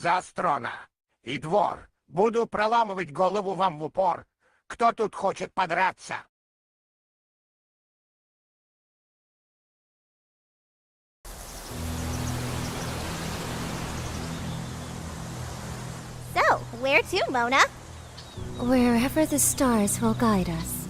За Астрона и двор. Буду проламывать голову вам в упор. Кто тут хочет подраться? So, where to, Mona? Wherever the stars will guide us.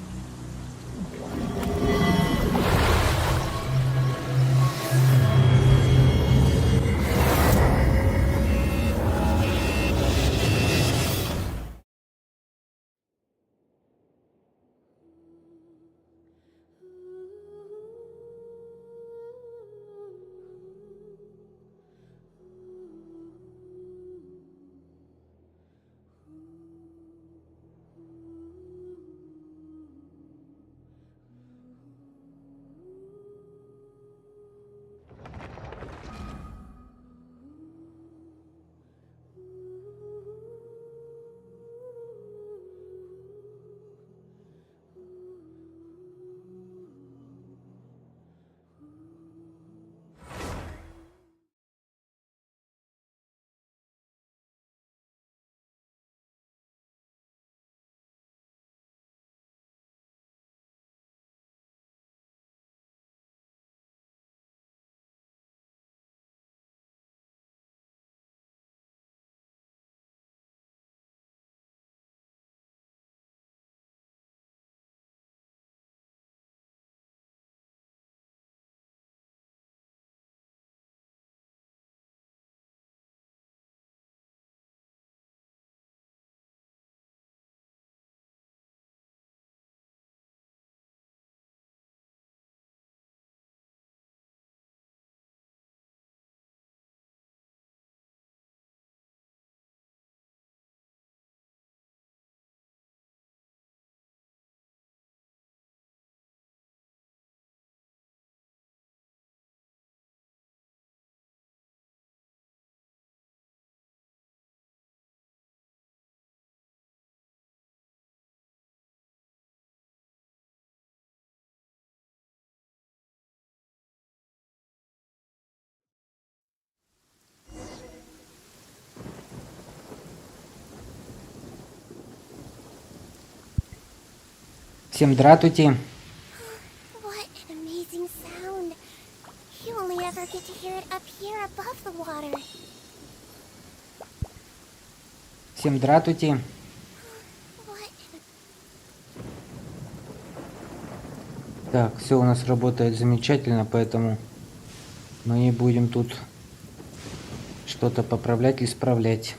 Всем здравствуйте. What an amazing sound. You only ever get to hear it up here above the water. Всем здравствуйте. What Так, все у нас работает замечательно, поэтому мы не будем тут что-то поправлять или исправлять.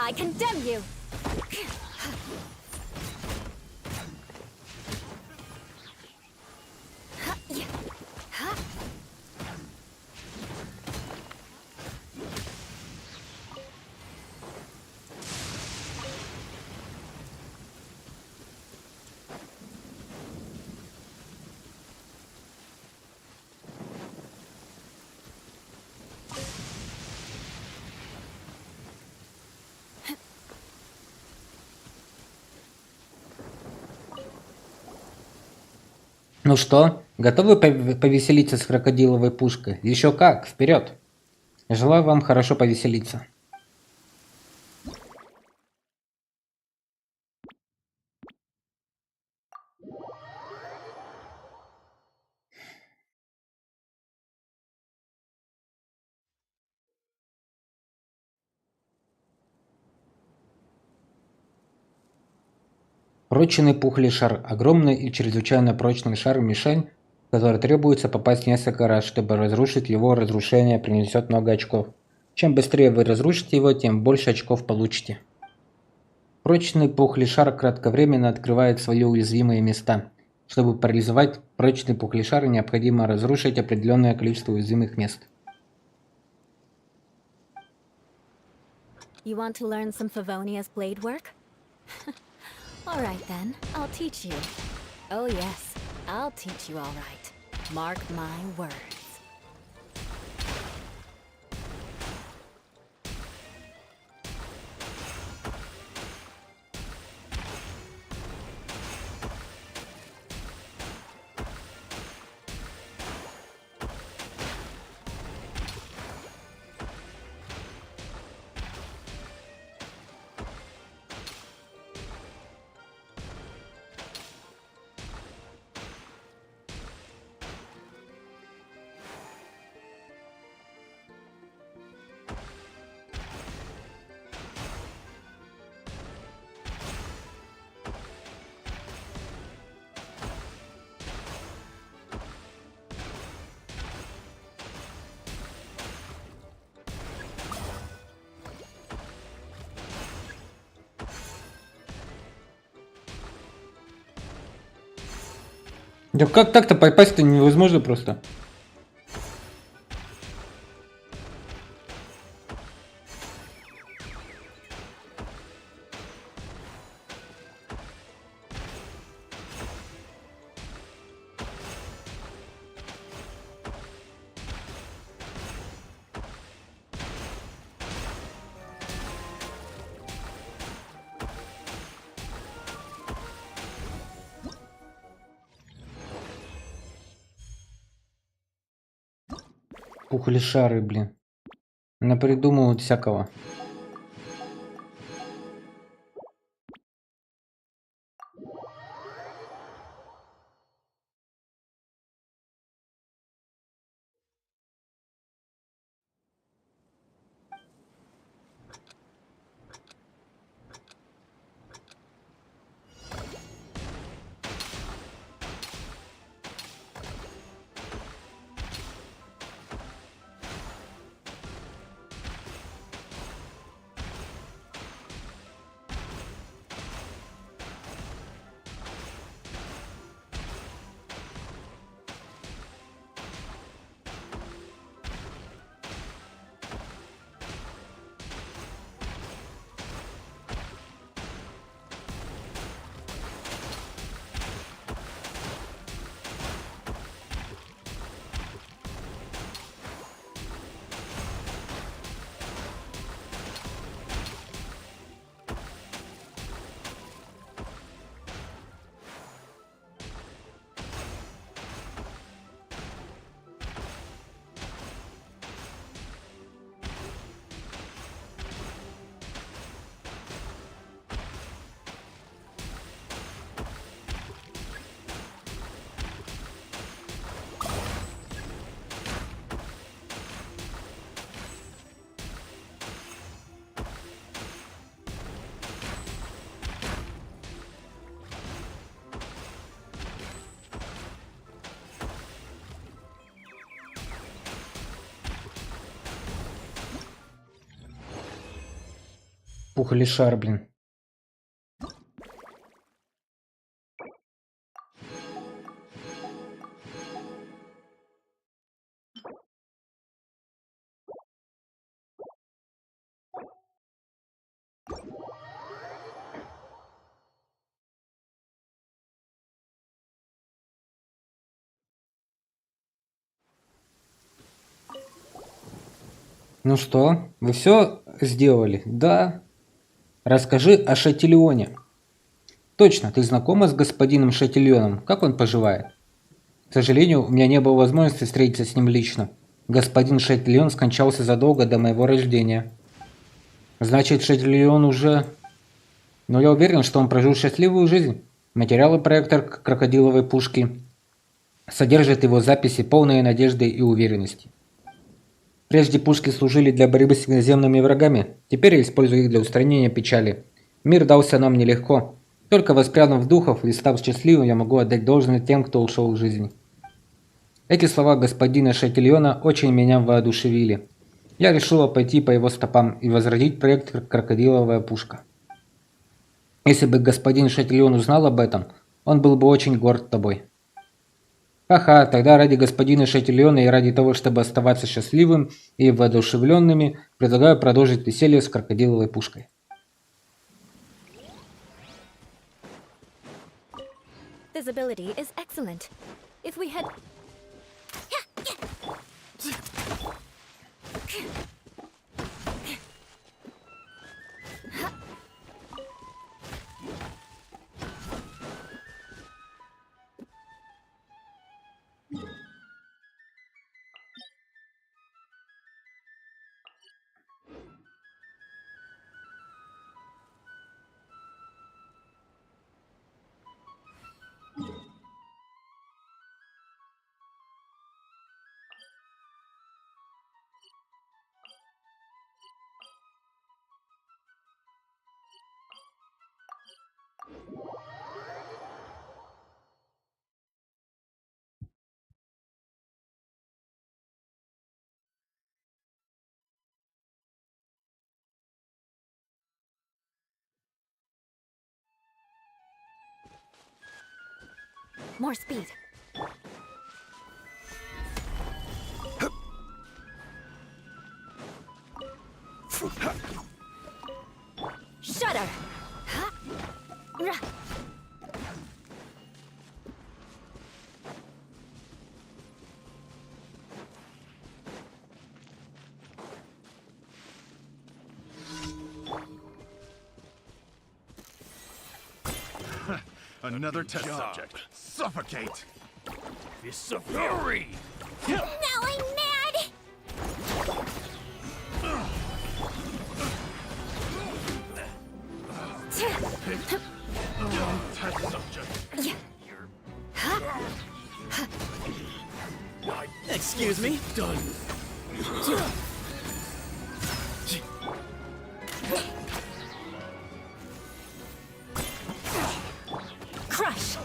I condemn you! Ну что, готовы повеселиться с крокодиловой пушкой? Еще как, вперед! Желаю вам хорошо повеселиться. Прочный пухлый шар. Огромный и чрезвычайно прочный шар-мишень, в который требуется попасть несколько раз, чтобы разрушить его. Разрушение принесет много очков. Чем быстрее вы разрушите его, тем больше очков получите. Прочный пухлый шар кратковременно открывает свои уязвимые места. Чтобы парализовать прочный пухлый шар, необходимо разрушить определенное количество уязвимых мест. You want to learn some Favonia's blade work? Alright then, I'll teach you. Oh yes, I'll teach you alright. Mark my words. Да как так-то попасть-то невозможно просто. Пухлишары, блин. Напридумывают всякого. Пухлишар, блин. Ну что, вы все сделали? Да. Расскажи о Шатильоне. Точно, ты знакома с господином Шатильоном? Как он поживает? К сожалению, у меня не было возможности встретиться с ним лично. Господин Шатильон скончался задолго до моего рождения. Значит, Шатильон уже... Но я уверен, что он прожил счастливую жизнь. Материалы проекта крокодиловой пушки содержат его записи, полные надежды и уверенности. Прежде пушки служили для борьбы с иноземными врагами, теперь я использую их для устранения печали. Мир дался нам нелегко. Только воспрянув духов и став счастливым, я могу отдать должное тем, кто ушел из жизни. Эти слова господина Шатильона очень меня воодушевили. Я решила пойти по его стопам и возродить проект «Крокодиловая пушка». Если бы господин Шатильон узнал об этом, он был бы очень горд тобой. Ха-ха, тогда ради господина Шатильона и ради того, чтобы оставаться счастливым и воодушевленными, предлагаю продолжить веселье с крокодиловой пушкой. Visibility is excellent. If we had... More speed. Shudder! Another test subject. Suffocate! Fist of fury! Now I'm mad! Test subject. Excuse me? Done. Crush!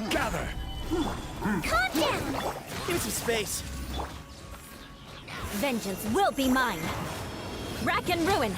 Gather! Calm down! Give me some space. Vengeance will be mine! Rack and ruin!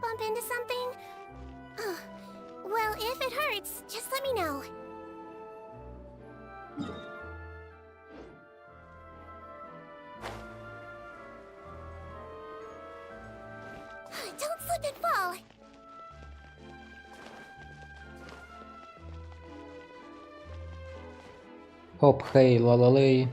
bump into something? Oh, well, if it hurts, just let me know. Don't slip and fall. Хоп, хей, лалалей.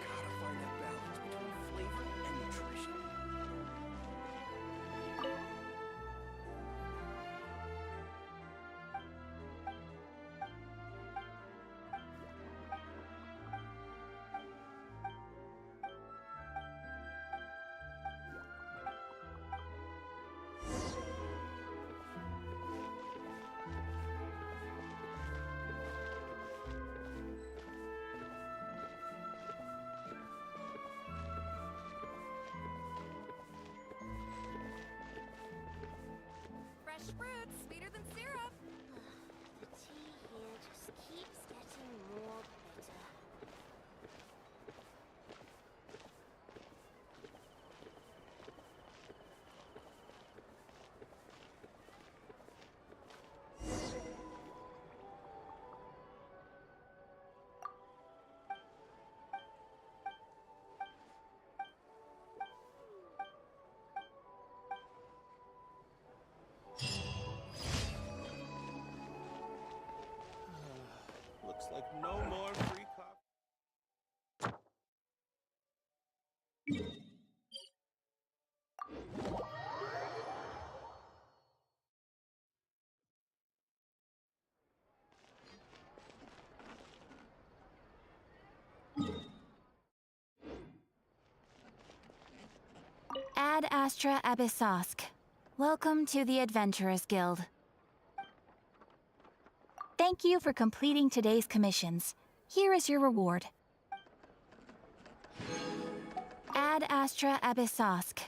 Gotta find that balance between flavor and nutrition. Fresh fruit, sweeter than syrup. The tea here just keeps getting more bitter. Looks like no more free coffee. Ad Astra Abyssosk. Welcome to the Adventurers Guild. Thank you for completing today's commissions. Here is your reward. Ad Astra Abyssosk.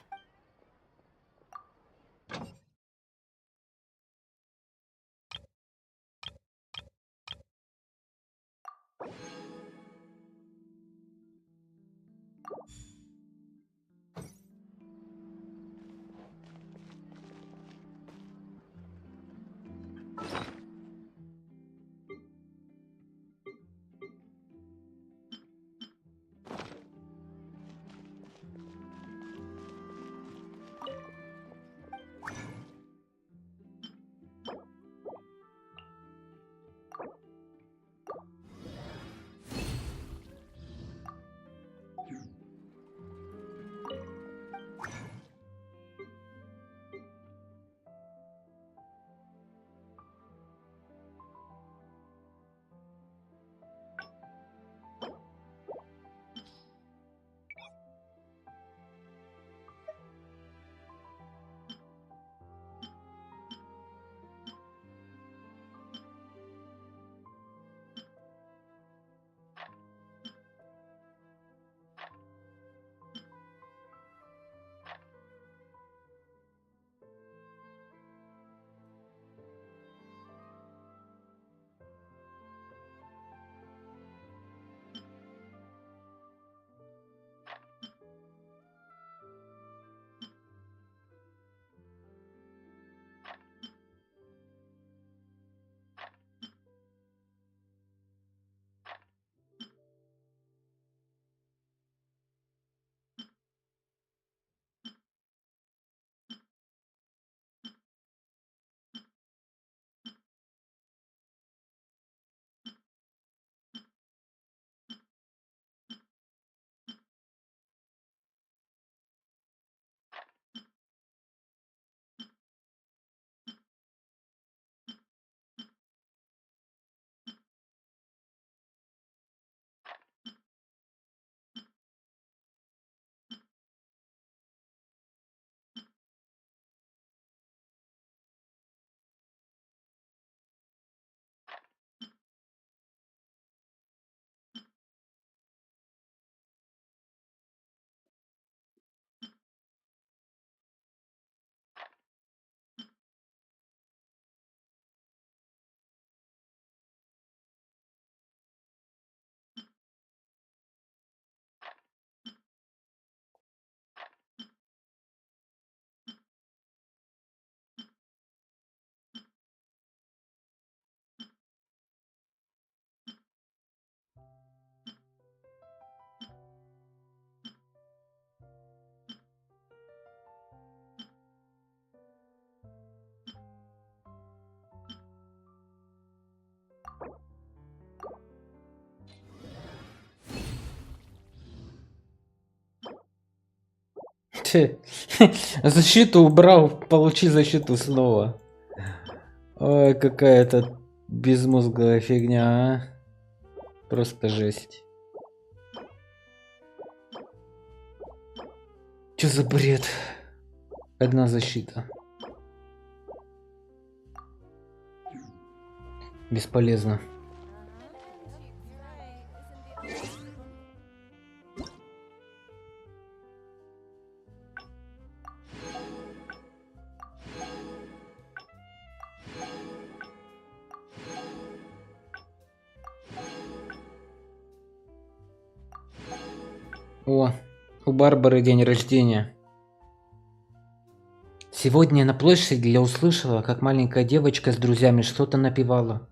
Че? Защиту убрал, получи защиту снова. Ой, какая-то безмозглая фигня, а. Просто жесть. Че за бред? Одна защита. Бесполезно. О, у Барбары день рождения. Сегодня на площади я услышала, как маленькая девочка с друзьями что-то напевала.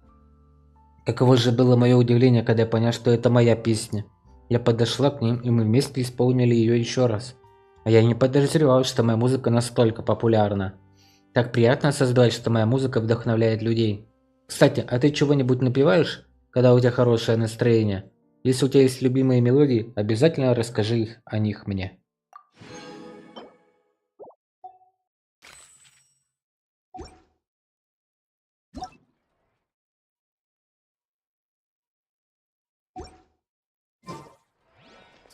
Каково же было мое удивление, когда я понял, что это моя песня. Я подошла к ним, и мы вместе исполнили ее еще раз. А я не подозревал, что моя музыка настолько популярна. Так приятно осознавать, что моя музыка вдохновляет людей. Кстати, а ты чего-нибудь напеваешь, когда у тебя хорошее настроение? Если у тебя есть любимые мелодии, обязательно расскажи о них мне.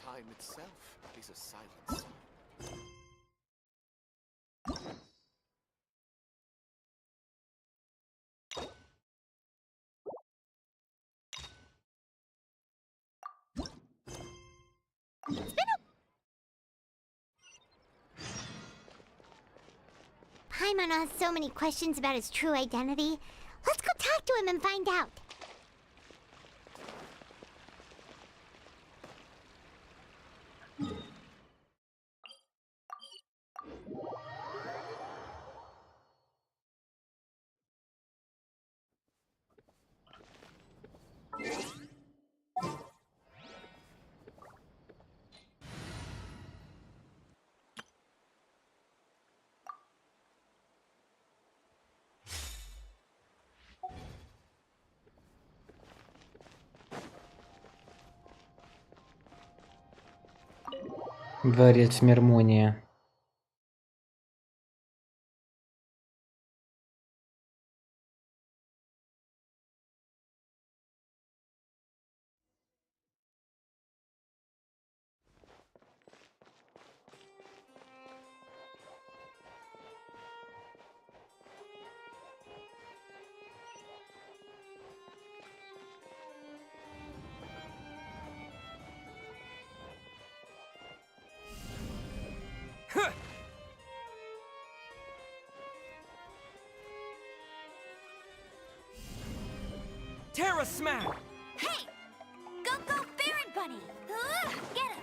Time itself is a silent song. Paimon has so many questions about his true identity. Let's go talk to him and find out. Дворец Мермония. Terra Smack! Hey! Go, go, Baron Bunny! Get him!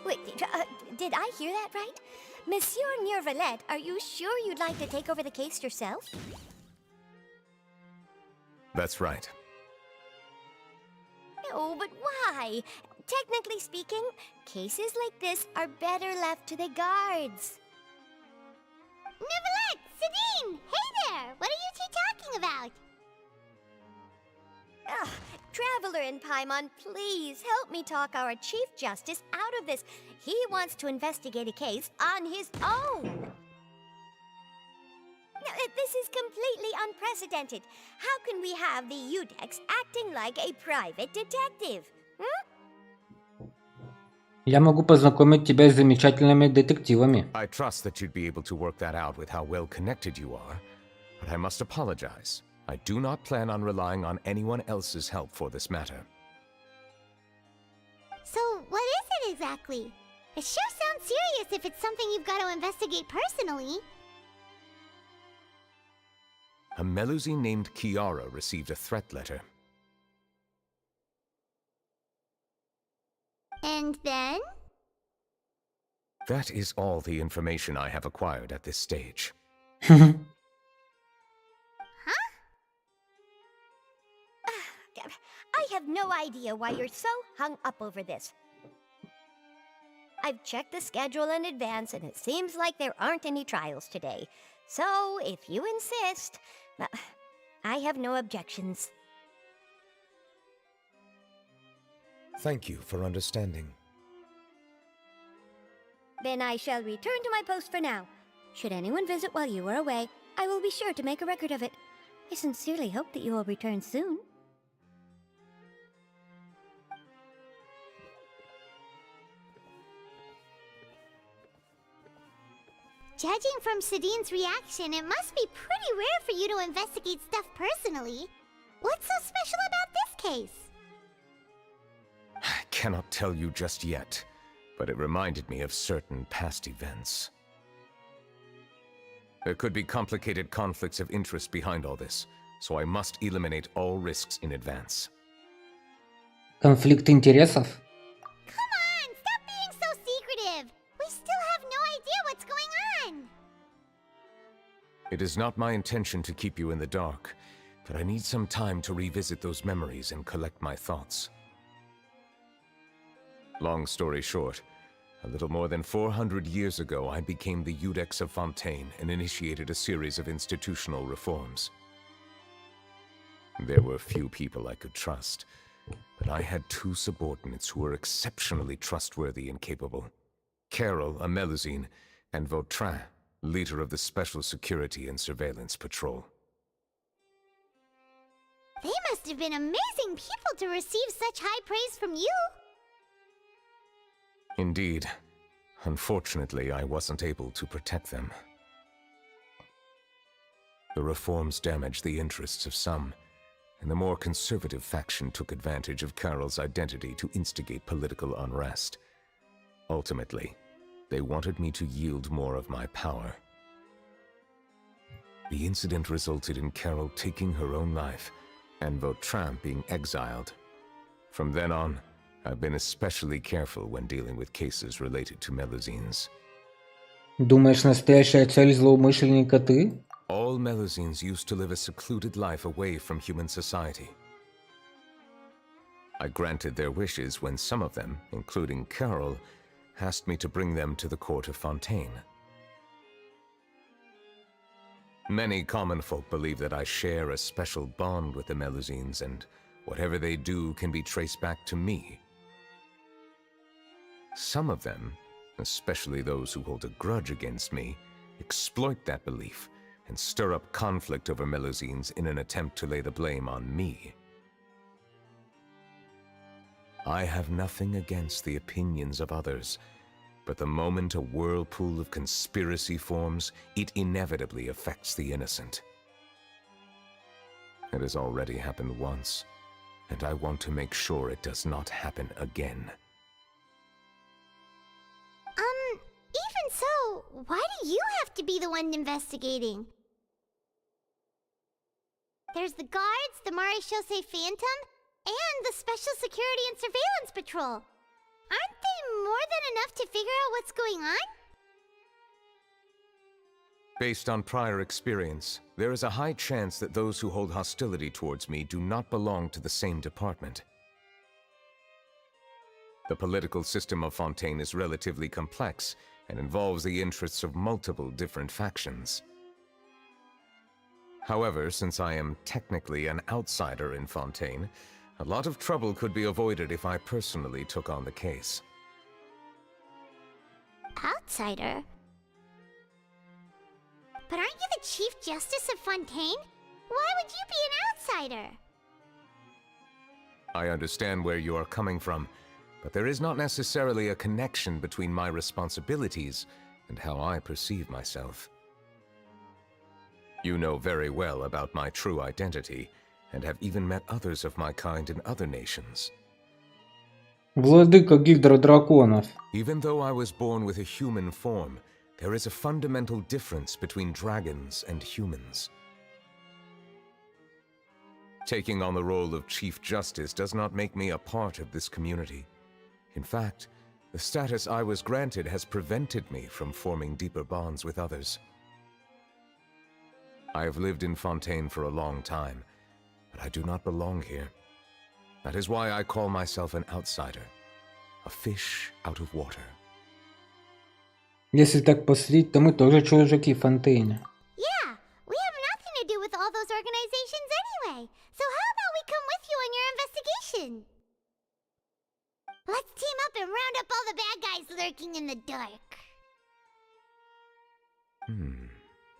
Wait, did I hear that right? Monsieur Nervalette, are you sure you'd like to take over the case yourself? That's right. No, but why? Technically speaking, cases like this are better left to the guards. Nervalette! Sedine! Hey there! What are you two talking about? Ugh, Traveler and Paimon, please help me talk our Chief Justice out of this. He wants to investigate a case on his own. Now, this is completely unprecedented. How can we have the Udex acting like a private detective? Я могу познакомить тебя с замечательными детективами. I trust that you'd be able to work that out with how well connected you are, but I must apologize. I do not plan on relying on anyone else's help for this matter. So, what is it exactly? It sure sounds serious if it's something you've got to investigate personally. A Melusine named Kiara received a threat letter. And then? That is all the information I have acquired at this stage. I have no idea why you're so hung up over this. I've checked the schedule in advance, and it seems like there aren't any trials today. So, if you insist, I have no objections. Thank you for understanding. Then I shall return to my post for now. Should anyone visit while you are away, I will be sure to make a record of it. I sincerely hope that you will return soon. Judging from Sadine's reaction, it must be pretty rare for you to investigate stuff personally. What's so special about this case? I cannot tell you just yet, but it reminded me of certain past events. There could be complicated conflicts of interest behind all this, so I must eliminate all risks in advance. Конфликт интересов? Come on, stop being so secretive! We still have no idea what's going on! It is not my intention to keep you in the dark, but I need some time to revisit those memories and collect my thoughts. Long story short, a little more than 400 years ago, I became the Iudex of Fontaine and initiated a series of institutional reforms. There were few people I could trust, but I had two subordinates who were exceptionally trustworthy and capable. Carol, a Melusine, and Vautrin, leader of the Special Security and Surveillance Patrol. They must have been amazing people to receive such high praise from you! Indeed. Unfortunately, I wasn't able to protect them. The reforms damaged the interests of some, and the more conservative faction took advantage of Carol's identity to instigate political unrest. Ultimately, they wanted me to yield more of my power. The incident resulted in Carol taking her own life, and Vautrin being exiled. From then on, I've been especially careful when dealing with cases related to Melusines. Думаешь, настоящая цель злоумышленника ты? All Melusines used to live a secluded life away from human society. I granted their wishes when some of them, including Carol, asked me to bring them to the court of Fontaine. Many common folk believe that I share a special bond with the Melusines, and whatever they do can be traced back to me. Some of them, especially those who hold a grudge against me, exploit that belief and stir up conflict over Melusines in an attempt to lay the blame on me. I have nothing against the opinions of others, but the moment a whirlpool of conspiracy forms, it inevitably affects the innocent. It has already happened once, and I want to make sure it does not happen again. Even so, why do you have to be the one investigating? There's the guards, the Marechaussee Phantom, and the Special Security and Surveillance Patrol. Aren't they more than enough to figure out what's going on? Based on prior experience, there is a high chance that those who hold hostility towards me do not belong to the same department. The political system of Fontaine is relatively complex and involves the interests of multiple different factions. However, since I am technically an outsider in Fontaine, a lot of trouble could be avoided if I personally took on the case. Outsider? But aren't you the Chief Justice of Fontaine? Why would you be an outsider? I understand where you are coming from, but there is not necessarily a connection between my responsibilities and how I perceive myself. You know very well about my true identity, and have even met others of my kind in other nations. Владыка Гильдра драконов. Even though I was born with a human form, there is a fundamental difference between dragons and humans. Taking on the role of Chief Justice does not make me a part of this community. In fact, the status I was granted has prevented me from forming deeper bonds with others. I have lived in Fontaine for a long time, but I do not belong here. That is why I call myself an outsider, a fish out of water. Если так посмотреть, то мы тоже чужаки в Фонтейне. Yeah, we have nothing to do with all those organizations anyway. So how about we come with you on your investigation? Let's team up and round up all the bad guys lurking in the dark.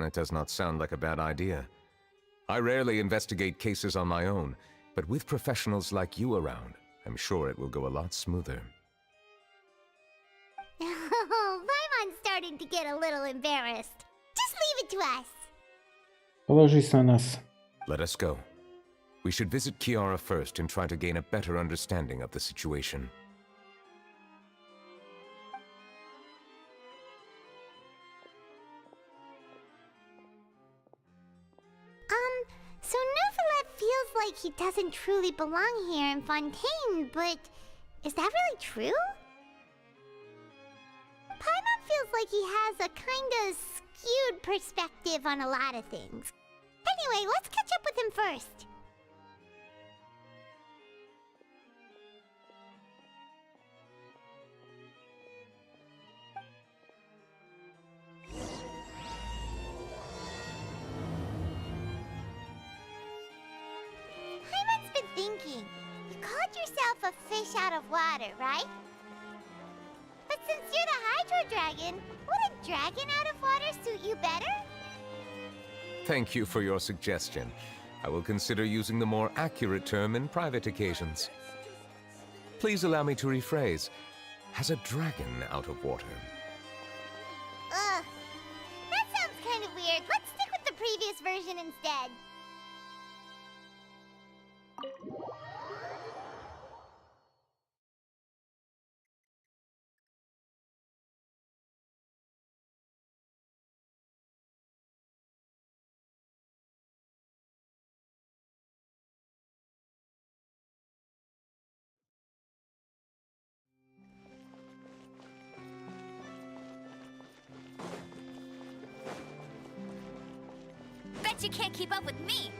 That does not sound like a bad idea. I rarely investigate cases on my own, but with professionals like you around, I'm sure it will go a lot smoother. Oh, Paimon's starting to get a little embarrassed. Just leave it to us. Положись на нас. Let us go. We should visit Kiara first and try to gain a better understanding of the situation. So Neuvillette feels like he doesn't truly belong here in Fontaine, but is that really true? Paimon feels like he has a kinda skewed perspective on a lot of things. Anyway, let's catch up with him first. Paimon's been thinking. You called yourself a fish out of water, right? But since you're the Hydro Dragon, would a dragon out of water suit you better? Thank you for your suggestion. I will consider using the more accurate term in private occasions. Please allow me to rephrase. Has a dragon out of water? Ugh. That sounds kind of weird. Let's stick with the previous version instead. Bet you can't keep up with me.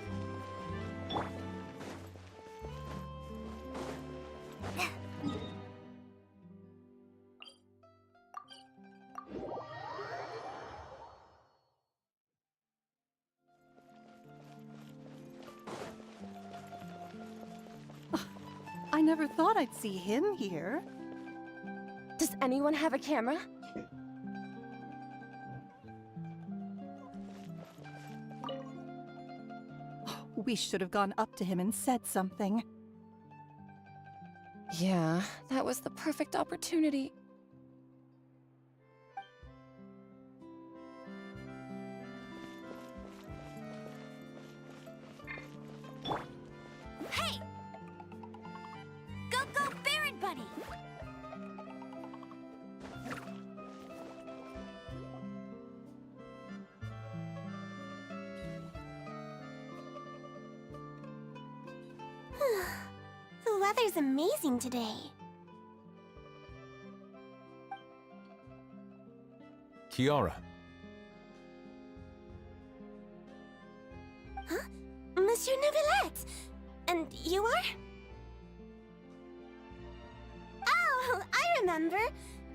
I never thought I'd see him here. Does anyone have a camera? We should have gone up to him and said something. Yeah, that was the perfect opportunity. Hey! Go, go, Baron Bunny! The weather's amazing today. Kiara, Monsieur Neuvillette! And you are? Oh, I remember.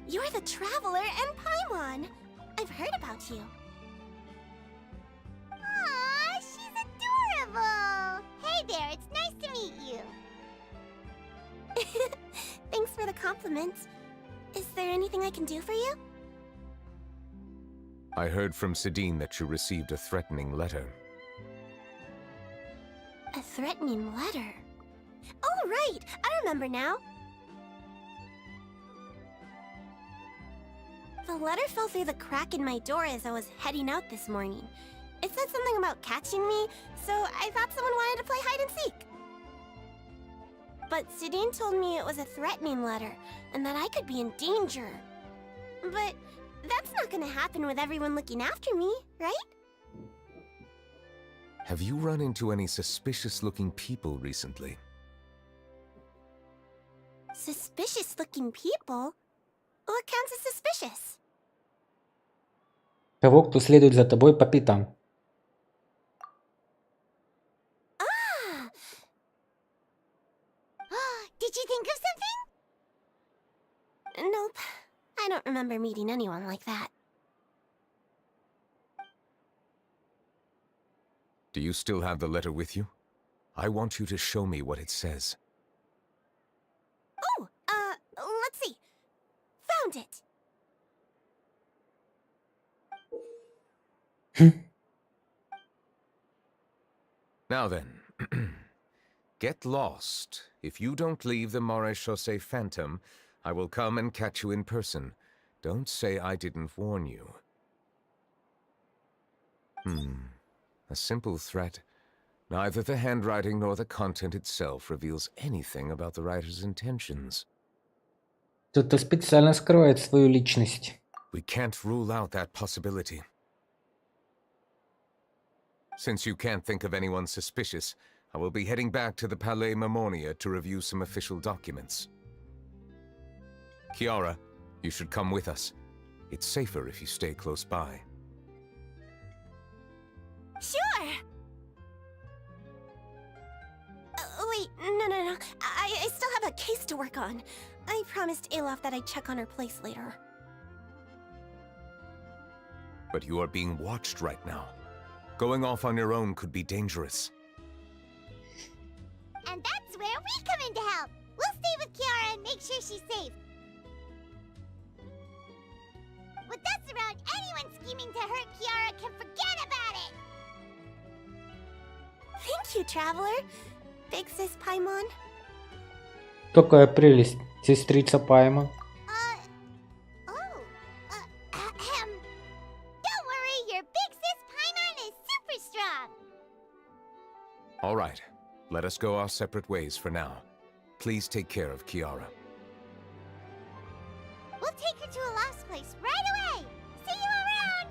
You're the Traveler and Paimon. I've heard about you. Aw, she's adorable! Hey there, it's nice to meet you. Thanks for the compliment. Is there anything I can do for you? I heard from Sidine that you received a threatening letter. A threatening letter? Oh, right! I remember now. The letter fell through the crack in my door as I was heading out this morning. It said something about catching me, so I thought someone wanted to play hide and seek. But Sidine told me it was a threatening letter, and that I could be in danger. But that's not gonna happen with everyone looking after me, right? Have you run into any suspicious-looking people recently? Suspicious-looking people? What counts as suspicious? Того, кто следует за тобой по пятам. Ah! Did you think of something? Nope. I don't remember meeting anyone like that. Do you still have the letter with you? I want you to show me what it says. Oh, let's see. Found it. Now then, get lost. If you don't leave the Maréchaussée Phantom, I will come and catch you in person. Don't say I didn't warn you. A simple threat. Neither the handwriting nor the content itself reveals anything about the writer's intentions. Кто-то специально скрывает свою личность. We can't rule out that possibility. Since you can't think of anyone suspicious, I will be heading back to the Palais Mammonia to review some official documents. Kiara, you should come with us. It's safer if you stay close by. Sure! Wait, no. I still have a case to work on. I promised Alof that I'd check on her place later. But you are being watched right now. Going off on your own could be dangerous. And that's where we come in to help. We'll stay with Kiara and make sure she's safe. With us around, anyone scheming to hurt Kiara can forget about it! Thank you, Traveler. Big Sis Paimon. Какая прелесть, сестрица Пайма. Don't worry, your big sis Paimon is super strong! All right, let us go our separate ways for now. Please take care of Kiara. We'll take her to a lost place right away! See you around!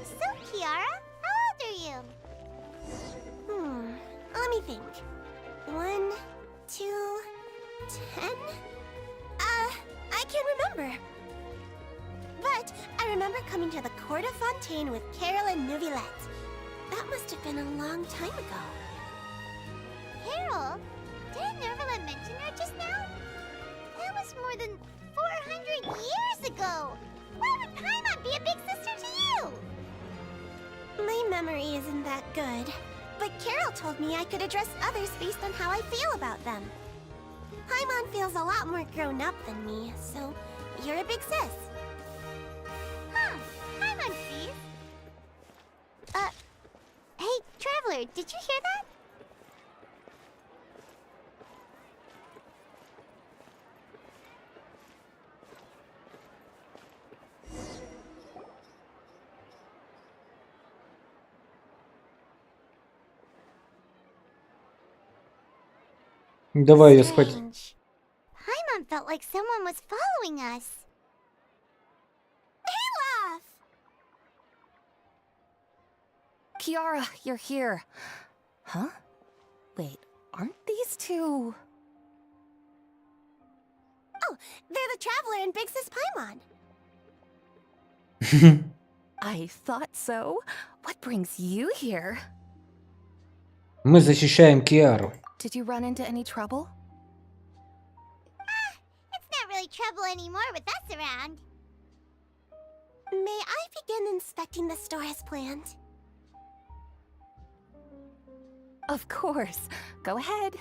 So, Kiara, how old are you? Let me think. 1, 2, 10? I can't remember. But I remember coming to the Court of Fontaine with Carol and Neuvillette. That must have been a long time ago. Carol? Didn't Neuvillette mention her just now? That was more than 400 years ago! Why would Paimon be a big sister to you? My memory isn't that good. But Carol told me I could address others based on how I feel about them. Paimon feels a lot more grown up than me, so you're a big sis. Huh, Paimon sees. Hey, Traveler, did you hear that? Давай ее схватить. Strange. Paimon felt like someone was following us. Olaf! Kiara, you're here. Huh? Wait, aren't these two... Oh, they're the Traveler and Big Sis Paimon. I thought so. What brings you here? Мы защищаем Киару. Did you run into any trouble? It's not really trouble anymore with us around. May I begin inspecting the store as planned? Of course. Go ahead.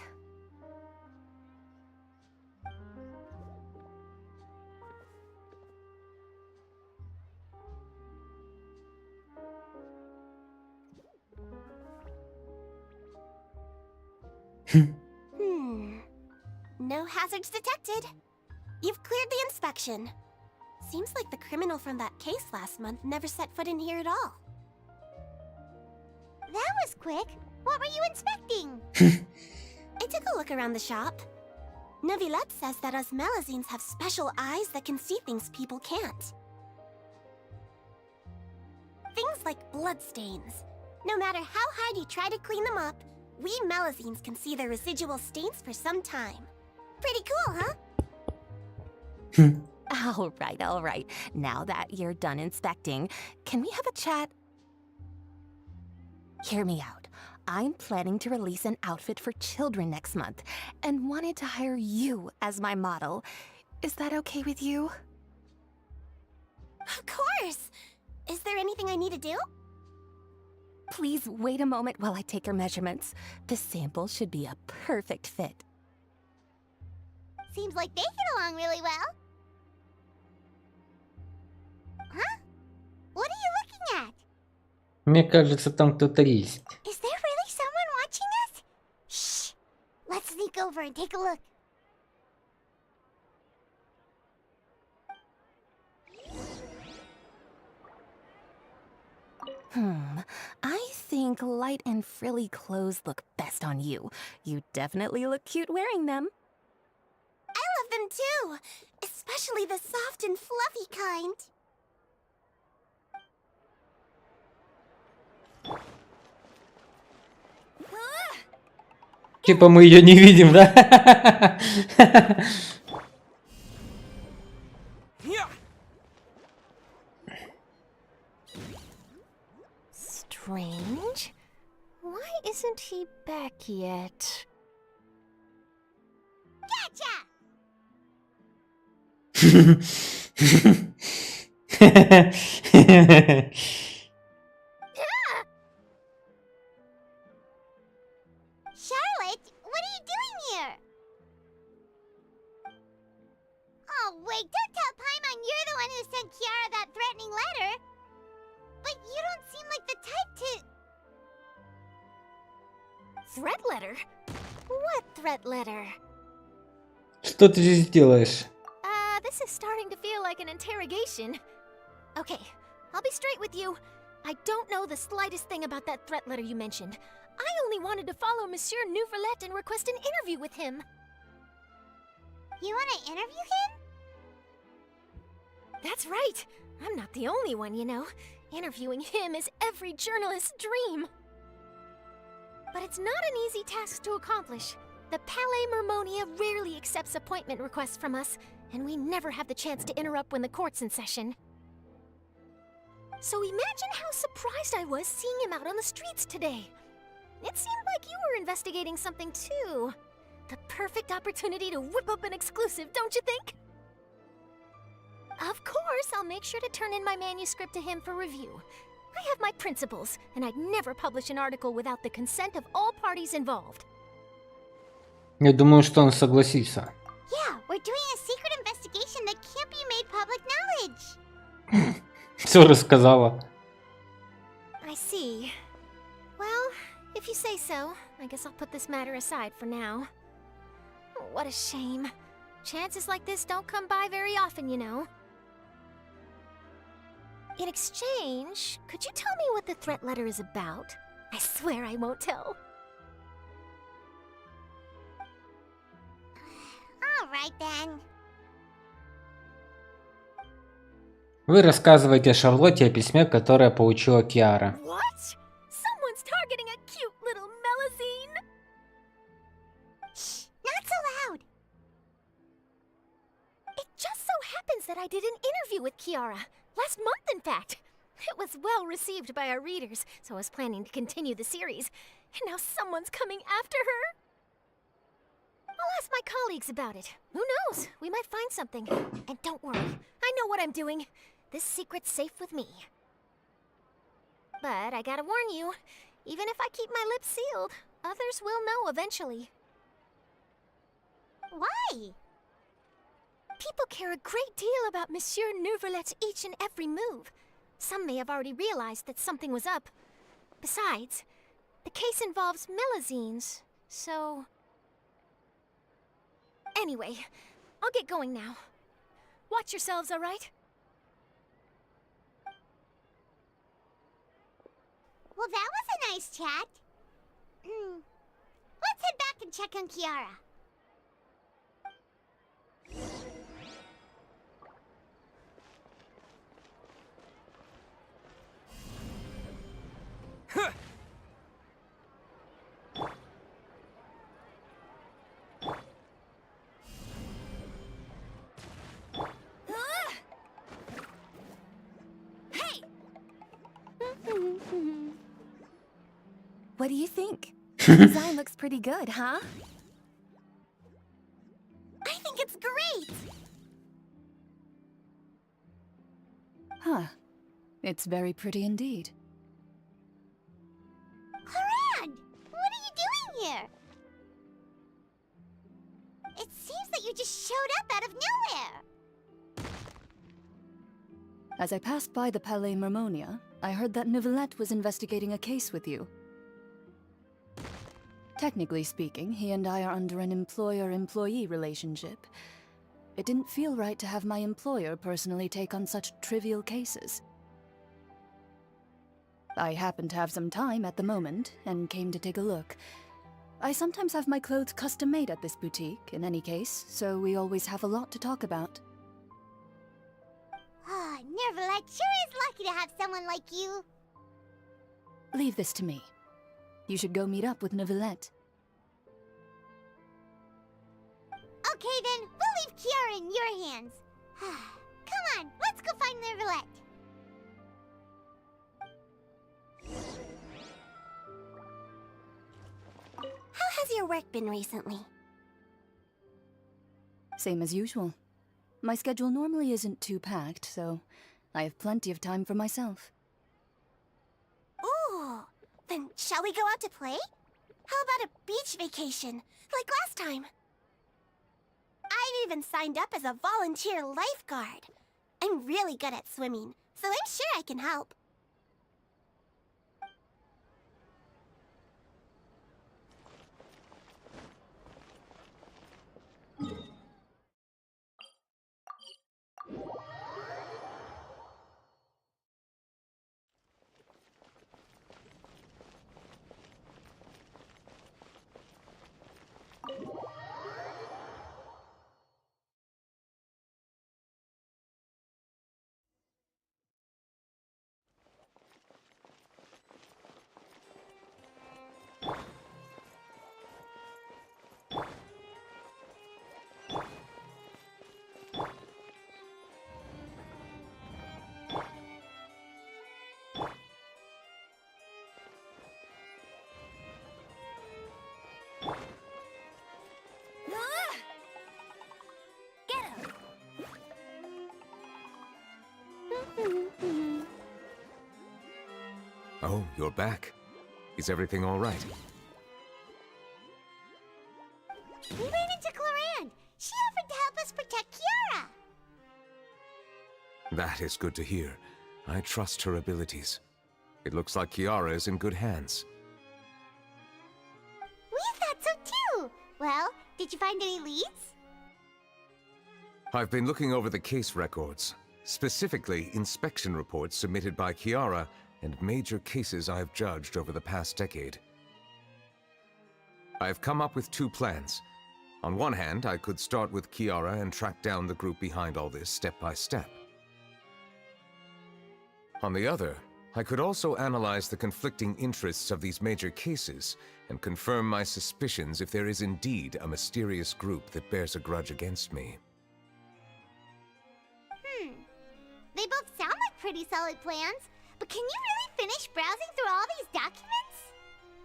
No hazards detected. You've cleared the inspection. Seems like the criminal from that case last month never set foot in here at all. That was quick. What were you inspecting? I took a look around the shop. Neuvillette says that us Melazines have special eyes that can see things people can't. Things like bloodstains. No matter how hard you try to clean them up, we Melazines can see the residual stains for some time. Pretty cool, huh? All right. Now that you're done inspecting, can we have a chat? Hear me out. I'm planning to release an outfit for children next month and wanted to hire you as my model. Is that okay with you? Of course! Is there anything I need to do? Please wait a moment while I take your measurements. The sample should be a perfect fit. Seems like they get along really well. Huh? What are you looking looking at? Мне кажется, там кто-то есть. Is there really someone watching us? Shh! Let's sneak over and take a look. I think light and frilly clothes look best on you. You definitely look cute wearing them. I love them too, especially the soft and fluffy kind. Типа мы ее не видим, да? Strange. Why isn't he back yet? Gotcha! Charlotte, what are you doing here? Oh, wait, don't tell Paimon you're the one who sent Kiara that threatening letter. But you don't seem like the type to... Threat letter? What threat letter? Что ты здесь делаешь? This is starting to feel like an interrogation. Okay, I'll be straight with you. I don't know the slightest thing about that threat letter you mentioned. I only wanted to follow Monsieur Nouvelette and request an interview with him. You want to interview him? That's right. I'm not the only one, you know. Interviewing him is every journalist's dream. But it's not an easy task to accomplish. The Palais Mermonia rarely accepts appointment requests from us, and we never have the chance to interrupt when the court's in session. So imagine how surprised I was seeing him out on the streets today. It seemed like you were investigating something too. The perfect opportunity to whip up an exclusive, don't you think? Of course, I'll make sure to turn in my manuscript to him for review. I have my principles, and I'd never publish an article without the consent of all parties involved. Я думаю, что он согласится. Yeah, we're doing a secret investigation that can't be made public knowledge. Все рассказала. I see. Well, if you say so, I guess I'll put this matter aside for now. What a shame. Chances like this don't come by very often, you know. In exchange, could you tell me what the threat letter is about? I swear I won't tell. All right then. Вы рассказываете Шарлотте о письме, которое получила Киара. What? Someone's targeting a cute little melazine? Shh, not so loud. It just so happens that I did an interview with Kiara. Last month, in fact. It was well received by our readers, so I was planning to continue the series. And now someone's coming after her. I'll ask my colleagues about it. Who knows? We might find something. And don't worry, I know what I'm doing. This secret's safe with me. But I gotta warn you, even if I keep my lips sealed, others will know eventually. Why? People care a great deal about Monsieur Nouvelette's each and every move. Some may have already realized that something was up. Besides, the case involves melazines, so... Anyway, I'll get going now. Watch yourselves, all right? Well, that was a nice chat. Let's head back and check on Kiara. Hey! What do you think? The design looks pretty good, huh? I think it's great! Huh. It's very pretty indeed. Harad! What are you doing here? It seems that you just showed up out of nowhere. As I passed by the Palais Mermonia, I heard that Neuvillette was investigating a case with you. Technically speaking, he and I are under an employer-employee relationship. It didn't feel right to have my employer personally take on such trivial cases. I happen to have some time at the moment, and came to take a look. I sometimes have my clothes custom-made at this boutique, in any case, so we always have a lot to talk about. Ah, Neuvillette sure is lucky to have someone like you. Leave this to me. You should go meet up with Neuvillette. Okay then, we'll leave Kiara in your hands. Come on, let's go find Neuvillette. How has your work been recently? Same as usual. My schedule normally isn't too packed, so I have plenty of time for myself. Ooh, then shall we go out to play? How about a beach vacation, like last time? I've even signed up as a volunteer lifeguard. I'm really good at swimming, so I'm sure I can help. Oh, you're back. Is everything all right? We ran into Clorinde. She offered to help us protect Kiara. That is good to hear. I trust her abilities. It looks like Kiara is in good hands. We thought so too. Well, did you find any leads? I've been looking over the case records, specifically inspection reports submitted by Kiara and major cases I've judged over the past decade. I've come up with two plans. On one hand, I could start with Kiara and track down the group behind all this step by step. On the other, I could also analyze the conflicting interests of these major cases and confirm my suspicions if there is indeed a mysterious group that bears a grudge against me. They both sound like pretty solid plans, but can you really finish browsing through all these documents?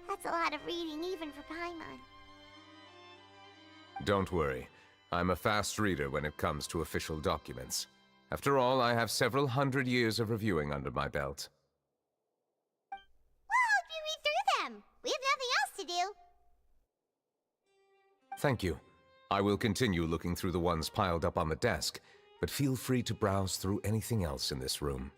That's a lot of reading even for Paimon. Don't worry. I'm a fast reader when it comes to official documents. After all, I have several hundred years of reviewing under my belt. We'll help you read through them. We have nothing else to do. Thank you. I will continue looking through the ones piled up on the desk, but feel free to browse through anything else in this room.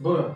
Bă.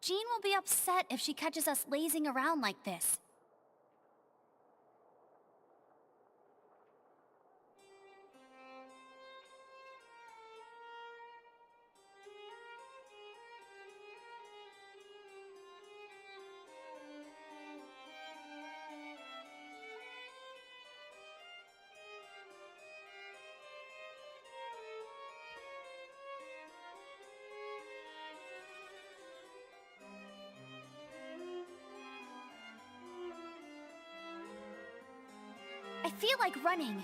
Jean will be upset if she catches us lazing around like this. I feel like running.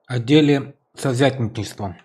О деле совзятничества.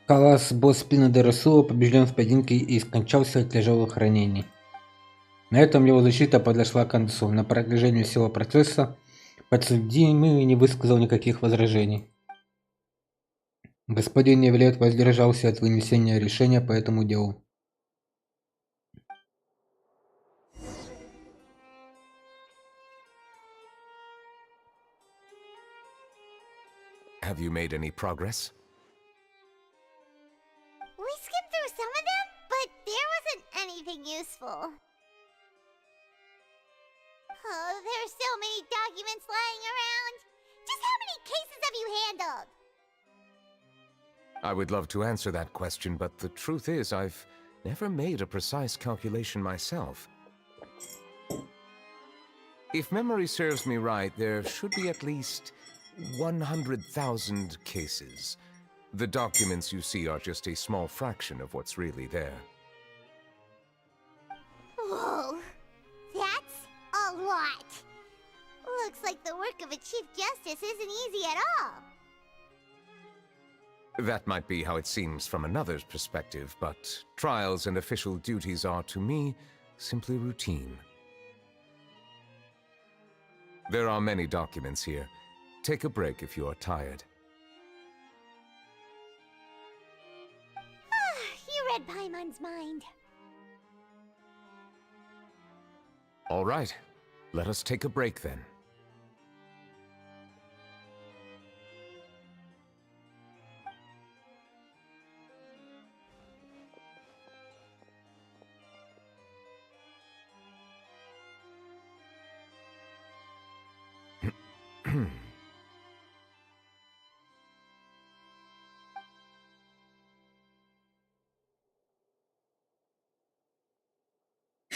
Калас, босс спины Дерасула, побежден в поединке и скончался от тяжелых ранений. На этом его защита подошла к концу. На протяжении всего процесса подсудимый не высказал никаких возражений. Господин Невлет воздержался от вынесения решения по этому делу. Have you made any progress? We skimmed through some of them, but there wasn't anything useful. Oh, there are so many documents lying around. Just how many cases have you handled? I would love to answer that question, but the truth is I've never made a precise calculation myself. If memory serves me right, there should be at least 100,000 cases. The documents you see are just a small fraction of what's really there. Whoa, that's a lot. Looks like the work of a Chief Justice isn't easy at all. That might be how it seems from another's perspective, but trials and official duties are, to me, simply routine. There are many documents here. Take a break if you are tired. You read Paimon's mind. All right, let us take a break then.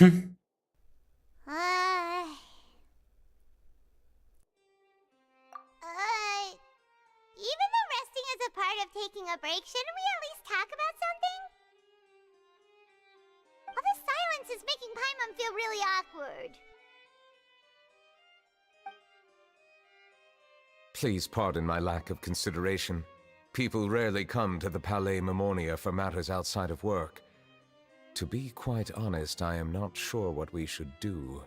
Even though resting is a part of taking a break, shouldn't we at least talk about something? All this silence is making Paimon feel really awkward. Please pardon my lack of consideration. People rarely come to the Palais Memonia for matters outside of work. To be quite honest, I am not sure what we should do.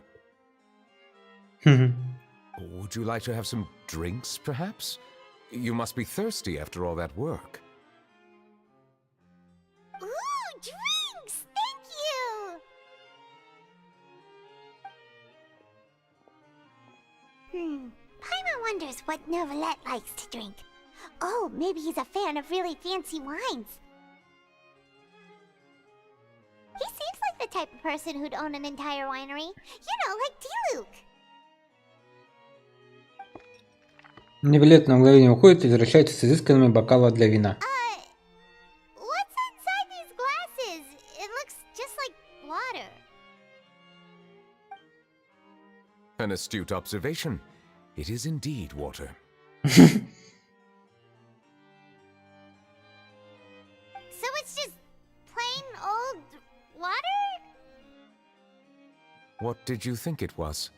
Would you like to have some drinks, perhaps? You must be thirsty after all that work. Ooh, drinks! Thank you! Paimon wonders what Neuvillette likes to drink. Oh, maybe he's a fan of really fancy wines. He seems like the type of person who'd own an entire winery. You know, like Diluc. Невилет на мгновение уходит и возвращается с изысканными бокалами для вина. What's inside these glasses? It looks just like water. An astute observation. It is indeed water. So it's just plain old water? What did you think it was?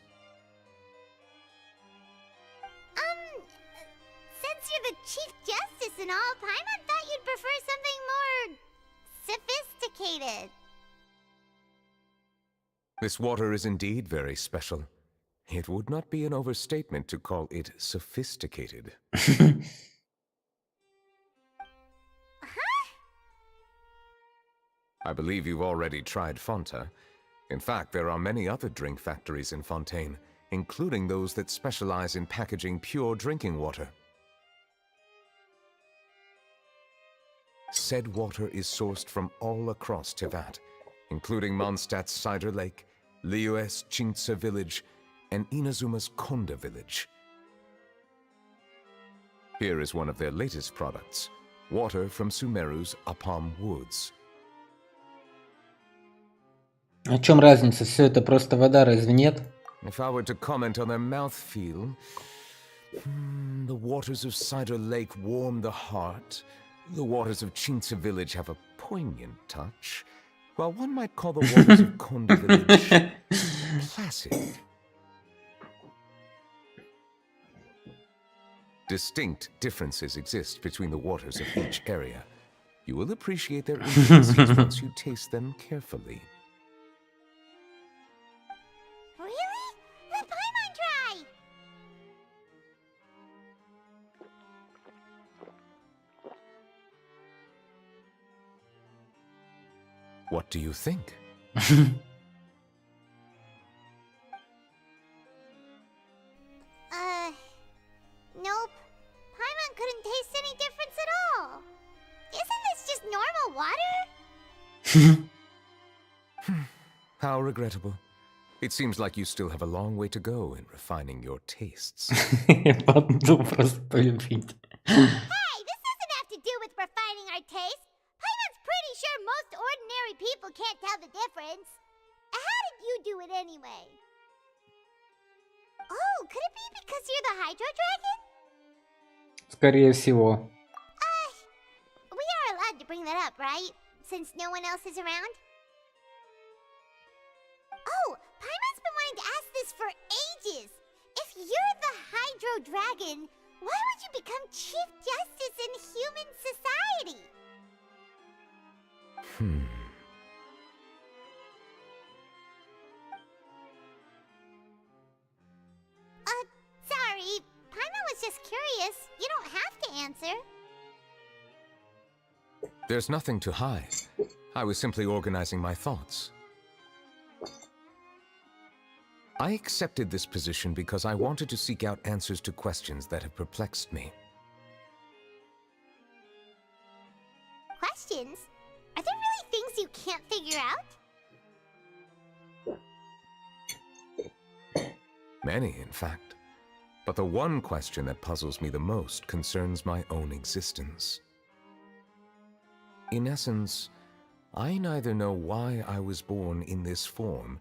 Since you're the Chief Justice and all, Paimon thought you'd prefer something more sophisticated. This water is indeed very special. It would not be an overstatement to call it sophisticated. I believe you've already tried Fonta. In fact, there are many other drink factories in Fontaine, including those that specialize in packaging pure drinking water. Said water is sourced from all across Tevat, including Mondstadt's Cider Lake, Liyue's Chintsa village, and Inazuma's Konda village. Here is one of their latest products, water from Sumeru's Apam Woods. О чем разница? Все это просто вода, разве нет? If I were to comment on their mouthfeel, the waters of Cider Lake warm the heart. The waters of Chintsa village have a poignant touch, while one might call the waters of Konda village placid. Distinct differences exist between the waters of each area. You will appreciate their intricacies once you taste them carefully. Really? Let Paimon try! What do you think? Nope. Paimon couldn't taste any difference at all. Isn't this just normal water? How regrettable. It seems like you still have a long way to go in refining your tastes. Подну просто полюбить. Hey, this doesn't have to do with refining our taste. Paimon's pretty sure most ordinary people can't tell the difference. How did you do it anyway? Oh, could it be because you're the Hydro Dragon? Скорее всего. We are allowed to bring that up, right? Since no one else is around? Oh, Paimon's been wanting to ask this for ages. If you're the Hydro Dragon, why would you become Chief Justice in human society? Sorry. Paimon was just curious. You don't have to answer. There's nothing to hide. I was simply organizing my thoughts. I accepted this position because I wanted to seek out answers to questions that have perplexed me. Questions? Are there really things you can't figure out? Many, in fact. But the one question that puzzles me the most concerns my own existence. In essence, I neither know why I was born in this form,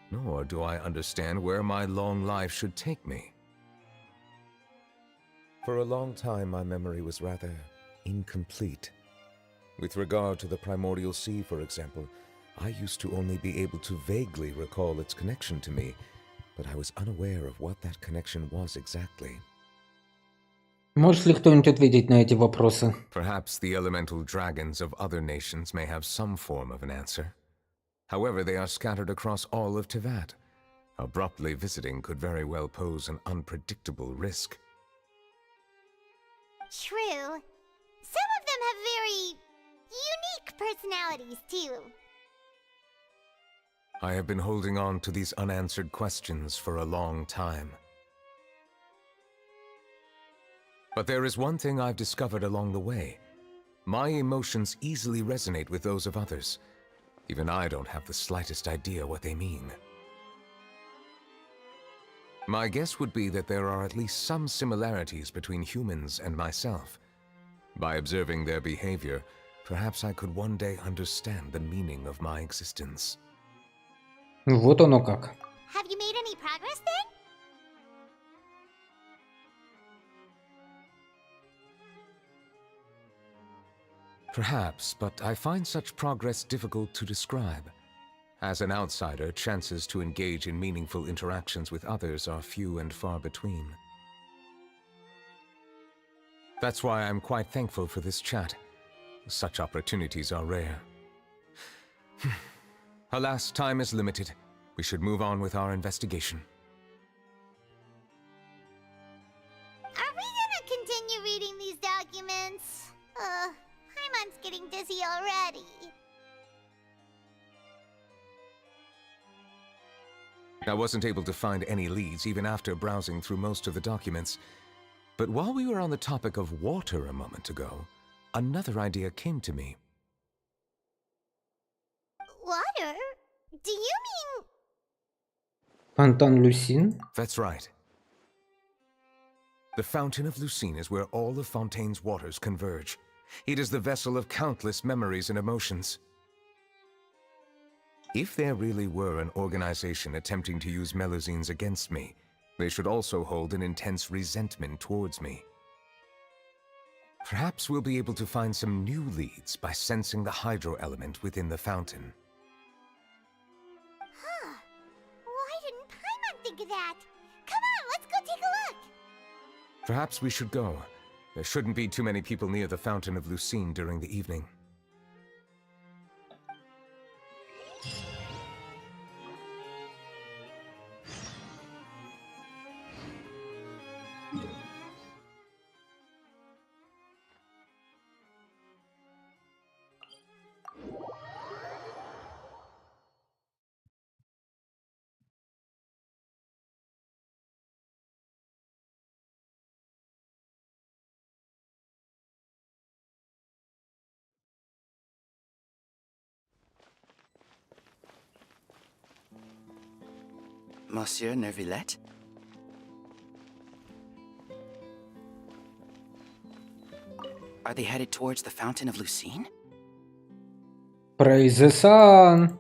nor do I understand where my long life should take me. For a long time, my memory was rather incomplete. With regard to the primordial sea, for example, I used to only be able to vaguely recall its connection to me, but I was unaware of what that connection was exactly. Может ли кто-нибудь ответить на эти вопросы? Perhaps the elemental dragons of other nations may have some form of an answer. However, they are scattered across all of Tevat. Abruptly visiting could very well pose an unpredictable risk. True. Some of them have very unique personalities, too. I have been holding on to these unanswered questions for a long time. But there is one thing I've discovered along the way. My emotions easily resonate with those of others. Even I don't have the slightest idea what they mean. My guess would be that there are at least some similarities between humans and myself. By observing their behavior, perhaps I could one day understand the meaning of my existence. Вот оно как. Have you made any progress then? Perhaps, but I find such progress difficult to describe. As an outsider, chances to engage in meaningful interactions with others are few and far between. That's why I'm quite thankful for this chat. Such opportunities are rare. Alas, time is limited. We should move on with our investigation. Are we gonna continue reading these documents? Paimon's getting dizzy already. I wasn't able to find any leads even after browsing through most of the documents. But while we were on the topic of water a moment ago, another idea came to me. Water? Do you mean... Фонтан Люсин? That's right. The Fountain of Lucine is where all of Fontaine's waters converge. It is the vessel of countless memories and emotions. If there really were an organization attempting to use Melusines against me, they should also hold an intense resentment towards me. Perhaps we'll be able to find some new leads by sensing the hydro element within the fountain. Huh. Why didn't Paimon think of that? Come on, let's go take a look! Perhaps we should go. There shouldn't be too many people near the Fountain of Lucine during the evening. Monsieur Neuvillette? Are they headed towards the Fountain of Lucine? Praise the sun!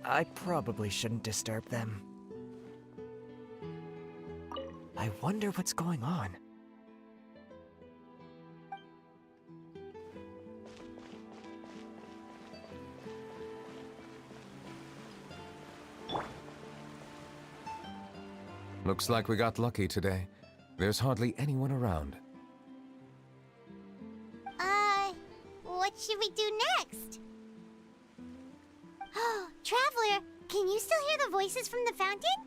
I probably shouldn't disturb them. I wonder what's going on. Looks like we got lucky today. There's hardly anyone around. What should we do next? Oh, Traveler, can you still hear the voices from the fountain?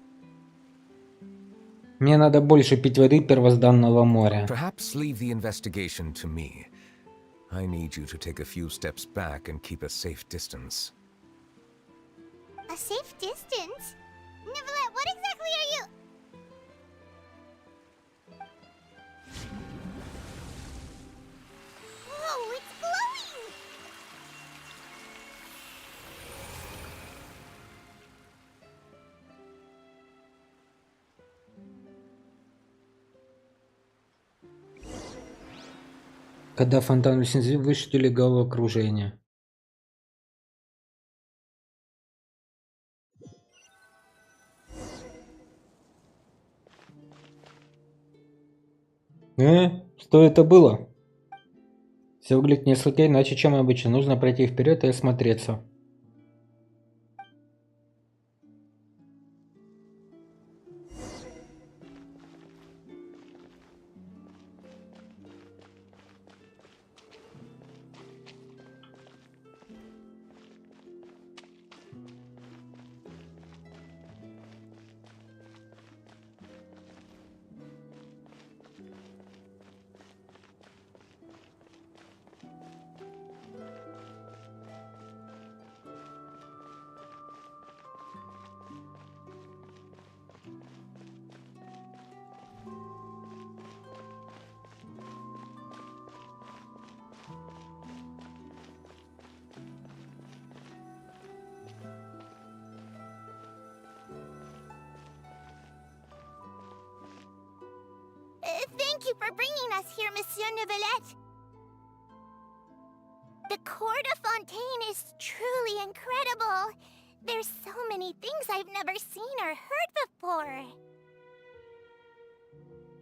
Мне надо больше пить воды первозданного моря. Perhaps leave the investigation to me. I need you to take a few steps back and keep a safe distance. A safe distance? Nicolette, what exactly are you... Whoa, it's glowing! Когда фонтан слезы вышли головокружение. Что это было? Все выглядит несколько иначе, чем обычно. Нужно пройти вперед и осмотреться. Thank you for bringing us here, Monsieur Neuvillette. The Court of Fontaine is truly incredible. There's so many things I've never seen or heard before.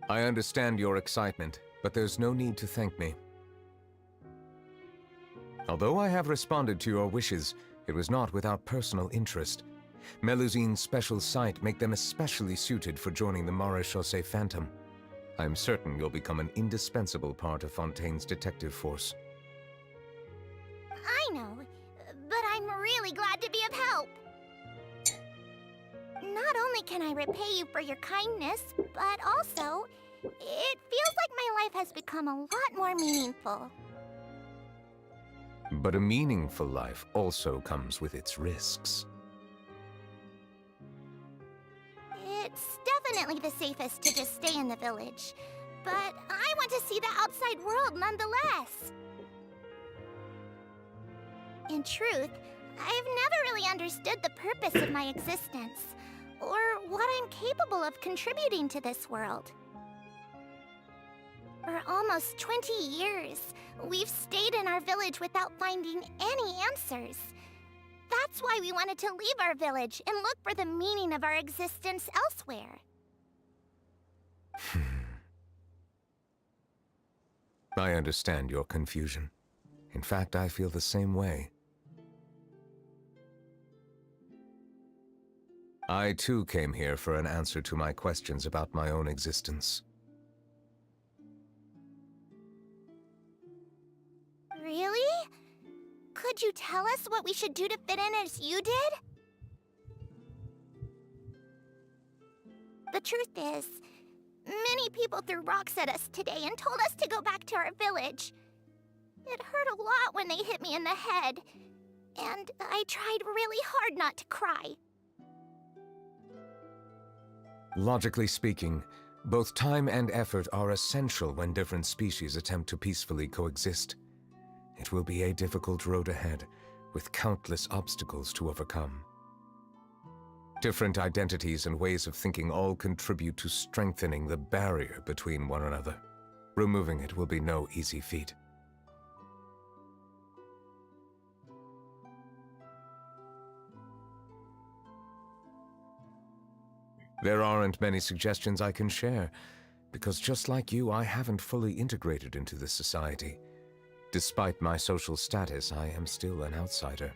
I understand your excitement, but there's no need to thank me. Although I have responded to your wishes, it was not without personal interest. Melusine's special sight make them especially suited for joining the Maréchaussée Phantom. I'm certain you'll become an indispensable part of Fontaine's detective force. I know, but I'm really glad to be of help. Not only can I repay you for your kindness, but also, it feels like my life has become a lot more meaningful. But a meaningful life also comes with its risks. It's definitely the safest to just stay in the village, but I want to see the outside world nonetheless. In truth, I've never really understood the purpose of my existence, or what I'm capable of contributing to this world. For almost 20 years, we've stayed in our village without finding any answers. That's why we wanted to leave our village and look for the meaning of our existence elsewhere. I understand your confusion. In fact, I feel the same way. I too came here for an answer to my questions about my own existence. Really? Could you tell us what we should do to fit in as you did? The truth is, many people threw rocks at us today and told us to go back to our village. It hurt a lot when they hit me in the head, and I tried really hard not to cry. Logically speaking, both time and effort are essential when different species attempt to peacefully coexist. It will be a difficult road ahead, with countless obstacles to overcome. Different identities and ways of thinking all contribute to strengthening the barrier between one another. Removing it will be no easy feat. There aren't many suggestions I can share, because just like you, I haven't fully integrated into this society. Despite my social status, I am still an outsider.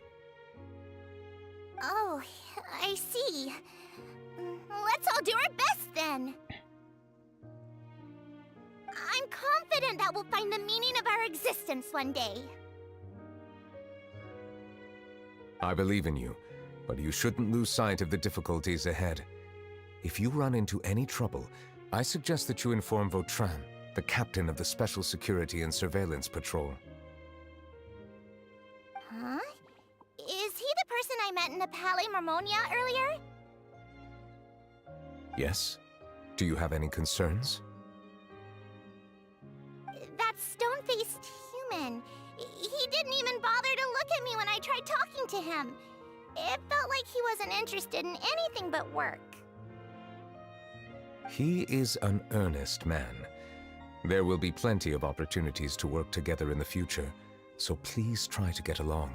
Oh, I see. Let's all do our best then. I'm confident that we'll find the meaning of our existence one day. I believe in you, but you shouldn't lose sight of the difficulties ahead. If you run into any trouble, I suggest that you inform Vautrin, the captain of the Special Security and Surveillance Patrol. I met in the Palais Marmonia earlier? Yes? Do you have any concerns? That stone-faced human. He didn't even bother to look at me when I tried talking to him. It felt like he wasn't interested in anything but work. He is an earnest man. There will be plenty of opportunities to work together in the future, so please try to get along.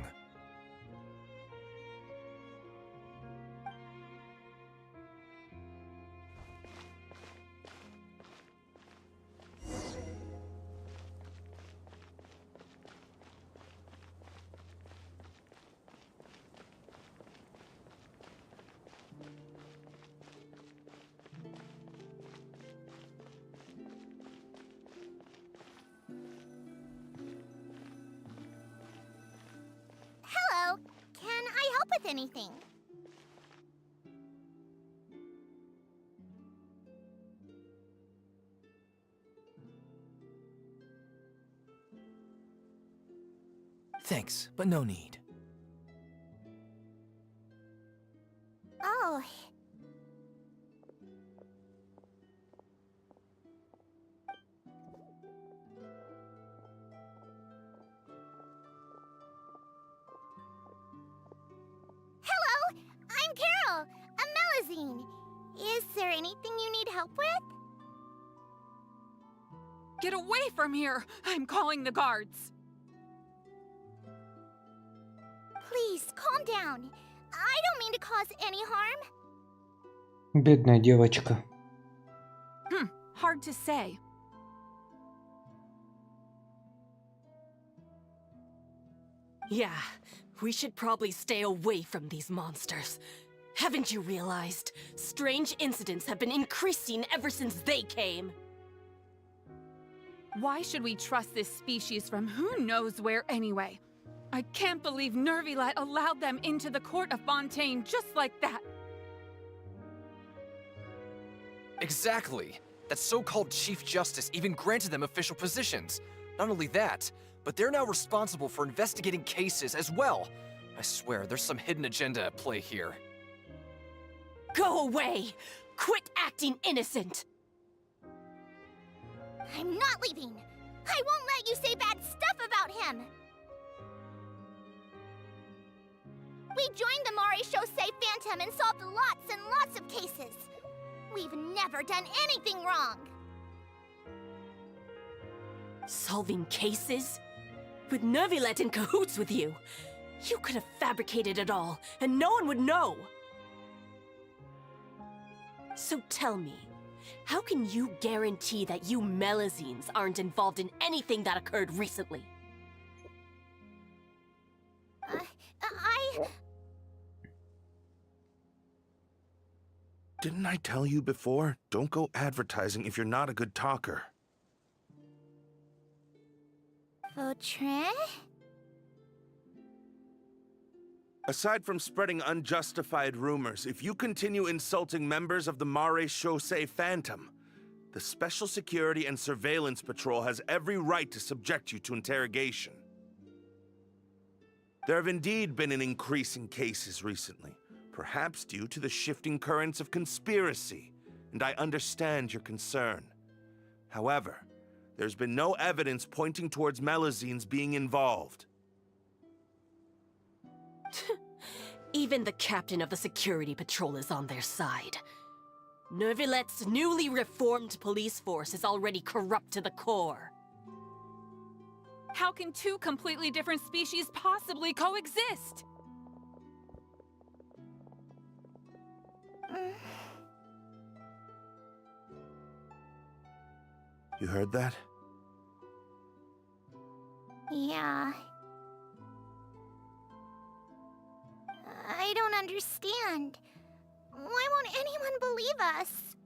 Hello. Can I help with anything? Thanks, but no need. Oh. Hello, I'm Carol, a Melazine. Is there anything you need help with? Get away from here! I'm calling the guards! Please, calm down. I don't mean to cause any harm. Бедная девочка. Hard to say. Yeah, we should probably stay away from these monsters. Haven't you realized? Strange incidents have been increasing ever since they came. Why should we trust this species from who knows where anyway? I can't believe Nervilet allowed them into the court of Fontaine just like that. Exactly. That so-called Chief Justice even granted them official positions. Not only that, but they're now responsible for investigating cases as well. I swear, there's some hidden agenda at play here. Go away! Quit acting innocent! I'm not leaving. I won't let you say bad stuff about him. We joined the Mare Chaussee Phantom and solved lots and lots of cases. We've never done anything wrong. Solving cases? With Nervilet in cahoots with you? You could have fabricated it all, and no one would know! So tell me, how can you guarantee that you Melazines aren't involved in anything that occurred recently? Didn't I tell you before? Don't go advertising if you're not a good talker. Vautrin? Aside from spreading unjustified rumors, if you continue insulting members of the Mare Chaussee Phantom, the Special Security and Surveillance Patrol has every right to subject you to interrogation. There have indeed been an increase in cases recently, perhaps due to the shifting currents of conspiracy, and I understand your concern. However, there's been no evidence pointing towards Melazines being involved. Even the captain of the security patrol is on their side. Nervilet's newly reformed police force is already corrupt to the core. How can two completely different species possibly coexist? You heard that? Yeah. I don't understand. Why won't anyone believe us?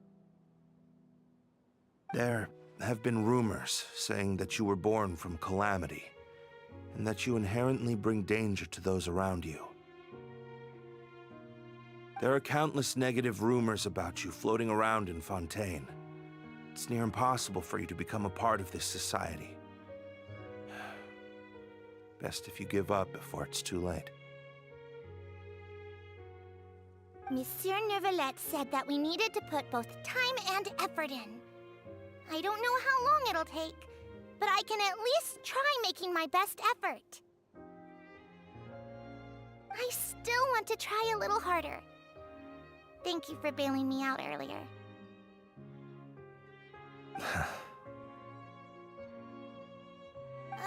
There have been rumors saying that you were born from calamity, and that you inherently bring danger to those around you. There are countless negative rumors about you floating around in Fontaine. It's near impossible for you to become a part of this society. Best if you give up before it's too late. Monsieur Neuvillette said that we needed to put both time and effort in. I don't know how long it'll take, but I can at least try making my best effort. I still want to try a little harder. Thank you for bailing me out earlier.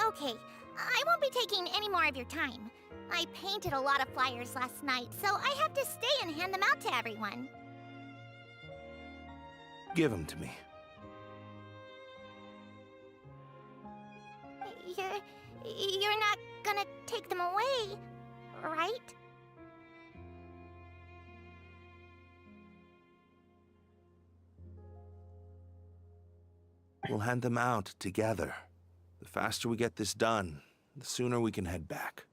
Okay, I won't be taking any more of your time. I painted a lot of flyers last night, so I have to stay and hand them out to everyone. Give them to me. You're not gonna take them away, right? We'll hand them out together. The faster we get this done, the sooner we can head back.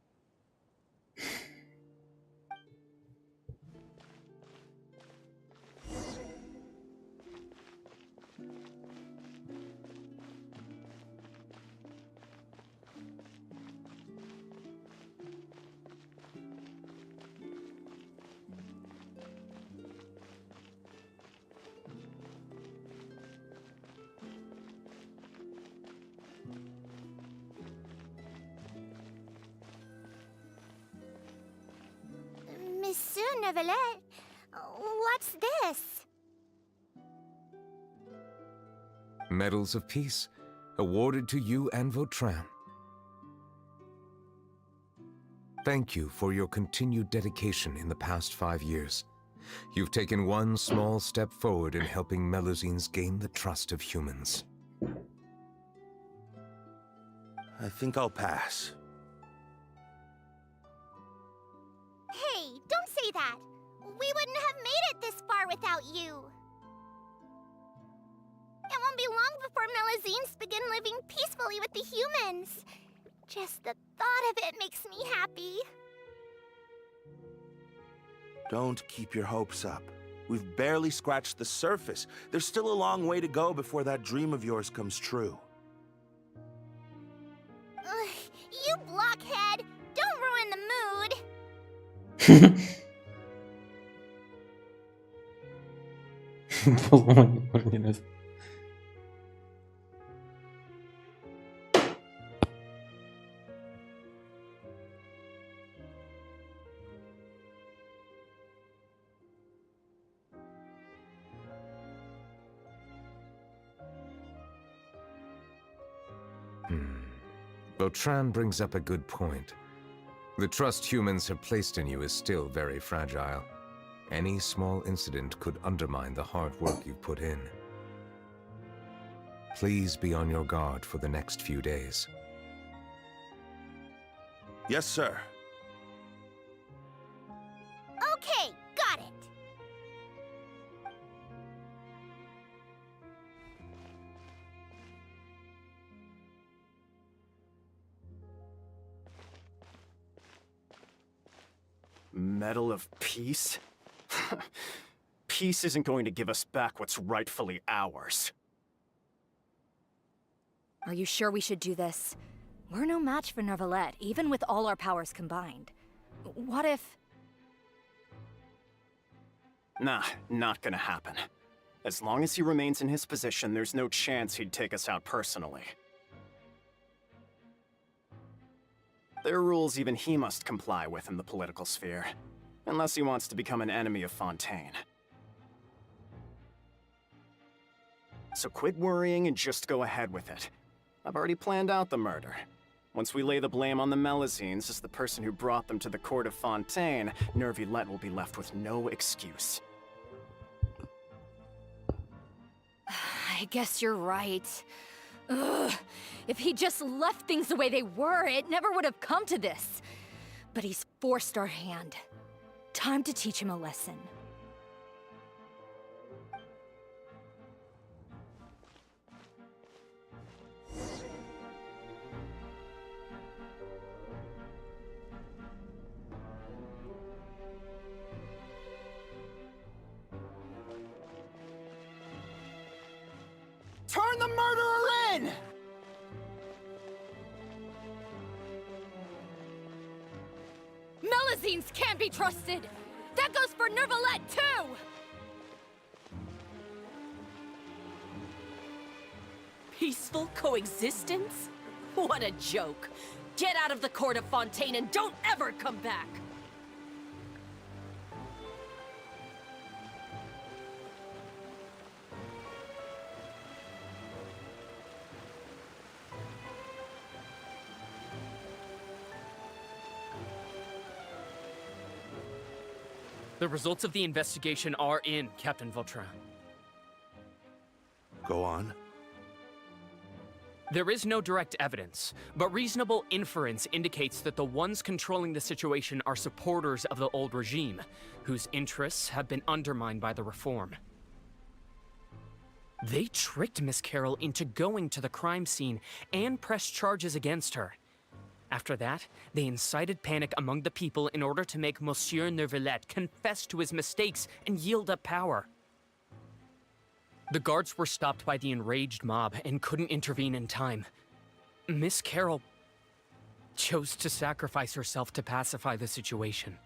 Monsieur Neuvillette, what's this? Medals of Peace, awarded to you and Vautrin. Thank you for your continued dedication in the past 5 years. You've taken one small step forward in helping Melusines gain the trust of humans. I think I'll pass. Hey, don't say that! We wouldn't have made it this far without you! It won't be long before Melusines begin living peacefully with the humans. Just the thought of it makes me happy. Don't keep your hopes up. We've barely scratched the surface. There's still a long way to go before that dream of yours comes true. Ugh, you blockhead! Don't ruin the mood! Vautrin brings up a good point. The trust humans have placed in you is still very fragile. Any small incident could undermine the hard work you've put in. Please be on your guard for the next few days. Yes, sir. Okay, got it! Medal of Peace? Peace isn't going to give us back what's rightfully ours. Are you sure we should do this? We're no match for Neuvillette, even with all our powers combined. What if... Nah, not gonna happen. As long as he remains in his position, there's no chance he'd take us out personally. There are rules even he must comply with in the political sphere. Unless he wants to become an enemy of Fontaine. So quit worrying and just go ahead with it. I've already planned out the murder. Once we lay the blame on the Melusines as the person who brought them to the court of Fontaine, Neuvillette will be left with no excuse. I guess you're right. Ugh. If he just left things the way they were, it never would have come to this. But he's forced our hand. Time to teach him a lesson. Turn the murderer in! Melusines can't be trusted! That goes for Nervalette too! Peaceful coexistence? What a joke. Get out of the court of Fontaine and don't ever come back! The results of the investigation are in, Captain Vautrin. Go on. There is no direct evidence, but reasonable inference indicates that the ones controlling the situation are supporters of the old regime, whose interests have been undermined by the reform. They tricked Miss Carroll into going to the crime scene and pressed charges against her. After that, they incited panic among the people in order to make Monsieur Nervalette confess to his mistakes and yield up power. The guards were stopped by the enraged mob and couldn't intervene in time. Miss Carroll chose to sacrifice herself to pacify the situation.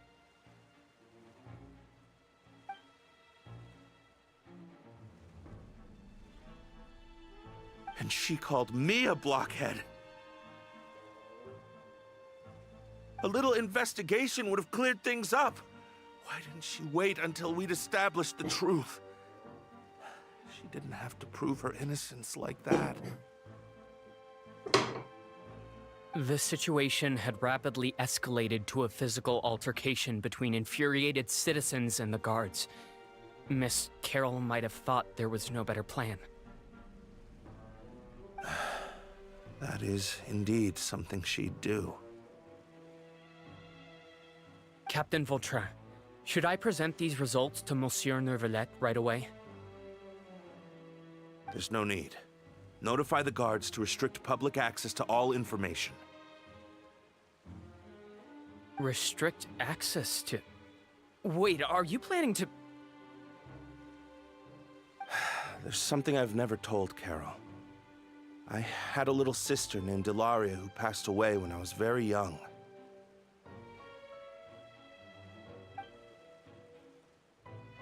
And she called me a blockhead. A little investigation would have cleared things up. Why didn't she wait until we'd established the truth? She didn't have to prove her innocence like that. The situation had rapidly escalated to a physical altercation between infuriated citizens and the guards. Miss Carroll might have thought there was no better plan. That is indeed something she'd do. Captain Vautrin, should I present these results to Monsieur Nervalette right away? There's no need. Notify the guards to restrict public access to all information. Restrict access to... Wait, are you planning to... There's something I've never told Carol. I had a little sister named Ilaria who passed away when I was very young.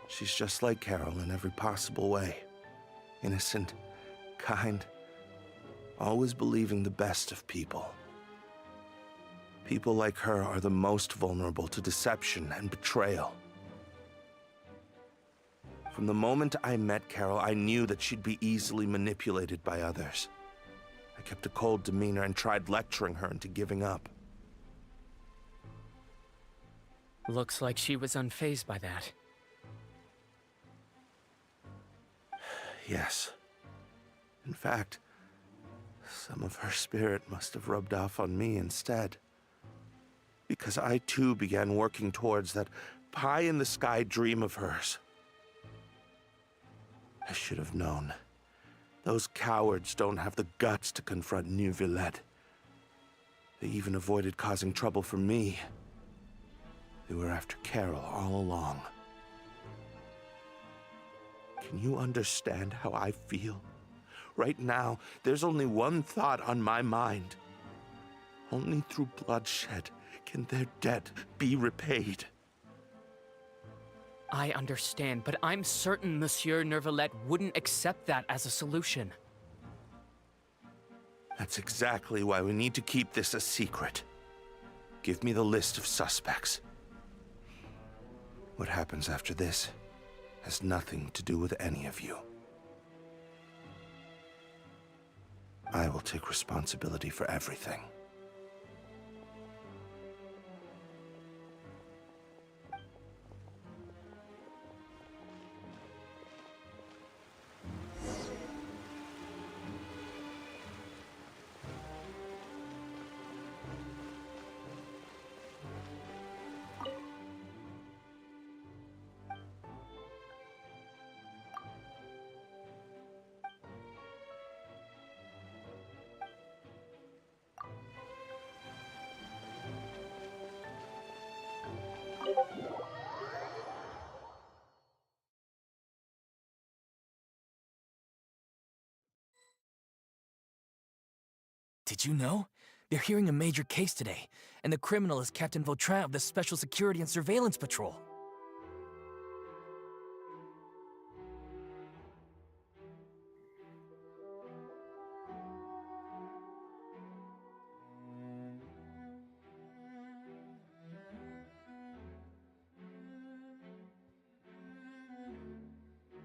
She's just like Carol in every possible way. Innocent, kind, always believing the best of people. People like her are the most vulnerable to deception and betrayal. From the moment I met Carol, I knew that she'd be easily manipulated by others. I kept a cold demeanor and tried lecturing her into giving up. Looks like she was unfazed by that. Yes. In fact, some of her spirit must have rubbed off on me instead. Because I too began working towards that pie-in-the-sky dream of hers. I should have known. Those cowards don't have the guts to confront Nervalette. They even avoided causing trouble for me. They were after Carol all along. Can you understand how I feel? Right now, there's only one thought on my mind. Only through bloodshed can their debt be repaid. I understand, but I'm certain Monsieur Nervalette wouldn't accept that as a solution. That's exactly why we need to keep this a secret. Give me the list of suspects. What happens after this has nothing to do with any of you. I will take responsibility for everything. Did you know? They're hearing a major case today, and the criminal is Captain Vautrin of the Special Security and Surveillance Patrol.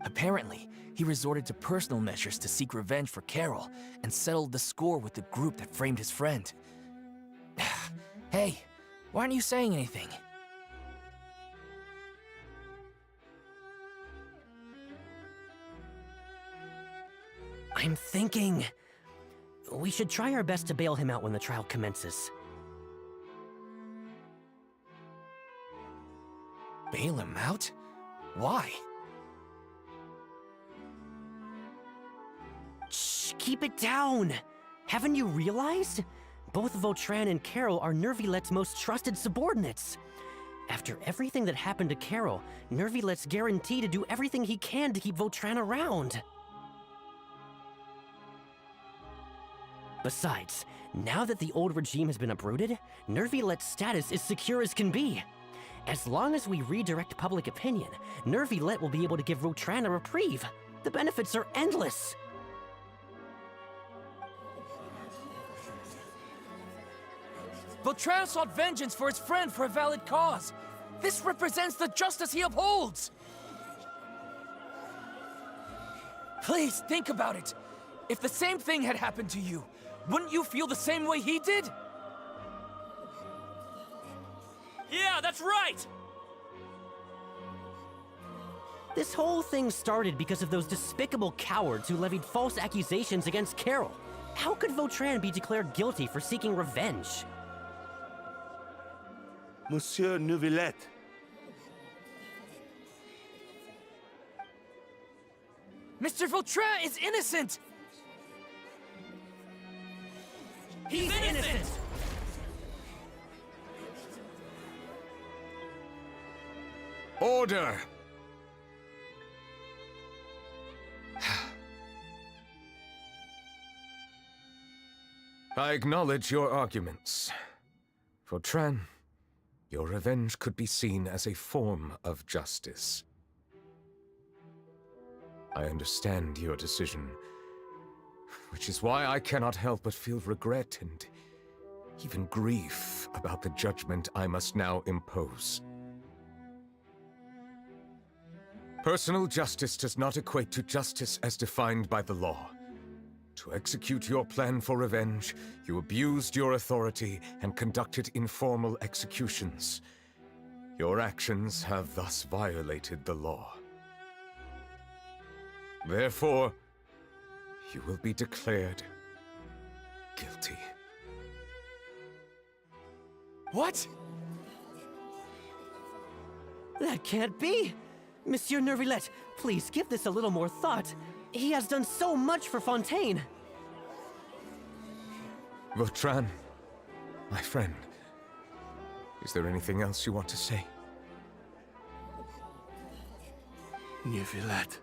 Apparently, he resorted to personal measures to seek revenge for Carol and settled the score with the group that framed his friend. Hey, why aren't you saying anything? I'm thinking... we should try our best to bail him out when the trial commences. Bail him out? Why? Shh, keep it down! Haven't you realized? Both Vautrin and Carol are Nervilette's most trusted subordinates. After everything that happened to Carol, Nervilette's guaranteed to do everything he can to keep Vautrin around. Besides, now that the old regime has been uprooted, Nervilette's status is secure as can be. As long as we redirect public opinion, Nervilette will be able to give Vautrin a reprieve. The benefits are endless. Vautrin sought vengeance for his friend for a valid cause. This represents the justice he upholds. Please, think about it. If the same thing had happened to you, wouldn't you feel the same way he did? Yeah, that's right! This whole thing started because of those despicable cowards who levied false accusations against Carol. How could Vautrin be declared guilty for seeking revenge? Monsieur Neuvillette. Mr. Vautrin is innocent! He's innocent! Order! I acknowledge your arguments. Vautrin, your revenge could be seen as a form of justice. I understand your decision, which is why I cannot help but feel regret and even grief about the judgment I must now impose. Personal justice does not equate to justice as defined by the law. To execute your plan for revenge, you abused your authority and conducted informal executions. Your actions have thus violated the law. Therefore, you will be declared guilty. What? That can't be! Monsieur Nervilette, please give this a little more thought. He has done so much for Fontaine. Vautrin, my friend, is there anything else you want to say? Neuvillette.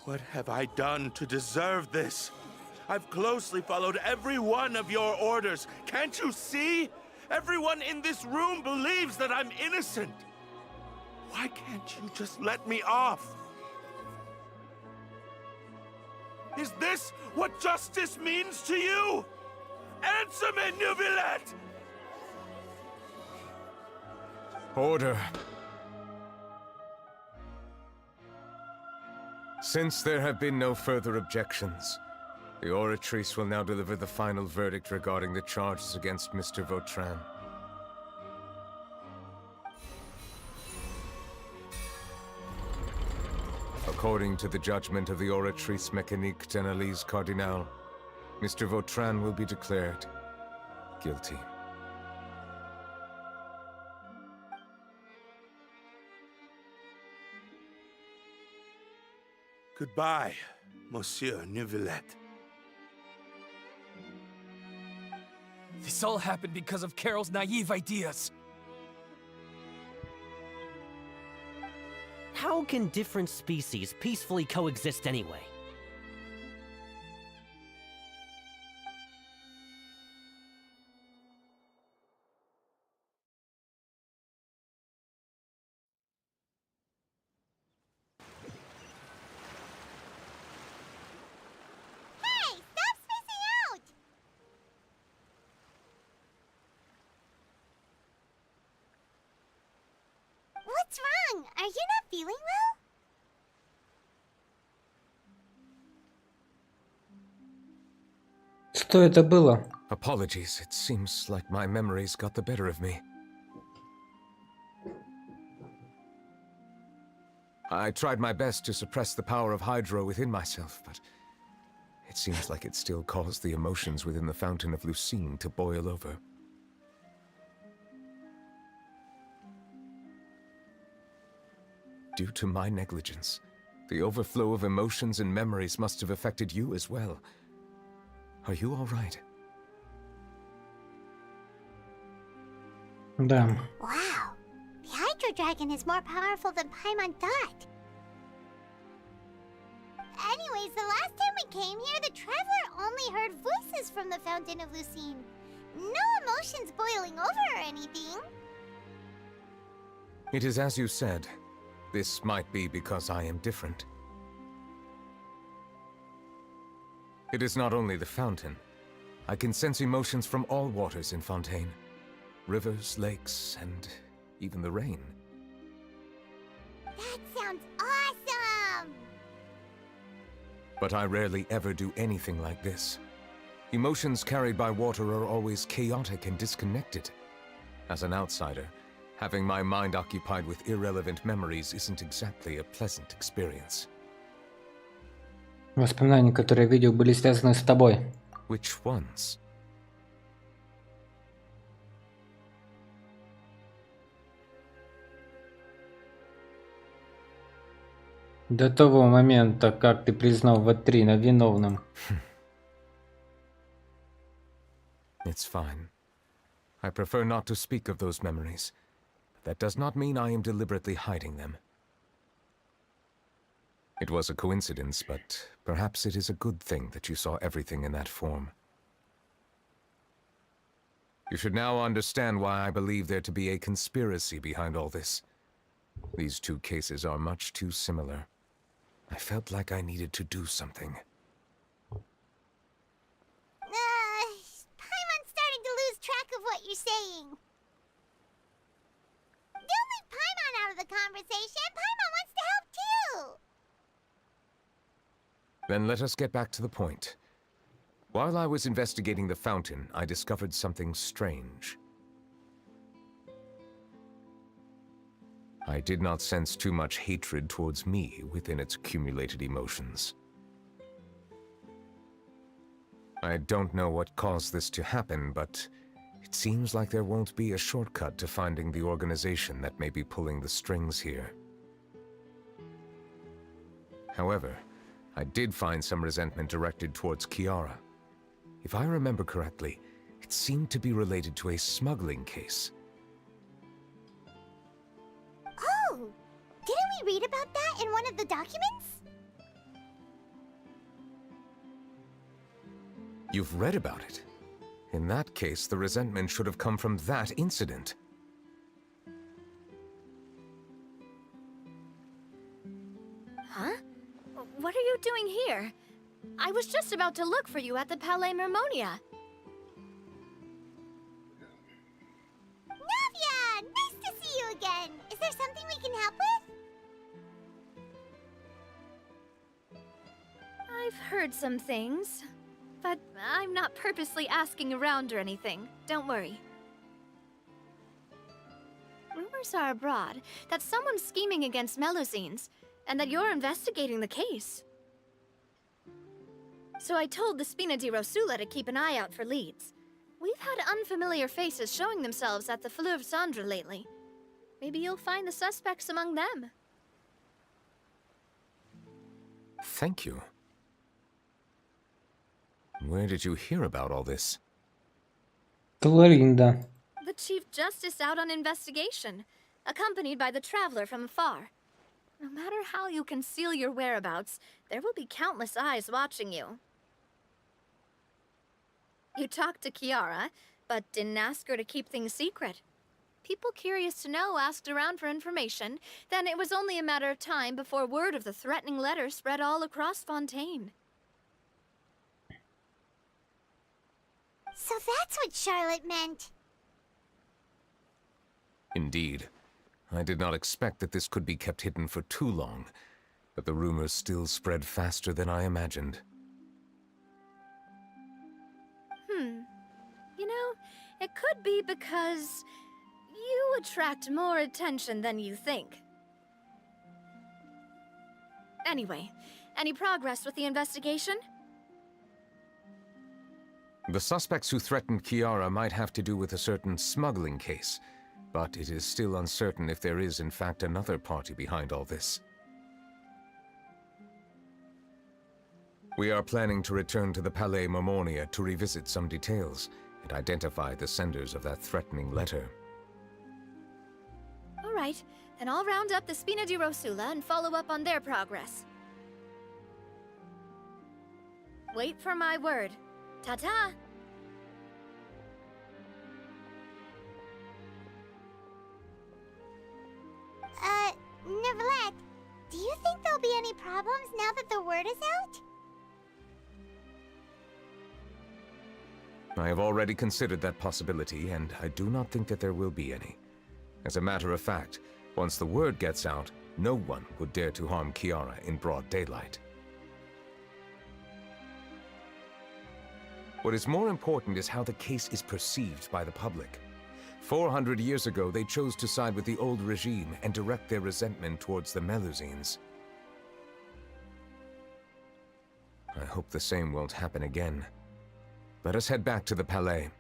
What have I done to deserve this? I've closely followed every one of your orders. Can't you see? Everyone in this room believes that I'm innocent. Why can't you just let me off? Is this what justice means to you? Answer me, Neuvillette! Order. Since there have been no further objections, the Oratrice will now deliver the final verdict regarding the charges against Mr. Vautrin. According to the judgment of the Oratrice Mécanique d'Analyse Cardinal, Mr. Vautrin will be declared guilty. Goodbye, Monsieur Neuvillette. This all happened because of Carol's naive ideas. How can different species peacefully coexist anyway? Hey, stop spacing out! What's wrong? wrong? Are you not feeling well? Что это было? Apologies, it seems like my memories got the better of me. I tried my best to suppress the power of Hydro within myself, but it seems like it still caused the emotions within the Fountain of Lucine to boil over. Due to my negligence, the overflow of emotions and memories must have affected you as well. Are you all right? Да. Wow. The Hydro Dragon is more powerful than Paimon thought. Anyways, the last time we came here, the Traveler only heard voices from the Fountain of Lucine. No emotions boiling over or anything. It is as you said. This might be because I am different. It is not only the fountain. I can sense emotions from all waters in Fontaine. Rivers, lakes, and even the rain. That sounds awesome! But I rarely ever do anything like this. Emotions carried by water are always chaotic and disconnected. As an outsider, having my mind occupied with irrelevant memories isn't exactly a pleasant experience. Воспоминания, которые я видел, были связаны с тобой. Which ones? До того момента, как ты признал Ватрина виновным. It's fine. I prefer not to speak of those memories. That does not mean I am deliberately hiding them. It was a coincidence, but perhaps it is a good thing that you saw everything in that form. You should now understand why I believe there to be a conspiracy behind all this. These two cases are much too similar. I felt like I needed to do something. Paimon's starting to lose track of what you're saying. Don't leave Paimon out of the conversation. Paimon wants to help too. Then let us get back to the point. While I was investigating the fountain, I discovered something strange. I did not sense too much hatred towards me within its accumulated emotions. I don't know what caused this to happen, but it seems like there won't be a shortcut to finding the organization that may be pulling the strings here. However, I did find some resentment directed towards Kiara. If I remember correctly, it seemed to be related to a smuggling case. Oh! Didn't we read about that in one of the documents? You've read about it. In that case, the resentment should have come from that incident. Huh? What are you doing here? I was just about to look for you at the Palais Mermonia. Navia! Nice to see you again! Is there something we can help with? I've heard some things, but I'm not purposely asking around or anything. Don't worry. Rumors are abroad that someone's scheming against Melusines, and that you're investigating the case. So I told the Spina di Rosula to keep an eye out for leads. We've had unfamiliar faces showing themselves at the Fleuve Cendre lately. Maybe you'll find the suspects among them. Thank you. Where did you hear about all this? Клоринда. The Chief Justice out on investigation, accompanied by the Traveler from afar. No matter how you conceal your whereabouts, there will be countless eyes watching you. You talked to Kiara, but didn't ask her to keep things secret. People curious to know asked around for information, then it was only a matter of time before word of the threatening letter spread all across Fontaine. So that's what Charlotte meant. Indeed. I did not expect that this could be kept hidden for too long, but the rumors still spread faster than I imagined. You know, it could be because you attract more attention than you think. Anyway, any progress with the investigation? The suspects who threatened Kiara might have to do with a certain smuggling case, but it is still uncertain if there is in fact another party behind all this. We are planning to return to the Palais Mormonia to revisit some details and identify the senders of that threatening letter. All right, then I'll round up the Spina di Rosula and follow up on their progress. Wait for my word. Ta-ta! Neverlet, do you think there'll be any problems now that the word is out? I have already considered that possibility, and I do not think that there will be any. As a matter of fact, once the word gets out, no one would dare to harm Kiara in broad daylight. What is more important is how the case is perceived by the public. 400 years ago, they chose to side with the old regime and direct their resentment towards the Melusines. I hope the same won't happen again. Let us head back to the Palais.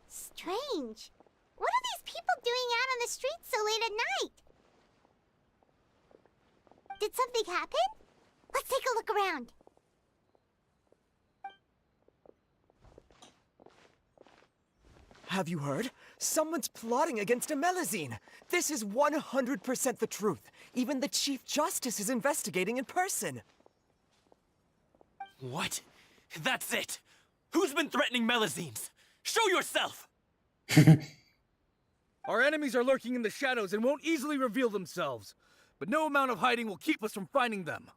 Strange. What are these people doing out on the streets so late at night? Did something happen? Let's take a look around. Have you heard? Someone's plotting against a Melusine. This is 100% the truth. Even the Chief Justice is investigating in person. What? That's it! Who's been threatening Melusines? Show yourself! Our enemies are lurking in the shadows and won't easily reveal themselves. But no amount of hiding will keep us from finding them.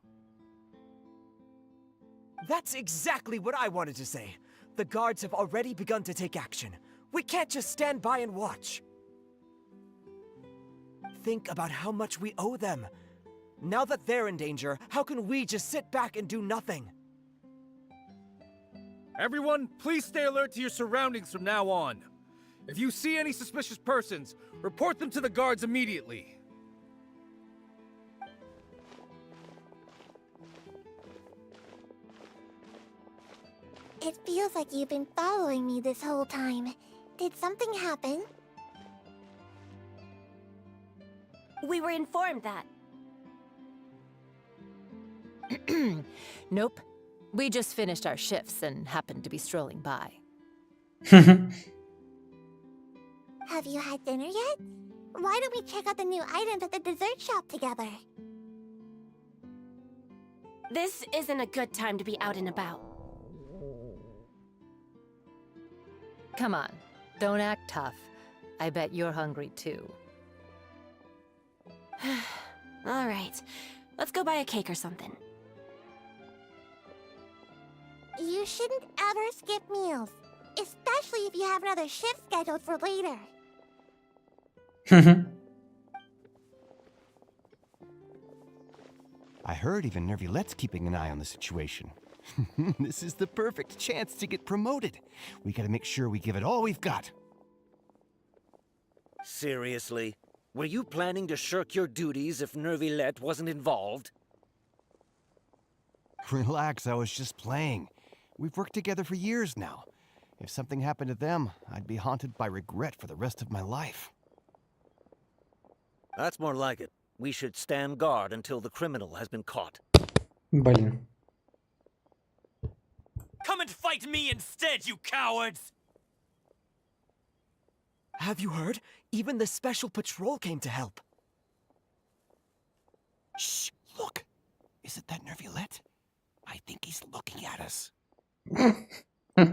That's exactly what I wanted to say. The guards have already begun to take action. We can't just stand by and watch. Think about how much we owe them. Now that they're in danger, how can we just sit back and do nothing? Everyone, please stay alert to your surroundings from now on. If you see any suspicious persons, report them to the guards immediately. It feels like you've been following me this whole time. Did something happen? We were informed that. Nope. We just finished our shifts and happened to be strolling by. Have you had dinner yet? Why don't we check out the new items at the dessert shop together? This isn't a good time to be out and about. Come on, don't act tough. I bet you're hungry too. All right, let's go buy a cake or something. You shouldn't ever skip meals, especially if you have another shift scheduled for later. I heard even Nervilette's keeping an eye on the situation. This is the perfect chance to get promoted. We gotta make sure we give it all we've got. Seriously? Were you planning to shirk your duties if Nervilette wasn't involved? Relax, I was just playing. We've worked together for years now. If something happened to them, I'd be haunted by regret for the rest of my life. That's more like it. We should stand guard until the criminal has been caught. Блин. Come and fight me instead, you cowards! Have you heard? Even the Special Patrol came to help. Shh! Look! Isn't that Nervilette? I think he's looking at us. Looks like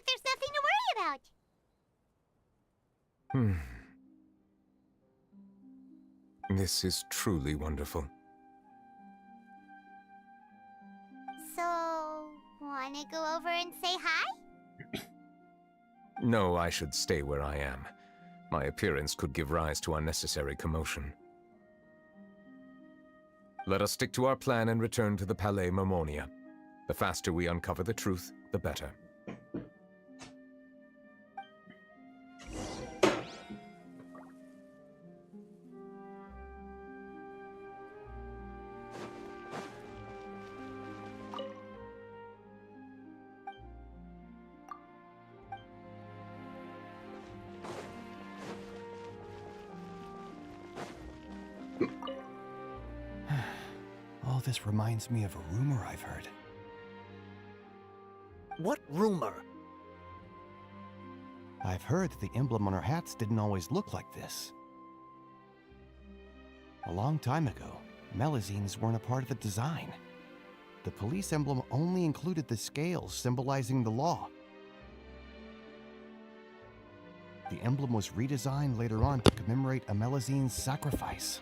there's nothing to This is truly wonderful. So, wanna go over and say hi? No, I should stay where I am. My appearance could give rise to unnecessary commotion. Let us stick to our plan and return to the Palais Mermonia. The faster we uncover the truth, the better. All this reminds me of a rumor I've heard. What rumor? I've heard that the emblem on our hats didn't always look like this. A long time ago, Melazines weren't a part of the design. The police emblem only included the scales symbolizing the law. The emblem was redesigned later on to commemorate a Melazine's sacrifice.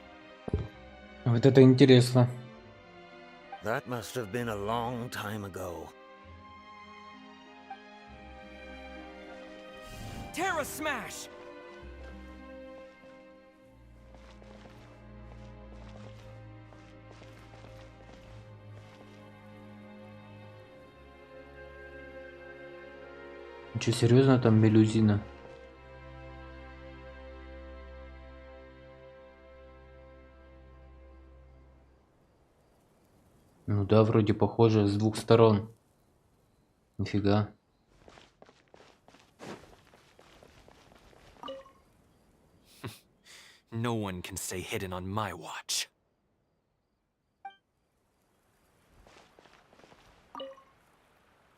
Вот это интересно. That must have been a long time ago. Terra Smash! Че, серьезно там мелюзина? Ну да, вроде похоже с двух сторон. Нифига. No one can stay hidden on my watch.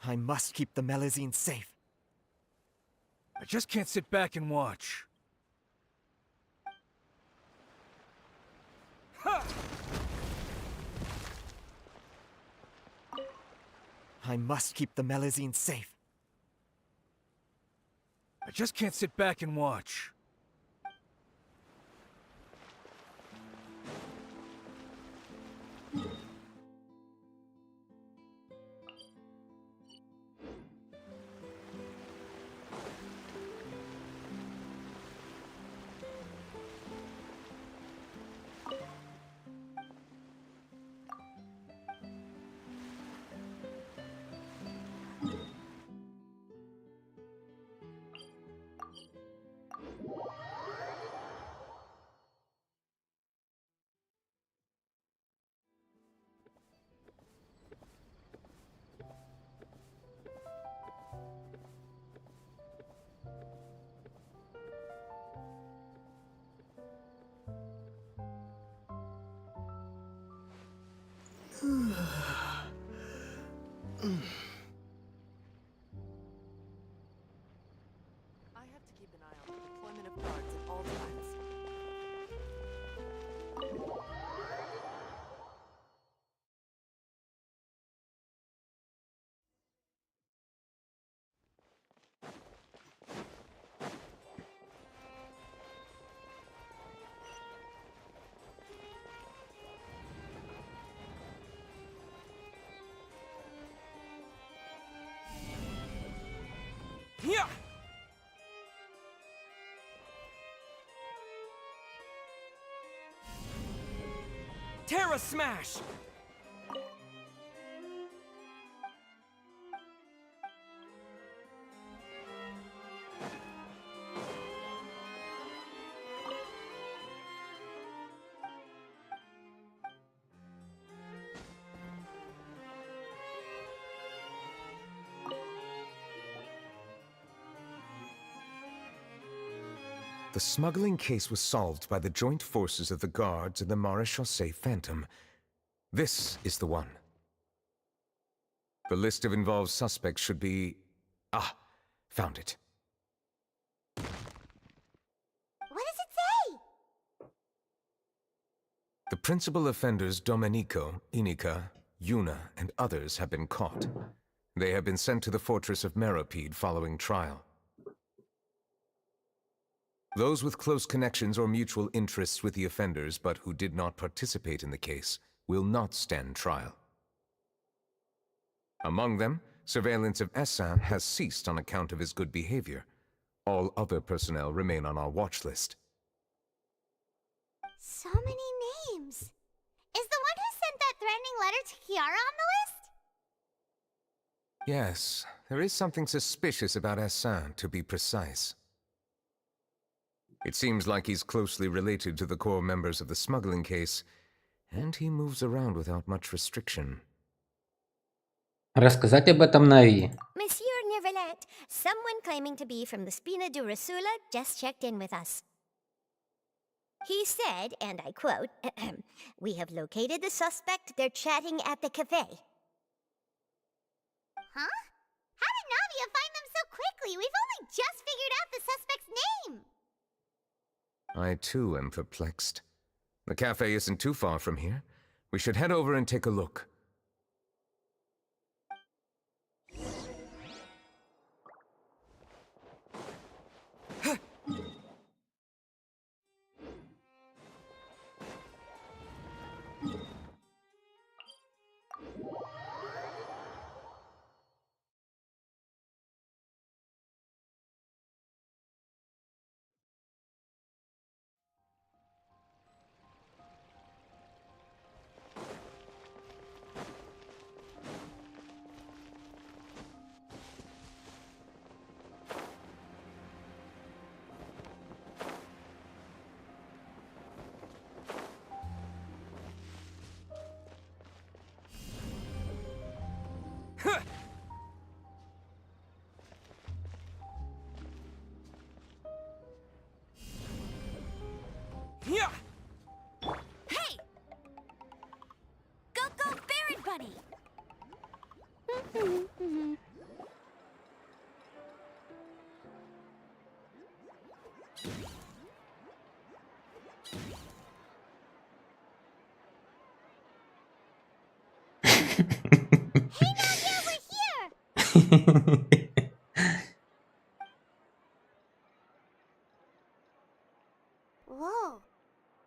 I must keep the Melazine safe. I just can't sit back and watch. Ha! I must keep the Melazine safe. I just can't sit back and watch. I have to keep an eye on the deployment of guards at all times. Yeah! Terra Smash! The smuggling case was solved by the joint forces of the guards and the Maréchaussée Phantom. This is the one. The list of involved suspects should be... Ah, found it. What does it say? The principal offenders Domenico, Inica, Yuna, and others have been caught. They have been sent to the fortress of Meropide following trial. Those with close connections or mutual interests with the offenders but who did not participate in the case will not stand trial. Among them, surveillance of Essan has ceased on account of his good behavior. All other personnel remain on our watch list. So many names. Is the one who sent that threatening letter to Kiara on the list? Yes, there is something suspicious about Essan, to be precise. It seems like he's closely related to the core members of the smuggling case, and he moves around without much restriction. Рассказать об этом Нави. Monsieur Neverlet, someone claiming to be from the Spina di Rosula just checked in with us. He said, and I quote, "We have located the suspect. They're chatting at the cafe." Huh? How did Navia find them so quickly? We've only just figured out the suspect's name. I too am perplexed. The cafe isn't too far from here. We should head over and take a look. Yeah. Hey! Go, go, Baron Bunny! Hey, Nadia, we're here! Whoa.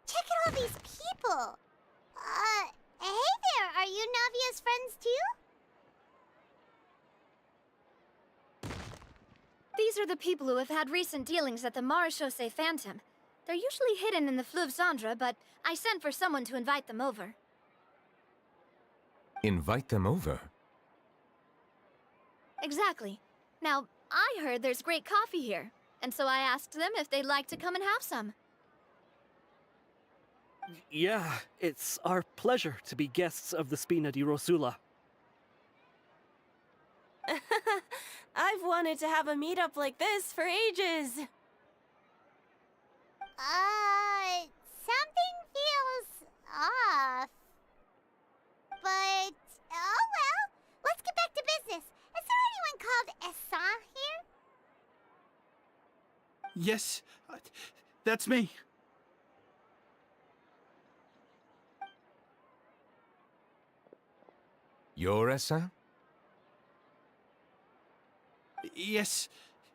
Check out all these people! Hey there, are you Navia's friends too? These are the people who have had recent dealings at the Marechaussee Phantom. They're usually hidden in the Fleuve Cendre, but I sent for someone to invite them over. Invite them over? Exactly. Now, I heard there's great coffee here, and so I asked them if they'd like to come and have some. Yeah, it's our pleasure to be guests of the Spina di Rosula. I've wanted to have a meetup like this for ages. Something feels off. But, oh well. Let's get back to business. Is there anyone called Essan here? Yes, that's me. You're Essan? Yes,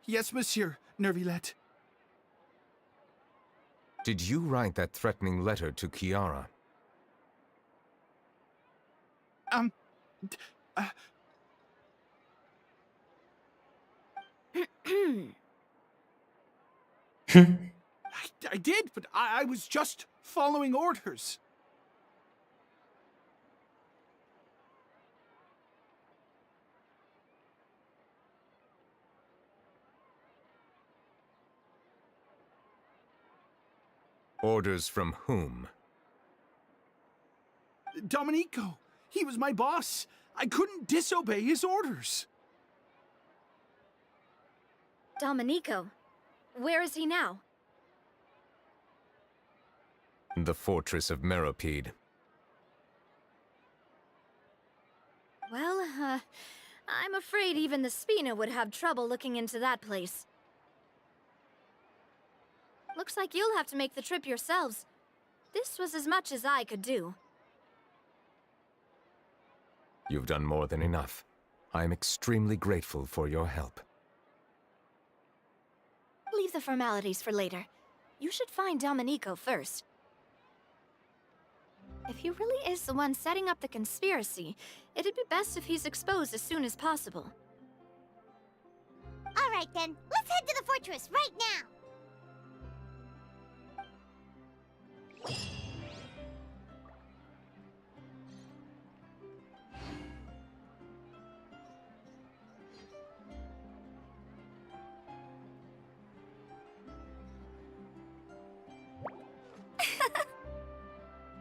yes, Monsieur Nervillet. Did you write that threatening letter to Kiara? I did, but I was just following orders. Orders from whom? Domenico. He was my boss. I couldn't disobey his orders. Domenico? Where is he now? The fortress of Meropide. Well, I'm afraid even the Spina would have trouble looking into that place. Looks like you'll have to make the trip yourselves. This was as much as I could do. You've done more than enough. I'm extremely grateful for your help. Leave the formalities for later. You should find Domenico first. If he really is the one setting up the conspiracy, it'd be best if he's exposed as soon as possible. Alright then, let's head to the fortress right now!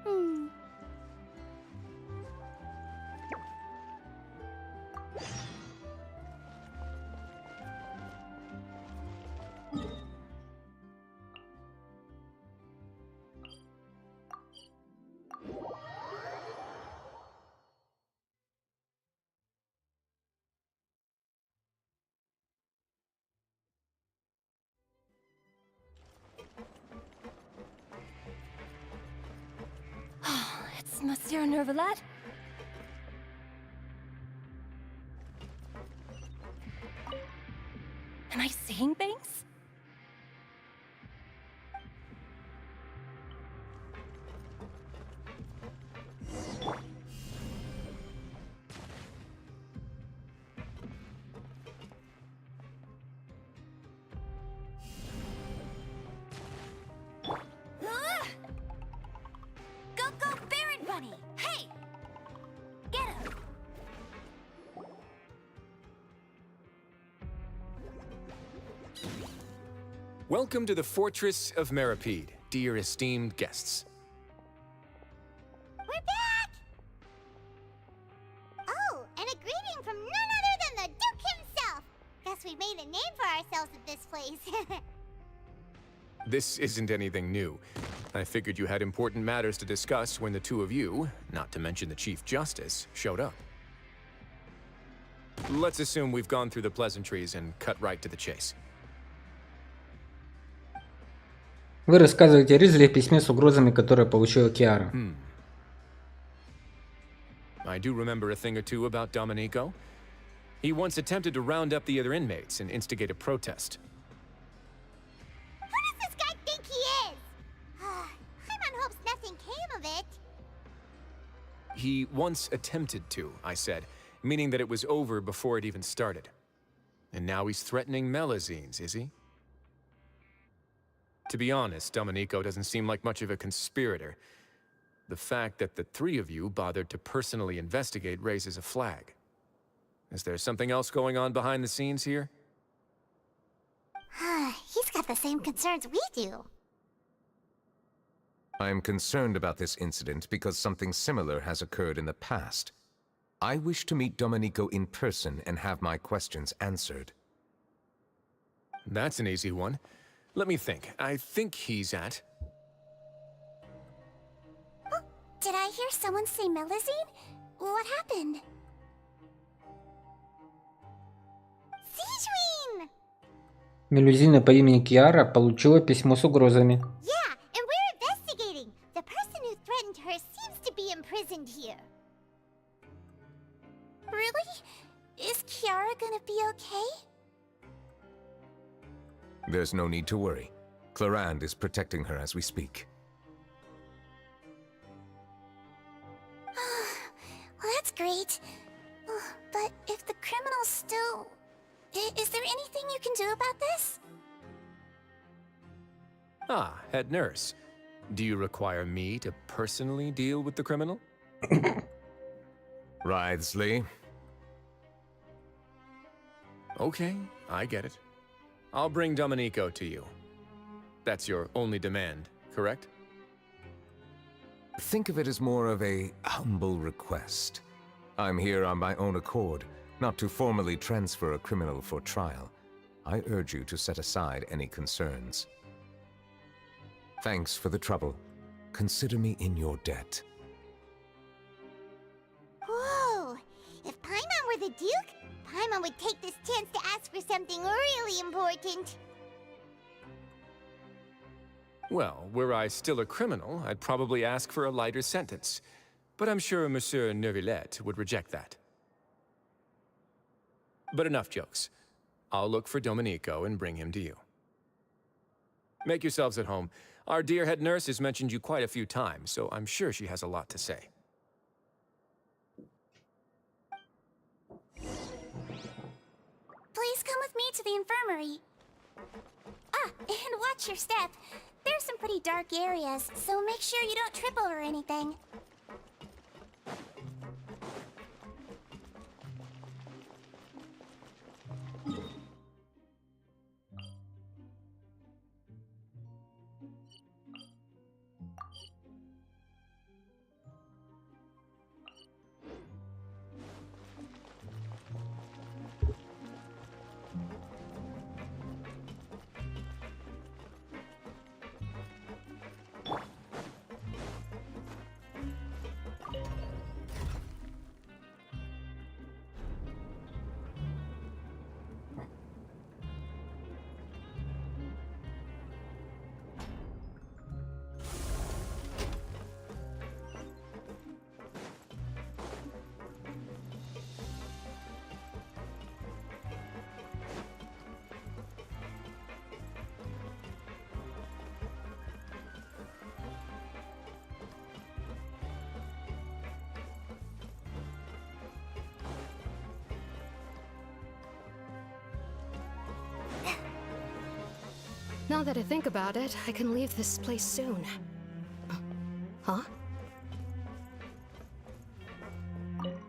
Hmm. It's Monsieur Nervalet? Am I seeing things? Ah! Go, Baron Bunny! Hey! Get him! Welcome to the Fortress of Meripede, dear esteemed guests. We're back! Oh, and a greeting from none other than the Duke himself! Guess we made a name for ourselves at this place. This isn't anything new. I figured you had important matters to discuss when the two of you, not to mention the Chief Justice, showed up. Let's assume we've gone through the pleasantries and cut right to the chase. Вы рассказываете Ризли в письме с угрозами, которые получила Киара. I do remember a thing or two about Domenico. He once attempted to round up the other inmates and instigate a protest. Who does this guy think he is? Hyman hopes nothing came of it. He once attempted to, I said, meaning that it was over before it even started. And now he's threatening Melazines, is he? To be honest, Domenico doesn't seem like much of a conspirator. The fact that the three of you bothered to personally investigate raises a flag. Is there something else going on behind the scenes here? He's got the same concerns we do. I'm concerned about this incident because something similar has occurred in the past. I wish to meet Domenico in person and have my questions answered. That's an easy one. Let me think. I think he's at... Oh, did I hear someone say Melazine? What happened? Stweam! Мелюзина по имени Киара получила письмо с угрозами. Yeah, and we're investigating. The person who threatened her seems to be imprisoned here. Really? Is Kiara gonna be okay? There's no need to worry. Clarande is protecting her as we speak. Well, that's great. But if the criminal's still... Is there anything you can do about this? Ah, head nurse. Do you require me to personally deal with the criminal? Writhsley. Okay, I get it. I'll bring Domenico to you. That's your only demand, correct? Think of it as more of a humble request. I'm here on my own accord, not to formally transfer a criminal for trial. I urge you to set aside any concerns. Thanks for the trouble. Consider me in your debt. Whoa! If Paimon were the Duke, Paimon would take this chance to ask for something really important. Well, were I still a criminal, I'd probably ask for a lighter sentence. But I'm sure Monsieur Nervillet would reject that. But enough jokes. I'll look for Domenico and bring him to you. Make yourselves at home. Our dear head nurse has mentioned you quite a few times, so I'm sure she has a lot to say. Please come with me to the infirmary. Ah, and watch your step. There's some pretty dark areas, so make sure you don't trip over anything. Now that I think about it, I can leave this place soon. Huh?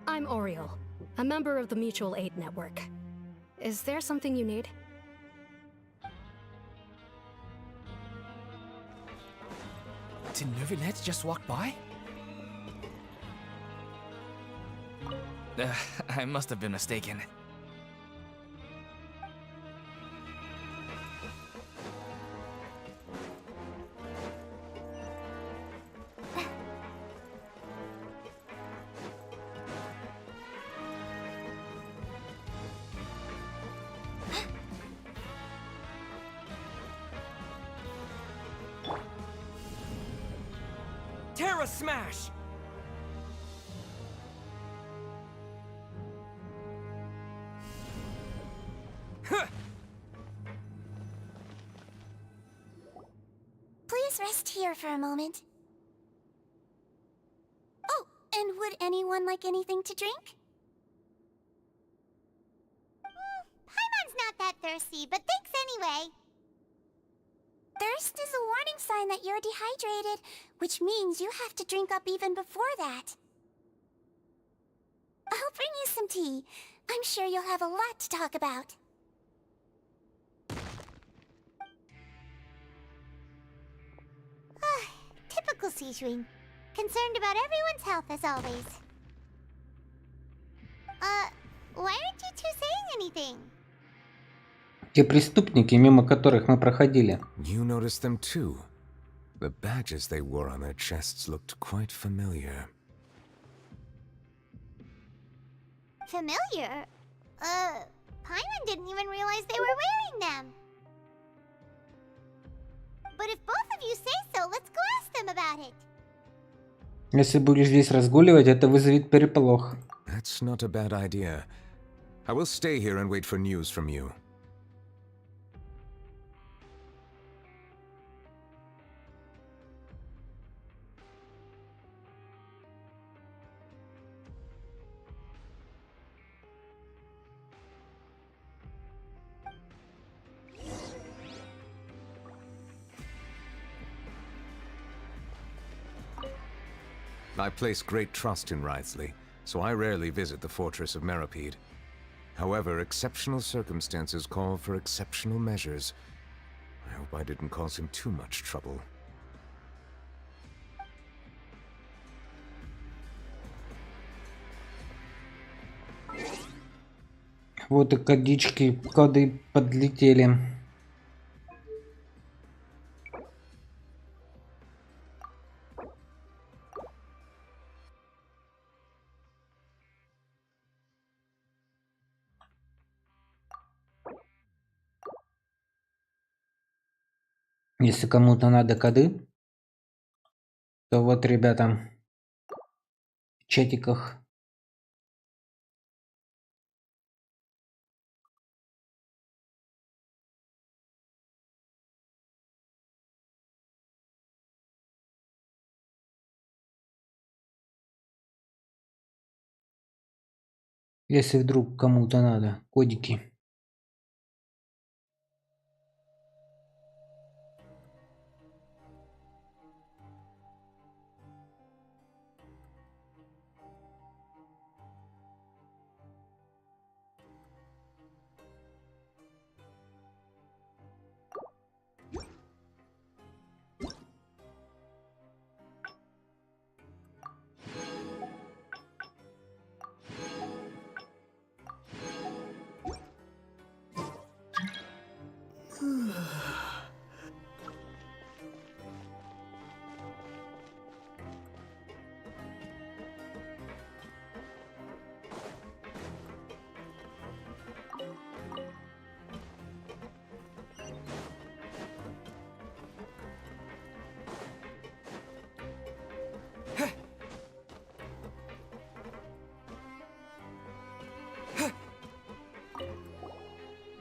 I'm Oriel, a member of the Mutual Aid Network. Is there something you need? Did Nervilette just walk by? I must have been mistaken. Terra Smash! Please rest here for a moment. Oh, and would anyone like anything to drink? Paimon's not that thirsty, but thanks anyway. Thirst is a warning sign that you're dehydrated, which means you have to drink up even before that. I'll bring you some tea. I'm sure you'll have a lot to talk about. Typical Sejuin. Concerned about everyone's health as always. Why aren't you two saying anything? Те преступники, мимо которых мы проходили. You noticed them too. The badges they wore on their chests looked quite familiar. Familiar? Paimon didn't even realize they were wearing them. But if both of you say so, let's go ask them about it. Если будешь здесь разгуливать, это вызовет переполох. That's not a bad idea. I will stay here and wait for news from you. I place great trust in Wriothesley, so I rarely visit the fortress of Meropide. However, exceptional circumstances call for exceptional measures. I hope I didn't cause him too much trouble. Вот и кодички, коды подлетели. Если кому-то надо коды, то вот, ребята, в чатиках Если вдруг кому-то надо. Кодики.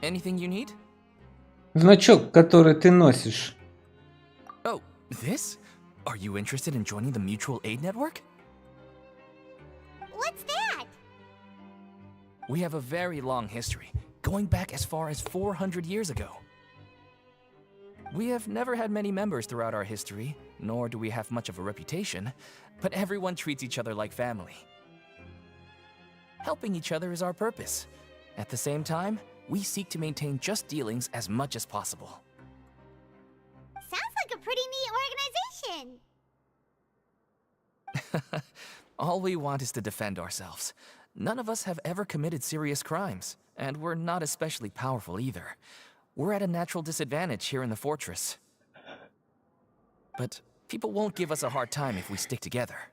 Anything you need? Значок, который ты носишь. Oh, this? Are you interested in joining the mutual aid network? What's that? We have a very long history, going back as far as 400 years ago. We have never had many members throughout our history, nor do we have much of a reputation, but everyone treats each other like family. Helping each other is our purpose. At the same time, we seek to maintain just dealings as much as possible. Sounds like a pretty neat organization. All we want is to defend ourselves. None of us have ever committed serious crimes, and we're not especially powerful either. We're at a natural disadvantage here in the fortress. But people won't give us a hard time if we stick together.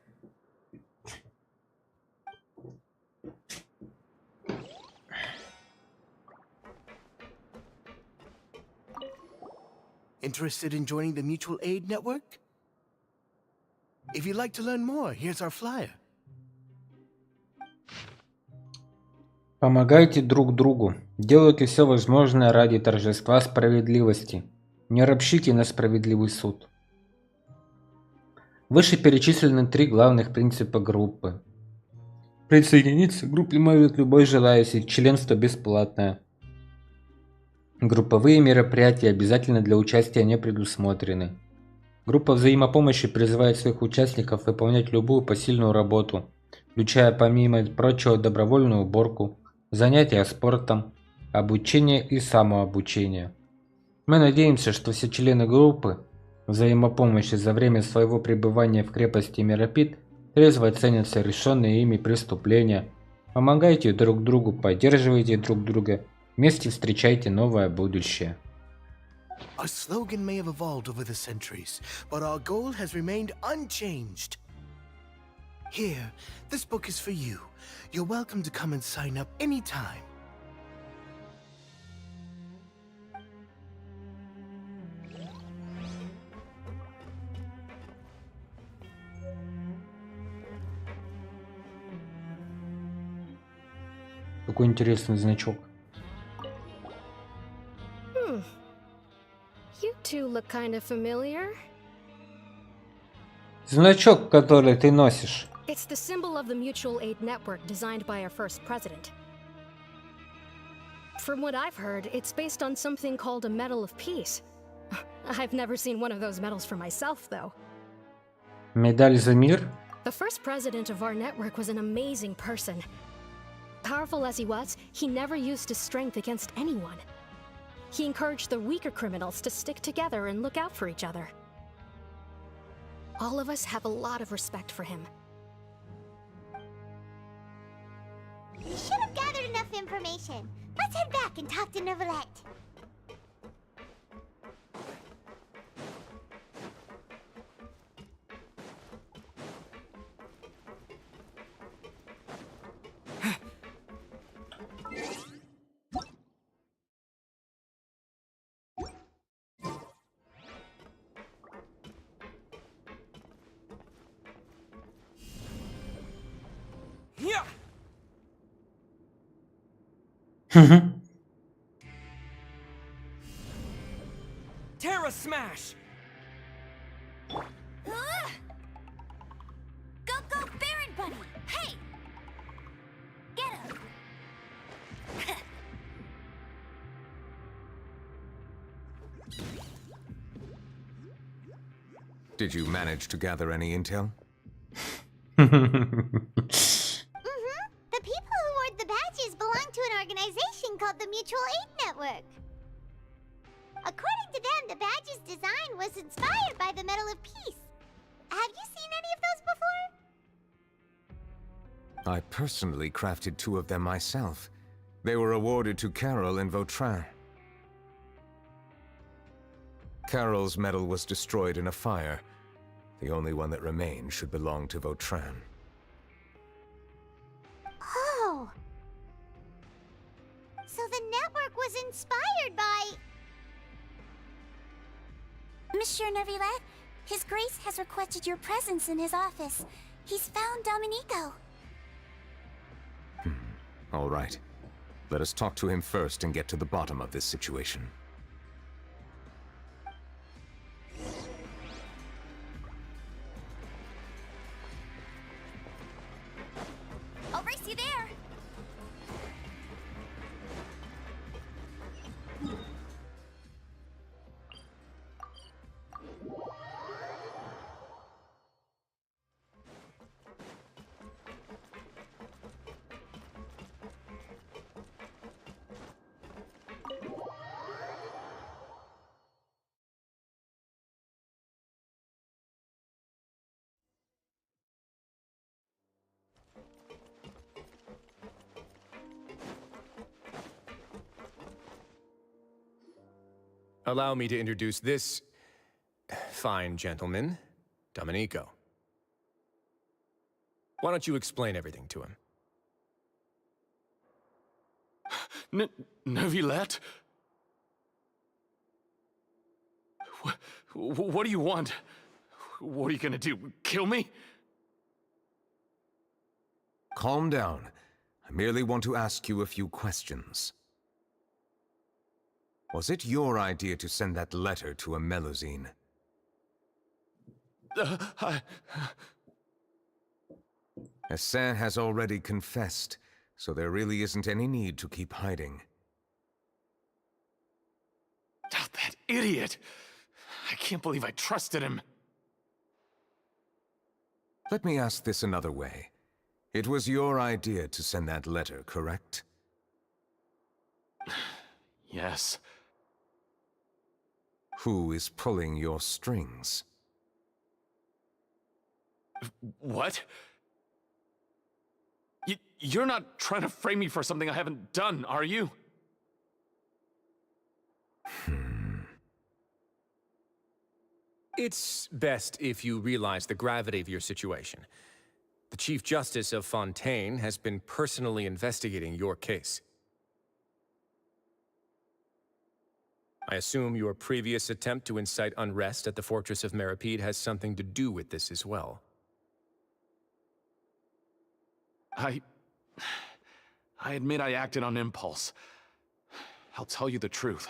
Interested in joining the mutual aid network? If you'd like to learn more, here's our flyer. Помогайте друг другу. Делайте все возможное ради торжества справедливости. Не ропщите на справедливый суд. Выше перечислены 3 главных принципа группы. Присоединиться к группе может любой желающий. Членство бесплатное. Групповые мероприятия обязательно для участия не предусмотрены. Группа взаимопомощи призывает своих участников выполнять любую посильную работу, включая помимо прочего добровольную уборку, занятия спортом, обучение и самообучение. Мы надеемся, что все члены группы взаимопомощи за время своего пребывания в крепости Меропит трезво оценят совершенные ими преступления. Помогайте друг другу, поддерживайте друг друга. Вместе встречайте новое будущее. Our slogan may have evolved over the centuries, but our goal has remained unchanged. Here, this book is for you. You're welcome to come and sign up anytime. Какой интересный значок. You two look kind of familiar. Значок, который ты носишь. It's the symbol of the mutual aid network designed by our first president. From what I've heard, it's based on something called a Medal of Peace. I've never seen one of those medals for myself, though. Медаль за мир? The first president of our network was an amazing person. Powerful as he was, he never used his strength against anyone. He encouraged the weaker criminals to stick together and look out for each other. All of us have a lot of respect for him. We should have gathered enough information. Let's head back and talk to Neuvillette. Yeah. Terra Smash! Go, Baron Bunny! Hey! Get him! Did you manage to gather any intel? Mm-hmm. The people who wore the badges belong to an organization called the Mutual Aid Network. According to them, the badge's design was inspired by the Medal of Peace. Have you seen any of those before? I personally crafted 2 of them myself. They were awarded to Carol in Vautrin. Carol's medal was destroyed in a fire. The only one that remained should belong to Vautrin. Oh. So the network was inspired by... Monsieur Neuvillette, His Grace has requested your presence in his office. He's found Domenico. All right. Let us talk to him first and get to the bottom of this situation. I'll race you there. Allow me to introduce this fine gentleman, Domenico. Why don't you explain everything to him? Neuvillette? What do you want? What are you gonna do? Kill me? Calm down. I merely want to ask you a few questions. Was it your idea to send that letter to a Melusine? Hassan has already confessed, so there really isn't any need to keep hiding. Oh, that idiot! I can't believe I trusted him. Let me ask this another way. It was your idea to send that letter, correct? Yes. Who is pulling your strings? What? You're not trying to frame me for something I haven't done, are you? It's best if you realize the gravity of your situation. The Chief Justice of Fontaine has been personally investigating your case. I assume your previous attempt to incite unrest at the Fortress of Meripede has something to do with this as well. I admit I acted on impulse. I'll tell you the truth.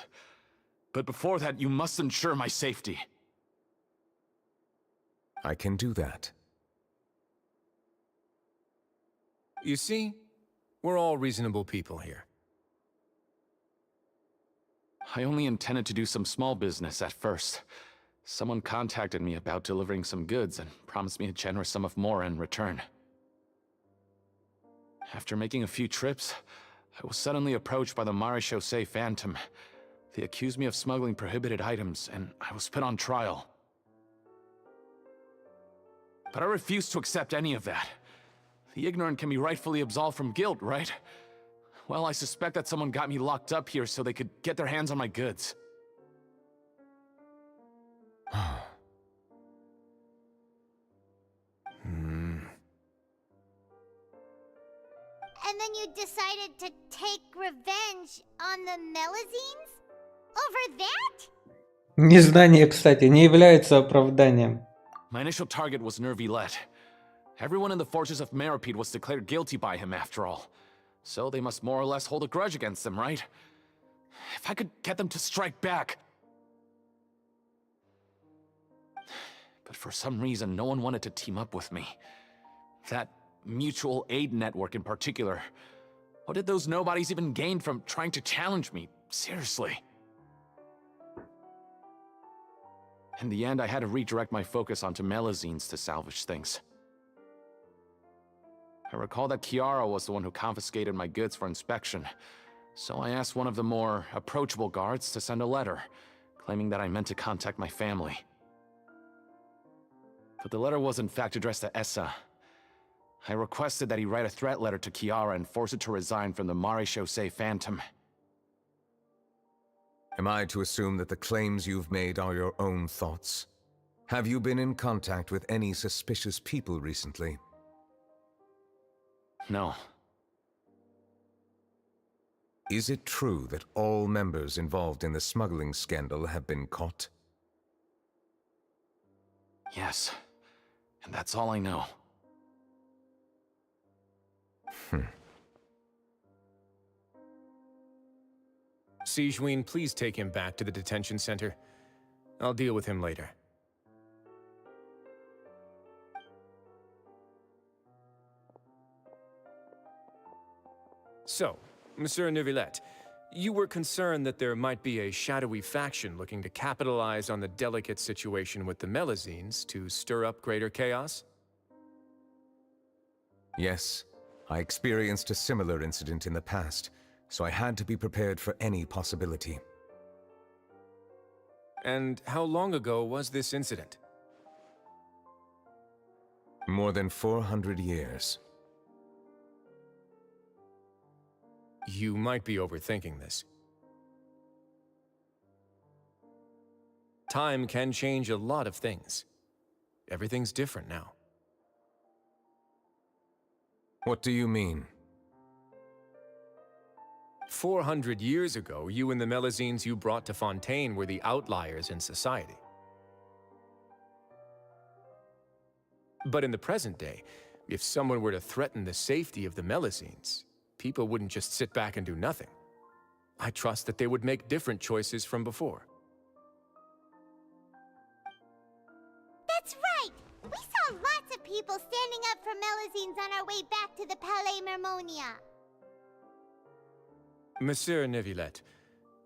But before that, you must ensure my safety. I can do that. You see, we're all reasonable people here. I only intended to do some small business at first. Someone contacted me about delivering some goods and promised me a generous sum of more in return. After making a few trips, I was suddenly approached by the Marechaussee Phantom. They accused me of smuggling prohibited items, and I was put on trial. But I refused to accept any of that. The ignorant can be rightfully absolved from guilt, right? Well, I suspect that someone got me locked up here so they could get their hands on my goods. And then you decided to take revenge on the Melusines? Over that? Незнание, кстати, не является оправданием. My initial target was Neuvillette. Everyone in the Fortress of Meripede was declared guilty by him after all. So they must more or less hold a grudge against him, right? If I could get them to strike back... But for some reason, no one wanted to team up with me. That mutual aid network in particular. What did those nobodies even gain from trying to challenge me? Seriously. In the end, I had to redirect my focus onto Melazines to salvage things. I recall that Kiara was the one who confiscated my goods for inspection, so I asked one of the more approachable guards to send a letter, claiming that I meant to contact my family. But the letter was in fact addressed to Essa. I requested that he write a threat letter to Kiara and force it to resign from the Maréchaussée Phantom. Am I to assume that the claims you've made are your own thoughts? Have you been in contact with any suspicious people recently? No. Is it true that all members involved in the smuggling scandal have been caught? Yes. And that's all I know. Stweam, please take him back to the detention center. I'll deal with him later. So, Monsieur Neuvillette, you were concerned that there might be a shadowy faction looking to capitalize on the delicate situation with the Melazines to stir up greater chaos? Yes, I experienced a similar incident in the past, so I had to be prepared for any possibility. And how long ago was this incident? More than 400 years. You might be overthinking this. Time can change a lot of things. Everything's different now. What do you mean? 400 years ago, you and the Melazines you brought to Fontaine were the outliers in society. But in the present day, if someone were to threaten the safety of the Melazines, people wouldn't just sit back and do nothing. I trust that they would make different choices from before. That's right! We saw lots of people standing up for Melazines on our way back to the Palais Mermonia. Monsieur Neuvillette,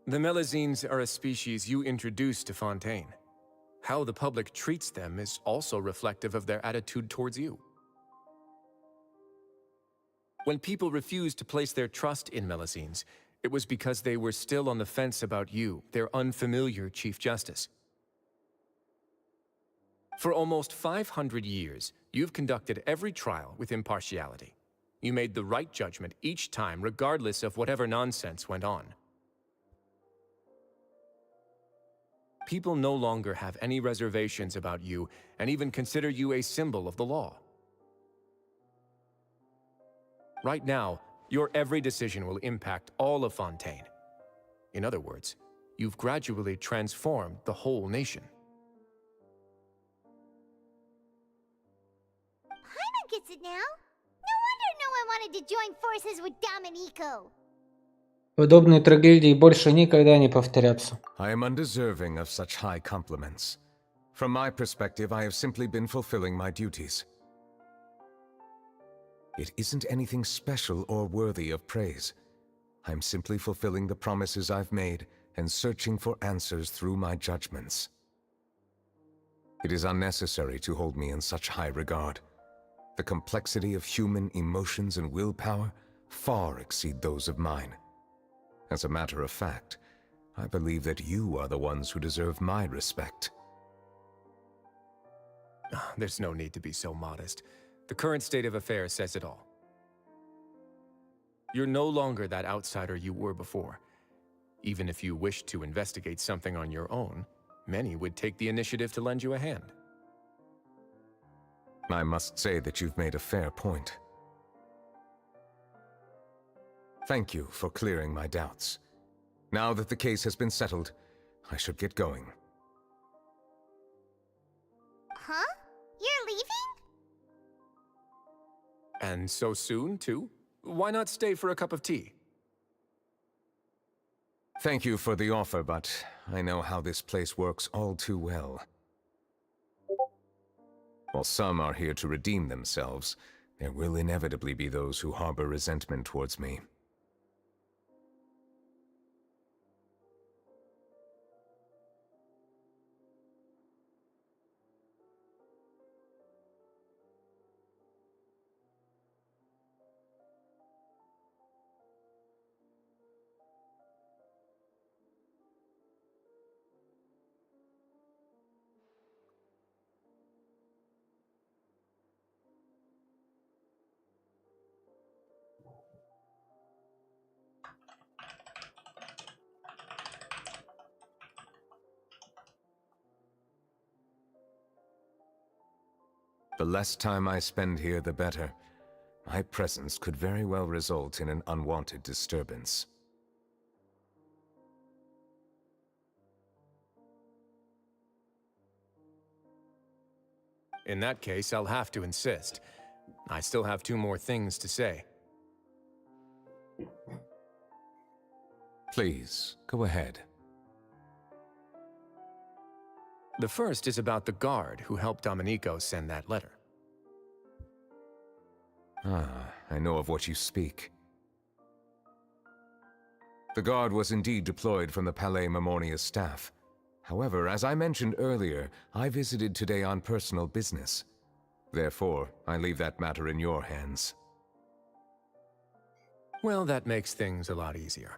the Melazines are a species you introduced to Fontaine. How the public treats them is also reflective of their attitude towards you. When people refused to place their trust in Melazines, it was because they were still on the fence about you, their unfamiliar Chief Justice. For almost 500 years, you've conducted every trial with impartiality. You made the right judgment each time, regardless of whatever nonsense went on. People no longer have any reservations about you, and even consider you a symbol of the law. Right now, your every decision will impact all of Fontaine. In other words, you've gradually transformed the whole nation. Paimon gets it now. No wonder no one wanted to join forces with Domenico. Подобные трагедии больше никогда не повторятся. I am undeserving of such high compliments. From my perspective, I have simply been fulfilling my duties. It isn't anything special or worthy of praise. I'm simply fulfilling the promises I've made and searching for answers through my judgments. It is unnecessary to hold me in such high regard. The complexity of human emotions and willpower far exceed those of mine. As a matter of fact, I believe that you are the ones who deserve my respect. There's no need to be so modest. The current state of affairs says it all. You're no longer that outsider you were before. Even if you wished to investigate something on your own, many would take the initiative to lend you a hand. I must say that you've made a fair point. Thank you for clearing my doubts. Now that the case has been settled, I should get going. Huh? You're leaving? And so soon, too? Why not stay for a cup of tea? Thank you for the offer, but I know how this place works all too well. While some are here to redeem themselves, there will inevitably be those who harbor resentment towards me. The less time I spend here, the better. My presence could very well result in an unwanted disturbance. In that case, I'll have to insist. I still have 2 more things to say. Please, go ahead. The first is about the guard who helped Domenico send that letter. Ah, I know of what you speak. The guard was indeed deployed from the Palais Memoria's staff. However, as I mentioned earlier, I visited today on personal business. Therefore, I leave that matter in your hands. Well, that makes things a lot easier.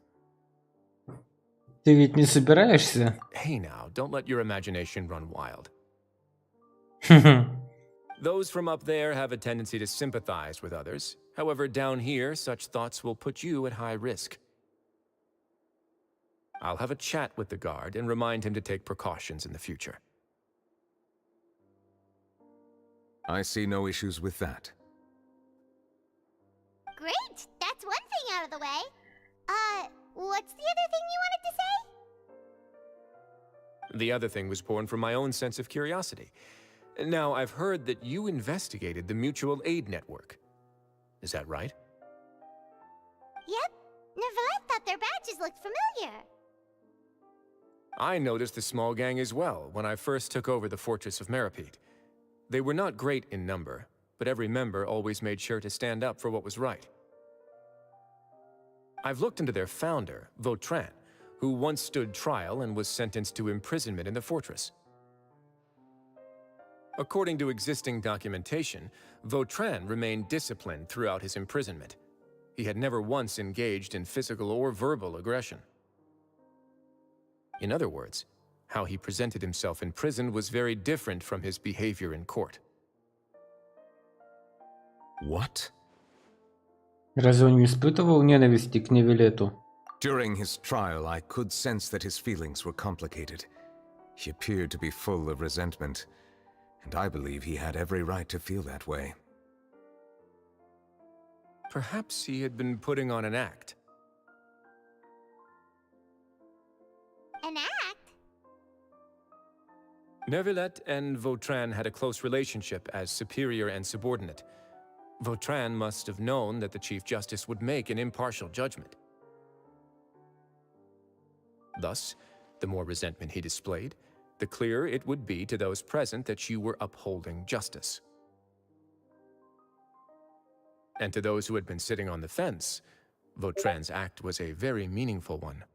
Ты ведь не собираешься? Hey now, don't let your imagination run wild. Those from up there have a tendency to sympathize with others. However, down here, such thoughts will put you at high risk. I'll have a chat with the guard and remind him to take precautions in the future. I see no issues with that. Great! That's one thing out of the way. What's the other thing you wanted to say? The other thing was born from my own sense of curiosity. Now, I've heard that you investigated the mutual aid network. Is that right? Yep. Nevertheless thought their badges looked familiar. I noticed the small gang as well when I first took over the Fortress of Meripede. They were not great in number, but every member always made sure to stand up for what was right. I've looked into their founder, Vautrin, who once stood trial and was sentenced to imprisonment in the fortress. According to existing documentation, Vautrin remained disciplined throughout his imprisonment. He had never once engaged in physical or verbal aggression. In other words, how he presented himself in prison was very different from his behavior in court. What? Разве он не испытывал ненависти к Невилету? During his trial, I could sense that his feelings were complicated. He appeared to be full of resentment, and I believe he had every right to feel that way. Perhaps he had been putting on an act. An act? Neuvillette and Vautrin had a close relationship as superior and subordinate. Vautrin must have known that the Chief Justice would make an impartial judgment. Thus, the more resentment he displayed, the clearer it would be to those present that you were upholding justice. And to those who had been sitting on the fence, Vautrin's act was a very meaningful one.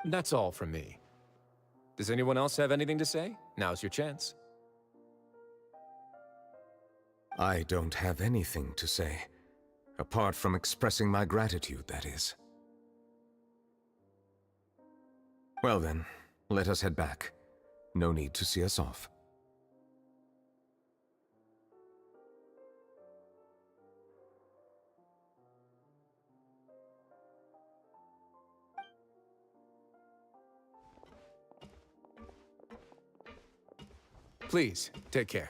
That's all from me. Does anyone else have anything to say? Now's your chance. I don't have anything to say, apart from expressing my gratitude, that is. Well then, let us head back. No need to see us off. Please, take care.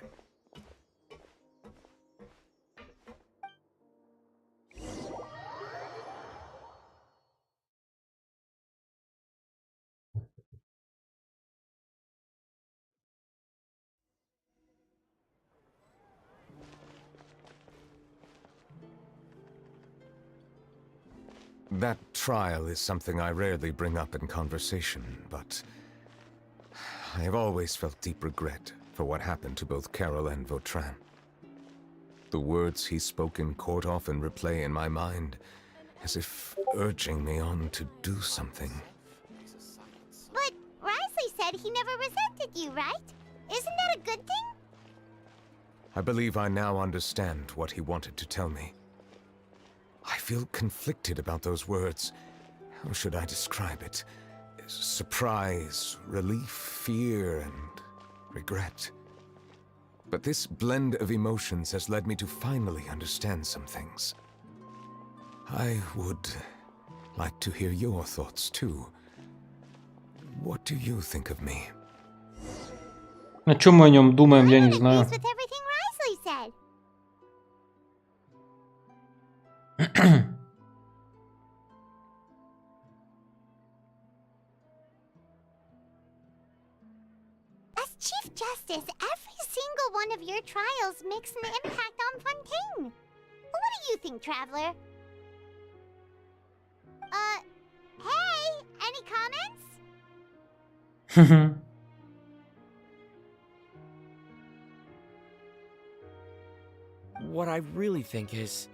That trial is something I rarely bring up in conversation, but I have always felt deep regret for what happened to both Carol and Vautrin. The words he spoke in court often replay in my mind, as if urging me on to do something. But Risley said he never resented you, right? Isn't that a good thing? I believe I now understand what he wanted to tell me. I feel conflicted about those words. How should I describe it? Surprise, relief, fear, and regret. But this blend of emotions has led me to finally understand some things. I would like to hear your thoughts too. What do you think of me? О чем мы о нем думаем, я не знаю. With everything Risley said. As Chief Justice, every single one of your trials makes an impact on Fontaine. What do you think, Traveler? Hey, any comments? What I really think is...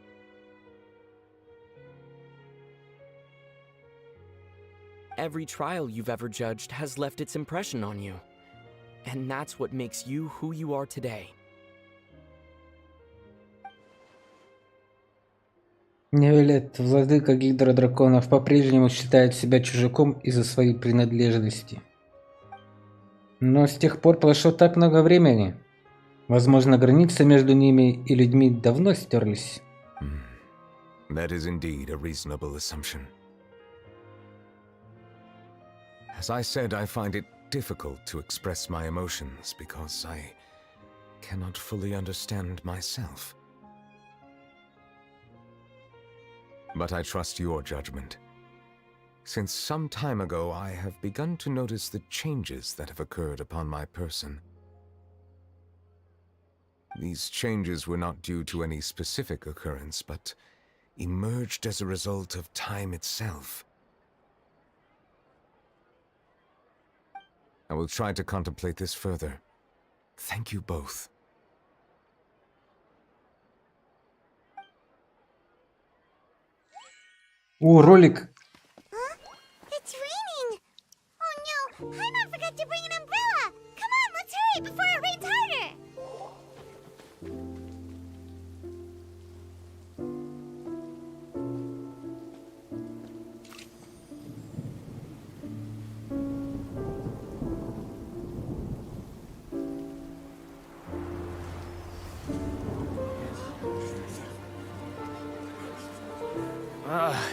every trial you've ever judged has left its impression on you. And that's what makes you who you are today. Невилет, владыка Гидра Драконов, по-прежнему считает себя чужаком из-за своей принадлежности. Но с тех пор прошло так много времени. Возможно, границы между ними и людьми давно стерлись. That is indeed a reasonable assumption. As I said, I find it difficult to express my emotions because I cannot fully understand myself. But I trust your judgment. Since some time ago, I have begun to notice the changes that have occurred upon my person. These changes were not due to any specific occurrence, but emerged as a result of time itself. I will try to contemplate this further. Thank you both. О, ролик. It's raining! Oh no, Paimon forgot to bring an umbrella! Come on, let's hurry before it rains harder!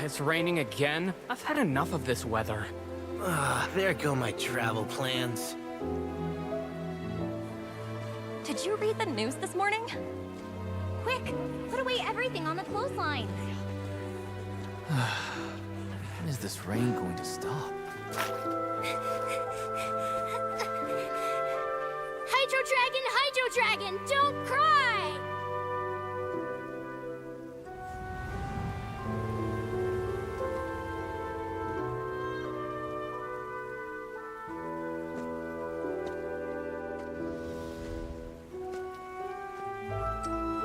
It's raining again? I've had enough of this weather. There go my travel plans. Did you read the news this morning? Quick, put away everything on the clothesline. When is this rain going to stop? Hydro Dragon, don't cry!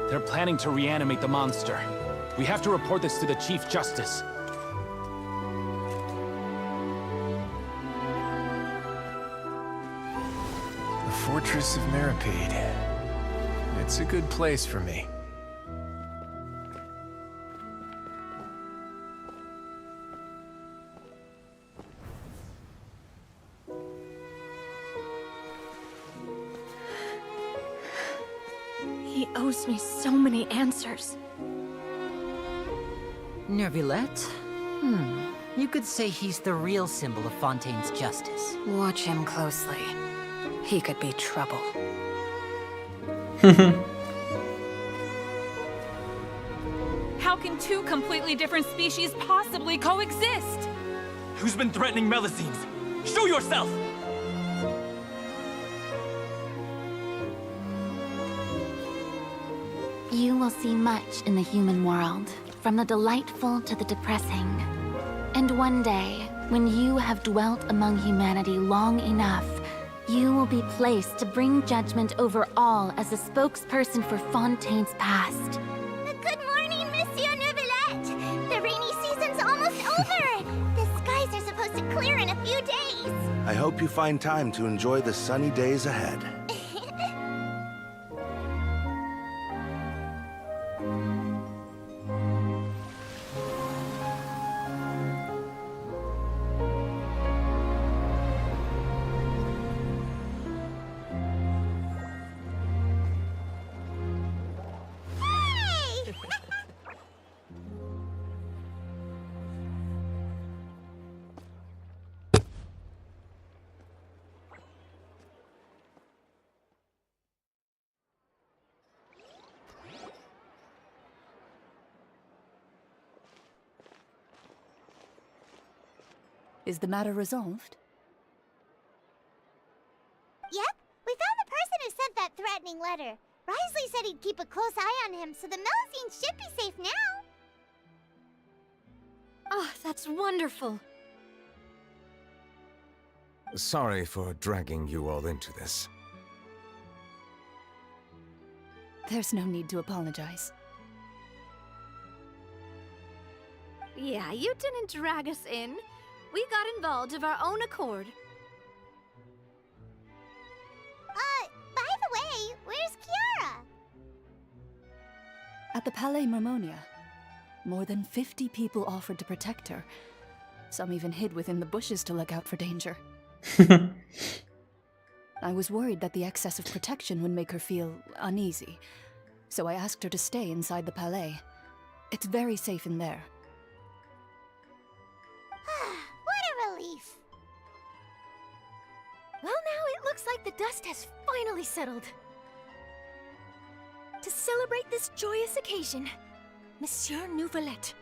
They're planning to reanimate the monster. We have to report this to the Chief Justice. The Fortress of Meripede. It's a good place for me. He owes me so many answers. Nervillette? You could say he's the real symbol of Fontaine's justice. Watch him closely. He could be trouble. How can two completely different species possibly coexist? Who's been threatening Melusines? Show yourself! You will see much in the human world, from the delightful to the depressing. And one day, when you have dwelt among humanity long enough, you will be placed to bring judgment over all as a spokesperson for Fontaine's past. Good morning, Monsieur Neuvillette! The rainy season's almost over! The skies are supposed to clear in a few days! I hope you find time to enjoy the sunny days ahead. Is the matter resolved? Yep, we found the person who sent that threatening letter. Risley said he'd keep a close eye on him, so the Melusines should be safe now. Oh, that's wonderful. Sorry for dragging you all into this. There's no need to apologize. Yeah, you didn't drag us in. We got involved of our own accord. By the way, where's Kiara? At the Palais Mermonia, more than 50 people offered to protect her. Some even hid within the bushes to look out for danger. I was worried that the excess of protection would make her feel uneasy, so I asked her to stay inside the Palais. It's very safe in there. What a relief. Well, now it looks like the dust has finally settled. To celebrate this joyous occasion, Monsieur Nouvelette,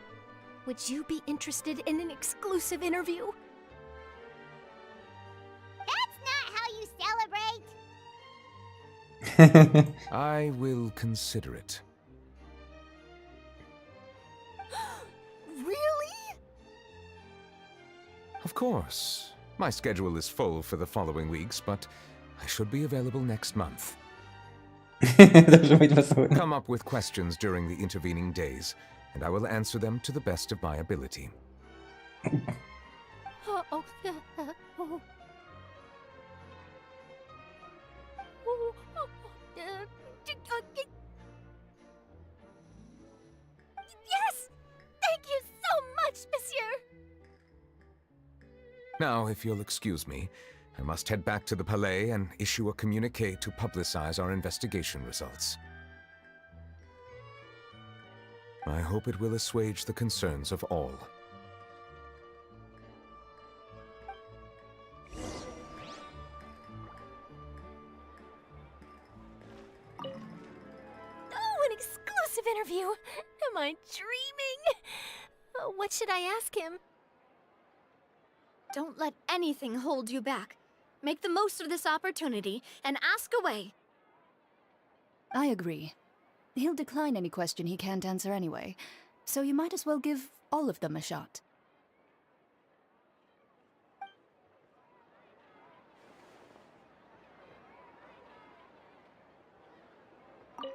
would you be interested in an exclusive interview? That's not how you celebrate. I will consider it. Really? Of course. My schedule is full for the following weeks, but I should be available next month. Come up with questions during the intervening days, and I will answer them to the best of my ability. Yes! Thank you so much, Monsieur! Now, if you'll excuse me, I must head back to the Palais and issue a communiqué to publicize our investigation results. I hope it will assuage the concerns of all. Oh, an exclusive interview! Am I dreaming? What should I ask him? Don't let anything hold you back. Make the most of this opportunity and ask away. I agree. He'll decline any question he can't answer anyway, so you might as well give all of them a shot. Oh,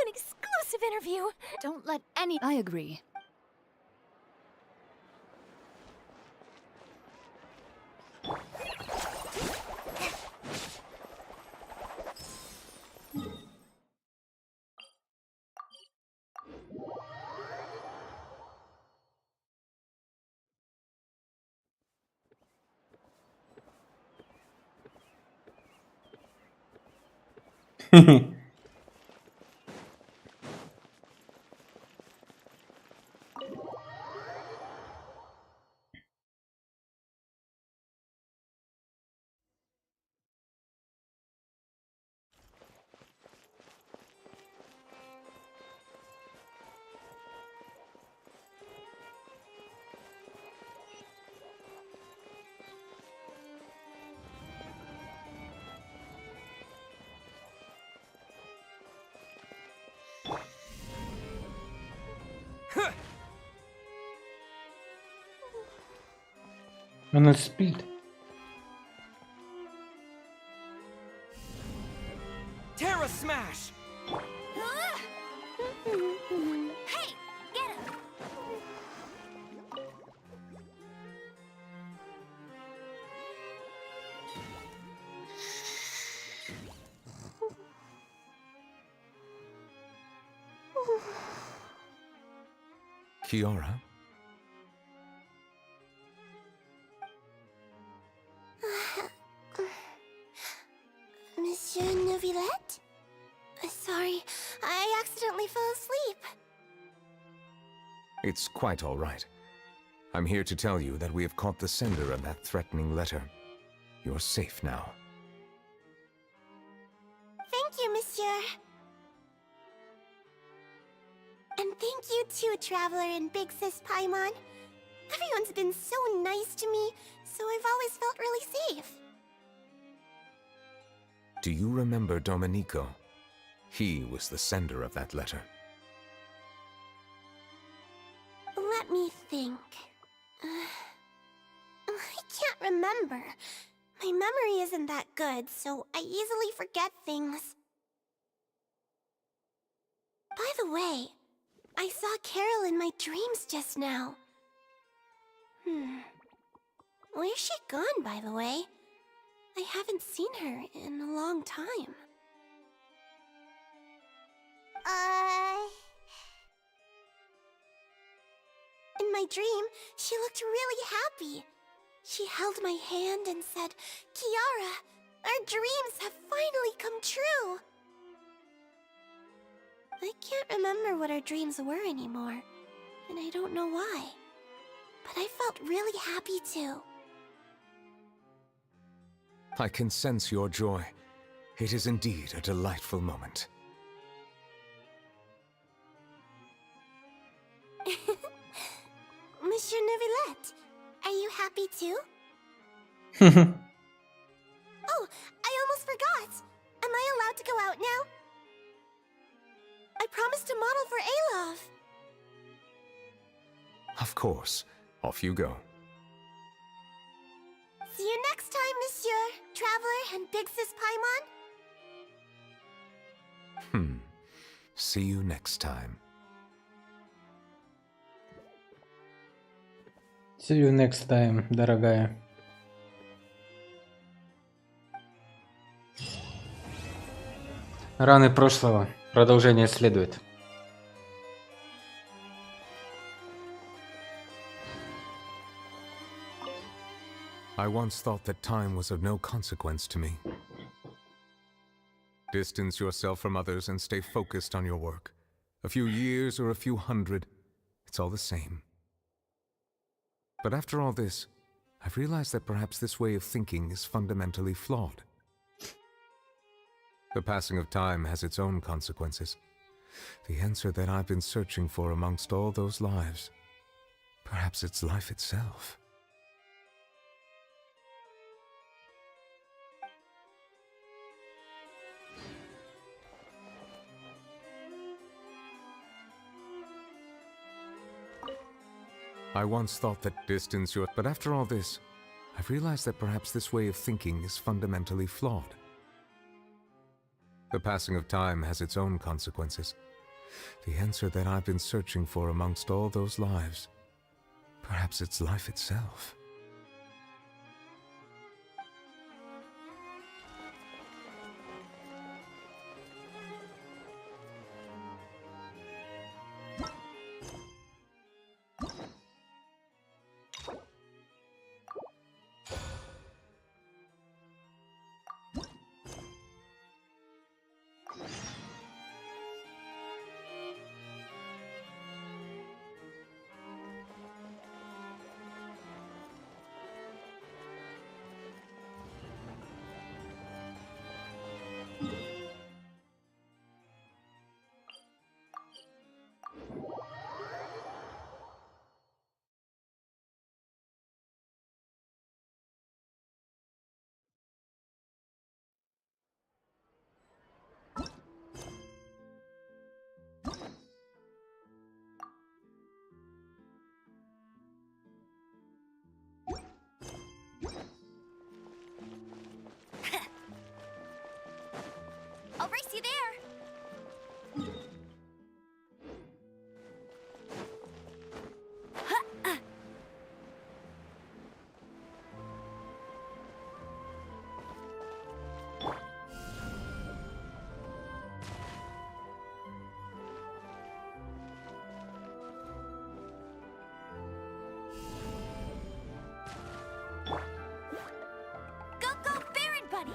an exclusive interview! Don't let any... I agree. Она спит. Terra Smash! Hey, get him! Kiara? Monsieur Nouvelette? Sorry, I accidentally fell asleep. It's quite all right. I'm here to tell you that we have caught the sender of that threatening letter. You're safe now. Thank you, Monsieur. And thank you too, Traveler and Big Sis Paimon. Everyone's been so nice to me, so I've always felt really safe. Do you remember Domenico? He was the sender of that letter. Let me think. I can't remember. My memory isn't that good, so I easily forget things. By the way, I saw Carol in my dreams just now. Where's she gone, by the way? I haven't seen her in a long time. In my dream, she looked really happy. She held my hand and said, "Kiara, our dreams have finally come true." I can't remember what our dreams were anymore, and I don't know why. But I felt really happy too. I can sense your joy. It is indeed a delightful moment. Monsieur Neuvillette, are you happy too? Oh, I almost forgot. Am I allowed to go out now? I promised to model for Alov. Of course. Off you go. See you next time, Monsieur, Traveler, and Big Sis Paimon. See you next time. See you next time, дорогая. Раны прошлого. Продолжение следует. I once thought that time was of no consequence to me. Distance yourself from others and stay focused on your work. A few years or a few hundred, it's all the same. But after all this, I've realized that perhaps this way of thinking is fundamentally flawed. The passing of time has its own consequences. The answer that I've been searching for amongst all those lives, perhaps it's life itself. I once thought that distance your... But after all this, I've realized that perhaps this way of thinking is fundamentally flawed. The passing of time has its own consequences. The answer that I've been searching for amongst all those lives, perhaps it's life itself. I'll race you there. Go, Baron Buddy!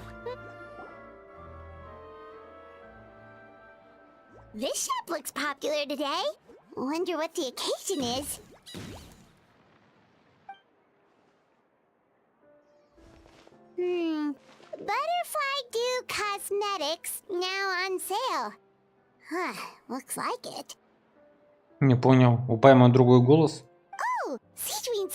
This shop looks popular today. Wonder what the occasion is. Butterfly Dew Cosmetics now on sale. Huh, looks like it. Не понял. У Пайма другой голос? Oh, Stweam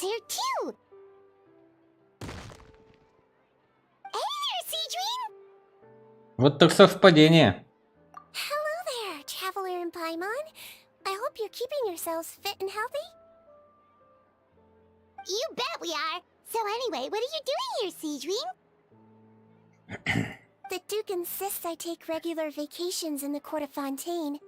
Вот так совпадение. Hello there, Traveler and Paimon. I hope you're keeping yourselves fit and healthy. You bet we are. So anyway, what are you doing here, Seedream? The Duke insists I take regular vacations in the Court of Fontaine.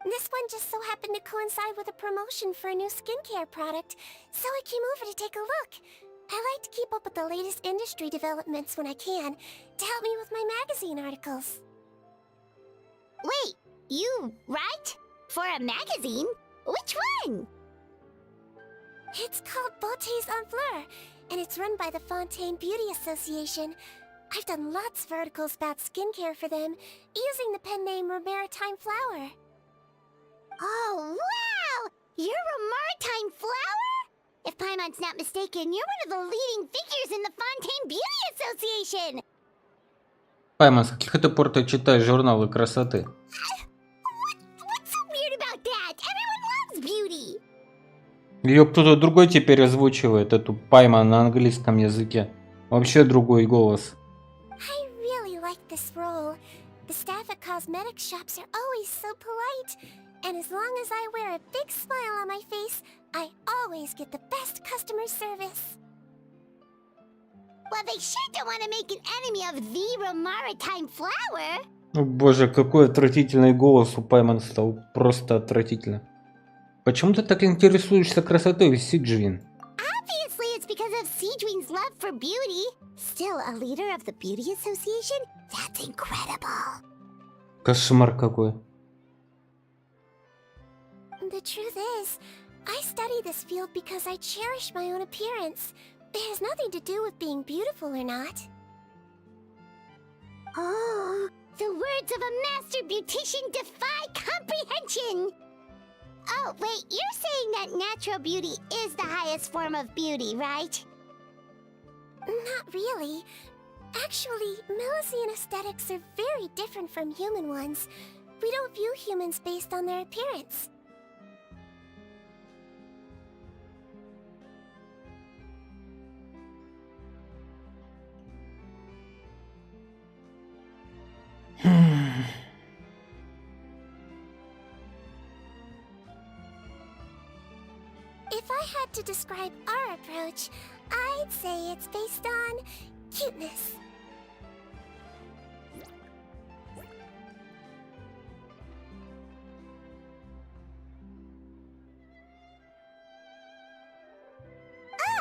This one just so happened to coincide with a promotion for a new skincare product, so I came over to take a look. I like to keep up with the latest industry developments when I can, to help me with my magazine articles. Wait, you write? For a magazine? Which one? It's called Beautés en Fleur, and it's run by the Fontaine Beauty Association. I've done lots of articles about skincare for them, using the pen name Maritime Flower. Oh, wow! You're a Maritime Flower? If Paimon's not mistaken, you're one of the leading figures in the Fontaine Beauty Association! Пайман, с каких это пор ты читаешь журналы красоты? What's so weird about that? Everyone loves beauty! Ее кто-то другой теперь озвучивает, эту Пайман на английском языке. Вообще другой голос. I really like this role. The staff at cosmetics shops are always so polite. And as long as I wear a big smile on my face, I always get the best customer service. Well, they sure don't want to make an enemy of the Maritime Flower. О боже, какой отвратительный голос у Пайман стал. Просто отвратительно. Почему ты так интересуешься красотой, Сиджвин? Obviously, it's because of Seedream's love for beauty. Still, a leader of the Beauty Association? That's incredible. Кошмар какой. The truth is, I study this field because I cherish my own appearance. It has nothing to do with being beautiful or not. Oh, the words of a master beautician defy comprehension! Oh, wait, you're saying that natural beauty is the highest form of beauty, right? Not really. Actually, Melusine aesthetics are very different from human ones. We don't view humans based on their appearance. If I had to describe our approach, I'd say it's based on cuteness.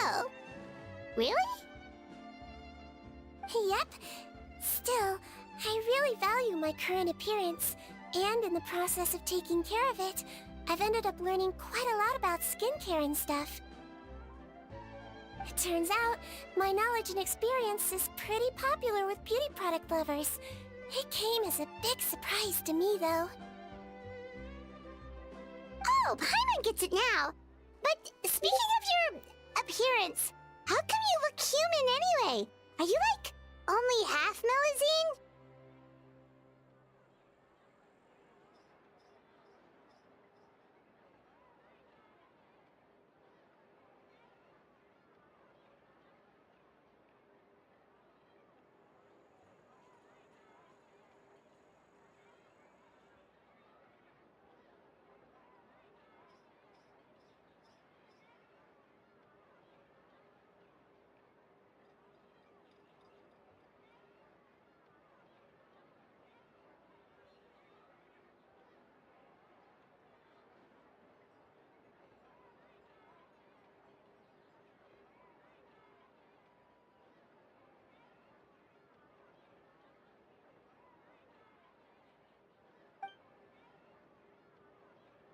Oh, really? Yep. Still, I really value my current appearance, and in the process of taking care of it, I've ended up learning quite a lot about skincare and stuff. It turns out, my knowledge and experience is pretty popular with beauty product lovers. It came as a big surprise to me, though. Oh, Paimon gets it now. But speaking of your appearance, how come you look human anyway? Are you like only half Melusine?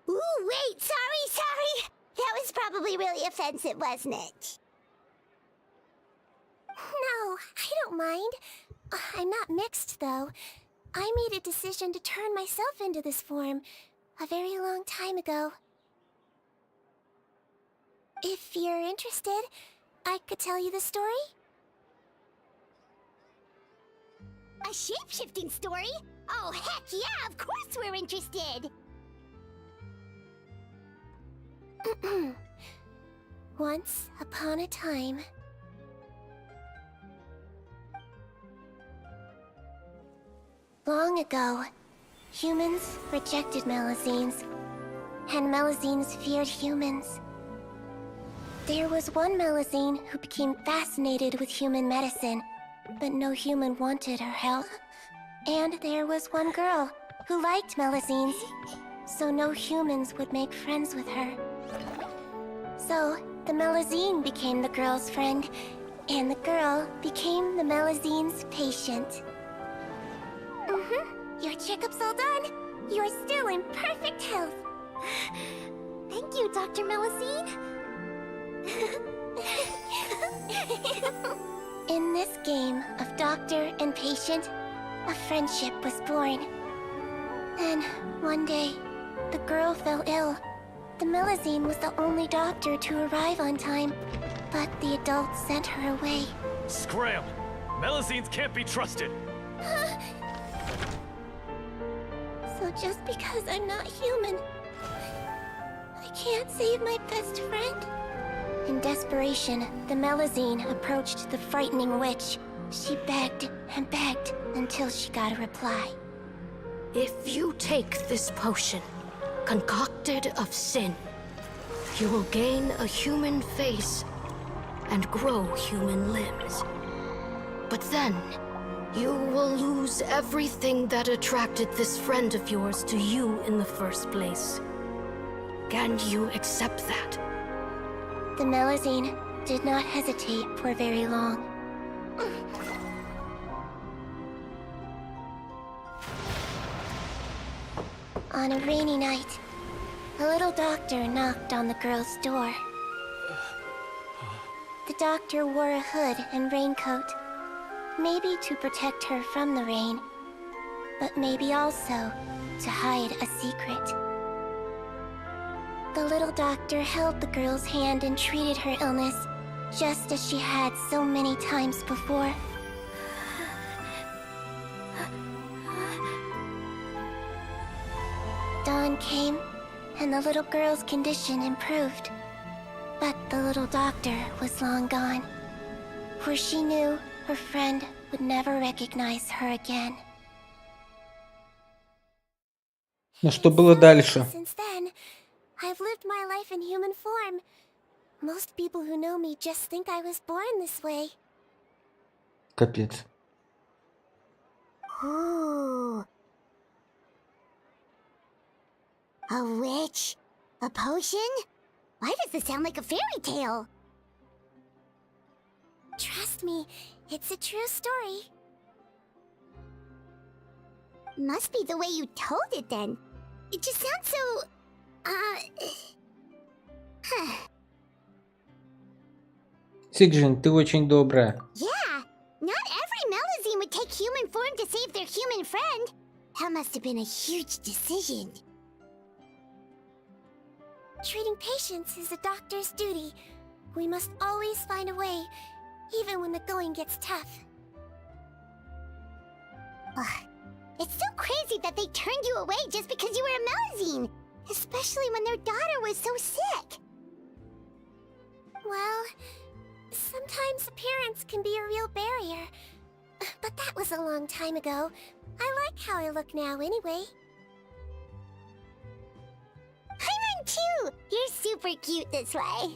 Ooh, wait, sorry. That was probably really offensive, wasn't it? No, I don't mind. I'm not mixed, though. I made a decision to turn myself into this form a very long time ago. If you're interested, I could tell you the story. A shape-shifting story? Oh, heck yeah, of course we're interested! Once upon a time... Long ago, humans rejected Melazines, and Melazines feared humans. There was one Melazine who became fascinated with human medicine, but no human wanted her help. And there was one girl who liked Melazines, so no humans would make friends with her. So, the Melazine became the girl's friend, and the girl became the Melazine's patient. Your checkup's all done. You're still in perfect health. Thank you, Dr. Melazine. In this game of doctor and patient, a friendship was born. Then, one day, the girl fell ill. The Melazine was the only doctor to arrive on time, but the adults sent her away. Scram! Melazines can't be trusted! So just because I'm not human, I can't save my best friend? In desperation, the Melazine approached the frightening witch. She begged and begged until she got a reply. If you take this potion, concocted of sin, you will gain a human face and grow human limbs. But then, you will lose everything that attracted this friend of yours to you in the first place. Can you accept that? The Melazine did not hesitate for very long. On a rainy night, a little doctor knocked on the girl's door. The doctor wore a hood and raincoat, maybe to protect her from the rain, but maybe also to hide a secret. The little doctor held the girl's hand and treated her illness, just as she had so many times before. Dawn came, and the little girl's condition improved. But the little doctor was long gone, for she knew her friend would never recognize her again. Ну что было дальше? Since then, I've lived my life in human form. Most people who know me just think I was born this way. Капец. Ooh. A witch? A potion? Why does this sound like a fairy tale? Trust me, it's a true story. Must be the way you told it then. It just sounds so... Сигжин, ты очень добрая. Yeah, not every Melazine would take human form to save their human friend. That must have been a huge decision. Treating patients is a doctor's duty. We must always find a way, even when the going gets tough. Ugh. It's so crazy that they turned you away just because you were a Melazine, especially when their daughter was so sick. Well, sometimes appearance can be a real barrier. But that was a long time ago. I like how I look now anyway. Hi, too! You're super cute this way.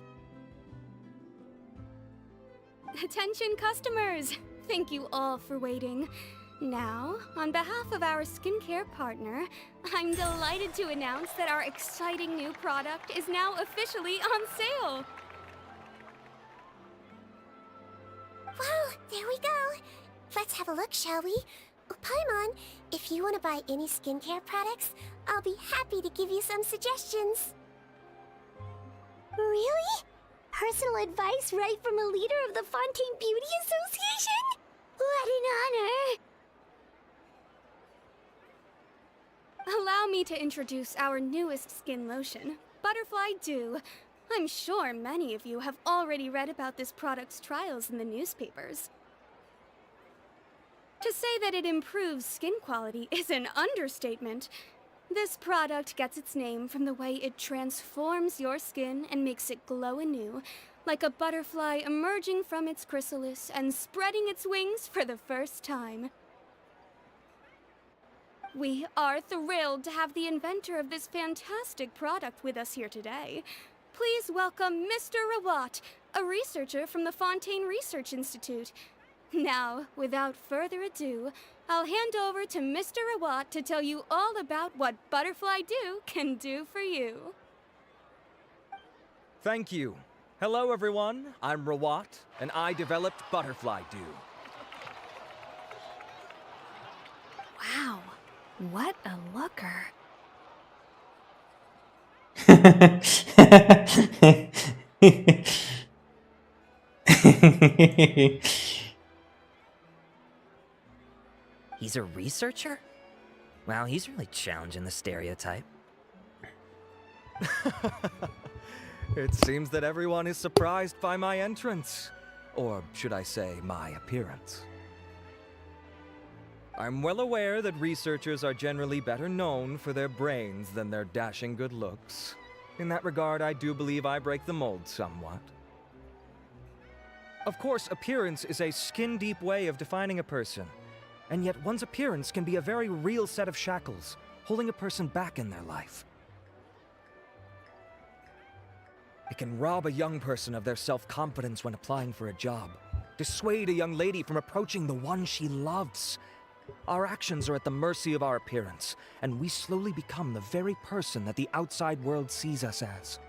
Attention customers! Thank you all for waiting. Now, on behalf of our skincare partner, I'm delighted to announce that our exciting new product is now officially on sale! Well, there we go. Let's have a look, shall we? Oh, Paimon, if you want to buy any skincare products, I'll be happy to give you some suggestions. Really? Personal advice right from a leader of the Fontaine Beauty Association? What an honor! Allow me to introduce our newest skin lotion, Butterfly Dew. I'm sure many of you have already read about this product's trials in the newspapers. To say that it improves skin quality is an understatement. This product gets its name from the way it transforms your skin and makes it glow anew, like a butterfly emerging from its chrysalis and spreading its wings for the first time. We are thrilled to have the inventor of this fantastic product with us here today. Please welcome Mr. Rawat, a researcher from the Fontaine Research Institute. Now, without further ado, I'll hand over to Mr. Rawat to tell you all about what Butterfly Dew can do for you. Thank you. Hello, everyone. I'm Rawat, and I developed Butterfly Dew. Wow, what a looker. He's a researcher? Wow, he's really challenging the stereotype. It seems that everyone is surprised by my entrance. Or should I say, my appearance. I'm well aware that researchers are generally better known for their brains than their dashing good looks. In that regard, I do believe I break the mold somewhat. Of course, appearance is a skin-deep way of defining a person. And yet one's appearance can be a very real set of shackles, holding a person back in their life. It can rob a young person of their self-confidence when applying for a job, dissuade a young lady from approaching the one she loves. Our actions are at the mercy of our appearance, and we slowly become the very person that the outside world sees us as.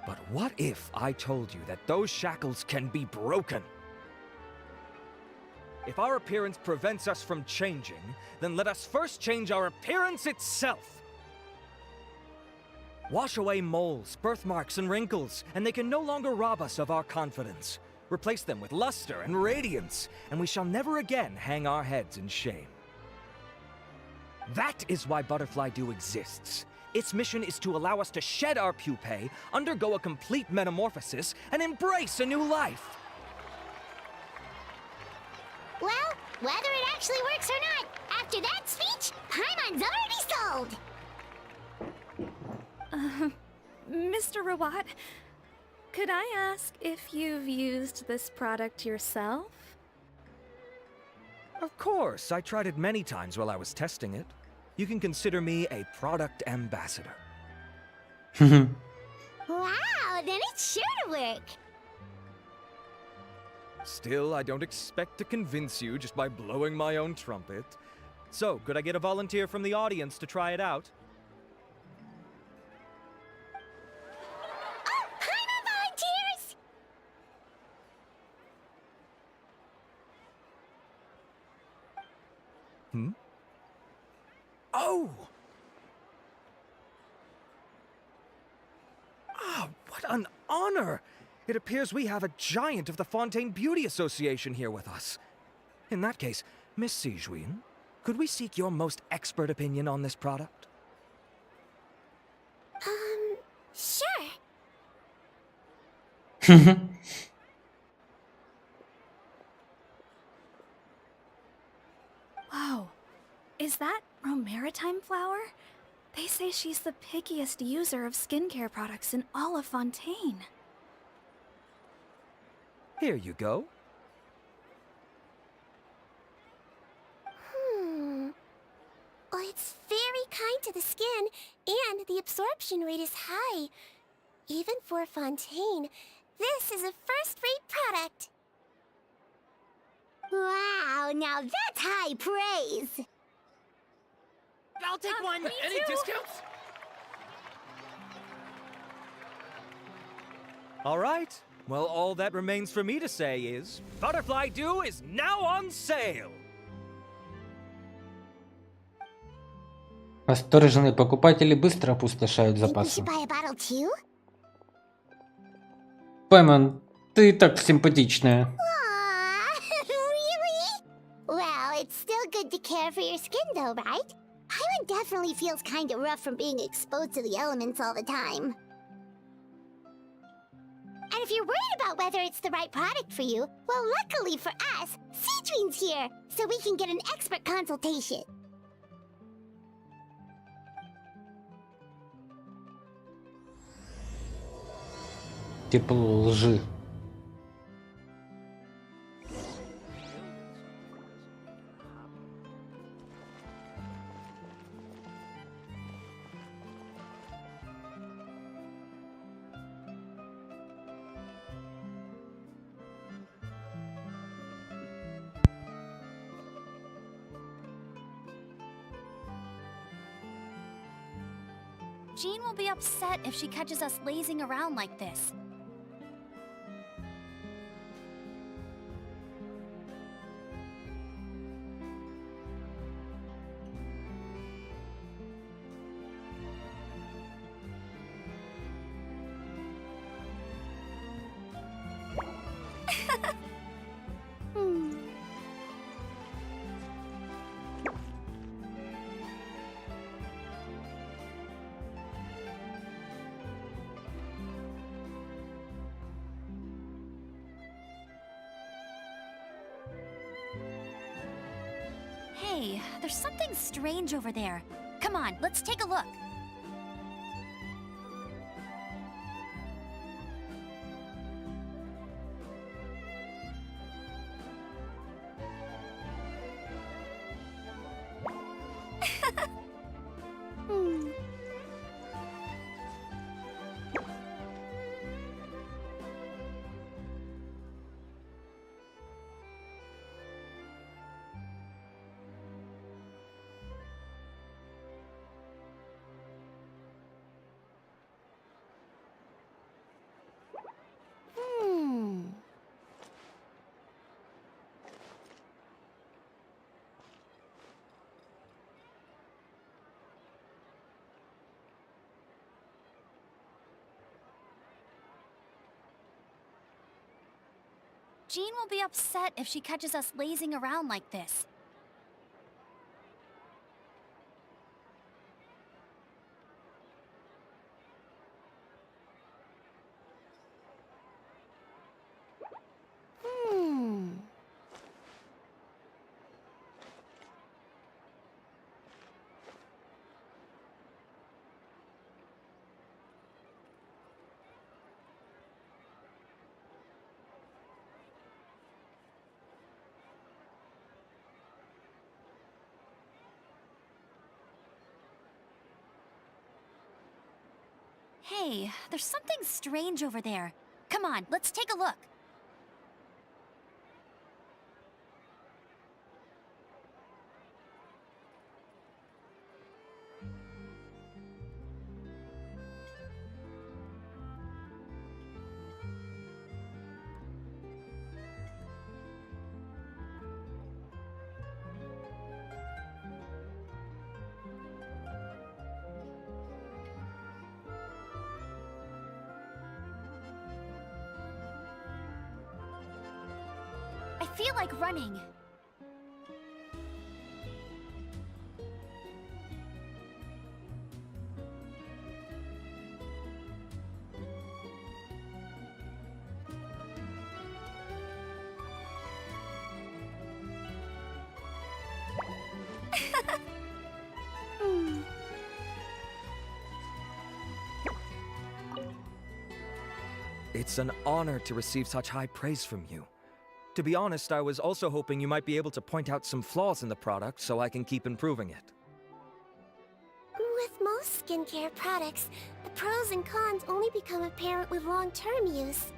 But what if I told you that those shackles can be broken? If our appearance prevents us from changing, then let us first change our appearance itself. Wash away moles, birthmarks, and wrinkles, and they can no longer rob us of our confidence. Replace them with luster and radiance, and we shall never again hang our heads in shame. That is why Butterfly Dew exists. Its mission is to allow us to shed our pupae, undergo a complete metamorphosis, and embrace a new life. Well, whether it actually works or not, after that speech, Paimon's already sold! Mr. Rawat, could I ask if you've used this product yourself? Of course, I tried it many times while I was testing it. You can consider me a product ambassador. Wow, then it's sure to work! Still, I don't expect to convince you just by blowing my own trumpet. So, could I get a volunteer from the audience to try it out? Oh, Paimon volunteers! Oh! Ah, what an honor! It appears we have a giant of the Fontaine Beauty Association here with us. In that case, Miss Sijuin, could we seek your most expert opinion on this product? Sure. Wow, is that Romaritime flower? They say she's the pickiest user of skincare products in all of Fontaine. Here you go. Well, it's very kind to the skin, and the absorption rate is high. Even for Fontaine, this is a first-rate product. Wow, now that's high praise! I'll take one! Any discounts? All right. Well, all that remains for me to say is, Butterfly Dew is now on sale! Восторженные покупатели быстро опустошают Think we запасы. should buy a bottle too? Паймон, ты так симпатичная. Really? Well, it's still good to care for your skin though, right? Paimon definitely feels kinda rough from being exposed to the elements all the time. And if you're worried about whether it's the right product for you, well, luckily for us, Sijuin's here, so we can get an expert consultation. Тепло лжи. Jean will be upset if she catches us lazing around like this. Hey, there's something strange over there. Come on, let's take a look. Jean will be upset if she catches us lazing around like this. Hey, there's something strange over there. Come on, let's take a look. I feel like running. It's an honor to receive such high praise from you. To be honest, I was also hoping you might be able to point out some flaws in the product so I can keep improving it. With most skincare products, the pros and cons only become apparent with long-term use.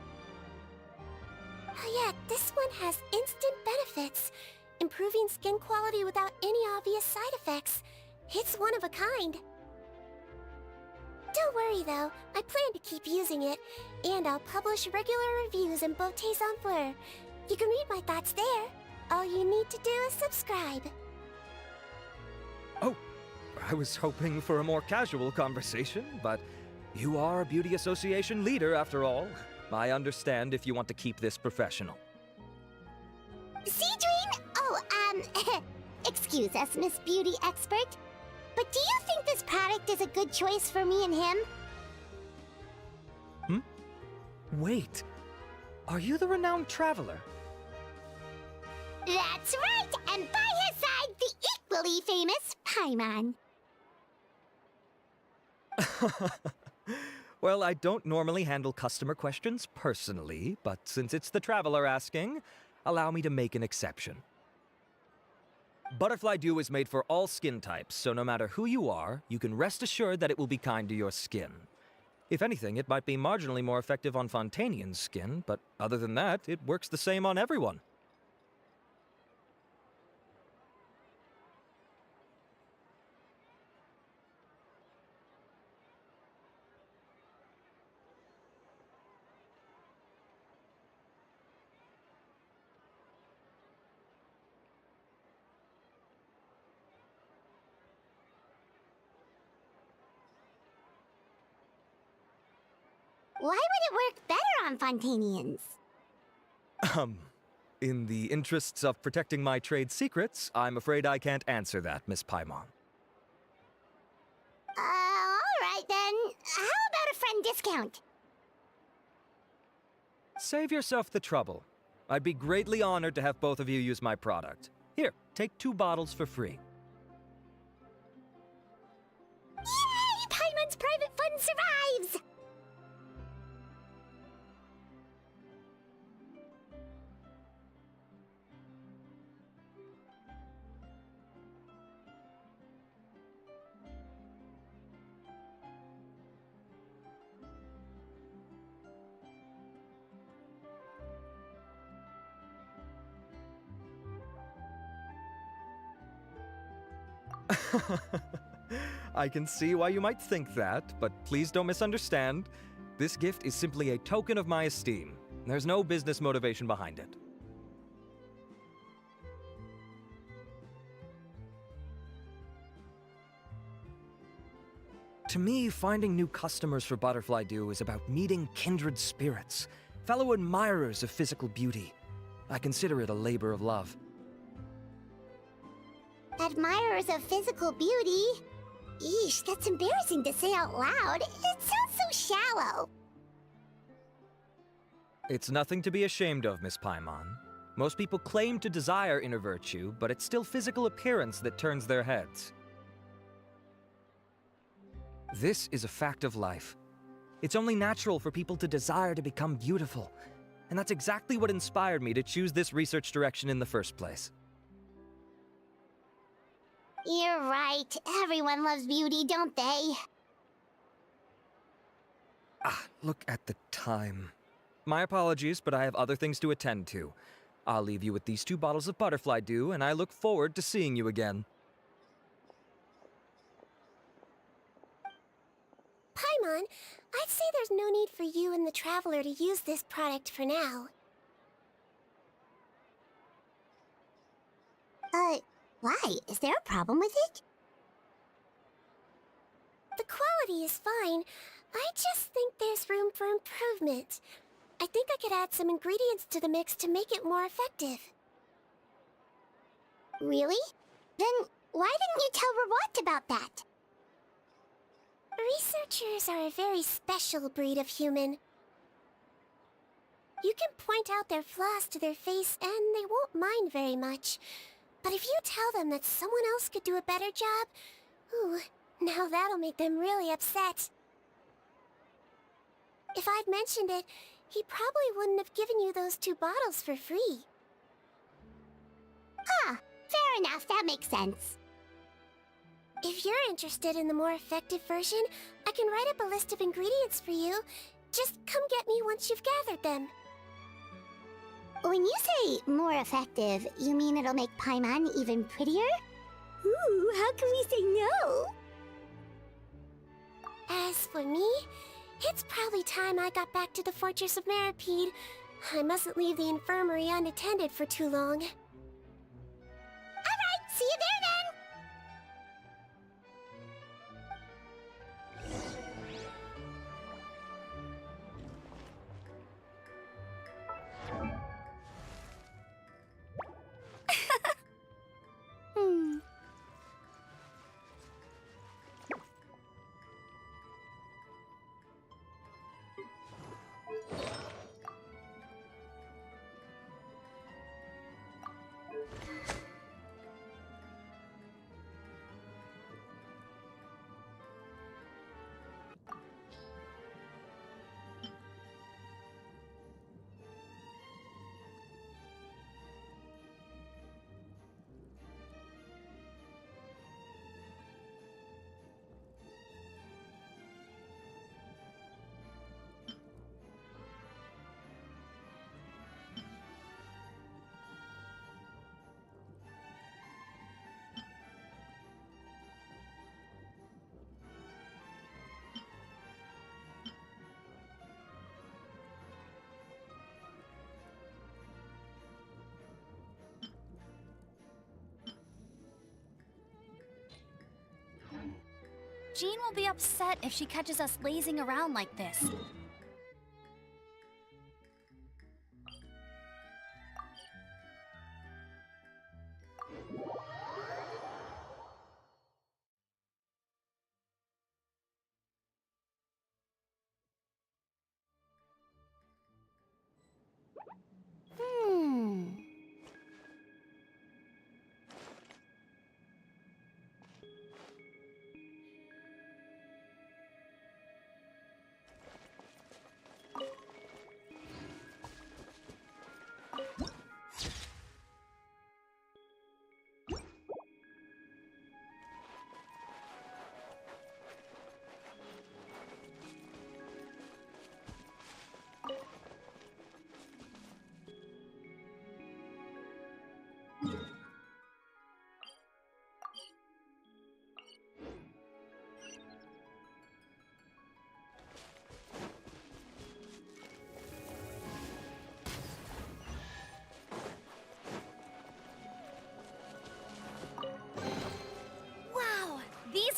Yet, this one has instant benefits, improving skin quality without any obvious side effects. It's one of a kind. Don't worry though, I plan to keep using it, and I'll publish regular reviews in Beauté Sans Fleur. You can read my thoughts there. All you need to do is subscribe. Oh, I was hoping for a more casual conversation, but you are a beauty association leader after all. I understand if you want to keep this professional. Cedrine? Oh, excuse us, Miss Beauty Expert. But do you think this product is a good choice for me and him? Wait, are you the renowned traveler? That's right, and by his side, the equally famous Paimon. Well, I don't normally handle customer questions personally, but since it's the traveler asking, allow me to make an exception. Butterfly Dew is made for all skin types, so no matter who you are, you can rest assured that it will be kind to your skin. If anything, it might be marginally more effective on Fontainian's skin, but other than that, it works the same on everyone. on Fontanians? In the interests of protecting my trade secrets, I'm afraid I can't answer that, Miss Paimon. Alright then. How about a friend discount? Save yourself the trouble. I'd be greatly honored to have both of you use my product. Here, take 2 bottles for free. Yay! Paimon's private fund survives! I can see why you might think that, but please don't misunderstand. This gift is simply a token of my esteem. There's no business motivation behind it. To me, finding new customers for Butterfly Dew is about meeting kindred spirits, fellow admirers of physical beauty. I consider it a labor of love. Admirers of physical beauty? Eesh, that's embarrassing to say out loud. It sounds so shallow. It's nothing to be ashamed of, Miss Paimon. Most people claim to desire inner virtue, but it's still physical appearance that turns their heads. This is a fact of life. It's only natural for people to desire to become beautiful, and that's exactly what inspired me to choose this research direction in the first place. You're right. Everyone loves beauty, don't they? Look at the time. My apologies, but I have other things to attend to. I'll leave you with these 2 bottles of Butterfly Dew, and I look forward to seeing you again. Paimon, I'd say there's no need for you and the Traveler to use this product for now. Why? Is there a problem with it? The quality is fine. I just think there's room for improvement. I think I could add some ingredients to the mix to make it more effective. Really? Then why didn't you tell Rawat about that? Researchers are a very special breed of human. You can point out their flaws to their face and they won't mind very much. But if you tell them that someone else could do a better job, ooh, now that'll make them really upset. If I'd mentioned it, he probably wouldn't have given you those 2 bottles for free. Fair enough, that makes sense. If you're interested in the more effective version, I can write up a list of ingredients for you. Just come get me once you've gathered them. When you say more effective, you mean it'll make Paimon even prettier? Ooh, how can we say no? As for me, it's probably time I got back to the Fortress of Maripede. I mustn't leave the infirmary unattended for too long. Alright, see you there then! Jean will be upset if she catches us lazing around like this.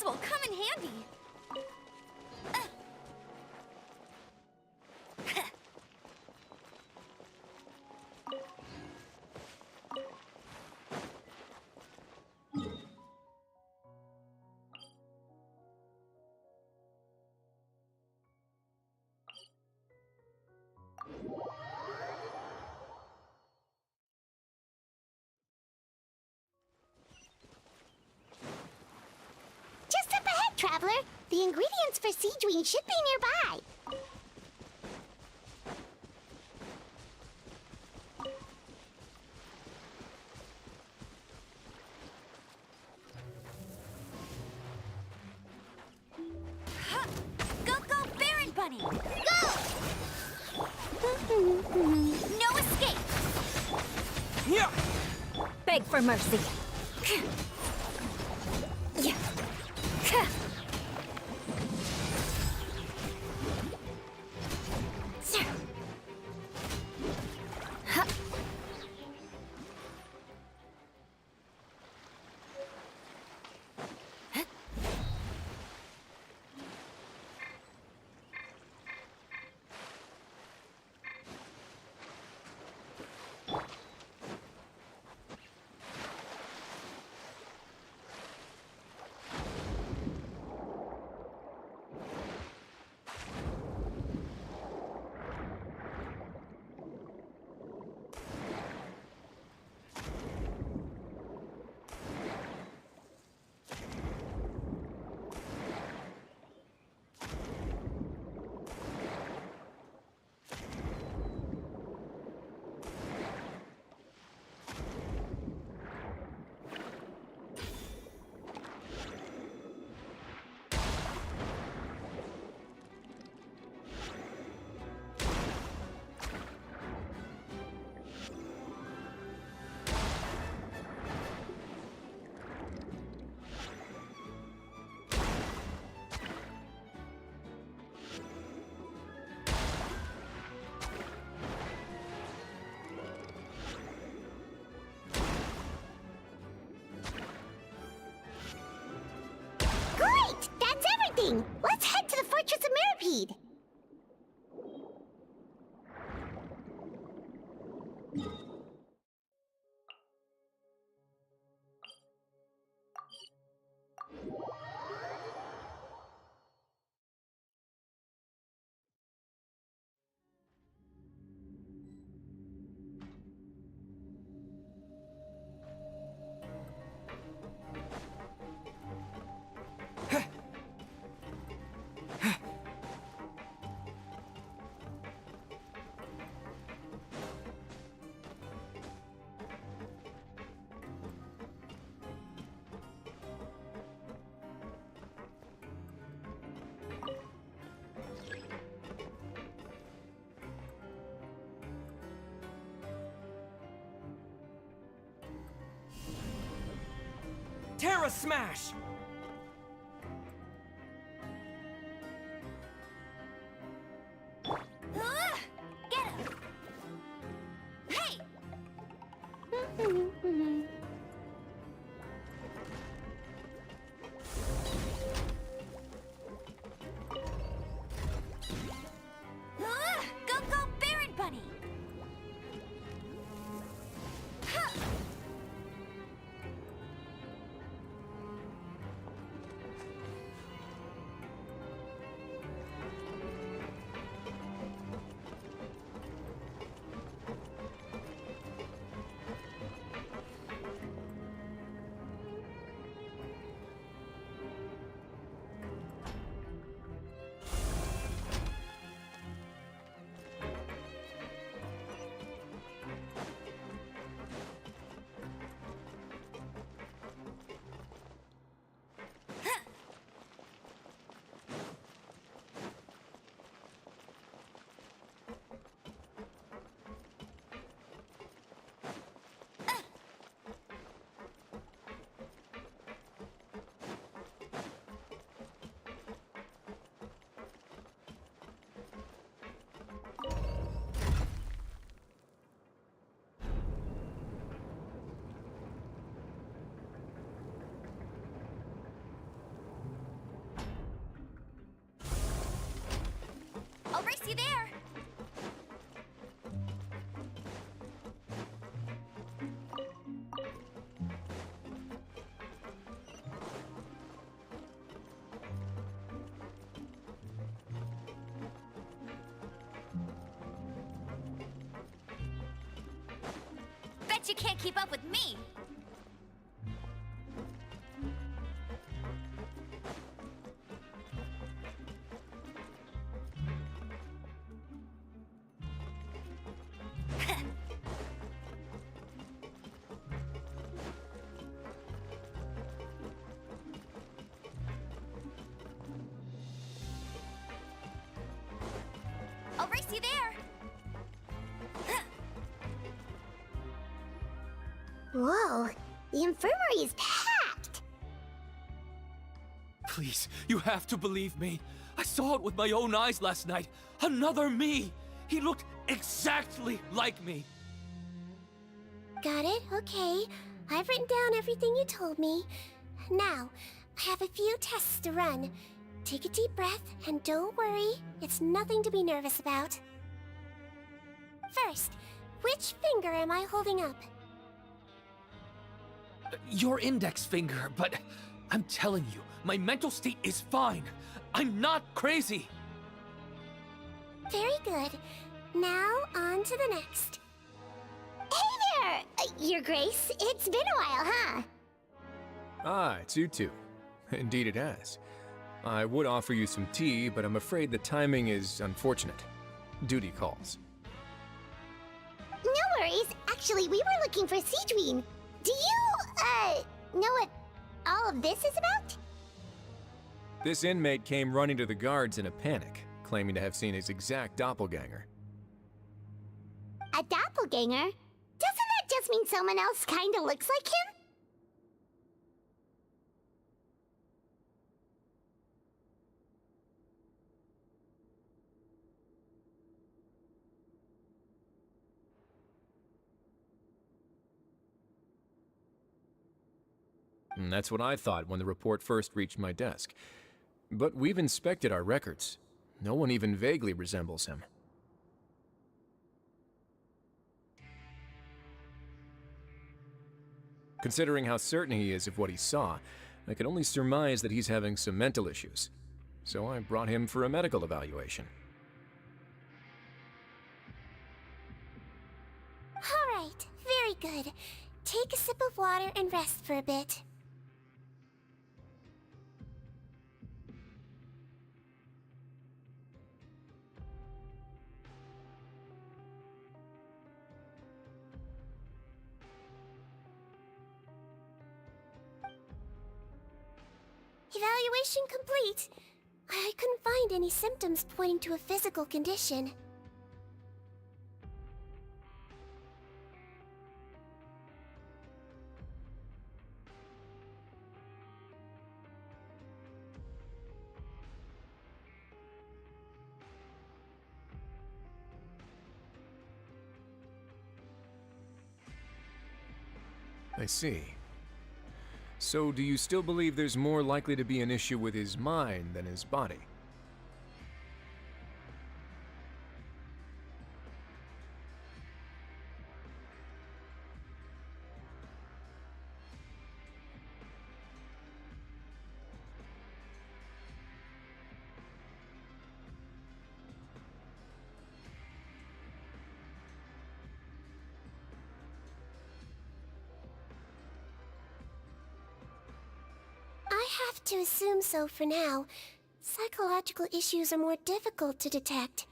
will come in handy. Just up ahead, Traveler. The ingredients for siege wing should be nearby. Go, go, Baron Bunny! Go! No escape! Yeah. Beg for mercy. Yeah. Great! That's everything! Let's head to the Fortress of Mirapede! Terra Smash! Get him! Hey! Go, go, Baron Bunny! Bet you can't keep up with me! I'll race you there! Whoa, the infirmary is packed! Please, you have to believe me. I saw it with my own eyes last night. Another me! He looked exactly like me. Got it? Okay. I've written down everything you told me. Now, I have a few tests to run. Take a deep breath, and don't worry. It's nothing to be nervous about. First, which finger am I holding up? Your index finger, but I'm telling you, my mental state is fine. I'm not crazy. Very good. Now, on to the next. Hey there! Your Grace, it's been a while, huh? Ah, it's you two. Indeed it has. I would offer you some tea, but I'm afraid the timing is unfortunate. Duty calls. No worries. Actually, we were looking for Stweam. Do you, know what all of this is about? This inmate came running to the guards in a panic, claiming to have seen his exact doppelganger. A doppelganger? Doesn't that just mean someone else kinda looks like him? And that's what I thought when the report first reached my desk. But we've inspected our records. No one even vaguely resembles him. Considering how certain he is of what he saw, I can only surmise that he's having some mental issues. So I brought him for a medical evaluation. All right, very good. Take a sip of water and rest for a bit. Evaluation complete. I couldn't find any symptoms pointing to a physical condition. I see. So do you still believe there's more likely to be an issue with his mind than his body? I have to assume so for now. Psychological issues are more difficult to detect.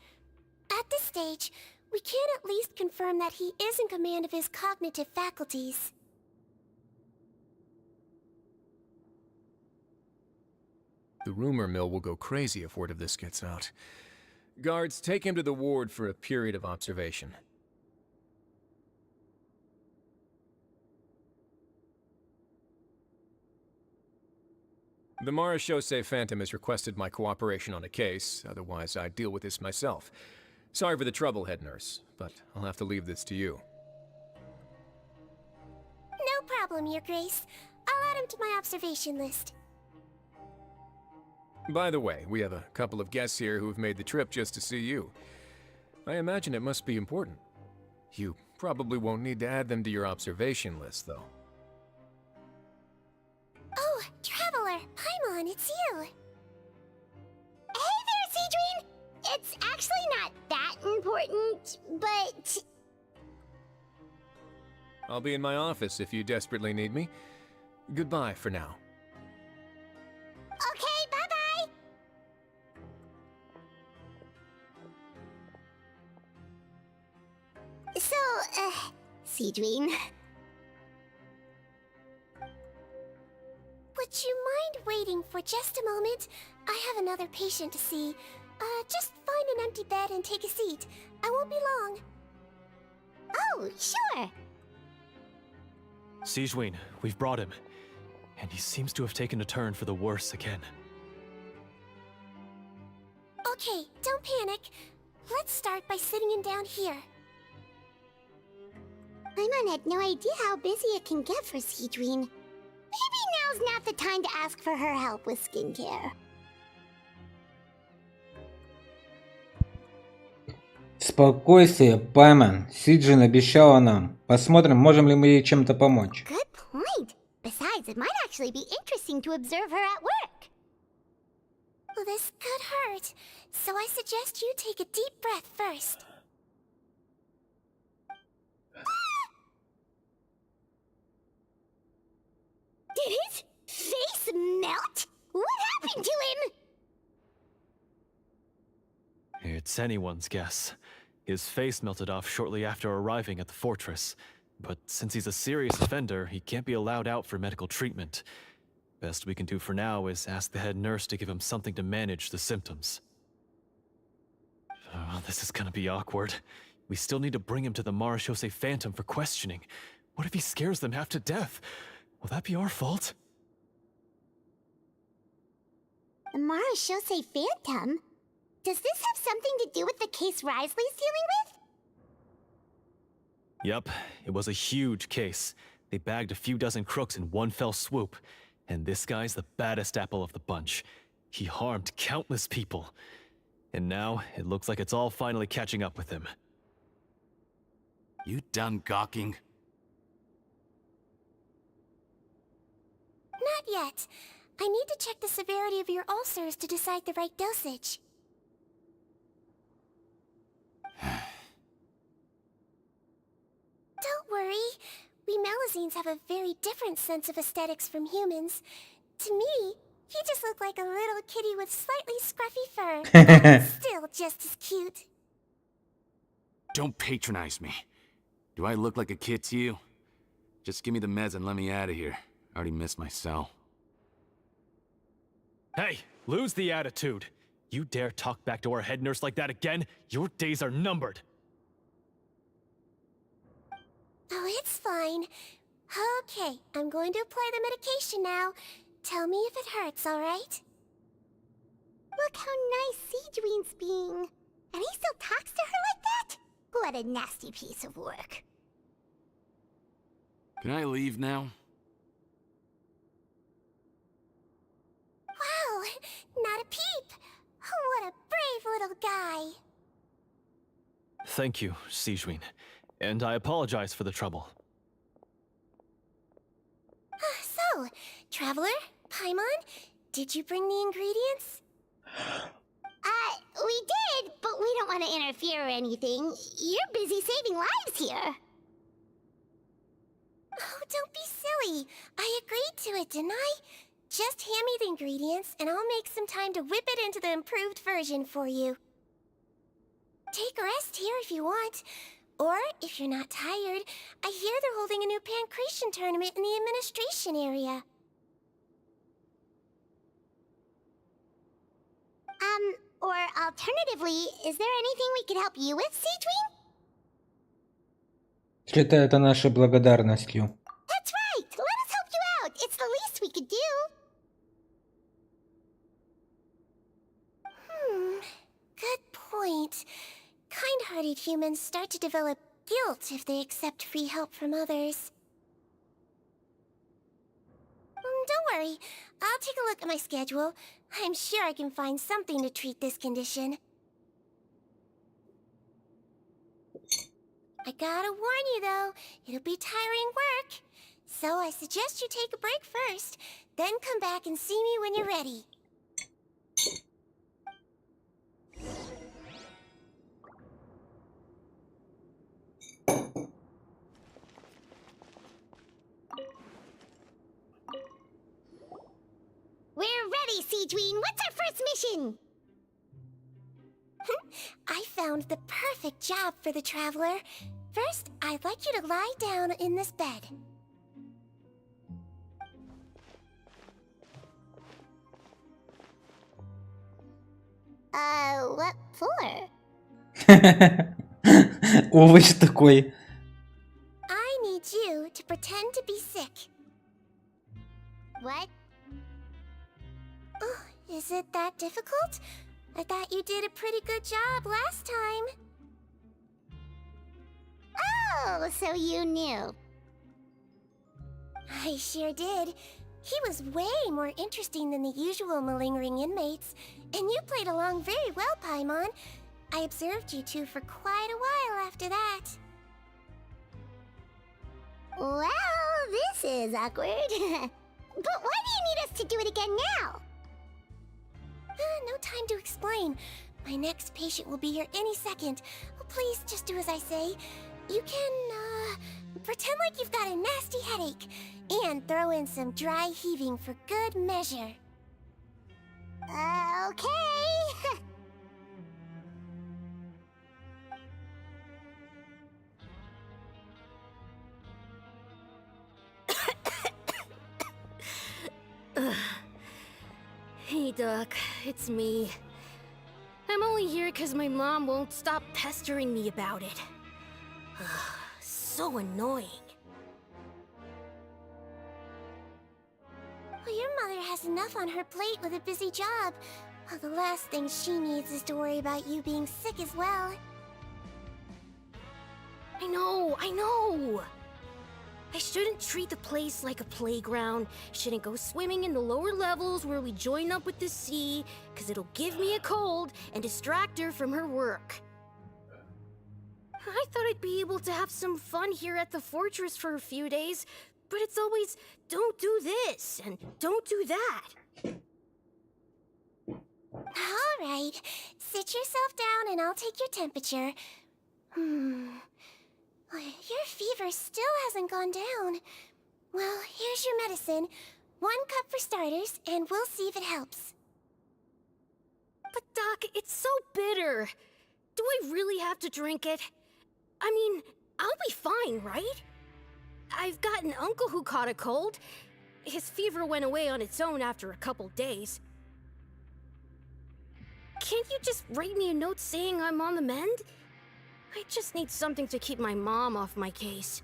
At this stage, we can at least confirm that he is in command of his cognitive faculties. The rumor mill will go crazy if word of this gets out. Guards, take him to the ward for a period of observation. The Marechaussee Phantom has requested my cooperation on a case, otherwise I'd deal with this myself. Sorry for the trouble, head nurse, but I'll have to leave this to you. No problem, Your Grace. I'll add him to my observation list. By the way, we have a couple of guests here who have made the trip just to see you. I imagine it must be important. You probably won't need to add them to your observation list, though. Oh, Traveler! Paimon, it's you! Hey there, Cedrine! It's actually not that important, but... I'll be in my office if you desperately need me. Goodbye for now. Okay, bye-bye! So, Seedween. Would you mind waiting for just a moment? I have another patient to see. Just find an empty bed and take a seat. I won't be long. Oh, sure! Stweam, we've brought him. And he seems to have taken a turn for the worse again. Okay, don't panic. Let's start by sitting him down here. Paimon had no idea how busy it can get for Seedween. Maybe now's not the time to ask for her help with skincare. Спокойствие, Пайман. Сиджин обещала нам. Посмотрим, можем ли мы ей чем-то помочь. Good point. Besides, it might actually be interesting to observe her at work. Well, this could hurt, so I suggest you take a deep breath first. Did his face melt? What happened to him? It's anyone's guess. His face melted off shortly after arriving at the fortress. But since he's a serious offender, he can't be allowed out for medical treatment. Best we can do for now is ask the head nurse to give him something to manage the symptoms. Oh, this is gonna be awkward. We still need to bring him to the Marechaussee Phantom for questioning. What if he scares them half to death? Will that be our fault? The Marechaussee Phantom? Does this have something to do with the case Risley's dealing with? Yup, it was a huge case. They bagged a few dozen crooks in one fell swoop. And this guy's the baddest apple of the bunch. He harmed countless people. And now, it looks like it's all finally catching up with him. You done gawking? Not yet. I need to check the severity of your ulcers to decide the right dosage. Don't worry. We Melusines have a very different sense of aesthetics from humans. To me, he just looked like a little kitty with slightly scruffy fur. But still just as cute. Don't patronize me. Do I look like a kid to you? Just give me the meds and let me out of here. I already missed my cell. Hey, lose the attitude. You dare talk back to our head nurse like that again? Your days are numbered. Oh, it's fine. Okay, I'm going to apply the medication now. Tell me if it hurts, alright? Look how nice Seedween's being. And he still talks to her like that? What a nasty piece of work. Can I leave now? Wow, not a peep. What a brave little guy. Thank you, Stweam. And I apologize for the trouble. So, Traveler, Paimon, did you bring the ingredients? We did, but we don't want to interfere or anything. You're busy saving lives here. Oh, don't be silly. I agreed to it, didn't I? Just hand me the ingredients, and I'll make some time to whip it into the improved version for you. Take a rest here if you want. Or, if you're not tired, I hear they're holding a new pancreation tournament in the administration area. Or alternatively, is there anything we could help you with, Seedween? Считай это нашей благодарностью. That's right! Let us help you out! It's the least we could do! Good point. Kind-hearted humans start to develop guilt if they accept free help from others. Don't worry. I'll take a look at my schedule. I'm sure I can find something to treat this condition. I gotta warn you, though. It'll be tiring work. So I suggest you take a break first, then come back and see me when you're ready. Seedween, what's our first mission? I found the perfect job for the traveler. First, I'd like you to lie down in this bed. What for? Овощ такой. I need you to pretend to be sick. What? Oh, is it that difficult? I thought you did a pretty good job last time. Oh, so you knew. I sure did. He was way more interesting than the usual malingering inmates, and you played along very well, Paimon. I observed you two for quite a while after that. Well, this is awkward. But why do you need us to do it again now? No time to explain. My next patient will be here any second. Oh, please, just do as I say. You can, pretend like you've got a nasty headache, and throw in some dry heaving for good measure. Okay. Hey, Doc, it's me. I'm only here because my mom won't stop pestering me about it. So annoying. Well, your mother has enough on her plate with a busy job. Well, the last thing she needs is to worry about you being sick as well. I know! I shouldn't treat the place like a playground, shouldn't go swimming in the lower levels where we join up with the sea, because it'll give me a cold and distract her from her work. I thought I'd be able to have some fun here at the fortress for a few days, but it's always, don't do this, and don't do that. Alright, sit yourself down and I'll take your temperature. Your fever still hasn't gone down. Well, here's your medicine. 1 cup for starters, and we'll see if it helps. But Doc, it's so bitter. Do I really have to drink it? I mean, I'll be fine, right? I've got an uncle who caught a cold. His fever went away on its own after a couple days. Can't you just write me a note saying I'm on the mend? I just need something to keep my mom off my case.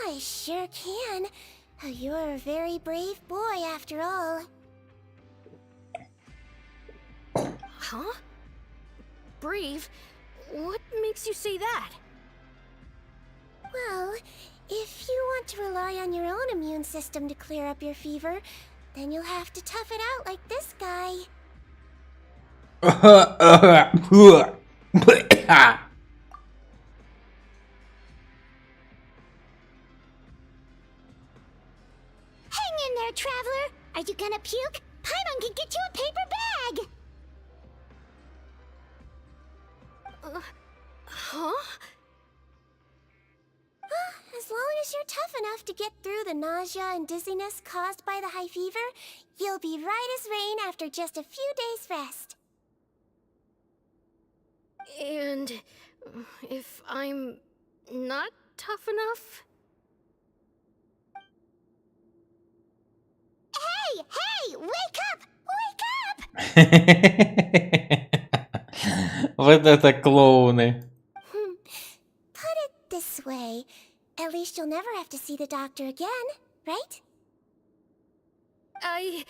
I sure can. You're a very brave boy, after all. Huh? Brave? What makes you say that? Well, if you want to rely on your own immune system to clear up your fever, then you'll have to tough it out like this guy. Hang in there, traveler! Are you gonna puke? Paimon can get you a paper bag! Huh? As long as you're tough enough to get through the nausea and dizziness caused by the high fever, you'll be right as rain after just a few days' rest. And if I'm not tough enough? Hey! Wake up! Wake up! Вот это клоуны. Put it this way. At least you'll never have to see the doctor again, right? I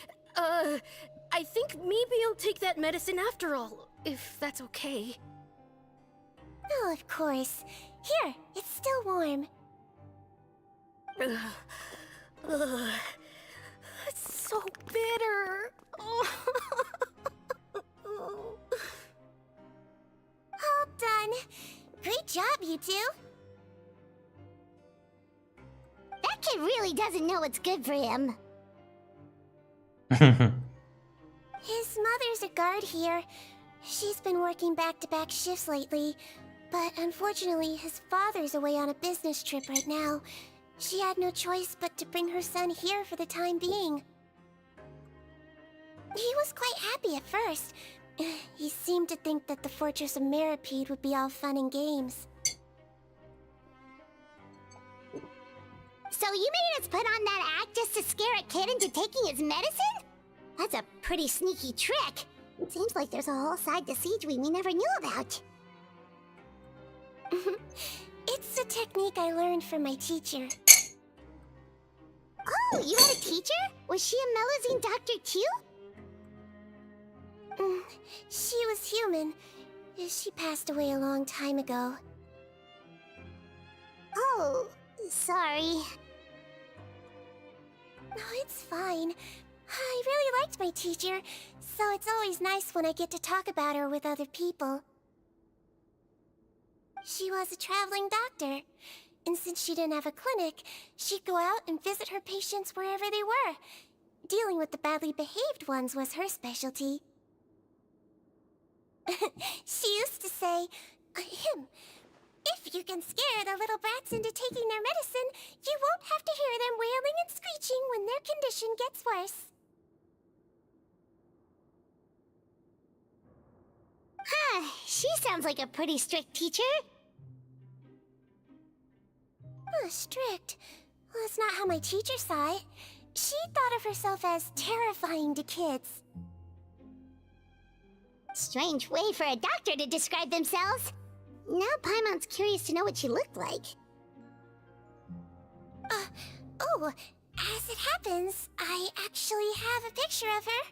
think maybe I'll take that medicine after all, if that's okay. Oh, of course. Here, it's still warm. It's so bitter. All done. Great job, you two. That kid really doesn't know what's good for him. His mother's a guard here. She's been working back-to-back shifts lately, but unfortunately his father's away on a business trip right now. She had no choice but to bring her son here for the time being. He was quite happy at first. He seemed to think that the Fortress of Meripede would be all fun and games. So you made us put on that act just to scare a kid into taking his medicine? That's a pretty sneaky trick. Seems like there's a whole side to Stweam we never knew about. It's a technique I learned from my teacher. Oh, you had a teacher? Was she a Melazine doctor too? She was human. She passed away a long time ago. Oh, sorry. No, it's fine. I really liked my teacher, so it's always nice when I get to talk about her with other people. She was a traveling doctor, and since she didn't have a clinic, she'd go out and visit her patients wherever they were. Dealing with the badly behaved ones was her specialty. She used to say, if you can scare the little brats into taking their medicine, you won't have to hear them wailing and screeching when their condition gets worse. Huh, she sounds like a pretty strict teacher. Strict? Well, that's not how my teacher saw it. She thought of herself as terrifying to kids. Strange way for a doctor to describe themselves. Now Paimon's curious to know what she looked like. As it happens, I actually have a picture of her.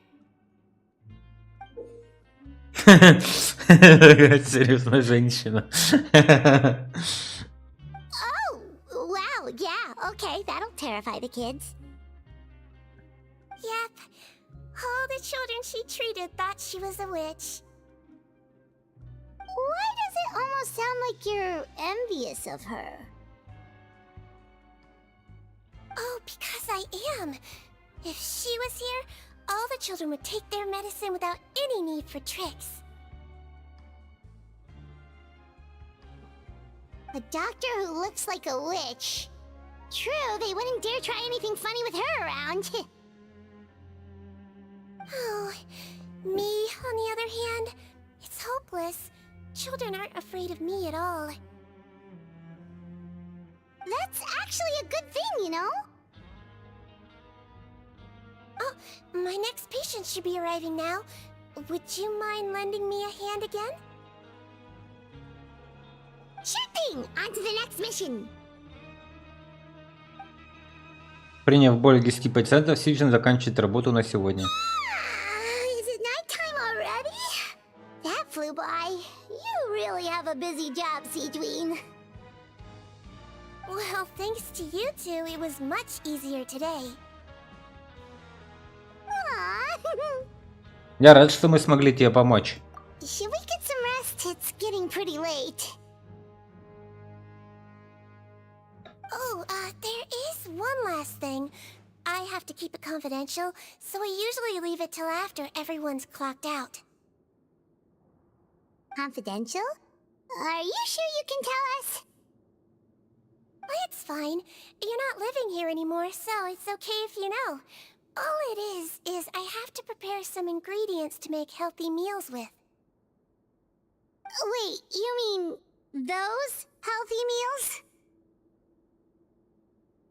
Серьезная женщина. Oh, wow, yeah, okay, that'll terrify the kids. Yep. All the children she treated thought she was a witch. Why does it almost sound like you're envious of her? Oh, because I am. If she was here, all the children would take their medicine without any need for tricks. A doctor who looks like a witch. True, they wouldn't dare try anything funny with her around. Oh, me, on the other hand, it's hopeless. Children aren't afraid of me at all. That's actually a good thing, you know? Oh, my next patient should be arriving now. Would you mind lending me a hand again? Sure thing! On to the next mission! Приняв более 10%, Сьюзен заканчивает работу на сегодня. Is it nighttime already? That flew by. You really have a busy job, Stweam. Well, thanks to you two, it was much easier today. Я рад, что мы смогли тебе помочь. Should we get some rest? It's getting pretty late. Oh, there is one last thing. I have to keep it confidential, so I usually leave it till after everyone's clocked out. Confidential? Are you sure you can tell us? It's fine. You're not living here anymore, so it's okay if you know. All it is I have to prepare some ingredients to make healthy meals with. Wait, you mean those healthy meals?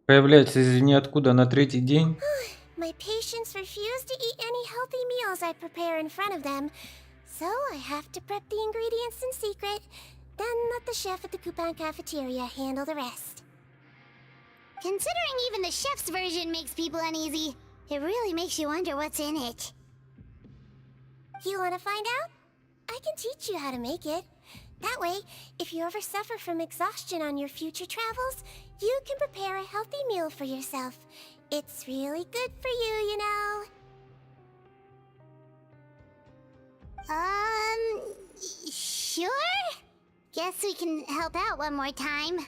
Появляется из ниоткуда на третий день. My patients refuse to eat any healthy meals I prepare in front of them, so I have to prep the ingredients in secret, then let the chef at the Coupon cafeteria handle the rest. Considering even the chef's version makes people uneasy, it really makes you wonder what's in it. You want to find out? I can teach you how to make it. That way, if you ever suffer from exhaustion on your future travels, you can prepare a healthy meal for yourself. It's really good for you, you know. Sure? Guess we can help out one more time.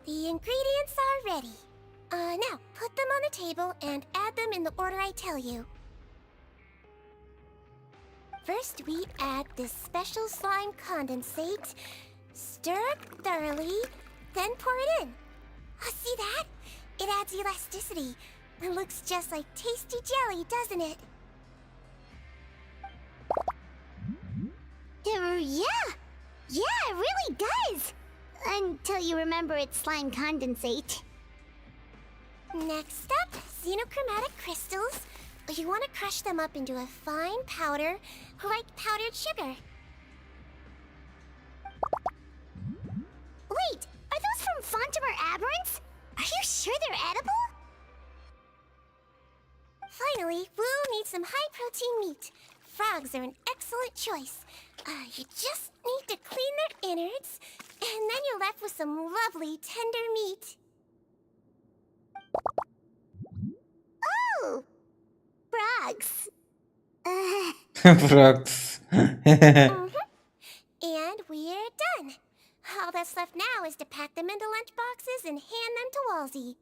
The ingredients are ready. Now, put them on the table and add them in the order I tell you. First, we add this special slime condensate. Stir it thoroughly, then pour it in. Oh, see that? It adds elasticity. It looks just like tasty jelly, doesn't it? Yeah! Yeah, it really does! Until you remember it's slime condensate. Next up, xenochromatic crystals. You want to crush them up into a fine powder, like powdered sugar. Wait, are those from Fontimer Aberrants? Are you sure they're edible? Finally, Wu needs some high-protein meat. Frogs are an excellent choice. You just need to clean their innards, and then you're left with some lovely, tender meat. Oh! Frogs. Фракс. And we're done. All that's left now is to pack them into lunch boxes and hand them to Walsey.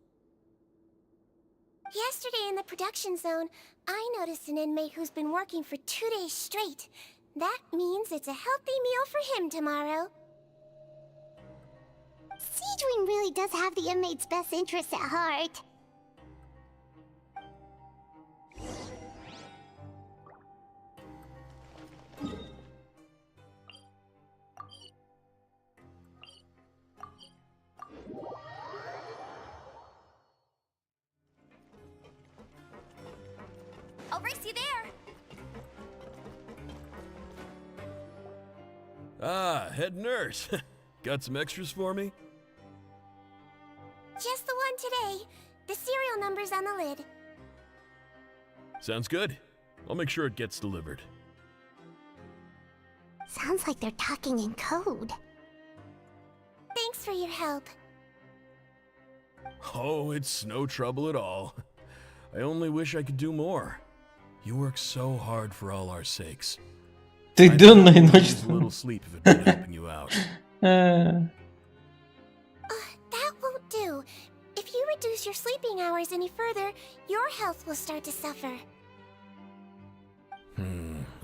Yesterday in the production zone, I noticed an inmate who's been working for 2 days straight. That means it's a healthy meal for him tomorrow. Stweam really does have the inmates' best interests at heart. I'll race you there. Ah, head nurse. Got some extras for me? Just the one today. The serial number's on the lid. Sounds good. I'll make sure it gets delivered. Sounds like they're talking in code. Thanks for your help. Oh, it's no trouble at all. I only wish I could do more. You work so hard for all our sakes. Ты денно и A ночью. little sleep if it been helping you out. That won't do. If you reduce your sleeping hours any further, your health will start to suffer.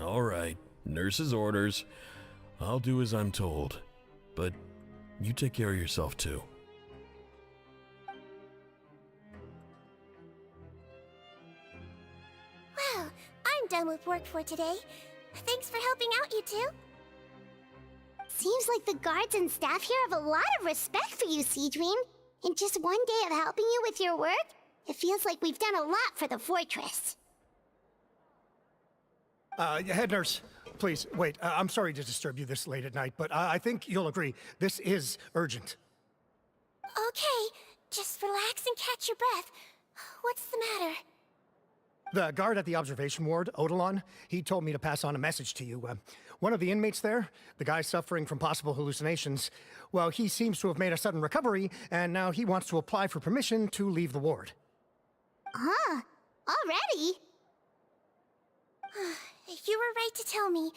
All right. Nurse's orders. I'll do as I'm told. But you take care of yourself too. Well, I'm done with work for today. Thanks for helping out, you two. Seems like the guards and staff here have a lot of respect for you, Stweam. In just one day of helping you with your work, it feels like we've done a lot for the fortress. Head nurse, please, wait. I'm sorry to disturb you this late at night, but I think you'll agree, this is urgent. Okay, just relax and catch your breath. What's the matter? The guard at the observation ward, Odilon, he told me to pass on a message to you. One of the inmates there, the guy suffering from possible hallucinations, well, he seems to have made a sudden recovery, and now he wants to apply for permission to leave the ward. Huh? Already? You were right to tell me.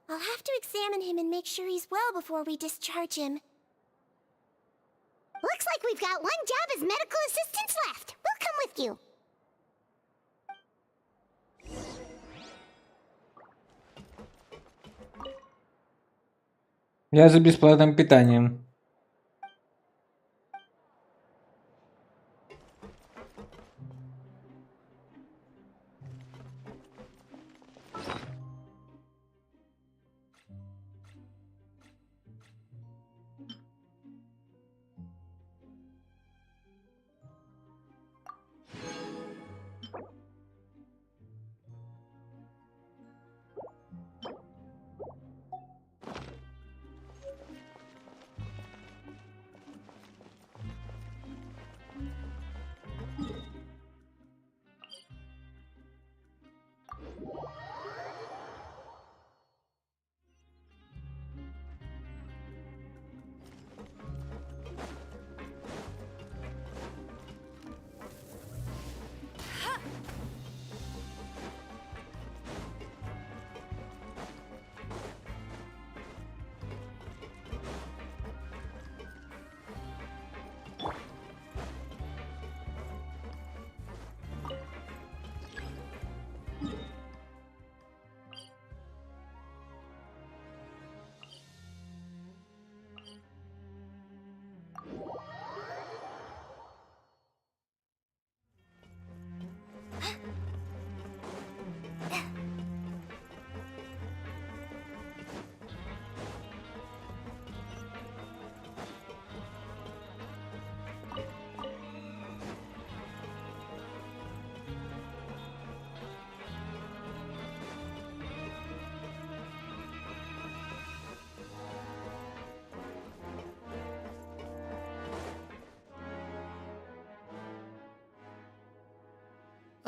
I'll have to examine him and make sure he's well before we discharge him. Looks like we've got one job as medical assistants left. We'll come with you. Я за бесплатным питанием.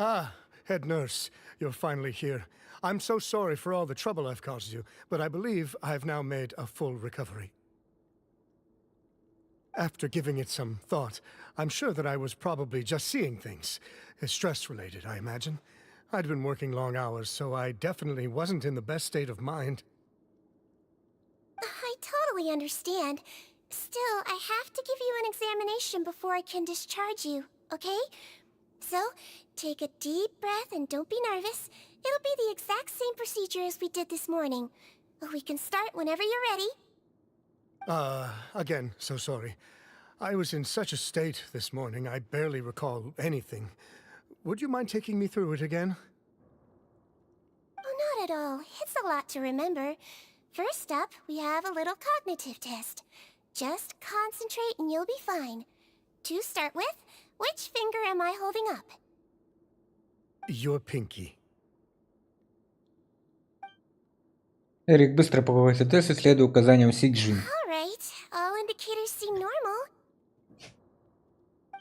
Ah, head nurse, you're finally here. I'm so sorry for all the trouble I've caused you, but I believe I've now made a full recovery. After giving it some thought, I'm sure that I was probably just seeing things. Stress-related, I imagine. I'd been working long hours, so I definitely wasn't in the best state of mind. I totally understand. Still, I have to give you an examination before I can discharge you, okay? So, take a deep breath and don't be nervous. It'll be the exact same procedure as we did this morning. We can start whenever you're ready. Again, so sorry. I was in such a state this morning, I barely recall anything. Would you mind taking me through it again? Oh, not at all. It's a lot to remember. First up, we have a little cognitive test. Just concentrate and you'll be fine. To start with, which finger am I holding up? Your pinky. Эрик, быстро по тест, следуя указаниям Си-Джин. Alright, all indicators seem normal.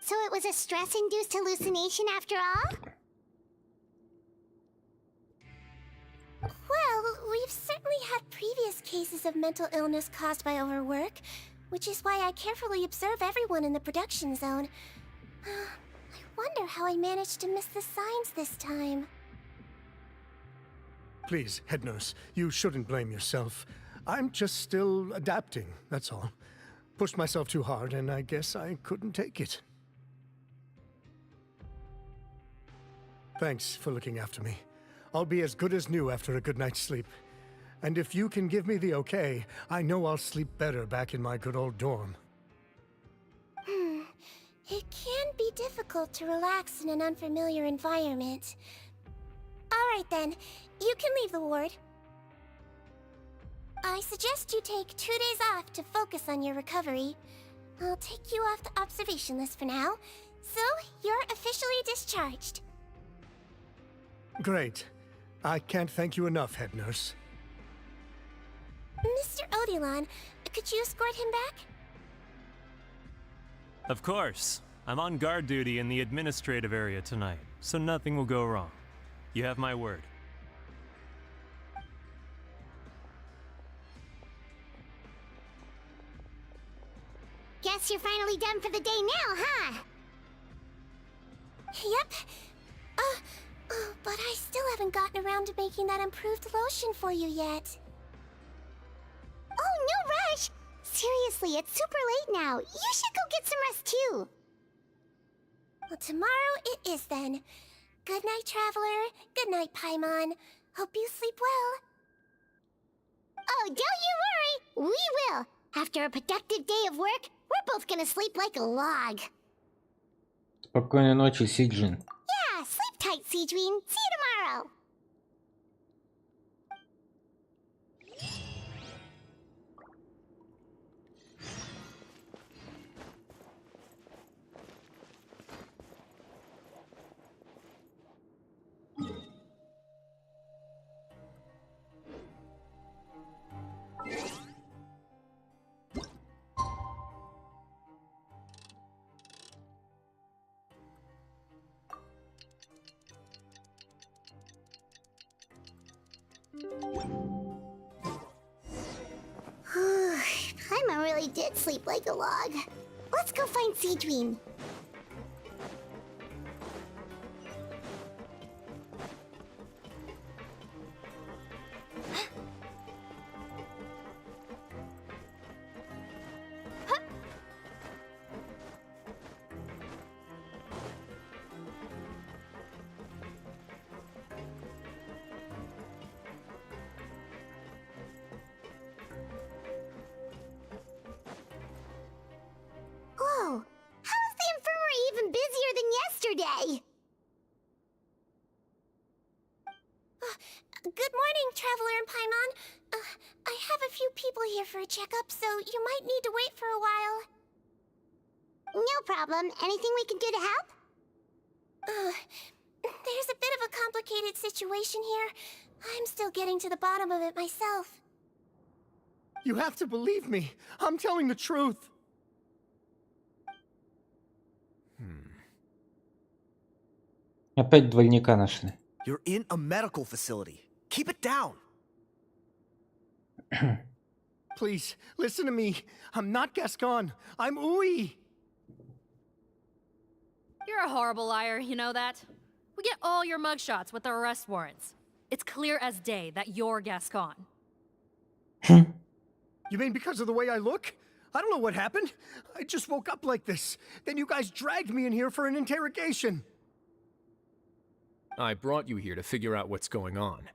So it was a stress-induced hallucination after all? Well, we've certainly had previous cases of mental illness caused by overwork, which is why I carefully observe everyone in the production zone. I wonder how I managed to miss the signs this time. Please, head nurse, you shouldn't blame yourself. I'm just still adapting, that's all. Pushed myself too hard, and I guess I couldn't take it. Thanks for looking after me. I'll be as good as new after a good night's sleep. And if you can give me the okay, I know I'll sleep better back in my good old dorm. It can be difficult to relax in an unfamiliar environment. Alright then, you can leave the ward. I suggest you take 2 days off to focus on your recovery. I'll take you off the observation list for now, so you're officially discharged. Great. I can't thank you enough, head nurse. Mr. Odilon, could you escort him back? Of course. I'm on guard duty in the administrative area tonight, so nothing will go wrong. You have my word. Guess you're finally done for the day now, huh? Yep. But I still haven't gotten around to making that improved lotion for you yet. Oh, no rush! Seriously, it's super late now. You should go get some rest too. Well, tomorrow it is then. Good night, Traveler. Good night, Paimon. Hope you sleep well. Oh, don't you worry! We will! After a productive day of work, we're both gonna sleep like a log. Спокойной ночи, Си-Джин. Yeah, sleep tight, Seedream. See you tomorrow! Paimon really did sleep like a log. Let's go find Seedream. Whoa! How is the infirmary even busier than yesterday? Good morning, Traveler and Paimon. I have a few people here for a checkup, so you might need to wait for a while. No problem. Anything we can do to help? There's a bit of a complicated situation here. I'm still getting to the bottom of it myself. You have to believe me. I'm telling the truth. Опять двойника нашли. You're in a medical facility. Keep it down. Please, listen to me. I'm not Gascon. I'm Uy. You're a horrible liar, you know that? We get all your mugshots with the arrest warrants. It's clear as day that you're Gascon. You mean because of the way I look? I don't know what happened. I just woke up like this. Then you guys dragged me in here for an interrogation. I brought you here to figure out what's going on.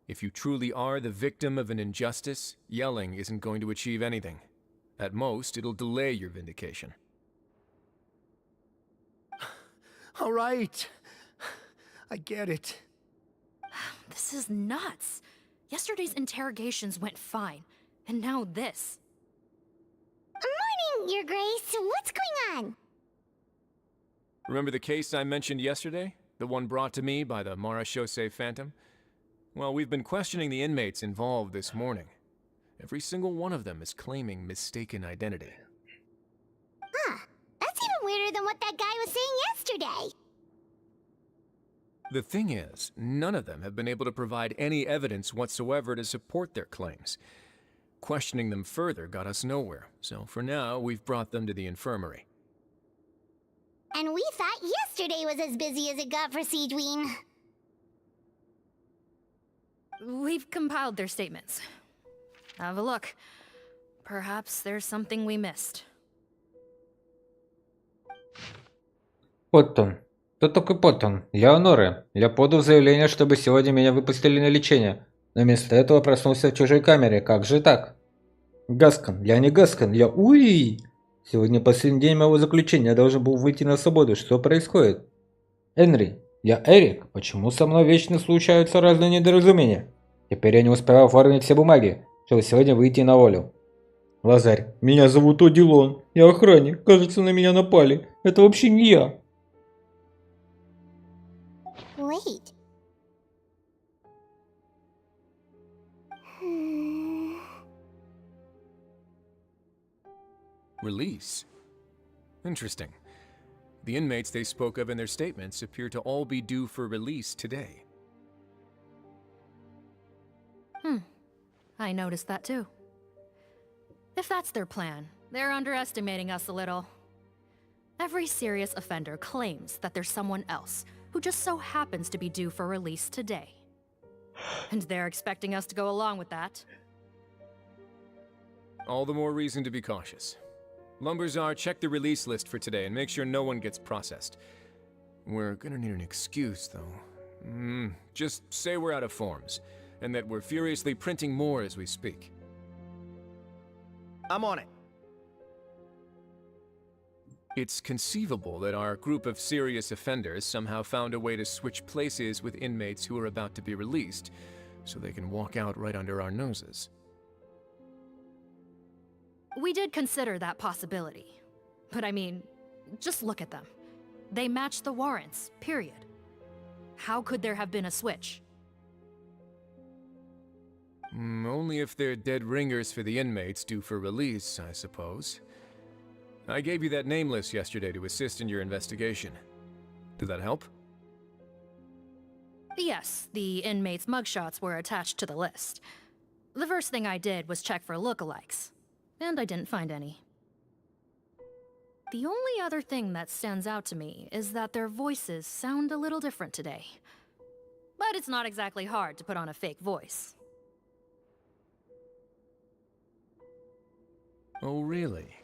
If you truly are the victim of an injustice, yelling isn't going to achieve anything. At most, it'll delay your vindication. All right. I get it. This is nuts. Yesterday's interrogations went fine, and now this. Morning, Your Grace. What's going on? Remember the case I mentioned yesterday? The one brought to me by the Marechaussee Phantom? Well, we've been questioning the inmates involved this morning. Every single one of them is claiming mistaken identity. Huh. That's even weirder than what that guy was saying yesterday. The thing is, none of them have been able to provide any evidence whatsoever to support their claims. Questioning them further got us nowhere, so for now, we've brought them to the infirmary. And we thought yesterday was as busy as it got for Stweam. We've compiled their statements. Have a look. Perhaps there's something we missed. Поттон. Кто такой Поттон? Я Оноре. Я подал заявление, чтобы сегодня меня выпустили на лечение. Но вместо этого проснулся в чужой камере. Как же так? Гаскон. Я не Гаскон. Я Уи. Сегодня последний день моего заключения. Я должен был выйти на свободу. Что происходит? Энри. Я Эрик. Почему со мной вечно случаются разные недоразумения? Теперь я не успеваю оформить все бумаги, чтобы сегодня выйти на волю. Лазарь. Меня зовут Одилон. Я охранник. Кажется, на меня напали. Это вообще не я. Wait. Release? Interesting. The inmates they spoke of in their statements appear to all be due for release today. I noticed that too. If that's their plan, they're underestimating us a little. Every serious offender claims that there's someone else who just so happens to be due for release today. And they're expecting us to go along with that. All the more reason to be cautious. Lumberzar, check the release list for today and make sure no one gets processed. We're gonna need an excuse, though. Just say we're out of forms, and that we're furiously printing more as we speak. I'm on it. It's conceivable that our group of serious offenders somehow found a way to switch places with inmates who are about to be released, so they can walk out right under our noses. We did consider that possibility. But I mean, just look at them. They match the warrants, period. How could there have been a switch? Only if they're dead ringers for the inmates due for release, I suppose. I gave you that name list yesterday to assist in your investigation. Did that help? Yes, the inmates' mugshots were attached to the list. The first thing I did was check for lookalikes, and I didn't find any. The only other thing that stands out to me is that their voices sound a little different today. But it's not exactly hard to put on a fake voice. Oh, really?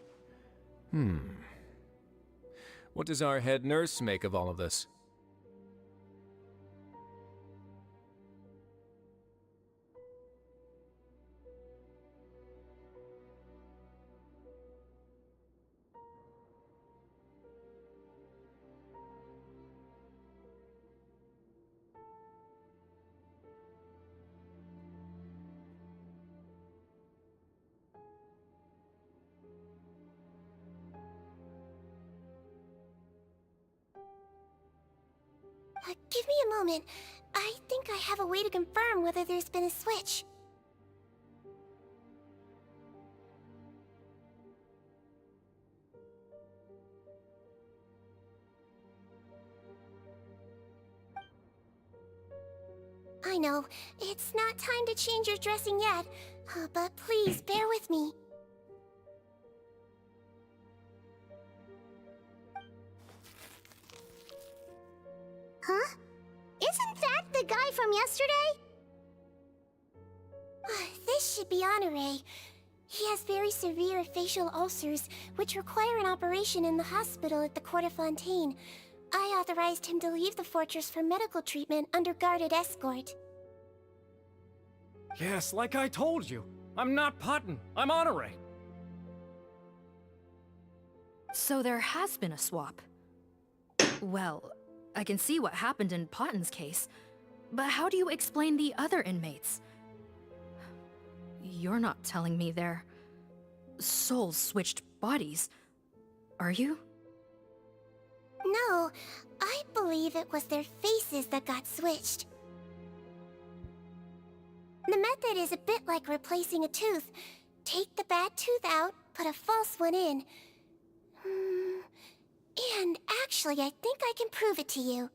What does our head nurse make of all of this? Give me a moment. I think I have a way to confirm whether there's been a switch. I know. It's not time to change your dressing yet, but please bear with me. Huh? Isn't that the guy from yesterday? This should be Honore. He has very severe facial ulcers, which require an operation in the hospital at the Court of Fontaine. I authorized him to leave the fortress for medical treatment under guarded escort. Yes, like I told you. I'm not Potton. I'm Honore. So there has been a swap. Well, I can see what happened in Potton's case, but how do you explain the other inmates? You're not telling me their souls switched bodies, are you? No, I believe it was their faces that got switched. The method is a bit like replacing a tooth. Take the bad tooth out, put a false one in. And actually, I think I can prove it to you.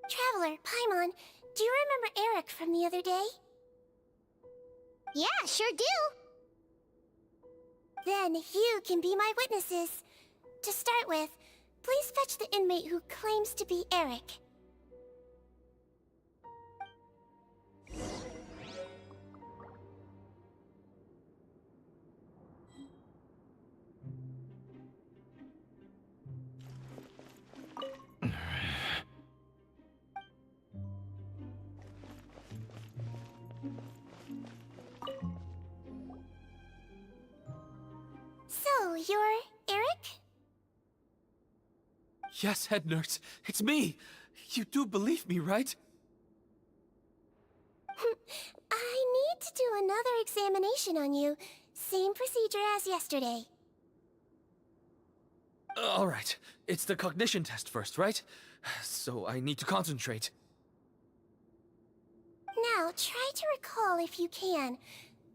Traveler, Paimon, do you remember Eric from the other day? Yeah, sure do. Then you can be my witnesses. To start with, please fetch the inmate who claims to be Eric. So, you're Eric? Yes, head nurse. It's me. You do believe me, right? I need to do another examination on you. Same procedure as yesterday. All right. It's the cognition test first, right? So I need to concentrate. Now, try to recall if you can.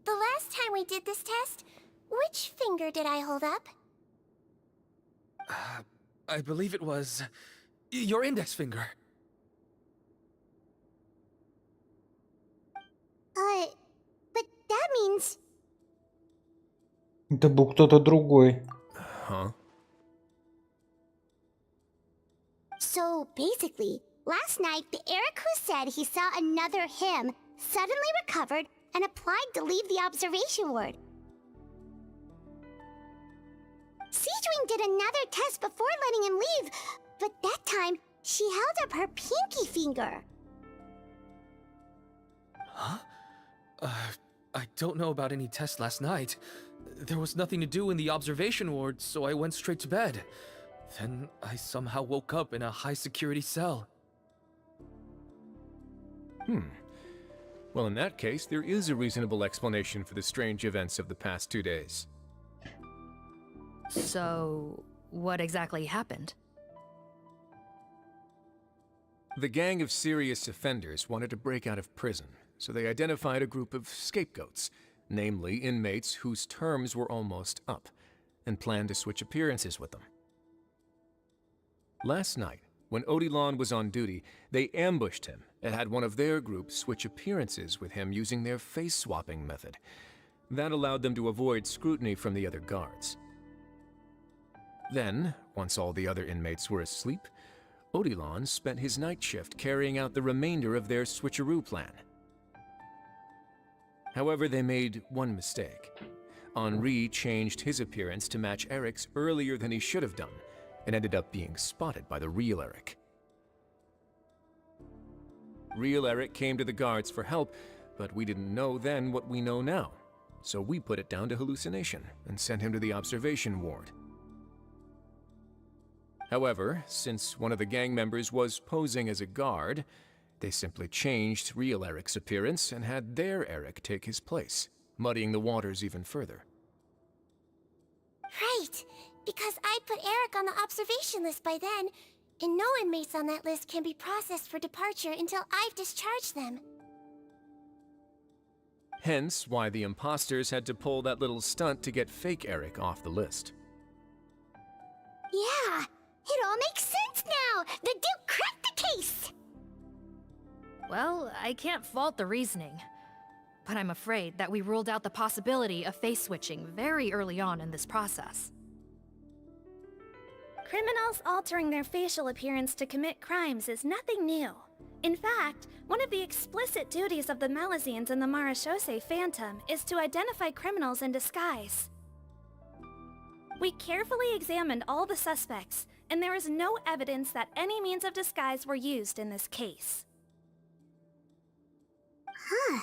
The last time we did this test, which finger did I hold up? I believe it was your index finger. But that means... Это был кто-то другой. Huh? So basically, last night the Eric who said he saw another him suddenly recovered and applied to leave the observation ward. Stweam did another test before letting him leave, but that time she held up her pinky finger. Huh? I don't know about any tests last night. There was nothing to do in the observation ward, so I went straight to bed. Then I somehow woke up in a high-security cell. Well, in that case, there is a reasonable explanation for the strange events of the past 2 days. So, what exactly happened? The gang of serious offenders wanted to break out of prison, so they identified a group of scapegoats, namely inmates whose terms were almost up, and planned to switch appearances with them. Last night, when Odilon was on duty, they ambushed him and had one of their group switch appearances with him using their face-swapping method. That allowed them to avoid scrutiny from the other guards. Then, once all the other inmates were asleep, Odilon spent his night shift carrying out the remainder of their switcheroo plan. However, they made one mistake. Henri changed his appearance to match Eric's earlier than he should have done, and ended up being spotted by the real Eric. Real Eric came to the guards for help, but we didn't know then what we know now, so we put it down to hallucination and sent him to the observation ward. However, since one of the gang members was posing as a guard, they simply changed real Eric's appearance and had their Eric take his place, muddying the waters even further. Right, because I put Eric on the observation list by then, and no inmates on that list can be processed for departure until I've discharged them. Hence why the imposters had to pull that little stunt to get fake Eric off the list. Yeah, it all makes sense now! The Duke cracked the case! Well, I can't fault the reasoning. But I'm afraid that we ruled out the possibility of face switching very early on in this process. Criminals altering their facial appearance to commit crimes is nothing new. In fact, one of the explicit duties of the Melusines in the Marechaussee Phantom is to identify criminals in disguise. We carefully examined all the suspects, and there is no evidence that any means of disguise were used in this case. Huh.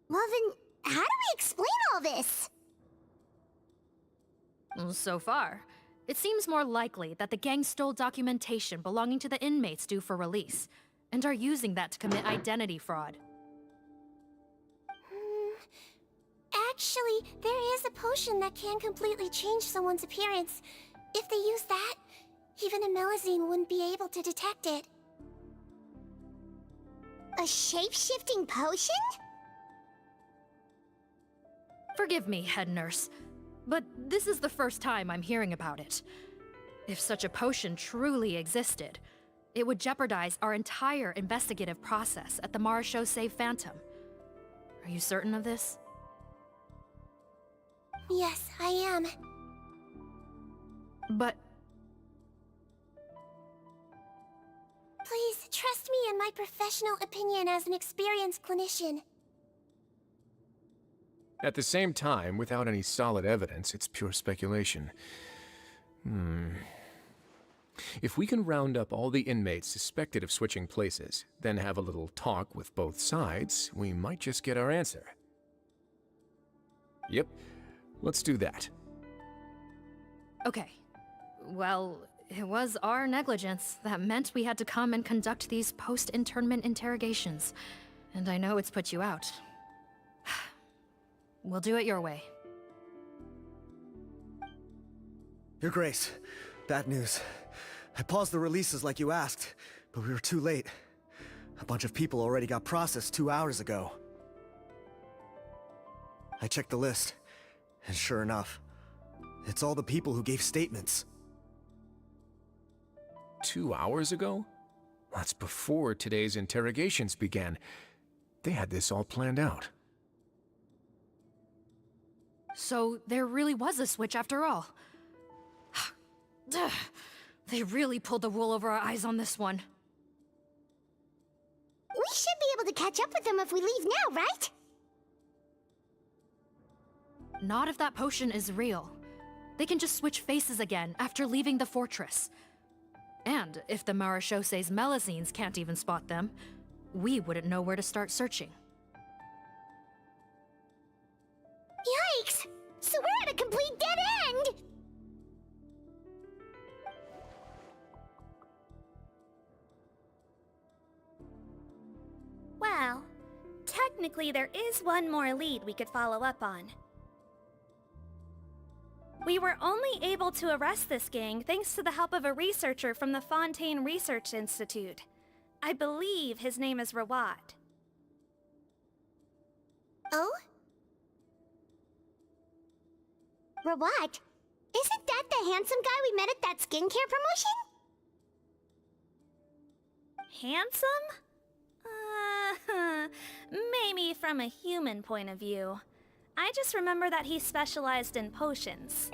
Well then, how do we explain all this? So far, it seems more likely that the gang stole documentation belonging to the inmates due for release, and are using that to commit identity fraud. Actually, there is a potion that can completely change someone's appearance. If they use that, even a Melusine wouldn't be able to detect it. A shape-shifting potion? Forgive me, head nurse, but this is the first time I'm hearing about it. If such a potion truly existed, it would jeopardize our entire investigative process at the Marechaussee Phantom. Are you certain of this? Yes, I am. But... Please, trust me in my professional opinion as an experienced clinician. At the same time, without any solid evidence, it's pure speculation. If we can round up all the inmates suspected of switching places, then have a little talk with both sides, we might just get our answer. Yep, let's do that. Okay. Well, it was our negligence that meant we had to come and conduct these post-internment interrogations. And I know it's put you out. We'll do it your way. Your Grace, bad news. I paused the releases like you asked, but we were too late. A bunch of people already got processed 2 hours ago. I checked the list, and sure enough, it's all the people who gave statements. 2 hours ago? That's before today's interrogations began. They had this all planned out. So there really was a switch after all. They really pulled the wool over our eyes on this one. We should be able to catch up with them if we leave now, right? Not if that potion is real. They can just switch faces again after leaving the fortress. And if the Marechaussee's Melusines can't even spot them, we wouldn't know where to start searching. Yikes! So we're at a complete dead end! Well, technically there is one more lead we could follow up on. We were only able to arrest this gang thanks to the help of a researcher from the Fontaine Research Institute. I believe his name is Rawat. Oh? Rawat? Isn't that the handsome guy we met at that skincare promotion? Handsome? Maybe from a human point of view. I just remember that he specialized in potions.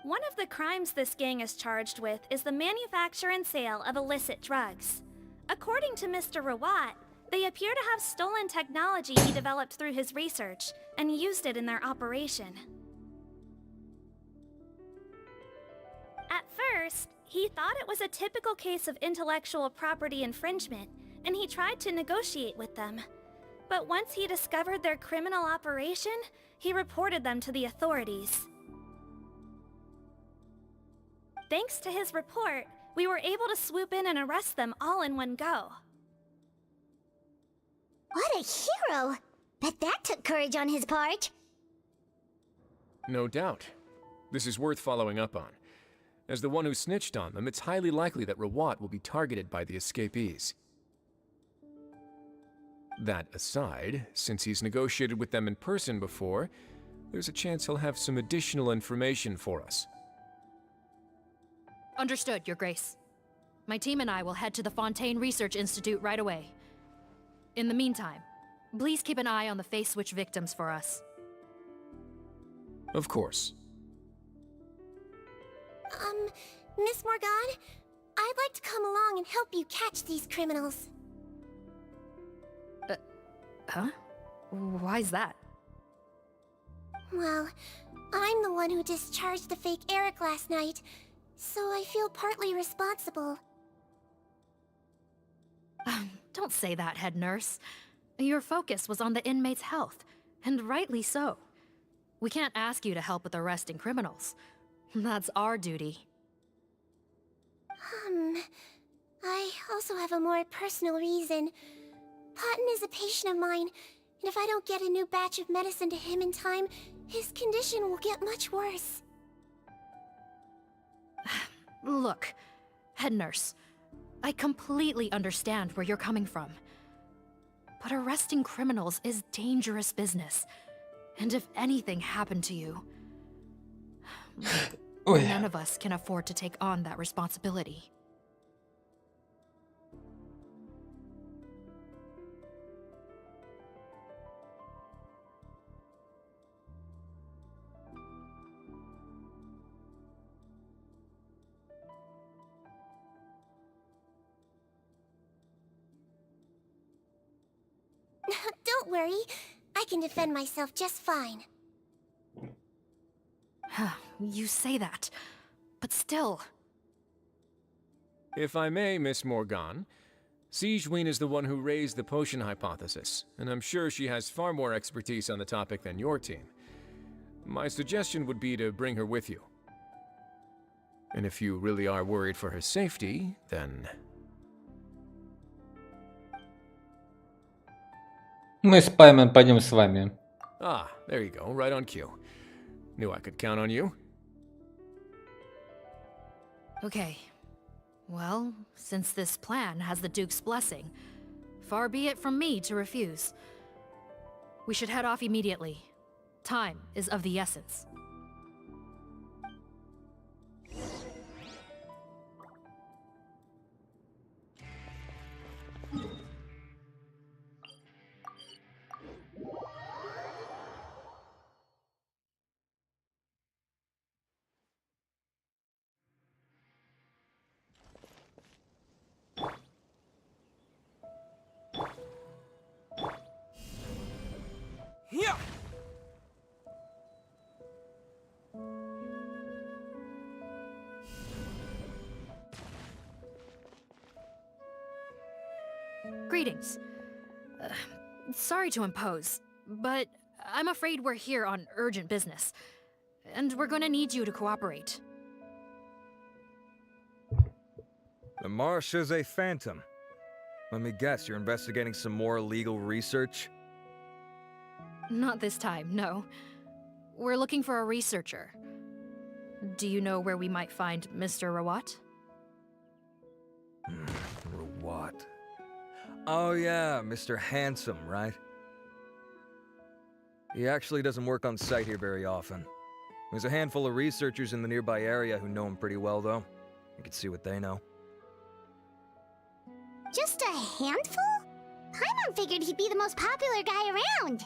One of the crimes this gang is charged with is the manufacture and sale of illicit drugs. According to Mr. Rawat, they appear to have stolen technology he developed through his research and used it in their operation. At first, he thought it was a typical case of intellectual property infringement, and he tried to negotiate with them. But once he discovered their criminal operation, he reported them to the authorities. Thanks to his report, we were able to swoop in and arrest them all in one go. What a hero! Bet that took courage on his part. No doubt. This is worth following up on. As the one who snitched on them, it's highly likely that Rawat will be targeted by the escapees. That aside, since he's negotiated with them in person before, there's a chance he'll have some additional information for us. Understood, Your Grace. My team and I will head to the Fontaine Research Institute right away. In the meantime, please keep an eye on the face switch victims for us. Of course. Miss Morgan, I'd like to come along and help you catch these criminals. Huh? Why's that? Well, I'm the one who discharged the fake Eric last night, so I feel partly responsible. Don't say that, head nurse. Your focus was on the inmates' health, and rightly so. We can't ask you to help with arresting criminals. That's our duty. I also have a more personal reason. Cotton is a patient of mine, and if I don't get a new batch of medicine to him in time, his condition will get much worse. Look, head nurse, I completely understand where you're coming from. But arresting criminals is dangerous business. And if anything happened to you, none of us can afford to take on that responsibility. Don't worry, I can defend myself just fine. You say that, but still. If I may, Miss Morgan, Stweam is the one who raised the potion hypothesis, and I'm sure she has far more expertise on the topic than your team. My suggestion would be to bring her with you. And if you really are worried for her safety, then... Мы с Паймен пойдем с вами. Ah, there you go, right on cue. Knew I could count on you. Okay. Well, since this plan has the Duke's blessing, far be it from me to refuse. We should head off immediately. Time is of the essence. Yeah. Greetings. Sorry to impose, but I'm afraid we're here on urgent business, and we're gonna need you to cooperate. The Marsh is a phantom. Let me guess, you're investigating some more illegal research? Not this time, no. We're looking for a researcher. Do you know where we might find Mr. Rawat? Rawat. Oh yeah, Mr. Handsome, right? He actually doesn't work on site here very often. There's a handful of researchers in the nearby area who know him pretty well, though. You can see what they know. Just a handful? Paimon figured he'd be the most popular guy around.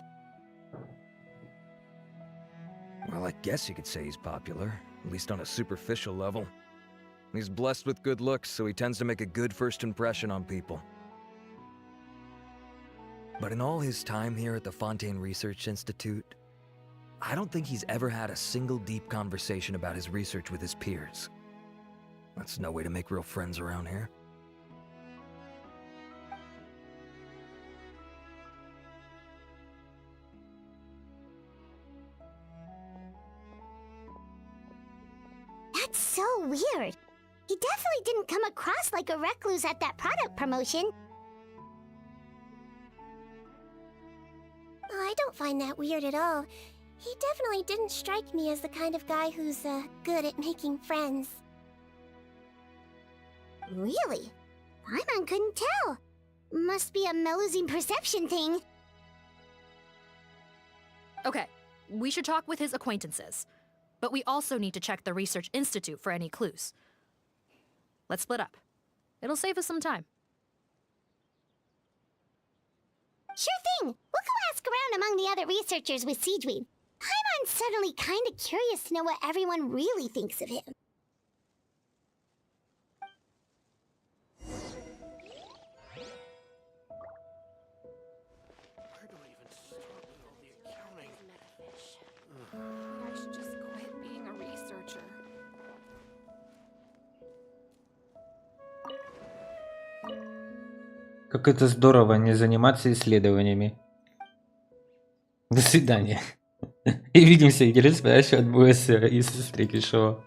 Well, I guess you could say he's popular, at least on a superficial level. He's blessed with good looks, so he tends to make a good first impression on people. But in all his time here at the Fontaine Research Institute, I don't think he's ever had a single deep conversation about his research with his peers. That's no way to make real friends around here. That's so weird. He definitely didn't come across like a recluse at that product promotion. I don't find that weird at all. He definitely didn't strike me as the kind of guy who's, good at making friends. Really? Paimon couldn't tell. Must be a Melusine perception thing. Okay, we should talk with his acquaintances. But we also need to check the Research Institute for any clues. Let's split up. It'll save us some time. Sure thing. We'll go ask around among the other researchers with Stweam. I'm suddenly kind of curious to know what everyone really thinks of him. I should just quit being a researcher. Как это здорово не заниматься исследованиями. До свидания. И видимся, интерес, подача от Буэса и сестрики Шоу.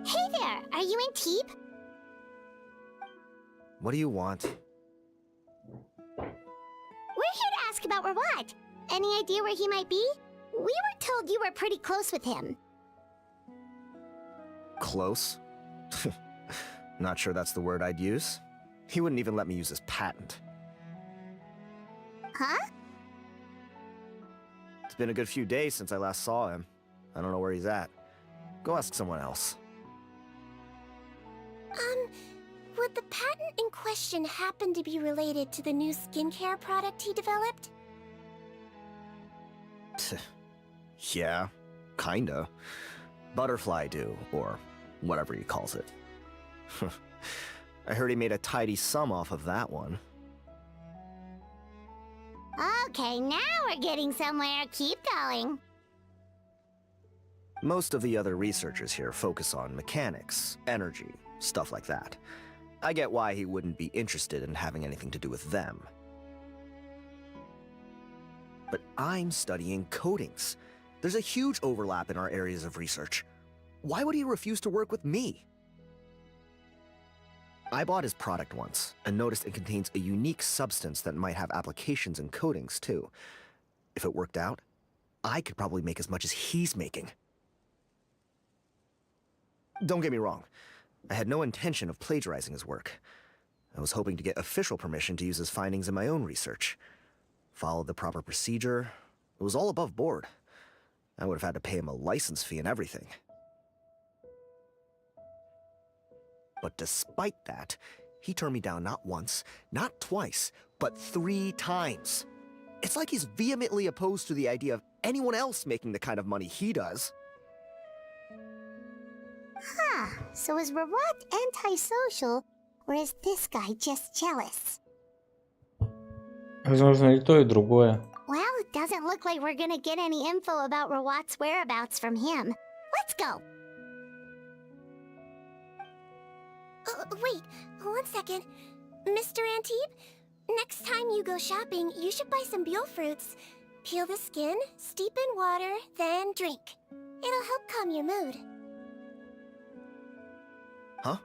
Hey there, are you in Teep? What do you want? We're here to ask about Rawat. Any idea where he might be? We were told you were pretty close with him. Close? Not sure that's the word I'd use. He wouldn't even let me use his patent. Huh? It's been a good few days since I last saw him. I don't know where he's at. Go ask someone else. Would the patent in question happen to be related to the new skincare product he developed? Yeah, kinda. Butterfly do, or whatever he calls it. I heard he made a tidy sum off of that one. Okay, now we're getting somewhere. Keep going. Most of the other researchers here focus on mechanics, energy, stuff like that. I get why he wouldn't be interested in having anything to do with them. But I'm studying coatings. There's a huge overlap in our areas of research. Why would he refuse to work with me? I bought his product once and noticed it contains a unique substance that might have applications in coatings too. If it worked out, I could probably make as much as he's making. Don't get me wrong. I had no intention of plagiarizing his work. I was hoping to get official permission to use his findings in my own research. Followed the proper procedure. It was all above board. I would have had to pay him a license fee and everything. But despite that, he turned me down not once, not twice, but 3 times. It's like he's vehemently opposed to the idea of anyone else making the kind of money he does. Huh, so is Rawat antisocial, or is this guy just jealous? Возможно, и то, и другое. Well, it doesn't look like we're gonna get any info about Rawat's whereabouts from him. Let's go! Wait, 1 second. Mr. Antibes, next time you go shopping, you should buy some Buell fruits. Peel the skin, steep in water, then drink. It'll help calm your mood. Huh?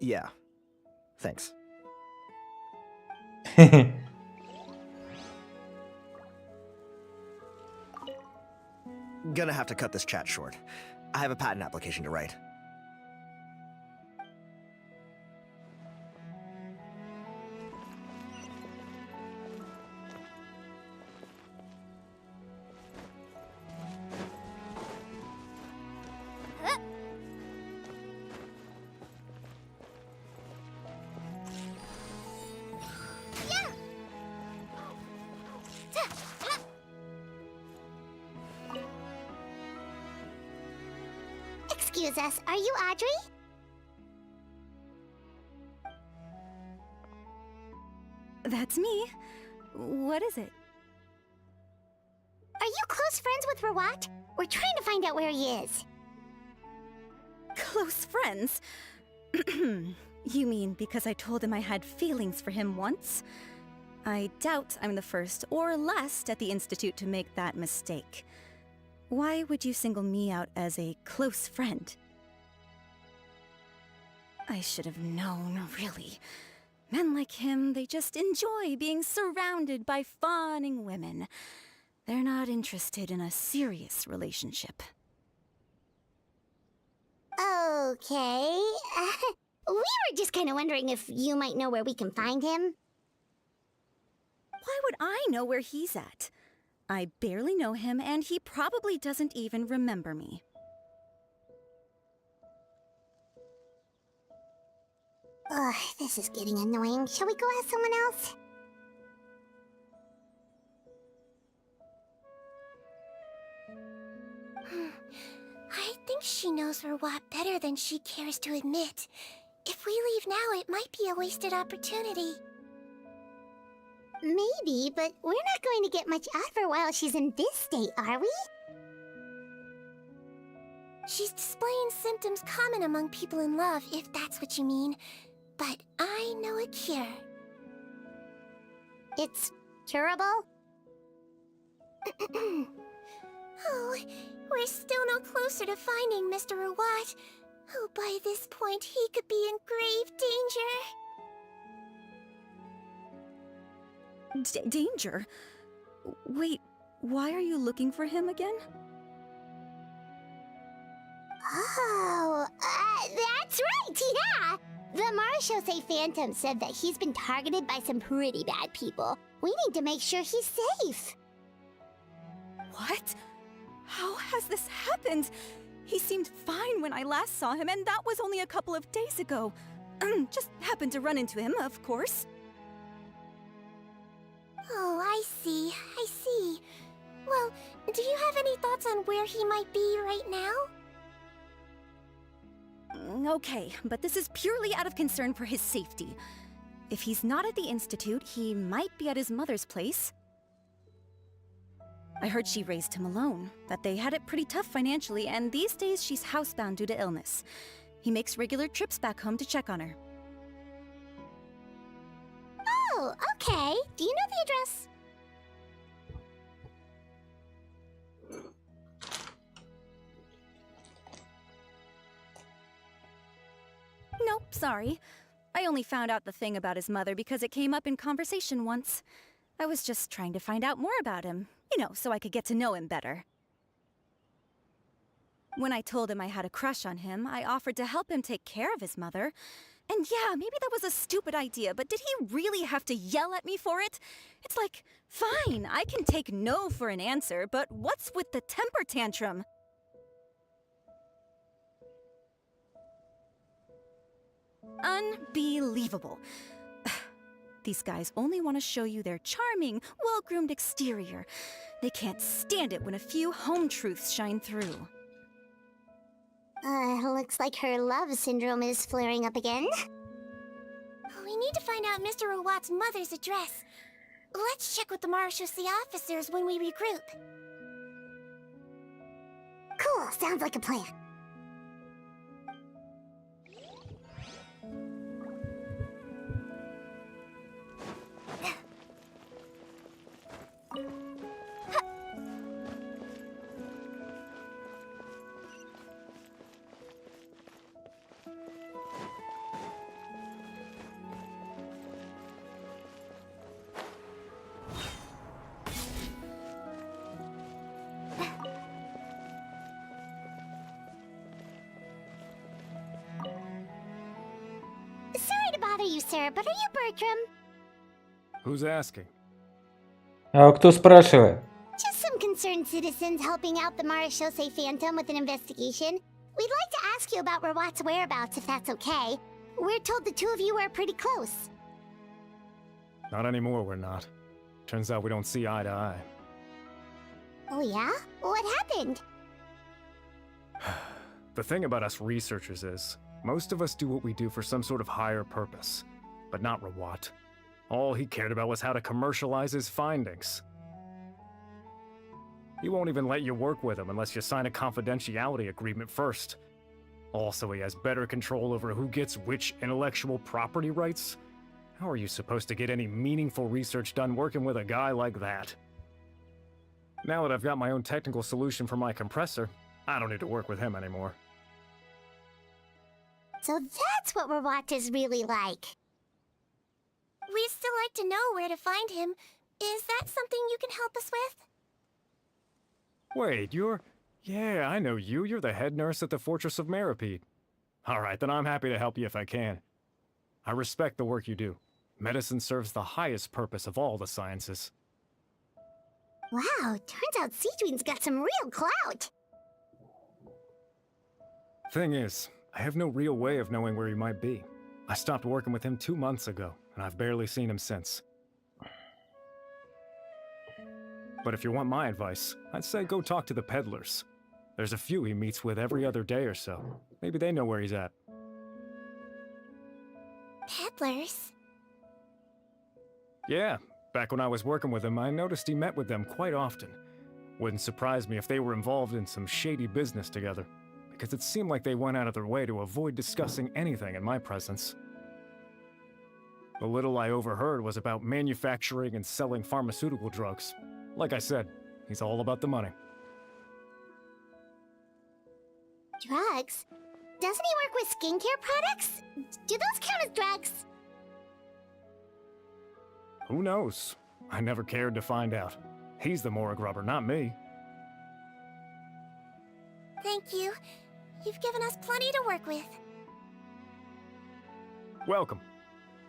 Yeah. Thanks. Gonna have to cut this chat short. I have a patent application to write. Excuse us, are you Audrey? That's me. What is it? Are you close friends with Rawat? We're trying to find out where he is. Close friends? You mean because I told him I had feelings for him once? I doubt I'm the first or last at the Institute to make that mistake. Why would you single me out as a close friend? I should have known, really. Men like him, they just enjoy being surrounded by fawning women. They're not interested in a serious relationship. Okay. We were just kind of wondering if you might know where we can find him. Why would I know where he's at? I barely know him, and he probably doesn't even remember me. Ugh, this is getting annoying. Shall we go ask someone else? I think she knows Rawat better than she cares to admit. If we leave now, it might be a wasted opportunity. Maybe, but we're not going to get much out of her while she's in this state, are we? She's displaying symptoms common among people in love, if that's what you mean. But I know a cure. It's curable? Oh, we're still no closer to finding Mr. Rawat. Oh, by this point, he could be in grave danger. Danger? Wait, why are you looking for him again? Oh, that's right, yeah! The Marechaussee Phantom said that he's been targeted by some pretty bad people. We need to make sure he's safe. What? How has this happened? He seemed fine when I last saw him, and that was only a couple of days ago. Just happened to run into him, of course. Oh, I see. Well, do you have any thoughts on where he might be right now? Okay, but this is purely out of concern for his safety. If he's not at the Institute, he might be at his mother's place. I heard she raised him alone, that they had it pretty tough financially, and these days she's housebound due to illness. He makes regular trips back home to check on her. Oh, okay. Do you know the address? Nope, sorry. I only found out the thing about his mother because it came up in conversation once. I was just trying to find out more about him, you know, so I could get to know him better. When I told him I had a crush on him, I offered to help him take care of his mother. And yeah, maybe that was a stupid idea, but did he really have to yell at me for it? It's like, fine, I can take no for an answer, but what's with the temper tantrum? Unbelievable. These guys only want to show you their charming, well-groomed exterior. They can't stand it when a few home truths shine through. Looks like her love syndrome is flaring up again. We need to find out Mr. Rawat's mother's address. Let's check with the Marechaussee officers when we regroup. Cool, sounds like a plan. Sorry to bother you, sir, but are you Bertram? Who's asking? А кто спрашивает? Just some concerned citizens helping out the Marechaussee Phantom with an investigation. We'd like to ask you about Rawat's whereabouts, if that's okay. We're told the two of you are pretty close. Not anymore, we're not. Turns out we don't see eye to eye. Oh yeah? What happened? The thing about us researchers is, most of us do what we do for some sort of higher purpose. But not Rawat. All he cared about was how to commercialize his findings. He won't even let you work with him unless you sign a confidentiality agreement first. Also, he has better control over who gets which intellectual property rights. How are you supposed to get any meaningful research done working with a guy like that? Now that I've got my own technical solution for my compressor, I don't need to work with him anymore. So that's what Rawat is really like. We'd still like to know where to find him. Is that something you can help us with? Wait, you're... Yeah, I know you. You're the head nurse at the Fortress of Meripede. All right, then I'm happy to help you if I can. I respect the work you do. Medicine serves the highest purpose of all the sciences. Wow, turns out Stweam's got some real clout. Thing is, I have no real way of knowing where he might be. I stopped working with him 2 months ago, and I've barely seen him since. But if you want my advice, I'd say go talk to the peddlers. There's a few he meets with every other day or so. Maybe they know where he's at. Peddlers? Yeah, back when I was working with him, I noticed he met with them quite often. Wouldn't surprise me if they were involved in some shady business together, because it seemed like they went out of their way to avoid discussing anything in my presence. The little I overheard was about manufacturing and selling pharmaceutical drugs. Like I said, he's all about the money. Drugs? Doesn't he work with skincare products? Do those count as drugs? Who knows? I never cared to find out. He's the morgue rubber, not me. Thank you. You've given us plenty to work with. Welcome.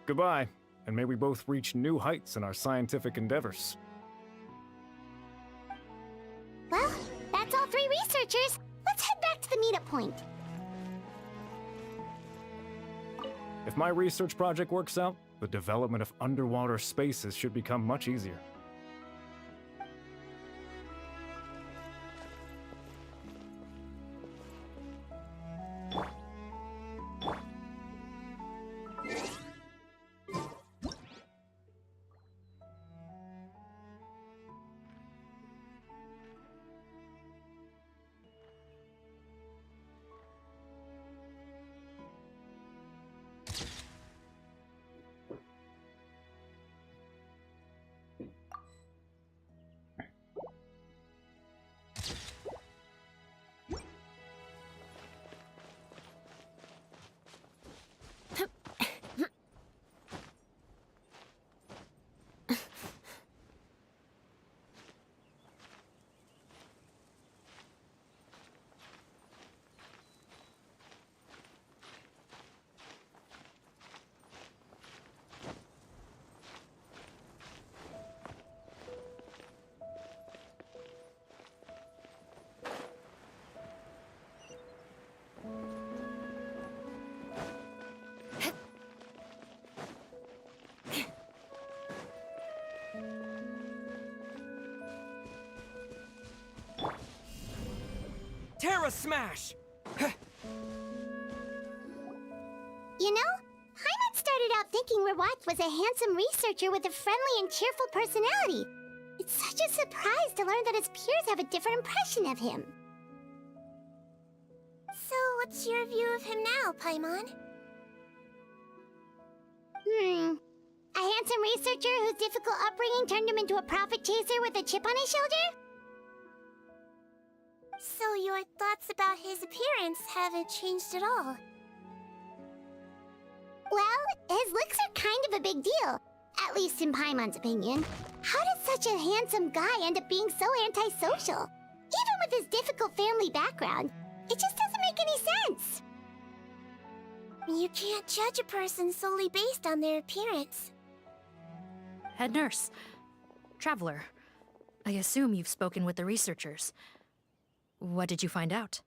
Goodbye, and may we both reach new heights in our scientific endeavors. Well, that's all 3 researchers. Let's head back to the meetup point. If my research project works out, the development of underwater spaces should become much easier. Terra Smash! You know, Paimon started out thinking Rawat was a handsome researcher with a friendly and cheerful personality. It's such a surprise to learn that his peers have a different impression of him. So, what's your view of him now, Paimon? A handsome researcher whose difficult upbringing turned him into a profit chaser with a chip on his shoulder? So your thoughts about his appearance haven't changed at all? Well, his looks are kind of a big deal. At least in Paimon's opinion. How did such a handsome guy end up being so antisocial? Even with his difficult family background, it just doesn't make any sense. You can't judge a person solely based on their appearance. Head nurse. Traveler. I assume you've spoken with the researchers. What did you find out?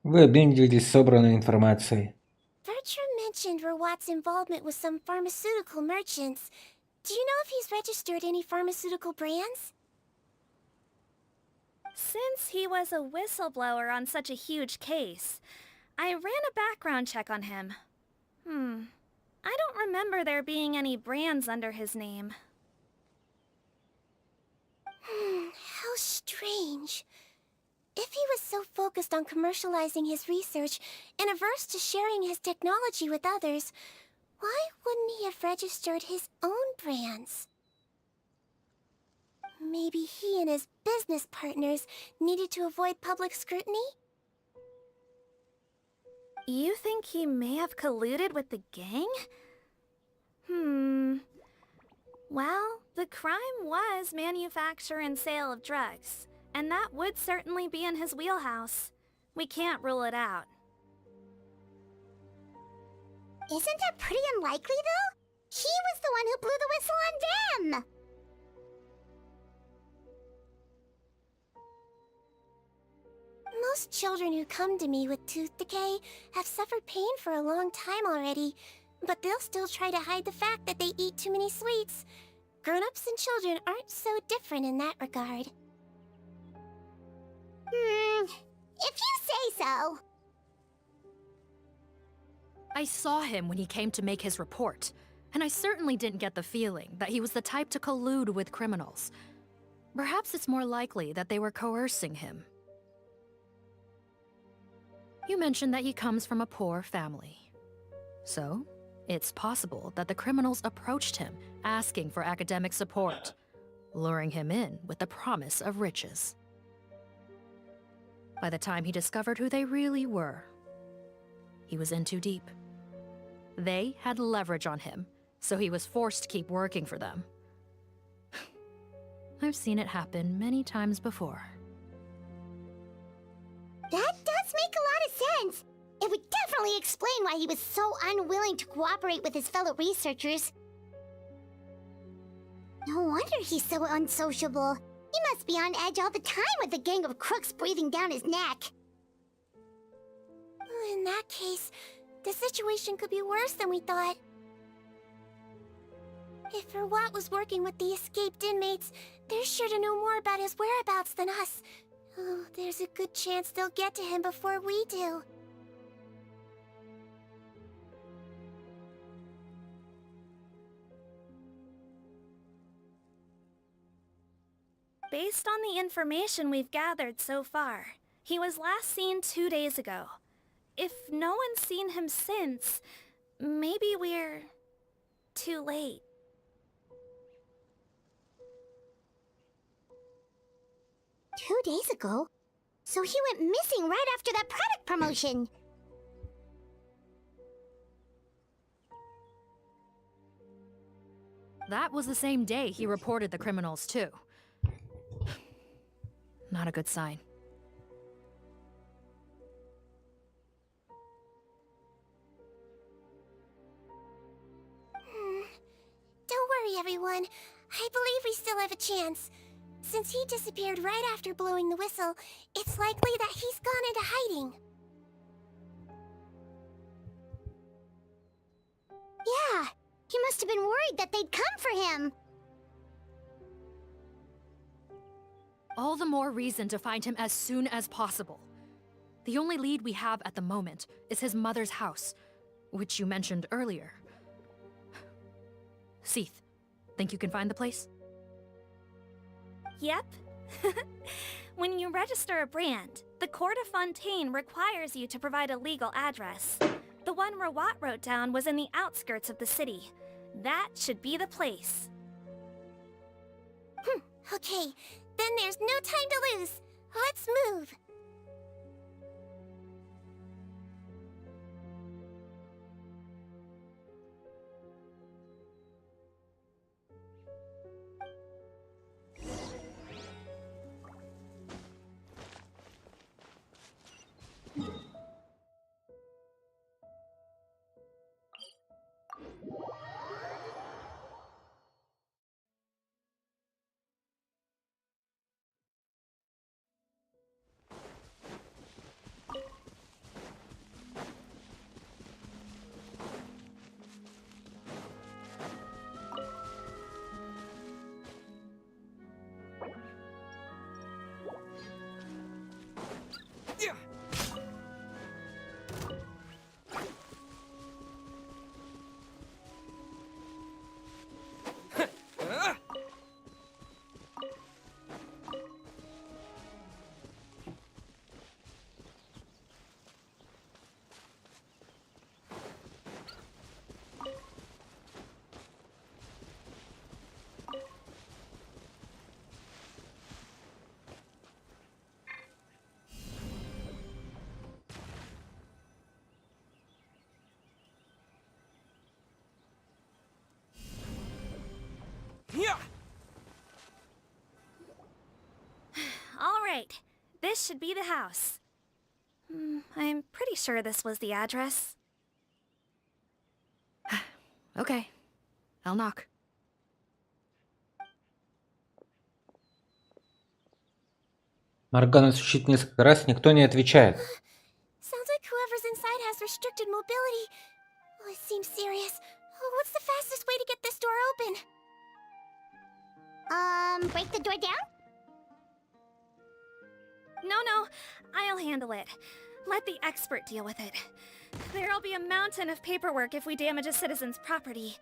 Вы обменивались собранной информацией. Bertram mentioned Rawat's involvement with some pharmaceutical merchants. Do you know if he's registered any pharmaceutical brands? Since he was a whistleblower on such a huge case, I ran a background check on him. I don't remember there being any brands under his name. How strange. If he was so focused on commercializing his research and averse to sharing his technology with others, why wouldn't he have registered his own brands? Maybe he and his business partners needed to avoid public scrutiny? You think he may have colluded with the gang? Well, the crime was manufacture and sale of drugs, and that would certainly be in his wheelhouse. We can't rule it out. Isn't that pretty unlikely, though? He was the one who blew the whistle on them! Most children who come to me with tooth decay have suffered pain for a long time already, but they'll still try to hide the fact that they eat too many sweets. Grown-ups and children aren't so different in that regard. If you say so. I saw him when he came to make his report, and I certainly didn't get the feeling that he was the type to collude with criminals. Perhaps it's more likely that they were coercing him. You mentioned that he comes from a poor family. So, it's possible that the criminals approached him, asking for academic support, luring him in with the promise of riches. By the time he discovered who they really were, he was in too deep. They had leverage on him, so he was forced to keep working for them. I've seen it happen many times before. That does make a lot of sense. It would definitely explain why he was so unwilling to cooperate with his fellow researchers. No wonder he's so unsociable. He must be on edge all the time with a gang of crooks breathing down his neck. In that case, the situation could be worse than we thought. If Rawat was working with the escaped inmates, they're sure to know more about his whereabouts than us. Oh, there's a good chance they'll get to him before we do. Based on the information we've gathered so far, he was last seen 2 days ago. If no one's seen him since, maybe we're too late. "2 days ago? So he went missing right after that product promotion. That was the same day he reported the criminals, too. Not a good sign. Don't worry, everyone. I believe we still have a chance. Since he disappeared right after blowing the whistle, it's likely that he's gone into hiding. Yeah, he must have been worried that they'd come for him. All the more reason to find him as soon as possible. The only lead we have at the moment is his mother's house, which you mentioned earlier. Seath, think you can find the place? Yep. When you register a brand, the Court of Fontaine requires you to provide a legal address. The one Rawat wrote down was in the outskirts of the city. That should be the place. Okay, then there's no time to lose. Let's move. All right, this should be the house. I'm pretty sure this was the address. Okay. I'll knock. Моргана стучит несколько раз, никто не отвечает. Sounds like whoever's inside has restricted mobility. Oh, it seems serious. Oh, what's the fastest way to get this door open? Break the door down? No, I'll handle it. Let the expert deal with it. There'll be a mountain of paperwork if we damage a citizen's property.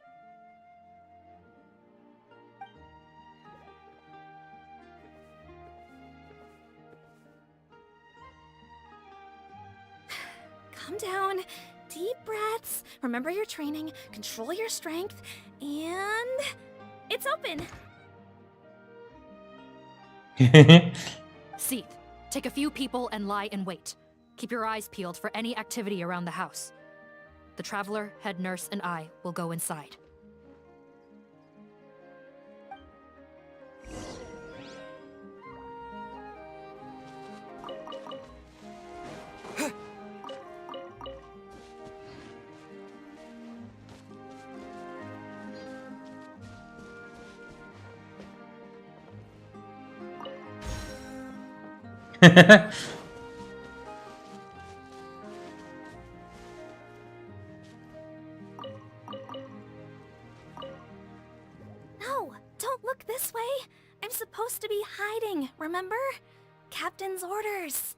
Calm down. Deep breaths. Remember your training. Control your strength. And... it's open! Seath, take a few people and lie in wait. Keep your eyes peeled for any activity around the house. The Traveler, head nurse, and I will go inside. No, don't look this way. I'm supposed to be hiding, remember? Captain's orders.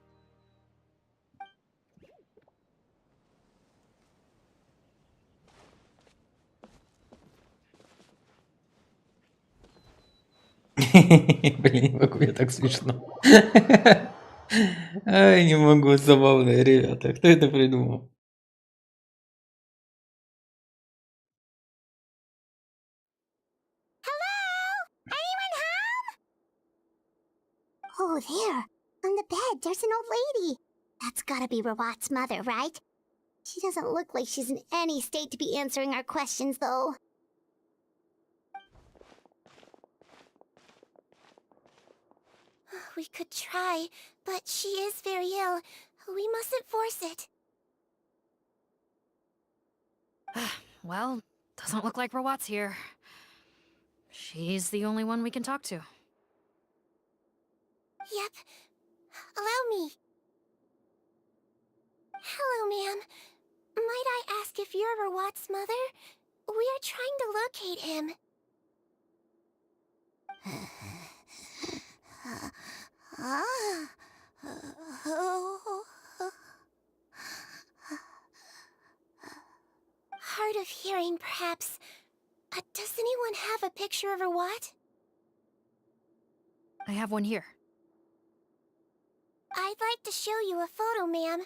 Блин, не могу, мне так смешно. Ай, не могу, забавные ребята. Кто это придумал? Oh, there. On the bed, there's an old lady. That's gotta be Rawat's mother, right? She doesn't look like she's in any state to be answering our questions, though. We could try, but she is very ill. We mustn't force it. Well, doesn't look like Rawat's here. She's the only one we can talk to. Yep. Allow me. Hello, ma'am. Might I ask if you're Rawat's mother? We are trying to locate him. Hard of hearing, perhaps. Does anyone have a picture of Rawat? I have one here. I'd like to show you a photo, ma'am.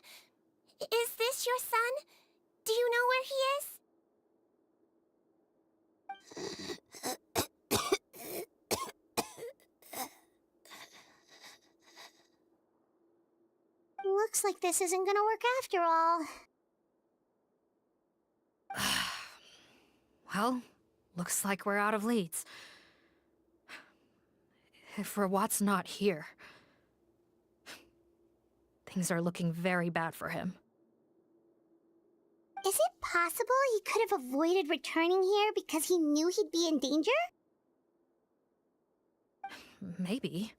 Is this your son? Do you know where he is? Looks like this isn't gonna work after all. Well, looks like we're out of leads. If Rawat's not here, things are looking very bad for him. Is it possible he could have avoided returning here because he knew he'd be in danger? Maybe.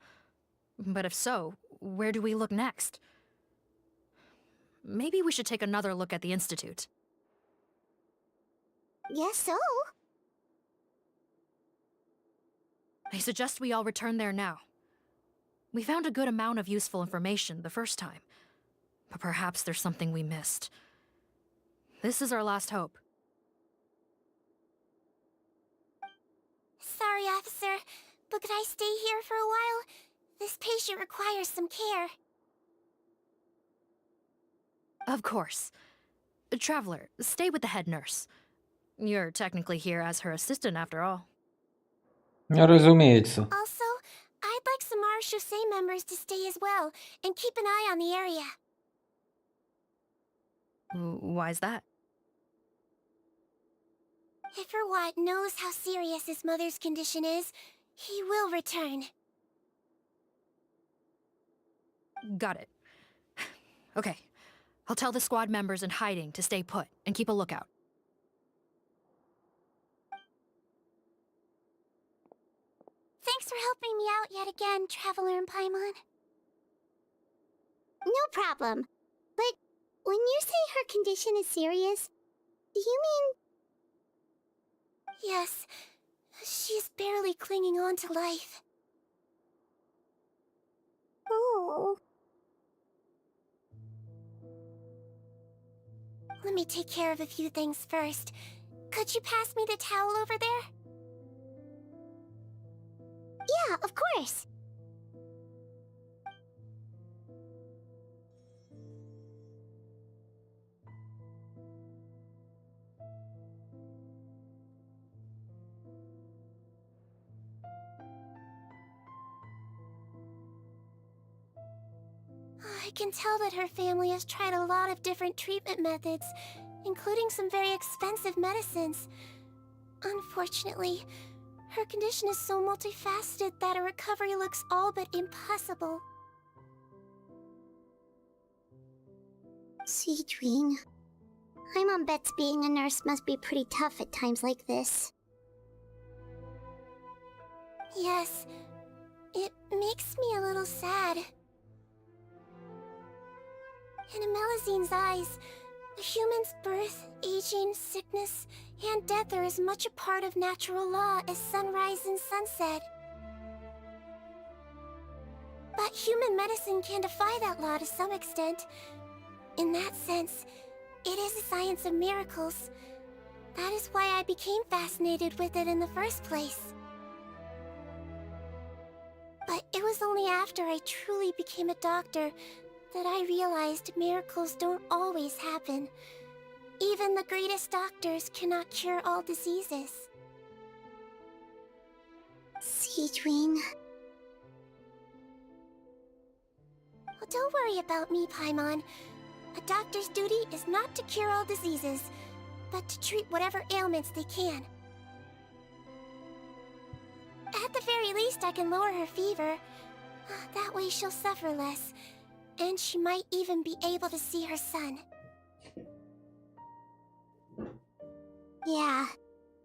But if so, where do we look next? Maybe we should take another look at the Institute. Guess so. I suggest we all return there now. We found a good amount of useful information the first time, but perhaps there's something we missed. This is our last hope. Sorry, officer, but could I stay here for a while? This patient requires some care. Of course. Traveler, stay with the head nurse. You're technically here as her assistant after all. Разумеется. Also, I'd like some Marechaussee members to stay as well, and keep an eye on the area. Why's that? If Rawat knows how serious his mother's condition is, he will return. Got it. Okay. I'll tell the squad members in hiding to stay put and keep a lookout. Thanks for helping me out yet again, Traveler and Paimon. No problem. But when you say her condition is serious, do you mean... Yes, she is barely clinging on to life. Oh. Let me take care of a few things first. Could you pass me the towel over there? Yeah, of course. I can tell that her family has tried a lot of different treatment methods, including some very expensive medicines. Unfortunately, her condition is so multifaceted that a recovery looks all but impossible. Seedwing. Paimon bets being a nurse must be pretty tough at times like this. Yes, it makes me a little sad. In a Melizine's eyes, a human's birth, aging, sickness, and death are as much a part of natural law as sunrise and sunset. But human medicine can defy that law to some extent. In that sense, it is a science of miracles. That is why I became fascinated with it in the first place. But it was only after I truly became a doctor that I realized miracles don't always happen. Even the greatest doctors cannot cure all diseases. Seedwing. Well, don't worry about me, Paimon. A doctor's duty is not to cure all diseases, but to treat whatever ailments they can. At the very least, I can lower her fever. That way she'll suffer less. And she might even be able to see her son. Yeah.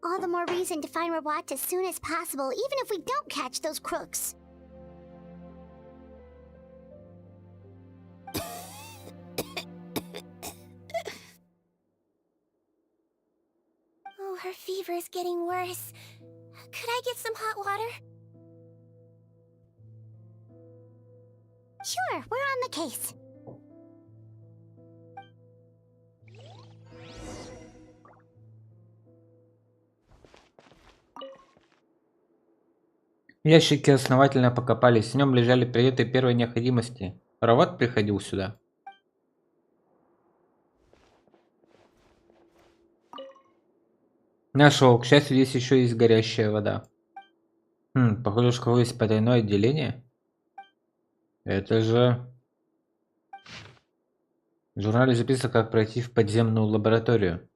All the more reason to find Rawat as soon as possible, even if we don't catch those crooks. Oh, her fever is getting worse. Could I get some hot water? Sure, we're on the case. Ящики основательно покопались, в нем лежали предметы первой необходимости. Рават приходил сюда. Нашел. К счастью, здесь еще есть горящая вода. Похоже, что есть потайное отделение. Это же... В журнале записано, как пройти в подземную лабораторию.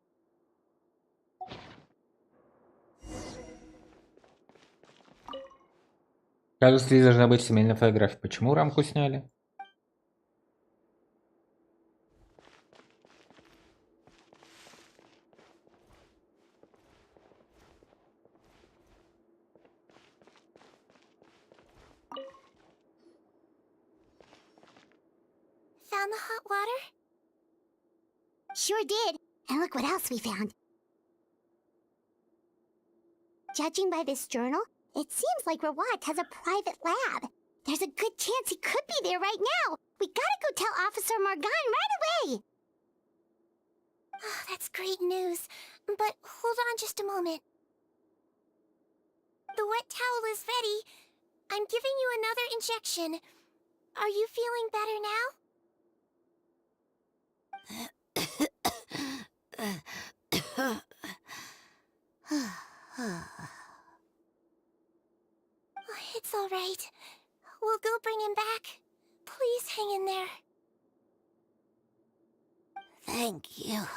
Кажется, здесь должна быть семейная фотография. Почему рамку сняли? Found the hot water? Sure did. And look what else we found. Judging by this journal, it seems like Rawat has a private lab. There's a good chance he could be there right now. We gotta go tell Officer Morgan right away. Oh, that's great news. But hold on just a moment. The wet towel is ready. I'm giving you another injection. Are you feeling better now? It's all right. We'll go bring him back. Please hang in there. Thank you.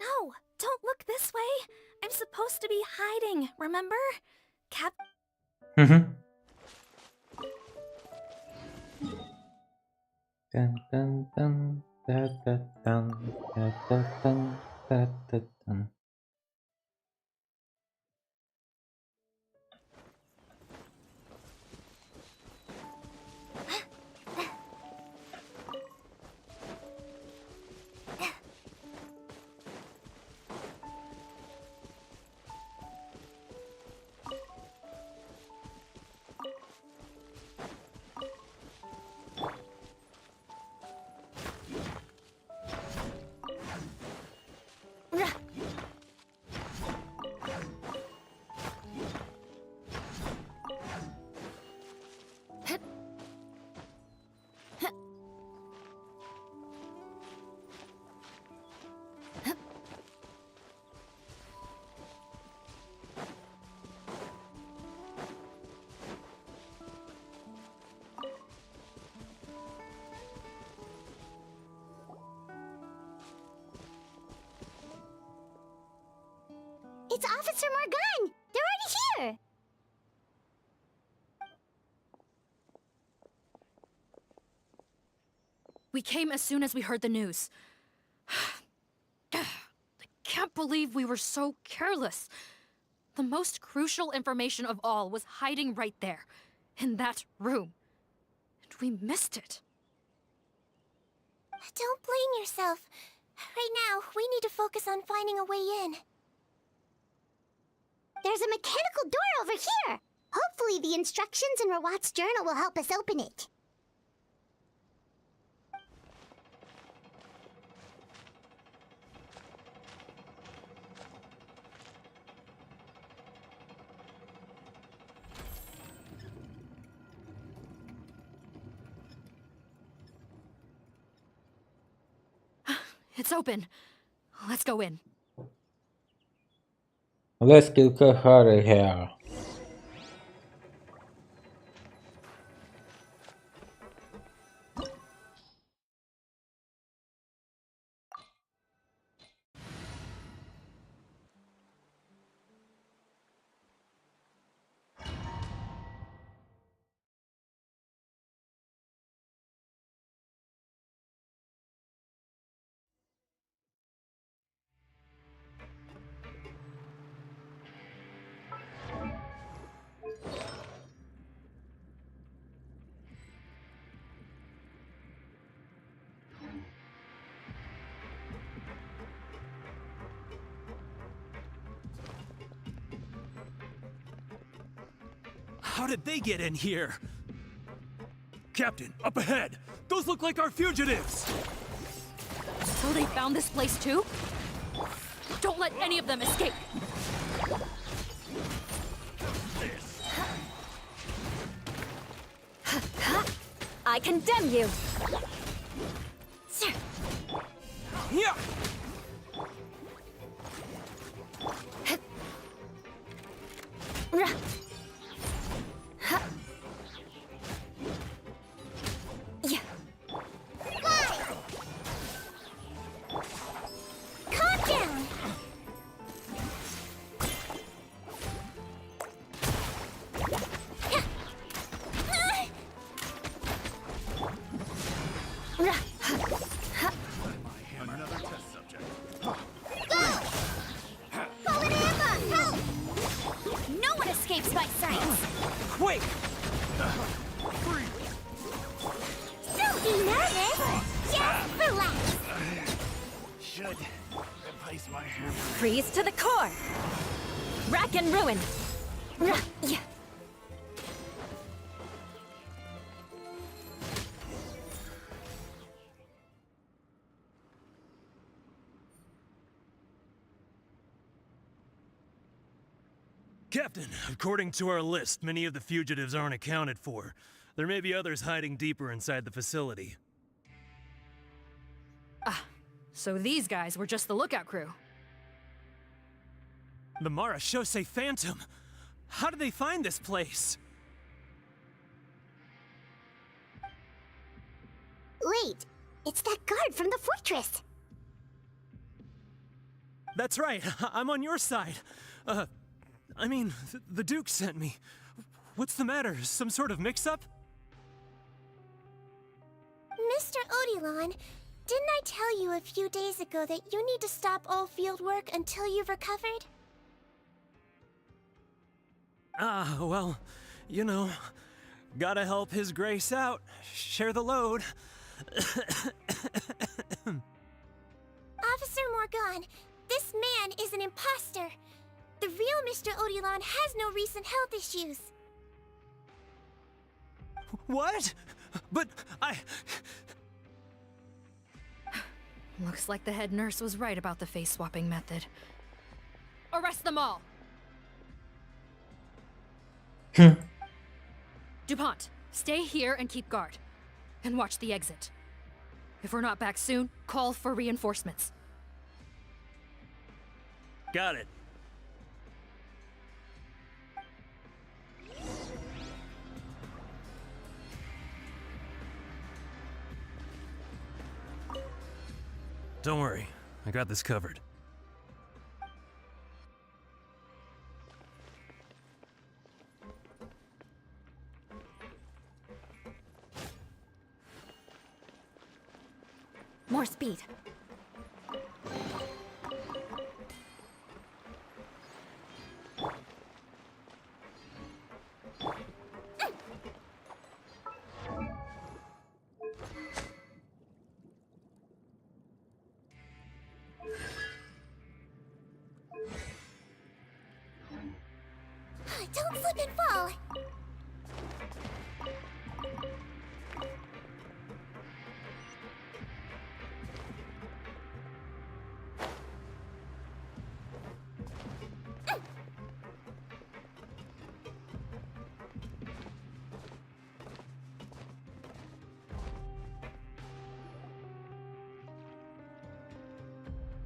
No, don't look this way. I'm supposed to be hiding, remember? Угу. Тан-тан-тан, та-та-тан, та-та-тан, та-та-тан. It's Officer Morgan! They're already here! We came as soon as we heard the news. I can't believe we were so careless. The most crucial information of all was hiding right there, in that room. And we missed it. Don't blame yourself. Right now, we need to focus on finding a way in. There's a mechanical door over here! Hopefully the instructions in Rawat's journal will help us open it. It's open. Let's go in. Let's get her here. How did they get in here? Captain, up ahead! Those look like our fugitives! So they found this place too? Don't let any of them escape! I condemn you! Yeah! Calm down! Another test subject. No one escapes my sight! Quick! Don't be nervous! Just relax! Should replace my hammer. Freeze to the core! Rack and ruin! Captain, according to our list, many of the fugitives aren't accounted for. There may be others hiding deeper inside the facility. So these guys were just the lookout crew. The Marachose Phantom! How did they find this place? Wait, it's that guard from the fortress! That's right. I'm on your side. The Duke sent me. What's the matter? Some sort of mix-up? Mr. Odilon, didn't I tell you a few days ago that you need to stop all field work until you've recovered? Well, you know, gotta help His Grace out. Share the load. Officer Morgan, this man is an imposter. The real Mr. Odilon has no recent health issues. What? But Looks like the head nurse was right about the face-swapping method. Arrest them all! DuPont, stay here and keep guard. And watch the exit. If we're not back soon, call for reinforcements. got it. Don't worry, I got this covered. More speed. Don't slip and fall!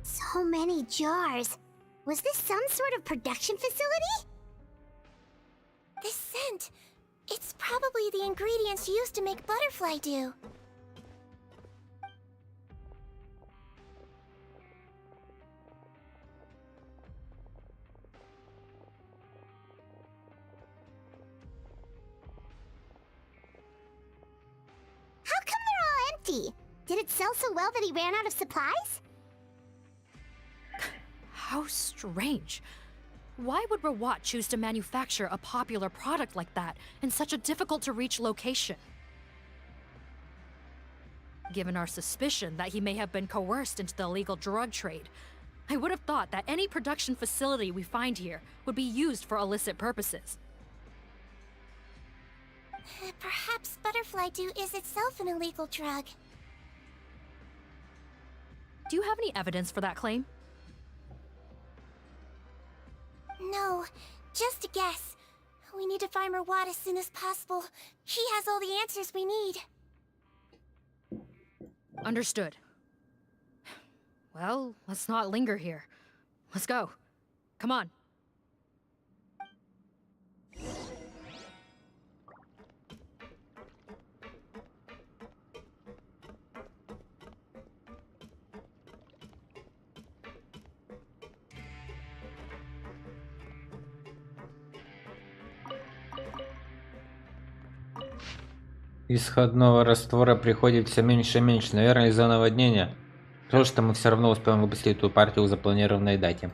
So many jars. Was this some sort of production facility? This scent, it's probably the ingredients used to make butterfly dew. How come they're all empty? Did it sell so well that he ran out of supplies? How strange. Why would Rawat choose to manufacture a popular product like that in such a difficult-to-reach location? Given our suspicion that he may have been coerced into the illegal drug trade, I would have thought that any production facility we find here would be used for illicit purposes. Perhaps butterfly dew is itself an illegal drug. Do you have any evidence for that claim? No, just a guess. We need to find Rawat as soon as possible. He has all the answers we need. Understood. Well, let's not linger here. Let's go. Come on. Исходного раствора приходит все меньше и меньше. Наверное, из-за наводнения. То, что мы все равно успеем выпустить эту партию к запланированной дате.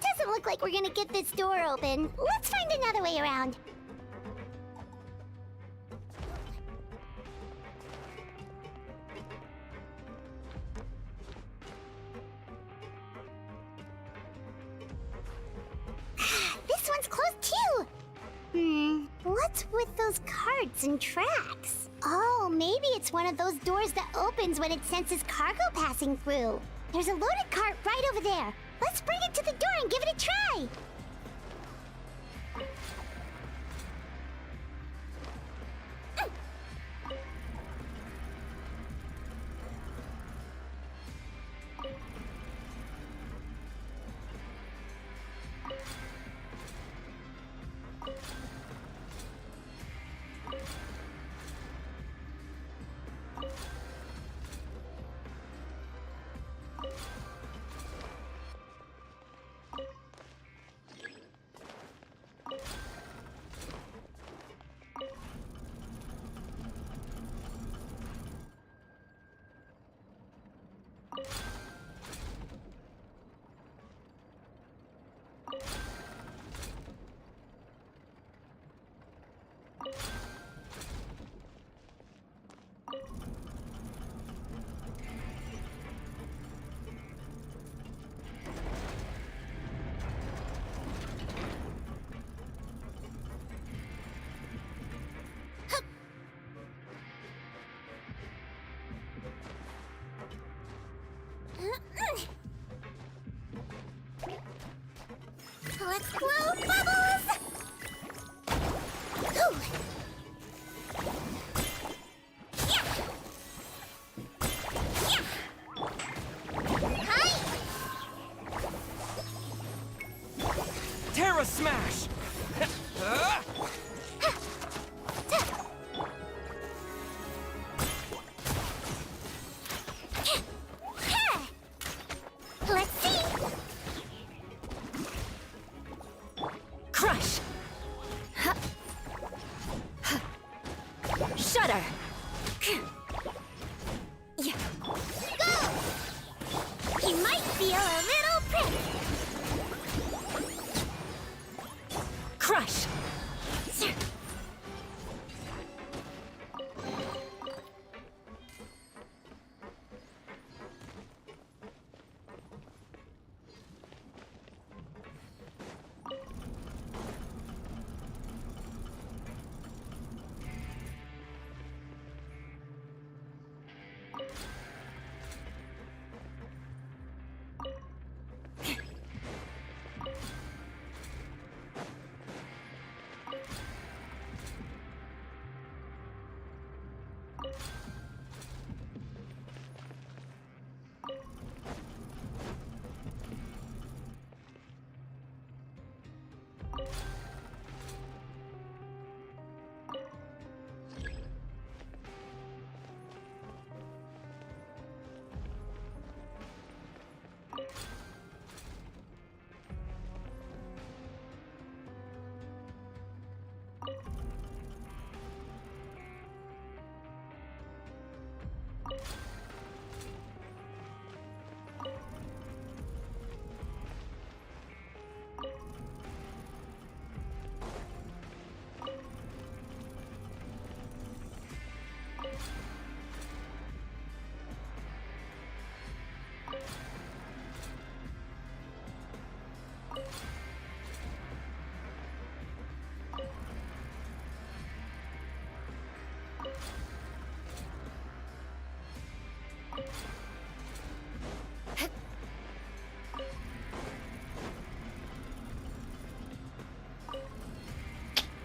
Doesn't look like we're gonna get this door open. Let's find another way around. This one's closed too. What's with those carts and tracks? Oh, maybe it's one of those doors that opens when it senses cargo passing through. There's a loaded cart right over there. Let's bring it to the door and give it a try. Crush!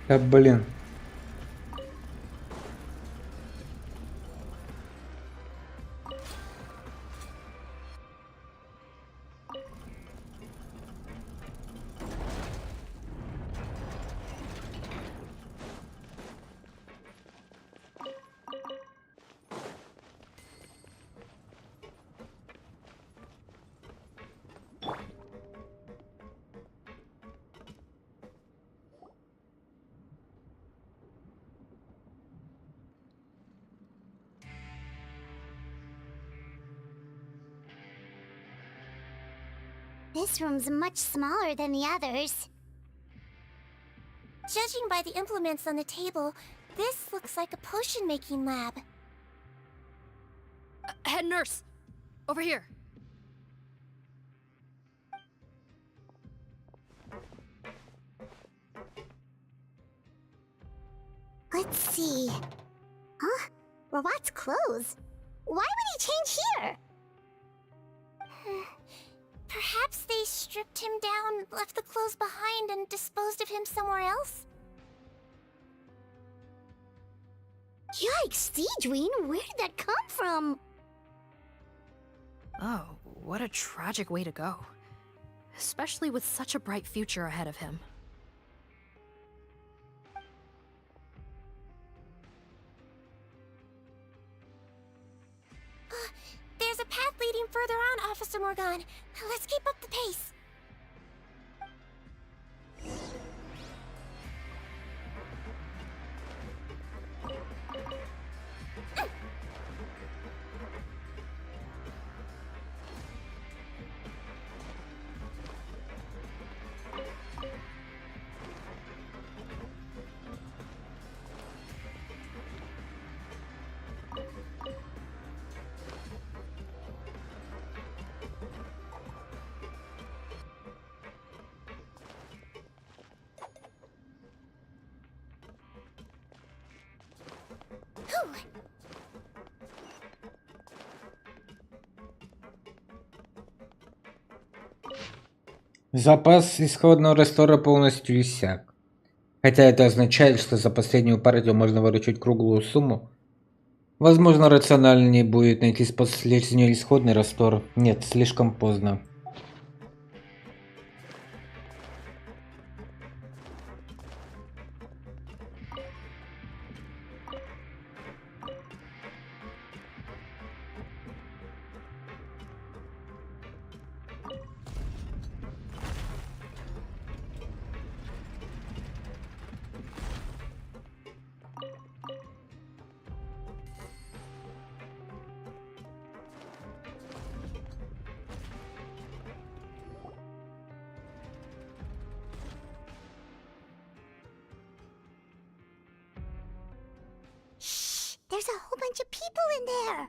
Да блин. This room's much smaller than the others. Judging by the implements on the table, this looks like a potion-making lab. Head nurse! Over here. Let's see. Huh? Robot's clothes. Why would he change here? Perhaps they stripped him down, left the clothes behind, and disposed of him somewhere else? Yikes, Stweam, where did that come from? Oh, what a tragic way to go. Especially with such a bright future ahead of him. There's a path leading further on, Officer Morgan. Let's keep up the pace. Запас исходного раствора полностью иссяк. Хотя это означает, что за последнюю партию можно выручить круглую сумму. Возможно, рациональнее будет найти способ слить с нее исходный раствор. Нет, слишком поздно. There's a whole bunch of people in there.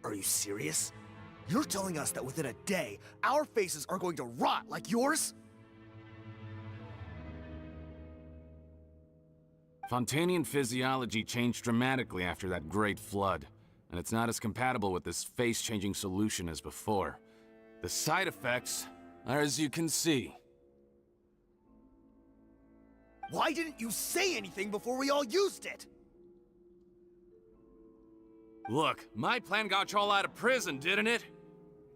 Are you serious? You're telling us that within a day, our faces are going to rot like yours? Fontanian physiology changed dramatically after that great flood, and it's not as compatible with this face-changing solution as before. The side effects are as you can see. Why didn't you say anything before we all used it? Look, my plan got y'all out of prison, didn't it?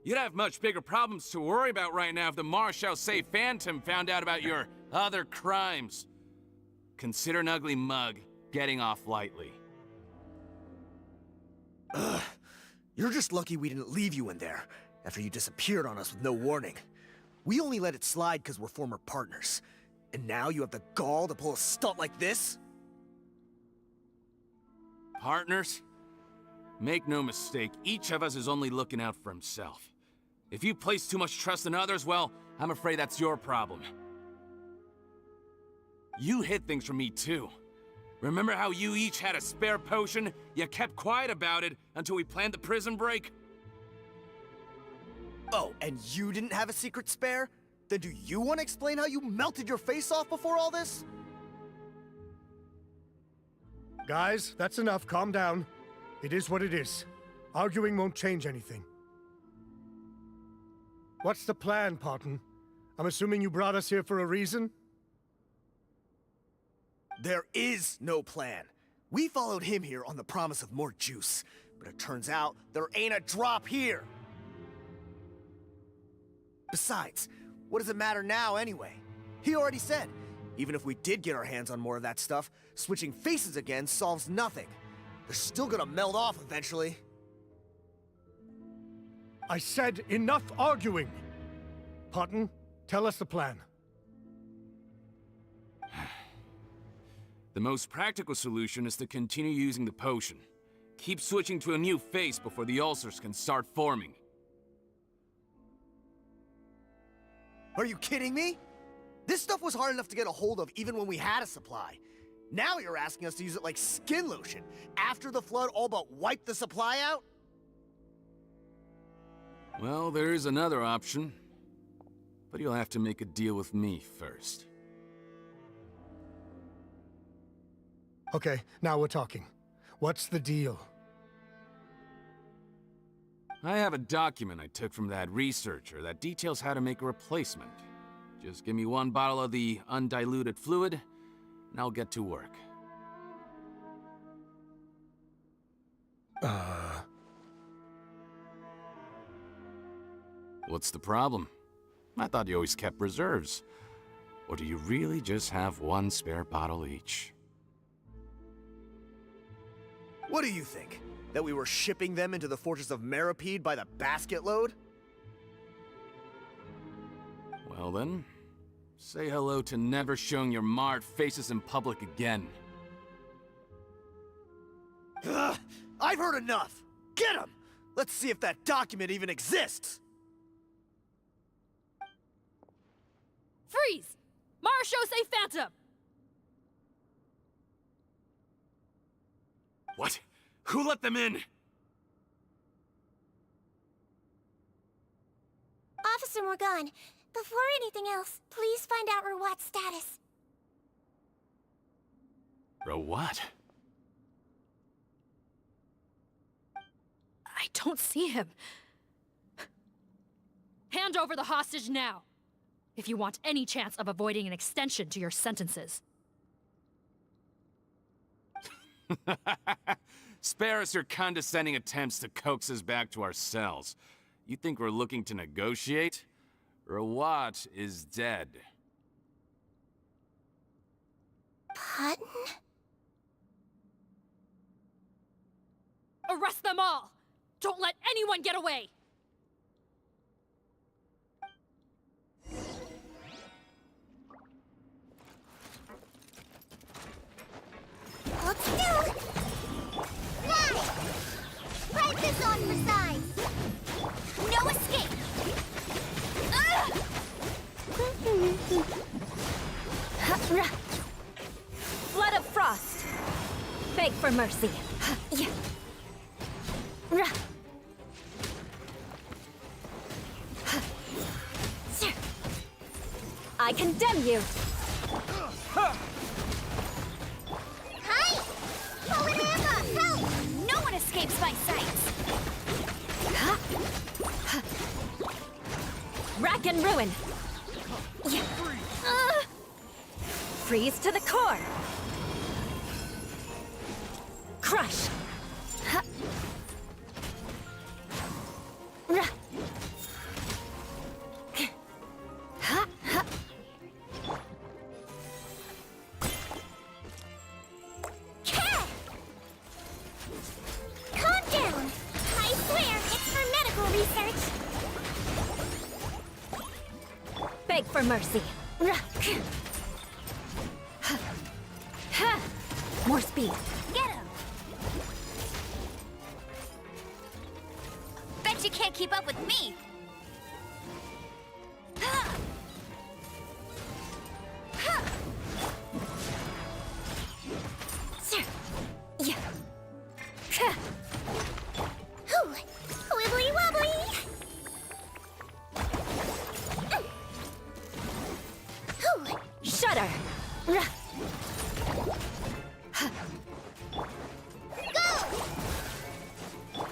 You'd have much bigger problems to worry about right now if the Marshal Say Phantom found out about your other crimes. Consider an ugly mug getting off lightly. Ugh. You're just lucky we didn't leave you in there after you disappeared on us with no warning. We only let it slide because we're former partners. And now you have the gall to pull a stunt like this? Partners? Make no mistake, each of us is only looking out for himself. If you place too much trust in others, well, I'm afraid that's your problem. You hid things from me too. Remember how you each had a spare potion? You kept quiet about it until we planned the prison break? Oh, and you didn't have a secret spare? Then do you want to explain how you melted your face off before all this? Guys, that's enough. Calm down. It is what it is. Arguing won't change anything. What's the plan, Parton? I'm assuming you brought us here for a reason? There is no plan. We followed him here on the promise of more juice, but it turns out there ain't a drop here. Besides, what does it matter now anyway? He already said, even if we did get our hands on more of that stuff, switching faces again solves nothing. They're still gonna melt off eventually. I said enough arguing! Parton, tell us the plan. The most practical solution is to continue using the potion. Keep switching to a new face before the ulcers can start forming. Are you kidding me? This stuff was hard enough to get a hold of even when we had a supply. Now you're asking us to use it like skin lotion, after the flood all but wiped the supply out? Well, there is another option. But you'll have to make a deal with me first. Okay, now we're talking. What's the deal? I have a document I took from that researcher that details how to make a replacement. Just give me one bottle of the undiluted fluid, and I'll get to work. What's the problem? I thought you always kept reserves. Or do you really just have one spare bottle each? What do you think? That we were shipping them into the fortress of Meripede by the basket load? Well then, say hello to never showing your marred faces in public again. Ugh, I've heard enough! Get him! Let's see if that document even exists! Freeze! Marshal Say Phantom! What? Who let them in? Officer Morgan, before anything else, please find out Rawat's status. Rawat? I don't see him. Hand over the hostage now, if you want any chance of avoiding an extension to your sentences. Spare us your condescending attempts to coax us back to our cells. You think we're looking to negotiate? Rawat is dead. Parton? Arrest them all! Don't let anyone get away! Hold still! Fly! Write this on for size! No mercy. I condemn you. Hi! Holy Mamba, help! No one escapes my sight. Rack and ruin. Freeze to the core. Crush. Calm down! I swear, it's for medical research. Beg for mercy. More speed. Get him! Bet you can't keep up with me! Wibbly wobbly! Shudder. Go!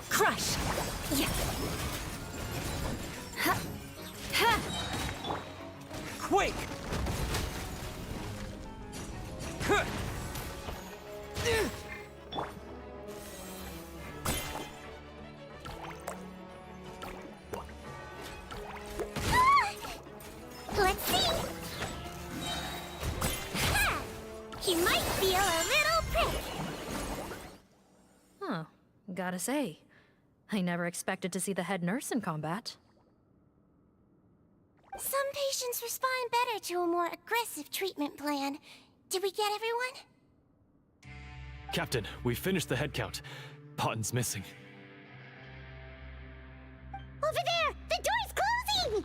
Crush. Quake! Let's see! Ha! He might feel a little prick! Huh. Gotta say, I never expected to see the head nurse in combat. Some patients respond better to a more aggressive treatment plan. Did we get everyone? Captain, we finished the head count. Potten's missing. Over there! The door's closing!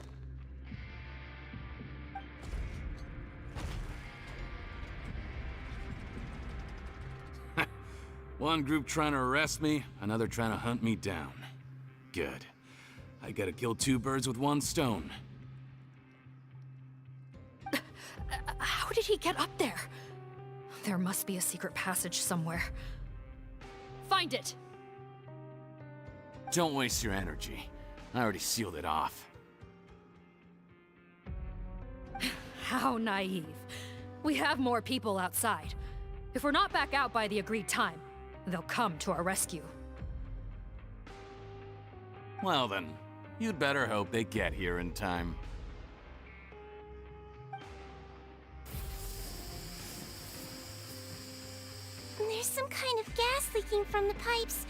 One group trying to arrest me, another trying to hunt me down. Good. I gotta kill two birds with one stone. How did he get up there? There must be a secret passage somewhere. Find it! Don't waste your energy. I already sealed it off. How naive. We have more people outside. If we're not back out by the agreed time, they'll come to our rescue. Well then, you'd better hope they get here in time. There's some kind of gas leaking from the pipes.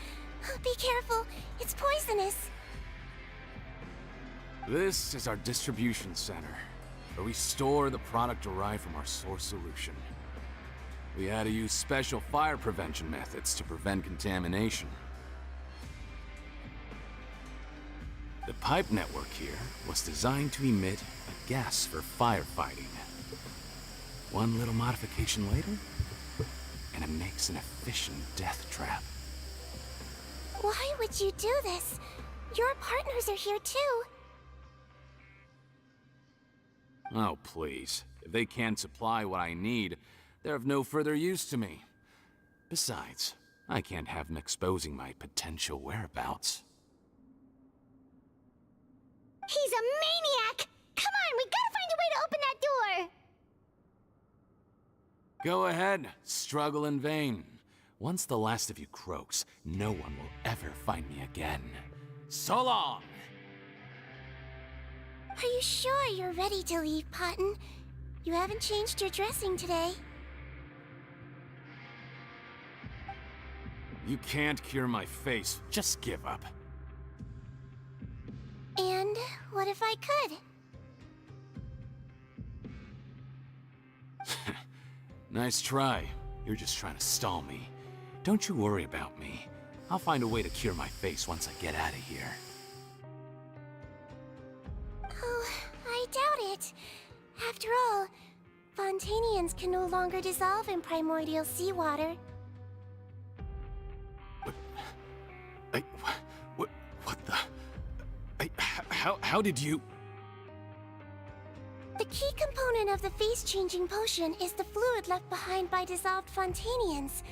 Be careful, it's poisonous. This is our distribution center, where we store the product derived from our source solution. We had to use special fire prevention methods to prevent contamination. The pipe network here was designed to emit a gas for firefighting. One little modification later, and it makes an efficient death trap. Why would you do this? Your partners are here too. Oh, please. If they can't supply what I need, they're of no further use to me. Besides, I can't have them exposing my potential whereabouts. He's a maniac! Come on, we gotta find a way to open that door! Go ahead, struggle in vain. Once the last of you croaks, no one will ever find me again. So long! Are you sure you're ready to leave, Potten? You haven't changed your dressing today. You can't cure my face. Just give up. And what if I could? Nice try. You're just trying to stall me. Don't you worry about me. I'll find a way to cure my face once I get out of here. Oh, I doubt it. After all, Fontanians can no longer dissolve in primordial seawater. What the? How did you? The key component of the face-changing potion is the fluid left behind by dissolved Fontanians.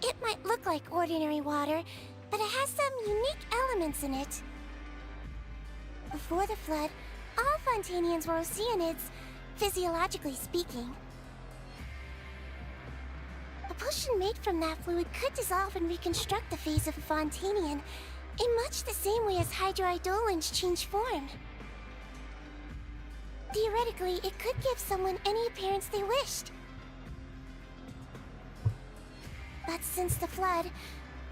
It might look like ordinary water, but it has some unique elements in it. Before the flood, all Fontanians were oceanids, physiologically speaking. A potion made from that fluid could dissolve and reconstruct the face of a Fontanian in much the same way as hydroidolins change form. Theoretically, it could give someone any appearance they wished. But since the flood,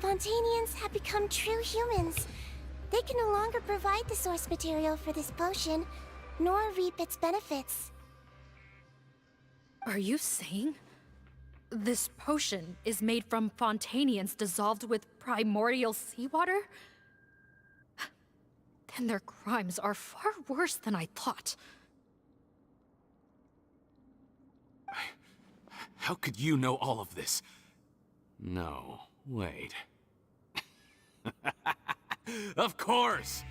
Fontanians have become true humans. They can no longer provide the source material for this potion, nor reap its benefits. Are you saying this potion is made from Fontanians dissolved with primordial seawater? Then their crimes are far worse than I thought. How could you know all of this? No, wait. Of course!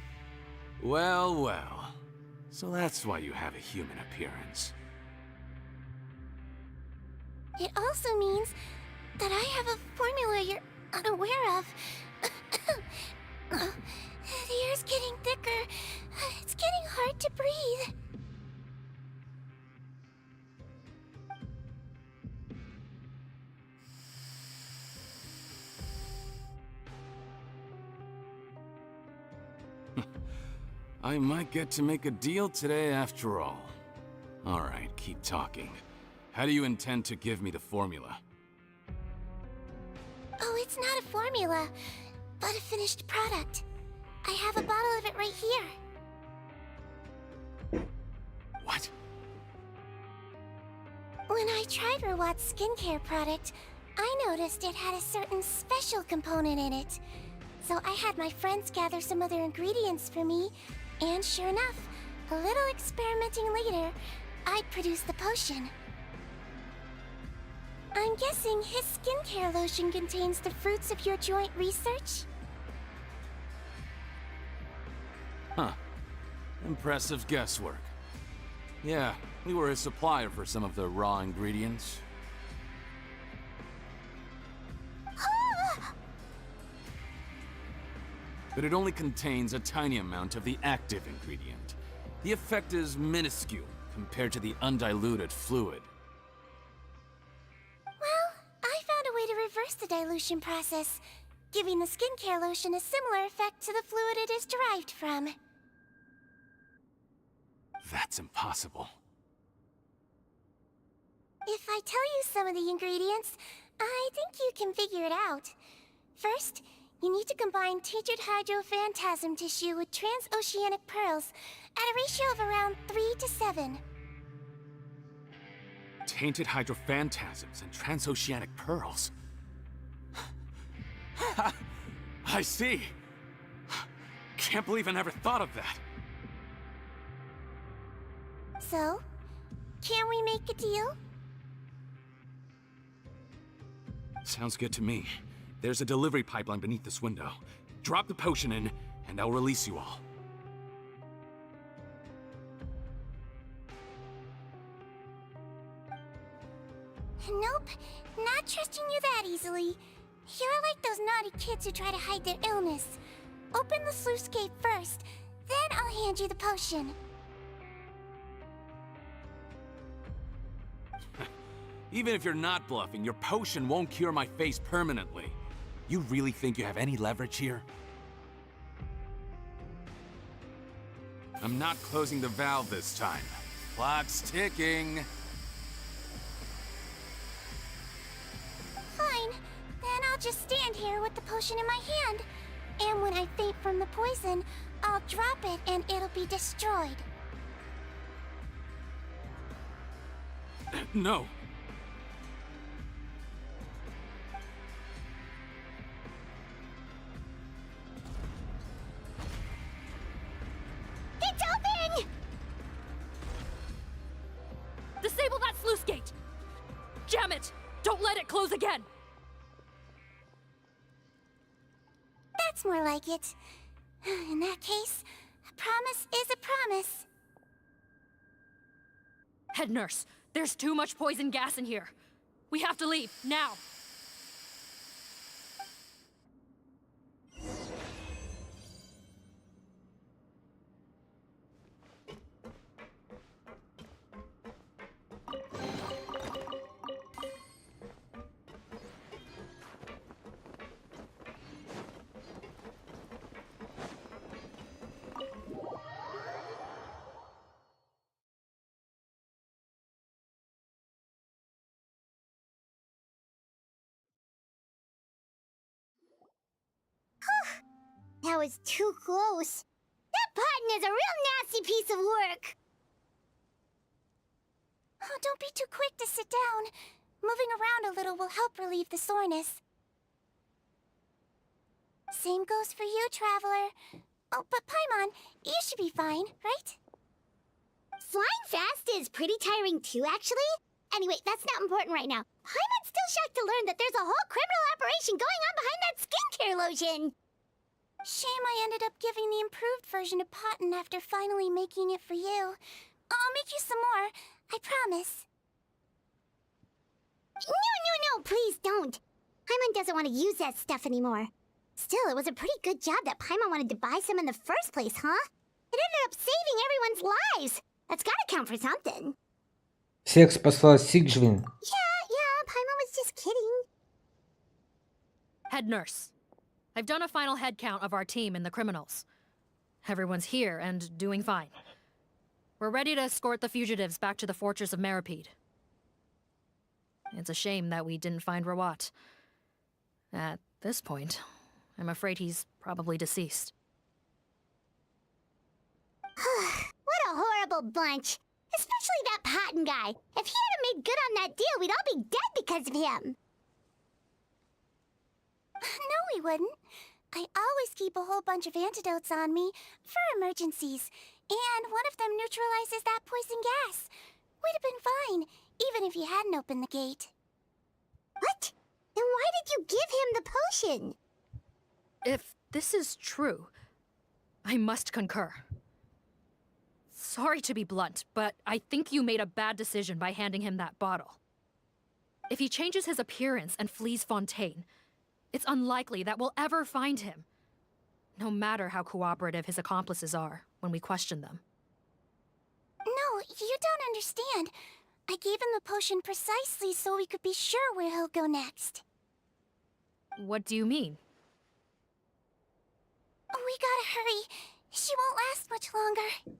Well, well. So that's why you have a human appearance. It also means that I have a formula you're unaware of. The air's getting thicker. It's getting hard to breathe. I might get to make a deal today after all. Alright, keep talking. How do you intend to give me the formula? Oh, it's not a formula, but a finished product. I have a bottle of it right here. What? When I tried Rawat's skincare product, I noticed it had a certain special component in it. So I had my friends gather some other ingredients for me, and sure enough, a little experimenting later, I'd produced the potion. I'm guessing his skincare lotion contains the fruits of your joint research? Huh. Impressive guesswork. Yeah, we were a supplier for some of the raw ingredients. But it only contains a tiny amount of the active ingredient. The effect is minuscule compared to the undiluted fluid. Well, I found a way to reverse the dilution process, giving the skincare lotion a similar effect to the fluid it is derived from. That's impossible. If I tell you some of the ingredients, I think you can figure it out. First, you need to combine tinted hydrophantasm tissue with transoceanic pearls at a ratio of around 3:7. Tainted hydrophantasms and transoceanic pearls. I see. Can't believe I never thought of that. So, can we make a deal? Sounds good to me. There's a delivery pipeline beneath this window. Drop the potion in, and I'll release you all. Nope, not trusting you that easily. You're like those naughty kids who try to hide their illness. Open the sluice gate first, then I'll hand you the potion. Even if you're not bluffing, your potion won't cure my face permanently. You really think you have any leverage here? I'm not closing the valve this time. Clock's ticking. Fine, then I'll just stand here with the potion in my hand. And when I faint from the poison, I'll drop it and it'll be destroyed. No. It's open! Disable that sluice gate! Jam it! Don't let it close again! That's That's more like it. In that case, a promise is a promise. Head nurse, there's too much poison gas in here. We have to leave, now. That was too close. That button is a real nasty piece of work. Oh, don't be too quick to sit down. Moving around a little will help relieve the soreness. Same goes for you, Traveler. Oh, but Paimon, you should be fine, right? Flying fast is pretty tiring too, actually. Anyway, that's not important right now. Paimon's still shocked to learn that there's a whole criminal operation going on behind that skincare lotion. Shame I ended up giving the improved version to Potten after finally making it for you. I'll make you some more, I promise. No, please don't. Paimon doesn't want to use that stuff anymore. Still, it was a pretty good job that Paimon wanted to buy some in the first place, huh? It ended up saving everyone's lives. That's gotta count for something. Всех спасла Сигжвин. Yeah, Paimon was just kidding. Head nurse, I've done a final head count of our team and the criminals. Everyone's here and doing fine. We're ready to escort the fugitives back to the fortress of Meripede. It's a shame that we didn't find Rawat. At this point, I'm afraid he's probably deceased. What a horrible bunch. Especially that Potten guy. If he hadn't made good on that deal, we'd all be dead because of him. No, we wouldn't. I always keep a whole bunch of antidotes on me for emergencies, and one of them neutralizes that poison gas. We'd have been fine, even if you hadn't opened the gate. What? Then why did you give him the potion? If this is true, I must concur. Sorry to be blunt, but I think you made a bad decision by handing him that bottle. If he changes his appearance and flees Fontaine, it's unlikely that we'll ever find him, no matter how cooperative his accomplices are when we question them. No, you don't understand. I gave him the potion precisely so we could be sure where he'll go next. What do you mean? We gotta hurry. She won't last much longer.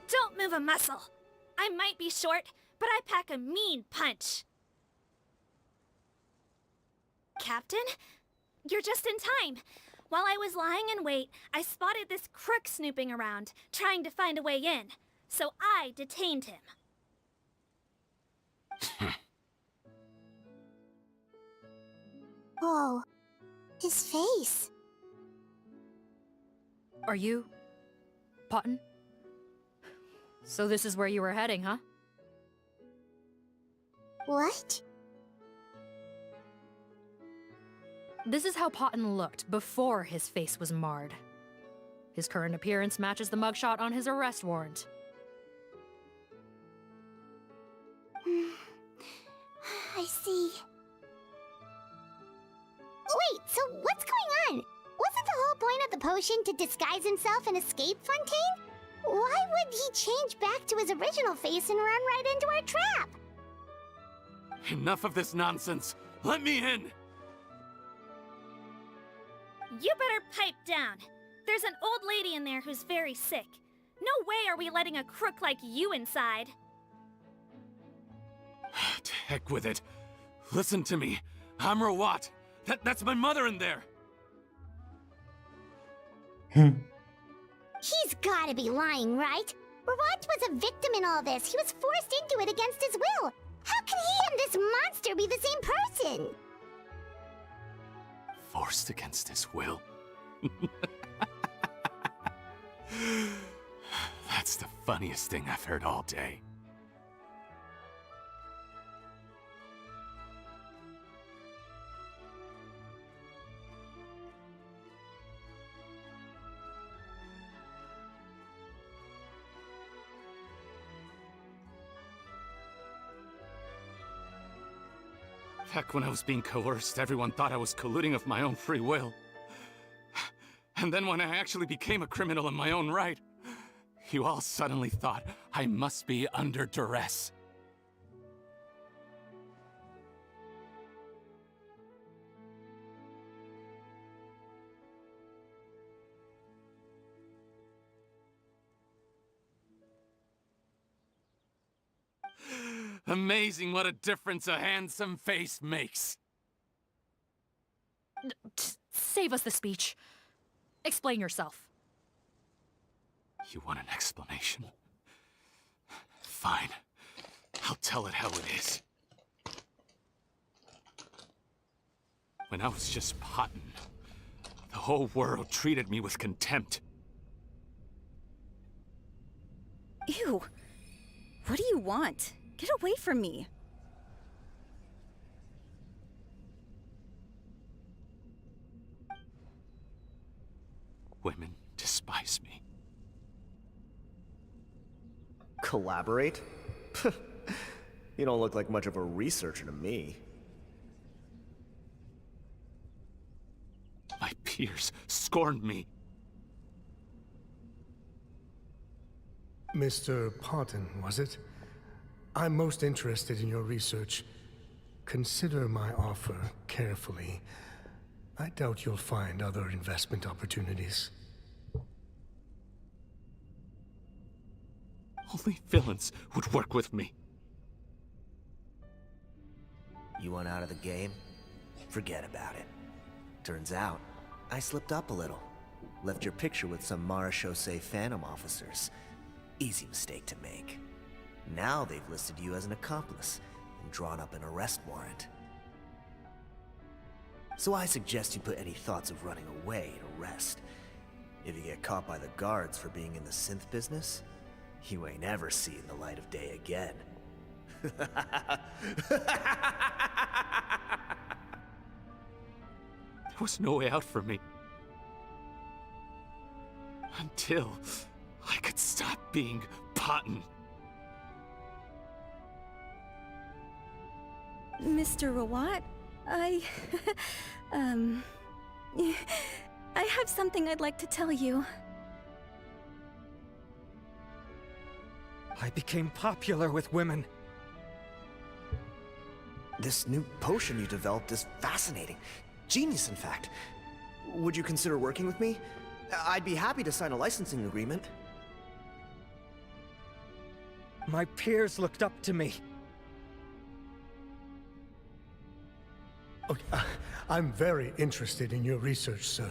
Don't move a muscle. I might be short, but I pack a mean punch. Captain? You're just in time. While I was lying in wait, I spotted this crook snooping around, trying to find a way in. So I detained him. Oh, his face. Are you... Potten? So this is where you were heading, huh? What? This is how Potten looked before his face was marred. His current appearance matches the mugshot on his arrest warrant. I see. Wait, so what's going potion to disguise himself and escape Fontaine? Why would he change back to his original face and run right into our trap? Enough of this nonsense. Let me in! You better pipe down. There's an old lady in there who's very sick. No way are we letting a crook like you inside. To heck with it. Listen to me. I'm Rawat. That's my mother in there. He's gotta be lying, right? Rawat was a victim in all this. He was forced into it against his will. How can he and this monster be the same person? Forced against his will. That's the funniest thing I've heard all day. Heck, when I was being coerced, everyone thought I was colluding of my own free will. And then when I actually became a criminal in my own right, you all suddenly thought I must be under duress. Amazing what a difference a handsome face makes. Save us the speech. Explain yourself. You want an explanation? Fine. I'll tell it how it is. When I was just pottin', the whole world treated me with contempt. Ew. What do you want? Get away from me. Women despise me. Collaborate? You don't look like much of a researcher to me. My peers scorned me. Mr. Parton, was it? I'm most interested in your research. Consider my offer carefully. I doubt you'll find other investment opportunities. Only villains would work with me. You want out of the game? Forget about it. Turns out, I slipped up a little. Left your picture with some Marechaussee Phantom officers. Easy mistake to make. Now they've listed you as an accomplice and drawn up an arrest warrant. So I suggest you put any thoughts of running away to rest. If you get caught by the guards for being in the synth business, you ain't ever seeing the light of day again. There was no way out for me. Until I could stop being Potton. Mr. Rawat, I have something I'd like to tell you. I became popular with women. This new potion you developed is fascinating. Genius, in fact. Would you consider working with me? I'd be happy to sign a licensing agreement. My peers looked up to me. Okay, I'm very interested in your research, sir.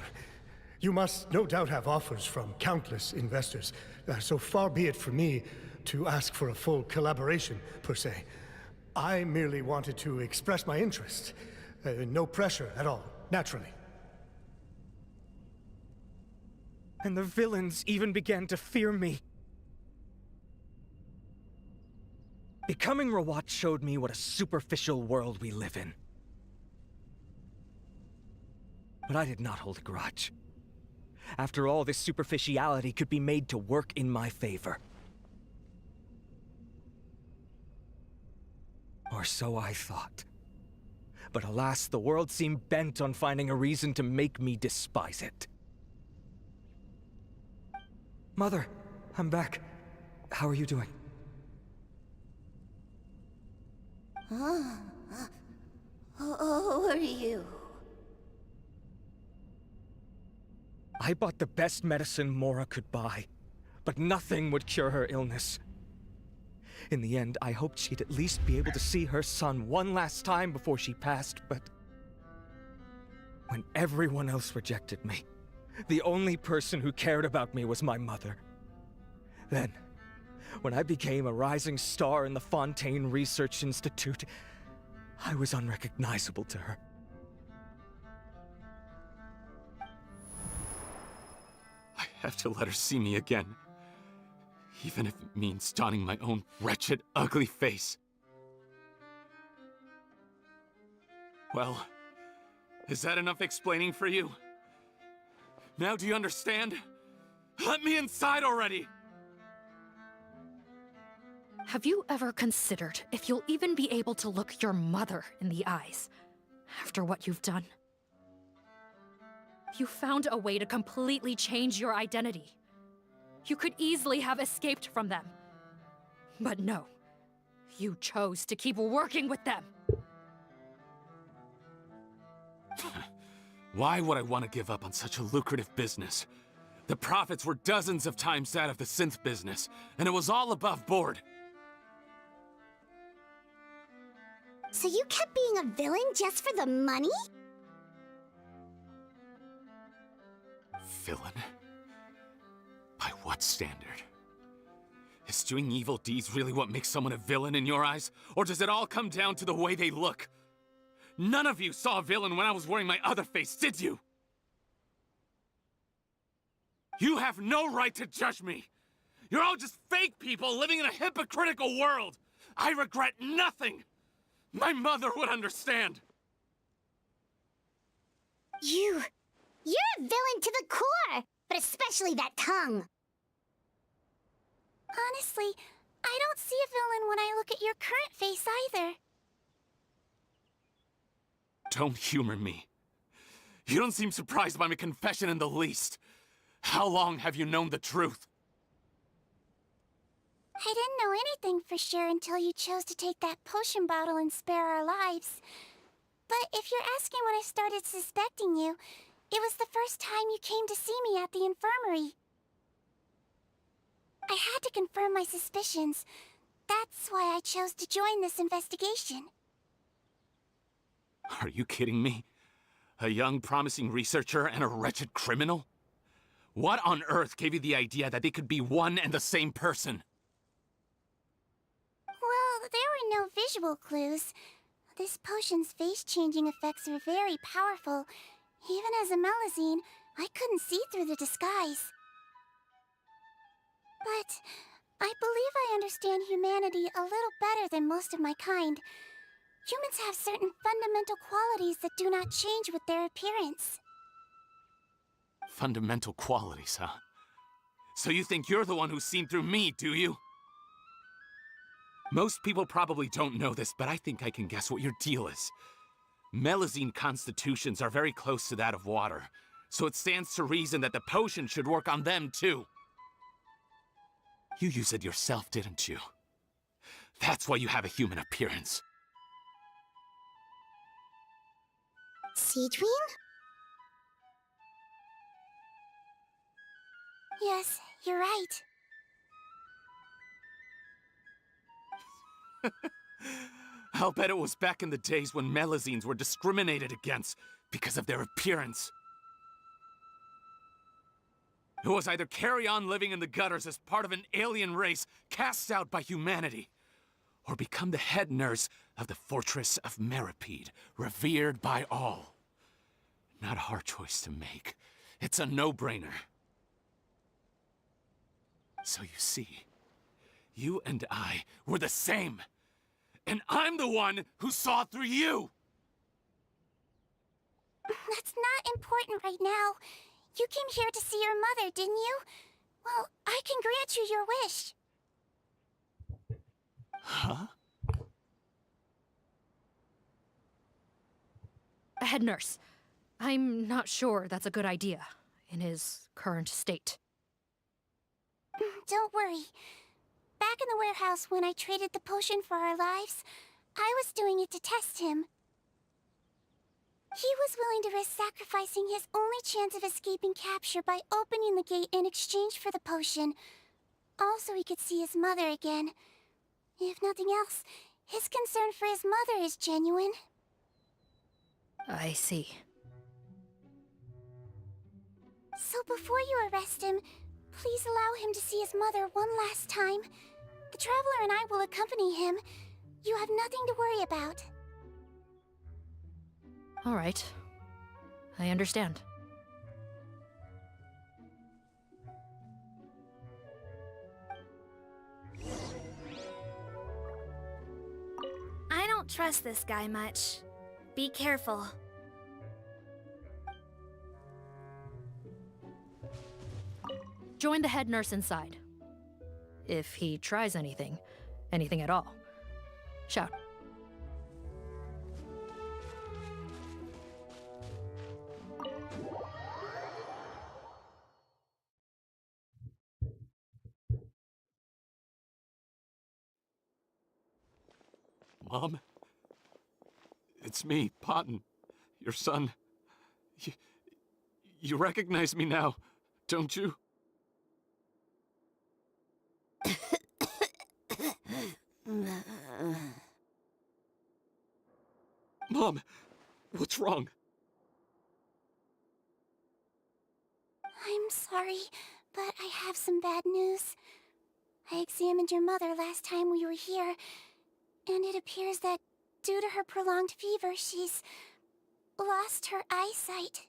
You must no doubt have offers from countless investors, so far be it for me to ask for a full collaboration, per se. I merely wanted to express my interest. No pressure at all, naturally. And the villains even began to fear me. Becoming Rawat showed me what a superficial world we live in. But I did not hold a grudge. After all, this superficiality could be made to work in my favor. Or so I thought. But alas, the world seemed bent on finding a reason to make me despise it. Mother, I'm back. How are you doing? Who are you? I bought the best medicine Mora could buy, but nothing would cure her illness. In the end, I hoped she'd at least be able to see her son one last time before she passed, but when everyone else rejected me, the only person who cared about me was my mother. Then, when I became a rising star in the Fontaine Research Institute, I was unrecognizable to her. I have to let her see me again. Even if it means donning my own wretched, ugly face. Well, is that enough explaining for you? Now do you understand? Let me inside already! Have you ever considered if you'll even be able to look your mother in the eyes after what you've done? You found a way to completely change your identity. You could easily have escaped from them. But no, you chose to keep working with them. Why would I want to give up on such a lucrative business? The profits were dozens of times that of the synth business, and it was all above board. So you kept being a villain just for the money? Villain? By what standard? Is doing evil deeds really what makes someone a villain in your eyes? Or does it all come down to the way they look? None of you saw a villain when I was wearing my other face, did you? You have no right to judge me! You're all just fake people living in a hypocritical world! I regret nothing! My mother would understand! You're a villain to the core! But especially that tongue! Honestly, I don't see a villain when I look at your current face either. Don't humor me. You don't seem surprised by my confession in the least. How long have you known the truth? I didn't know anything for sure until you chose to take that potion bottle and spare our lives. But if you're asking when I started suspecting you, it was the first time you came to see me at the infirmary. I had to confirm my suspicions. That's why I chose to join this investigation. Are you kidding me? A young, promising researcher and a wretched criminal? What on earth gave you the idea that they could be one and the same person? Well, there were no visual clues. This potion's face-changing effects are very powerful. Even as a Melazine, I couldn't see through the disguise. But I believe I understand humanity a little better than most of my kind. Humans have certain fundamental qualities that do not change with their appearance. Fundamental qualities, huh? So you think you're the one who's seen through me, do you? Most people probably don't know this, but I think I can guess what your deal is. Melazine constitutions are very close to that of water, so it stands to reason that the potion should work on them too. You use it yourself, didn't you? That's why you have a human appearance. Stweam? Yes, you're right. I'll bet it was back in the days when Melazines were discriminated against because of their appearance. It was either carry on living in the gutters as part of an alien race cast out by humanity, or become the head nurse of the fortress of Meripede, revered by all. Not a hard choice to make. It's a no-brainer. So you see, you and I were the same. And I'm the one who saw through you! That's not important right now. You came here to see your mother, didn't you? Well, I can grant you your wish. Huh? Head nurse, I'm not sure that's a good idea in his current state. Don't worry. Back in the warehouse when I traded the potion for our lives, I was doing it to test him. He was willing to risk sacrificing his only chance of escaping capture by opening the gate in exchange for the potion. Also, he could see his mother again. If nothing else, his concern for his mother is genuine. I see. So before you arrest him, please allow him to see his mother one last time. The Traveler and I will accompany him. You have nothing to worry about. All right. I understand. I don't trust this guy much. Be careful. Join the head nurse inside. If he tries anything at all, shout. Mom? It's me, Potton. Your son. You recognize me now, don't you? Mom, what's wrong? I'm sorry, but I have some bad news. I examined your mother last time we were here, and it appears that due to her prolonged fever, she's lost her eyesight.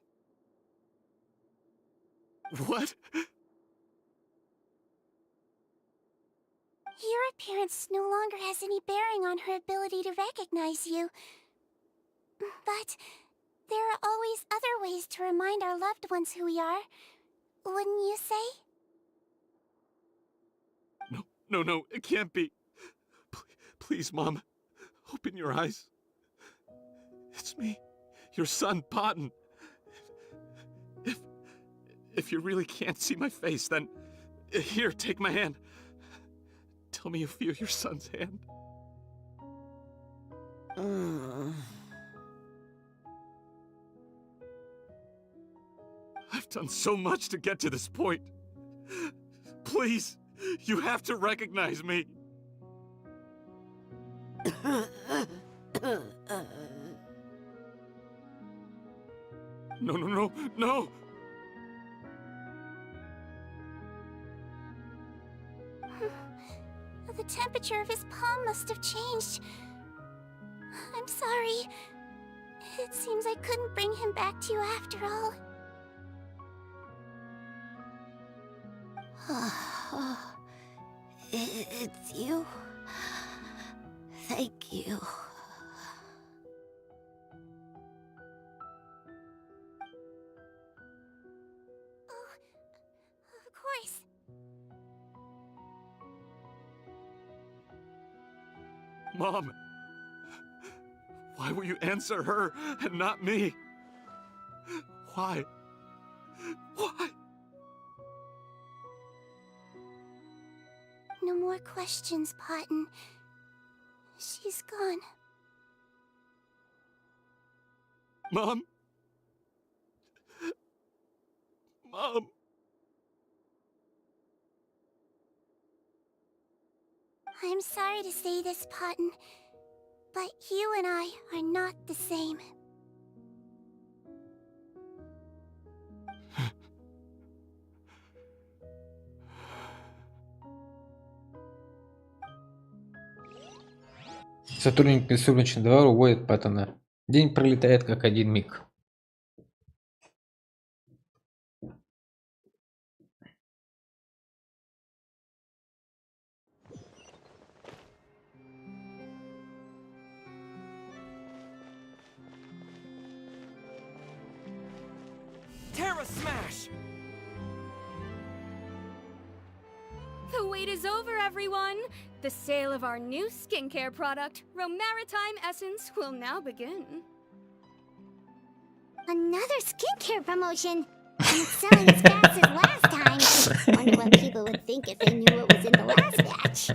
What? Your appearance no longer has any bearing on her ability to recognize you. But there are always other ways to remind our loved ones who we are. Wouldn't you say? No, it can't be. Please, Mom, open your eyes. It's me, your son, Potton. If you really can't see my face, then here, take my hand. Tell me you feel your son's hand. I've done so much to get to this point. Please, you have to recognize me. No. The temperature of his palm must have changed. I'm sorry. It seems I couldn't bring him back to you after all. It's you. Thank you. Oh, of course. Mom, why will you answer her and not me? Why? No more questions, Potton. She's gone. Mom? Mom? I'm sorry to say this, Potton, but you and I are not the same. Сотрудник преступничного двора уводит Паттона. День пролетает как один миг. Terra Smash! The wait is over, everyone! The sale of our new skincare product, Romaritime Essence, will now begin. Another skincare promotion. And it's selling as fast as last time. Wonder what people would think if they knew what was in the last batch.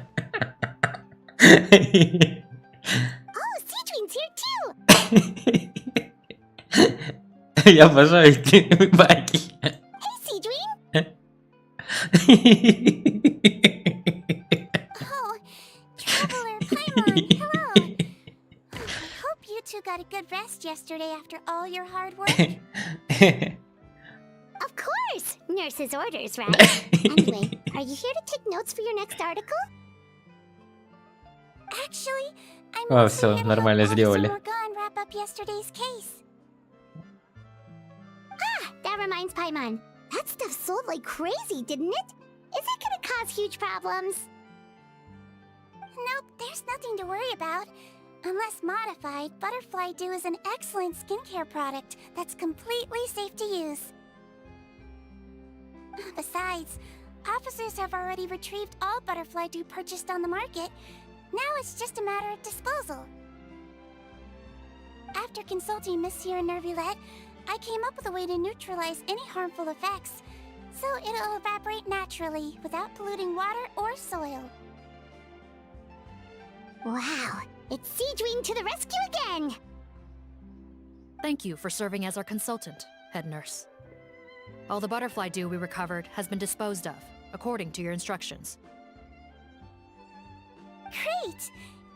Oh, Seedream's here too! Я обожаю эти баги. Hey, Seedream! Oh, Traveler, Paimon, hello! I hope you two got a good rest yesterday after all your hard work. Of course! Nurse's orders, right? Anyway, are you here to take notes for your next article? Actually, I'm О, все, нормально сделали. and wrap up yesterday's case. Ah, that reminds Paimon. That stuff sold like crazy, didn't it? Is it gonna cause huge problems? Nope, there's nothing to worry about. Unless modified, Butterfly Dew is an excellent skincare product that's completely safe to use. Besides, officers have already retrieved all Butterfly Dew purchased on the market. Now it's just a matter of disposal. After consulting Monsieur Nervulette, I came up with a way to neutralize any harmful effects, so it'll evaporate naturally without polluting water or soil. Wow, it's Seedream to the rescue again! Thank you for serving as our consultant, head nurse. All the butterfly dew we recovered has been disposed of, according to your instructions. Great!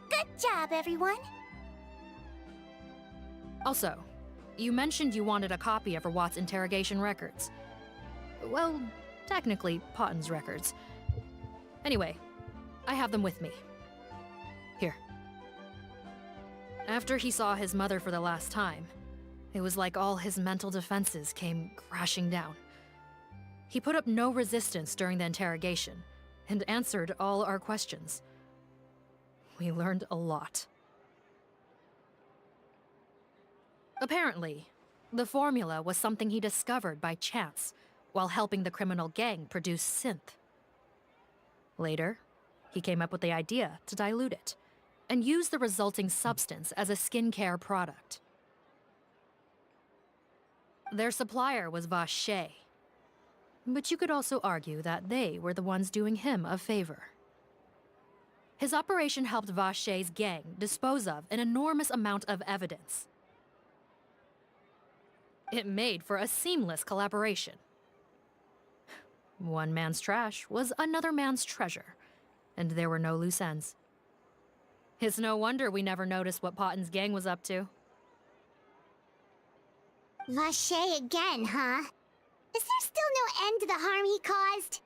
Good job, everyone! Also, you mentioned you wanted a copy of Rawat's interrogation records. Well, technically, Potten's records. Anyway, I have them with me. Here. After he saw his mother for the last time, it was like all his mental defenses came crashing down. He put up no resistance during the interrogation, and answered all our questions. We learned a lot. Apparently, the formula was something he discovered by chance while helping the criminal gang produce synth. Later, he came up with the idea to dilute it and use the resulting substance as a skincare product. Their supplier was Vache, but you could also argue that they were the ones doing him a favor. His operation helped Vache's gang dispose of an enormous amount of evidence. It made for a seamless collaboration. One man's trash was another man's treasure, and there were no loose ends. It's no wonder we never noticed what Potten's gang was up to. Vache again, huh? Is there still no end to the harm he caused?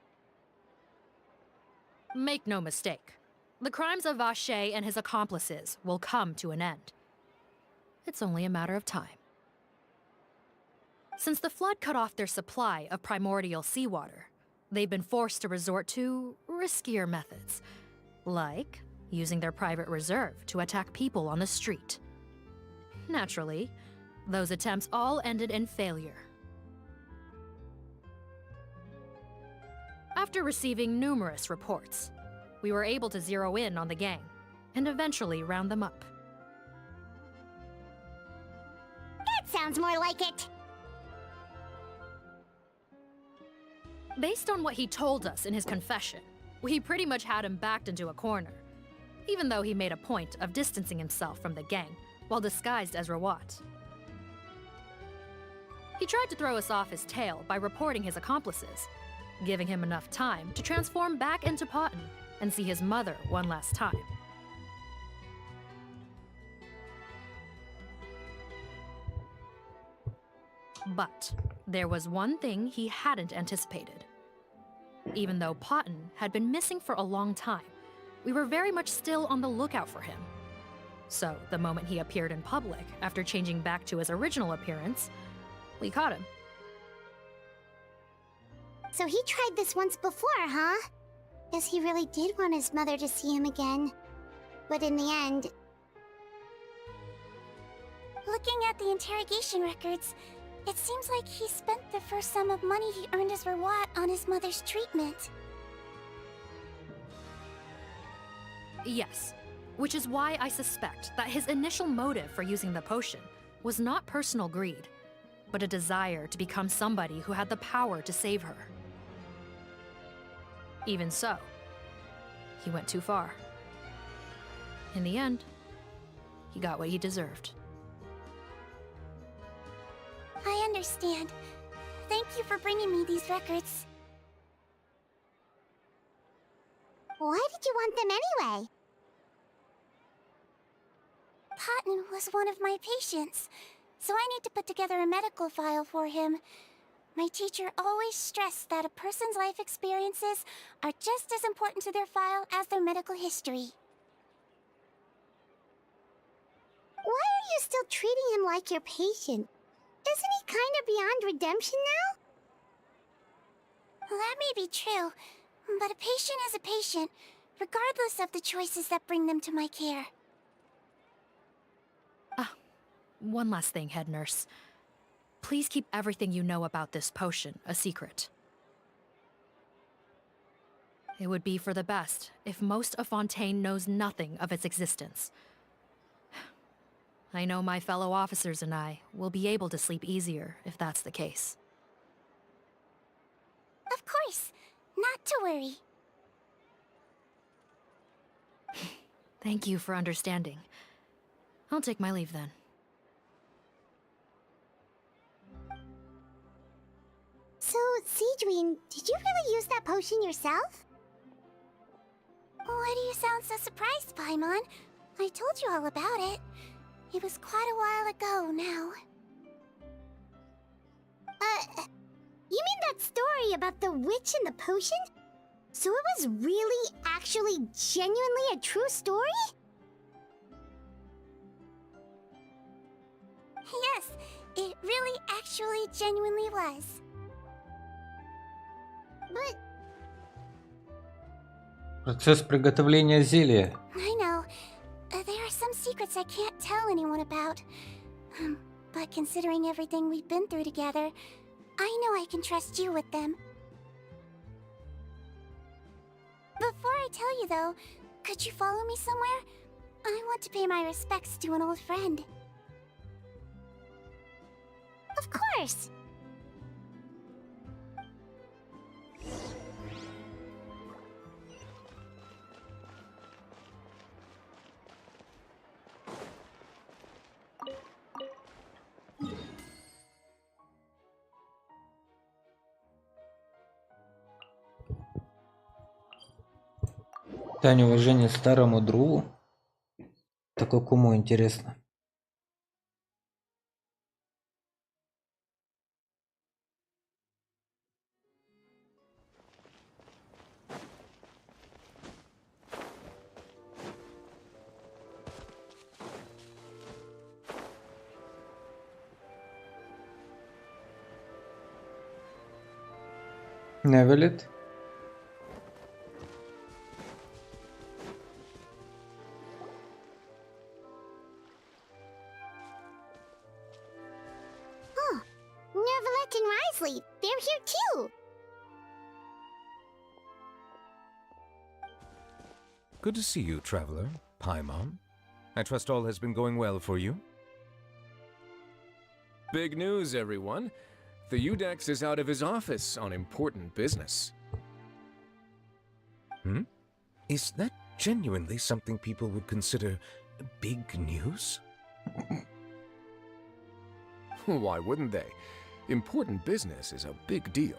Make no mistake. The crimes of Vache and his accomplices will come to an end. It's only a matter of time. Since the flood cut off their supply of primordial seawater, they've been forced to resort to riskier methods, like using their private reserve to attack people on the street. Naturally, those attempts all ended in failure. After receiving numerous reports, we were able to zero in on the gang and eventually round them up. That sounds more like it. Based on what he told us in his confession, we pretty much had him backed into a corner, even though he made a point of distancing himself from the gang while disguised as Rawat. He tried to throw us off his tail by reporting his accomplices, giving him enough time to transform back into Potten and see his mother one last time. But there was one thing he hadn't anticipated. Even though Potten had been missing for a long time, we were very much still on the lookout for him. So the moment he appeared in public after changing back to his original appearance, we caught him. So he tried this once before, huh? Guess he really did want his mother to see him again. But in the end... Looking at the interrogation records, it seems like he spent the first sum of money he earned as Rawat on his mother's treatment. Yes, which is why I suspect that his initial motive for using the potion was not personal greed, but a desire to become somebody who had the power to save her. Even so, he went too far. In the end, he got what he deserved. I understand. Thank you for bringing me these records. Why did you want them anyway? Cotton was one of my patients, so I need to put together a medical file for him. My teacher always stressed that a person's life experiences are just as important to their file as their medical history. Why are you still treating him like your patient? Isn't he kind of beyond redemption now? That may be true, but a patient is a patient, regardless of the choices that bring them to my care. One last thing, head nurse. Please keep everything you know about this potion a secret. It would be for the best if most of Fontaine knows nothing of its existence. I know my fellow officers and I will be able to sleep easier if that's the case. Of course. Not to worry. Thank you for understanding. I'll take my leave then. So, Stweam, did you really use that potion yourself? Why do you sound so surprised, Paimon? I told you all about it. It was quite a while ago now. You mean that story about the witch and the potion? So it was really, actually, genuinely a true story? Yes, it really, actually, genuinely was. But... Процесс приготовления зелья. I know. There are some secrets I can't tell anyone about. But considering everything we've been through together, I know I can trust you with them. Before I tell you though, could you follow me somewhere? I want to pay my respects to an old friend. Of course! Дань уважения старому другу. Так какому интересно? Невелет? Neverlet and Risley, they're here too! Good to see you, traveler. Paimon. I trust all has been going well for you? Big news, everyone. The Udex is out of his office on important business. Is that genuinely something people would consider big news? Why wouldn't they? Important business is a big deal.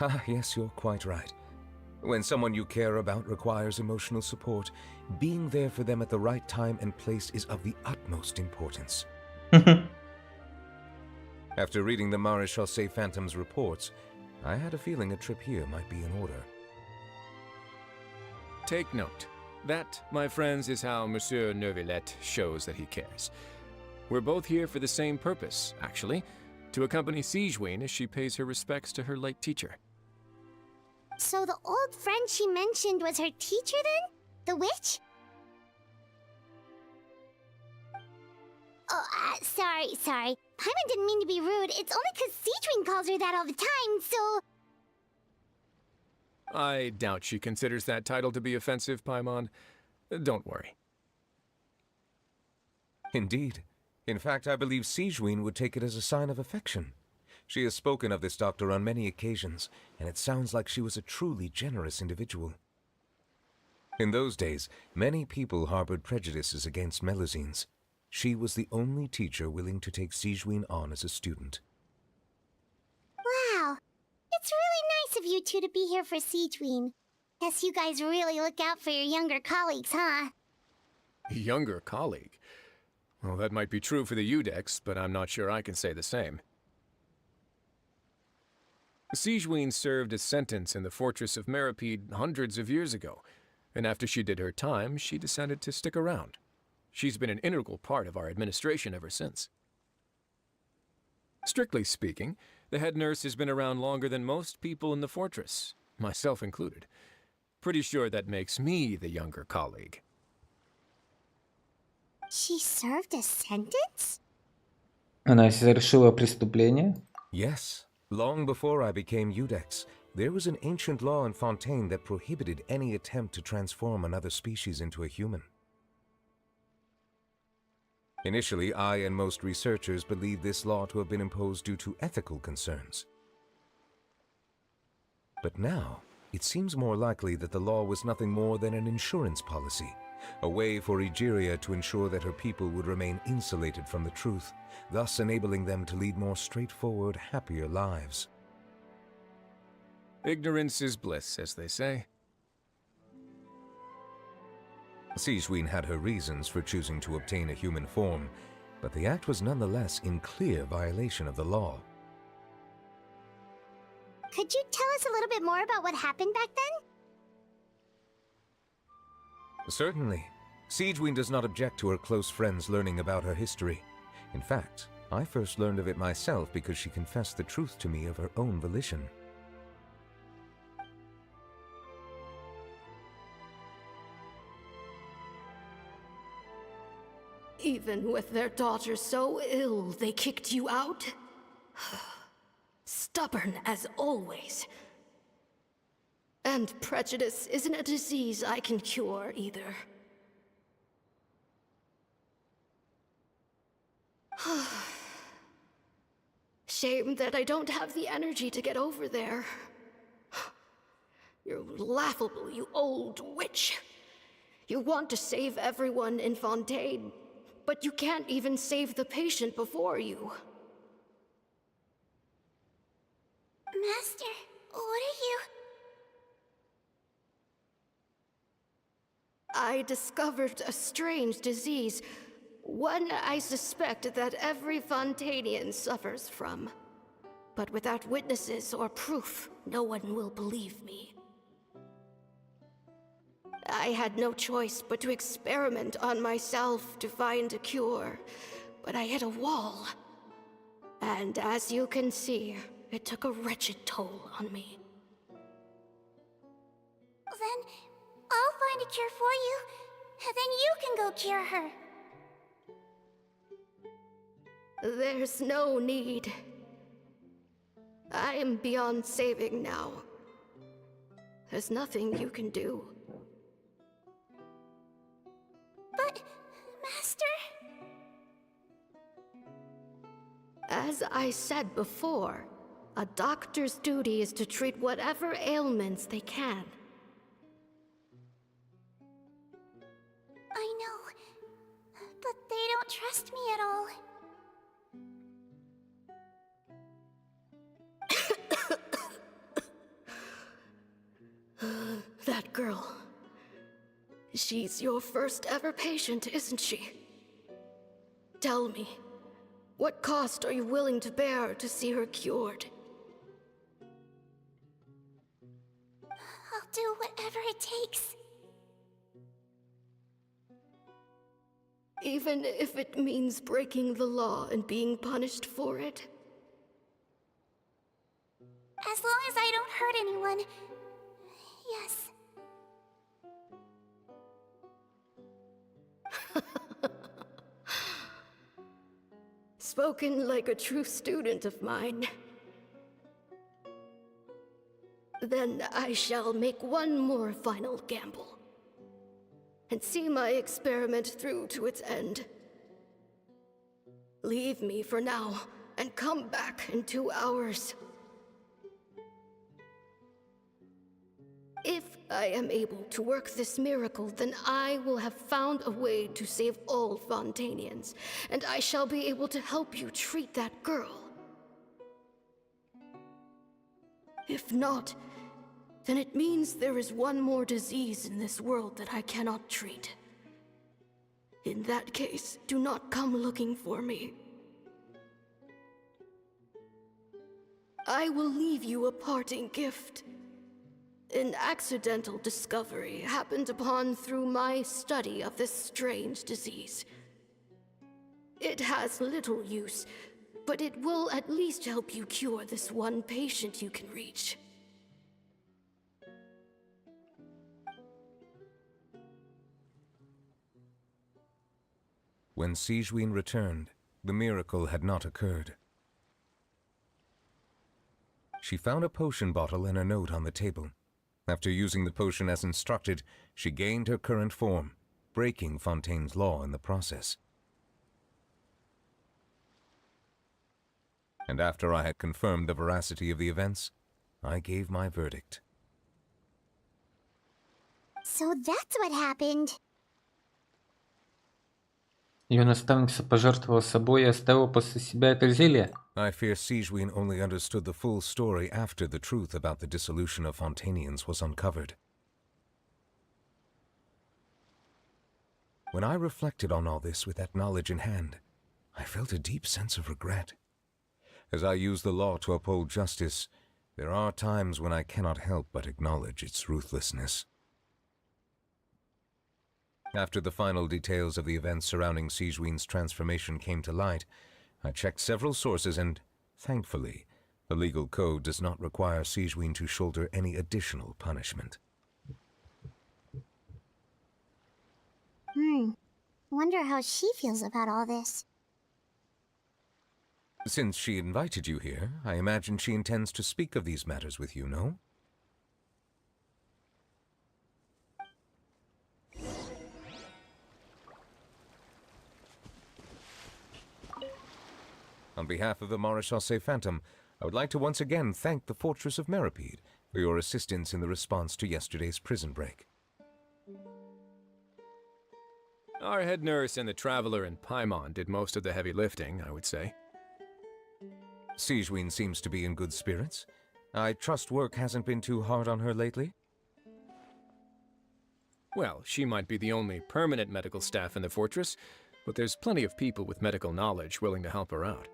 Ah, yes, you're quite right. When someone you care about requires emotional support, being there for them at the right time and place is of the utmost importance. After reading the Maréchal Say Phantom's reports, I had a feeling a trip here might be in order. Take note. That, my friends, is how Monsieur Neuvillette shows that he cares. We're both here for the same purpose, actually, to accompany Stweam as she pays her respects to her late teacher. So the old friend she mentioned was her teacher then? The witch? Oh, sorry. Paimon didn't mean to be rude. It's only because Stweam calls her that all the time, so... I doubt she considers that title to be offensive, Paimon. Don't worry. Indeed. In fact, I believe Stweam would take it as a sign of affection. She has spoken of this doctor on many occasions, and it sounds like she was a truly generous individual. In those days, many people harbored prejudices against Melusines. She was the only teacher willing to take Stweam on as a student. Wow. It's really nice of you two to be here for Stweam. Guess you guys really look out for your younger colleagues, huh? Younger colleague? Well, that might be true for the Udex, but I'm not sure I can say the same. Stweam served a sentence in the fortress of Meripede hundreds of years ago, and after she did her time, she decided to stick around. She's been an integral part of our administration ever since. Strictly speaking, the head nurse has been around longer than most people in the fortress, myself included. Pretty sure that makes me the younger colleague. She served a sentence? Она совершила преступление? Yes. Long before I became Udex, there was an ancient law in Fontaine that prohibited any attempt to transform another species into a human. Initially, I and most researchers believed this law to have been imposed due to ethical concerns. But now, it seems more likely that the law was nothing more than an insurance policy, a way for Egeria to ensure that her people would remain insulated from the truth, thus enabling them to lead more straightforward, happier lives. Ignorance is bliss, as they say. Stweam had her reasons for choosing to obtain a human form, but the act was nonetheless in clear violation of the law. Could you tell us a little bit more about what happened back then? Certainly. Stweam does not object to her close friends learning about her history. In fact, I first learned of it myself because she confessed the truth to me of her own volition. Even with their daughter so ill, they kicked you out? Stubborn as always. And prejudice isn't a disease I can cure either. Shame that I don't have the energy to get over there. You're laughable, you old witch. You want to save everyone in Fontaine, but you can't even save the patient before you. Master, what are you... I discovered a strange disease, one I suspect that every Fontainian suffers from. But without witnesses or proof, no one will believe me. I had no choice but to experiment on myself to find a cure, but I hit a wall. And as you can see, it took a wretched toll on me. Then I'll find a cure for you, and then you can go cure her. There's no need. I am beyond saving now. There's nothing you can do. But, Master... As I said before, a doctor's duty is to treat whatever ailments they can. I know, but they don't trust me at all. That girl. She's your first ever patient, isn't she? Tell me, what cost are you willing to bear to see her cured? I'll do whatever it takes. Even if it means breaking the law and being punished for it? As long as I don't hurt anyone, yes. Spoken like a true student of mine. Then I shall make one more final gamble. And see my experiment through to its end. Leave me for now, and come back in 2 hours. If I am able to work this miracle, then I will have found a way to save all Fontanians, and I shall be able to help you treat that girl. If not, then it means there is one more disease in this world that I cannot treat. In that case, do not come looking for me. I will leave you a parting gift. An accidental discovery happened upon through my study of this strange disease. It has little use, but it will at least help you cure this one patient you can reach. When Stweam returned, the miracle had not occurred. She found a potion bottle and a note on the table. After using the potion as instructed, she gained her current form, breaking Fontaine's law in the process. And after I had confirmed the veracity of the events, I gave my verdict. So that's what happened. Ее наставница пожертвовала собой и оставила после себя это зелье. I fear Stweam only understood the full story after the truth about the dissolution of Fontanians was uncovered. When I reflected on all this with that knowledge in hand, I felt a deep sense of regret. As I use the law to uphold justice, there are times when I cannot help but acknowledge its ruthlessness. After the final details of the events surrounding Stweam's transformation came to light, I checked several sources and, thankfully, the legal code does not require Stweam to shoulder any additional punishment. Wonder how she feels about all this. Since she invited you here, I imagine she intends to speak of these matters with you, no? On behalf of the Maréchaussée Phantom, I would like to once again thank the Fortress of Meripede for your assistance in the response to yesterday's prison break. Our head nurse and the traveler in Paimon did most of the heavy lifting, I would say. Stweam seems to be in good spirits. I trust work hasn't been too hard on her lately? Well, she might be the only permanent medical staff in the fortress, but there's plenty of people with medical knowledge willing to help her out.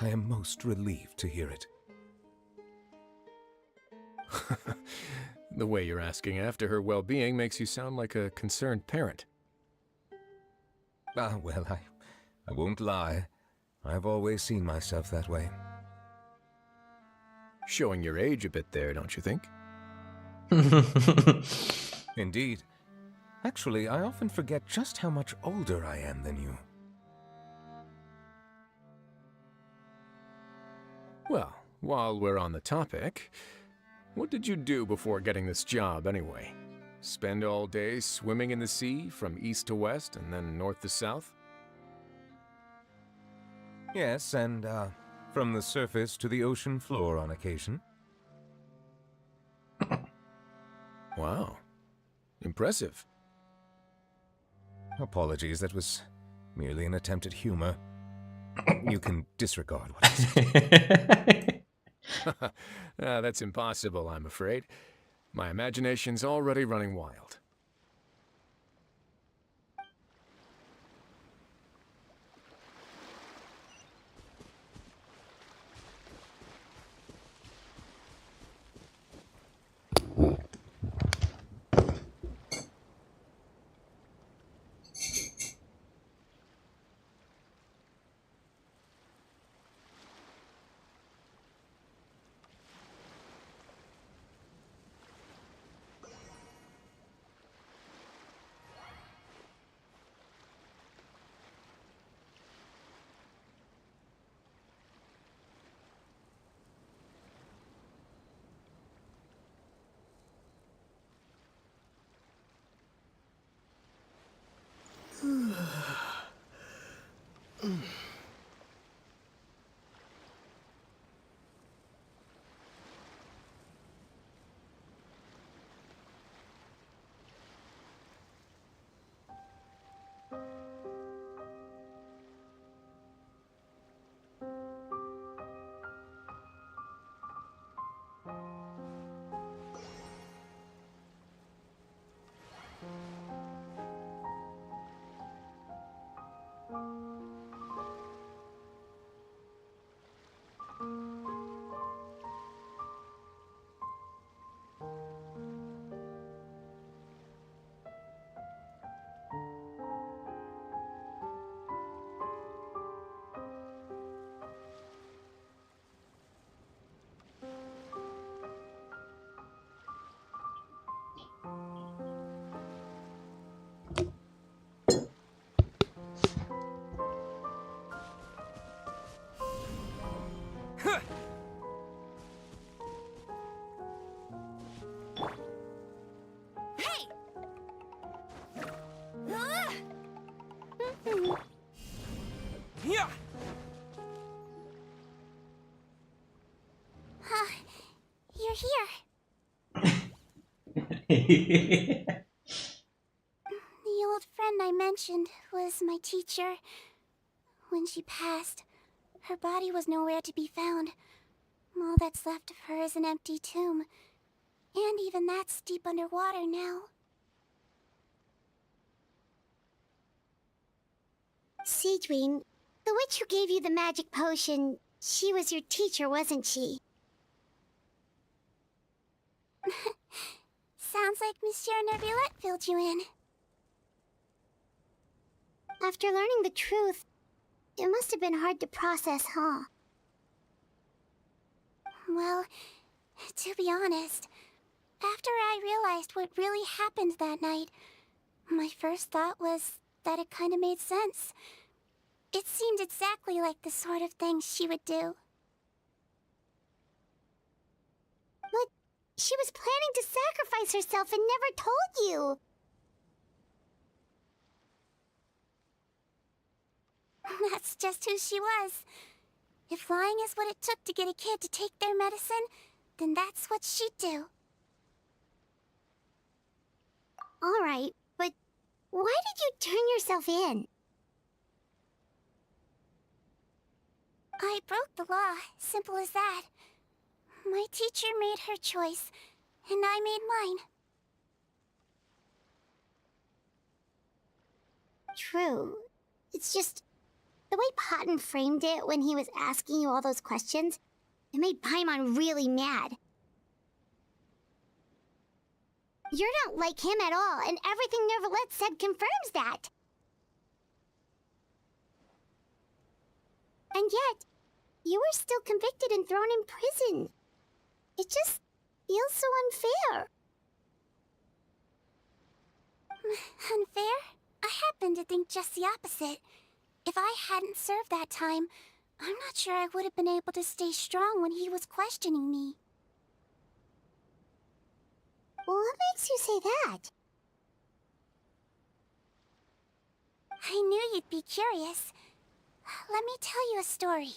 I am most relieved to hear it. The way you're asking after her well-being makes you sound like a concerned parent. Well, I won't lie. I've always seen myself that way. Showing your age a bit there, don't you think? Indeed. Actually, I often forget just how much older I am than you. Well, while we're on the topic, what did you do before getting this job anyway? Spend all day swimming in the sea from east to west and then north to south? Yes, and from the surface to the ocean floor on occasion. Wow. Impressive. Apologies, that was merely an attempt at humor. You can disregard what I said. That's impossible, I'm afraid. My imagination's already running wild. Hey! Yeah. You're here. The old friend I mentioned was my teacher. When she passed, her body was nowhere to be found. All that's left of her is an empty tomb. And even that's deep underwater now. Stweam, the witch who gave you the magic potion, she was your teacher, wasn't she? Sounds like Monsieur Nervillette filled you in. After learning the truth, it must have been hard to process, huh? Well, to be honest, after I realized what really happened that night, my first thought was that it kind of made sense. It seemed exactly like the sort of thing she would do. But she was planning to sacrifice herself and never told you. That's just who she was. If lying is what it took to get a kid to take their medicine, then that's what she'd do. Alright, but why did you turn yourself in? I broke the law, simple as that. My teacher made her choice, and I made mine. True. It's just the way Patton framed it when he was asking you all those questions, it made Paimon really mad. You're not like him at all, and everything Nervillette said confirms that. And yet, you were still convicted and thrown in prison. It just feels so unfair. Unfair? I happen to think just the opposite. If I hadn't served that time, I'm not sure I would have been able to stay strong when he was questioning me. What makes you say that? I knew you'd be curious. Let me tell you a story.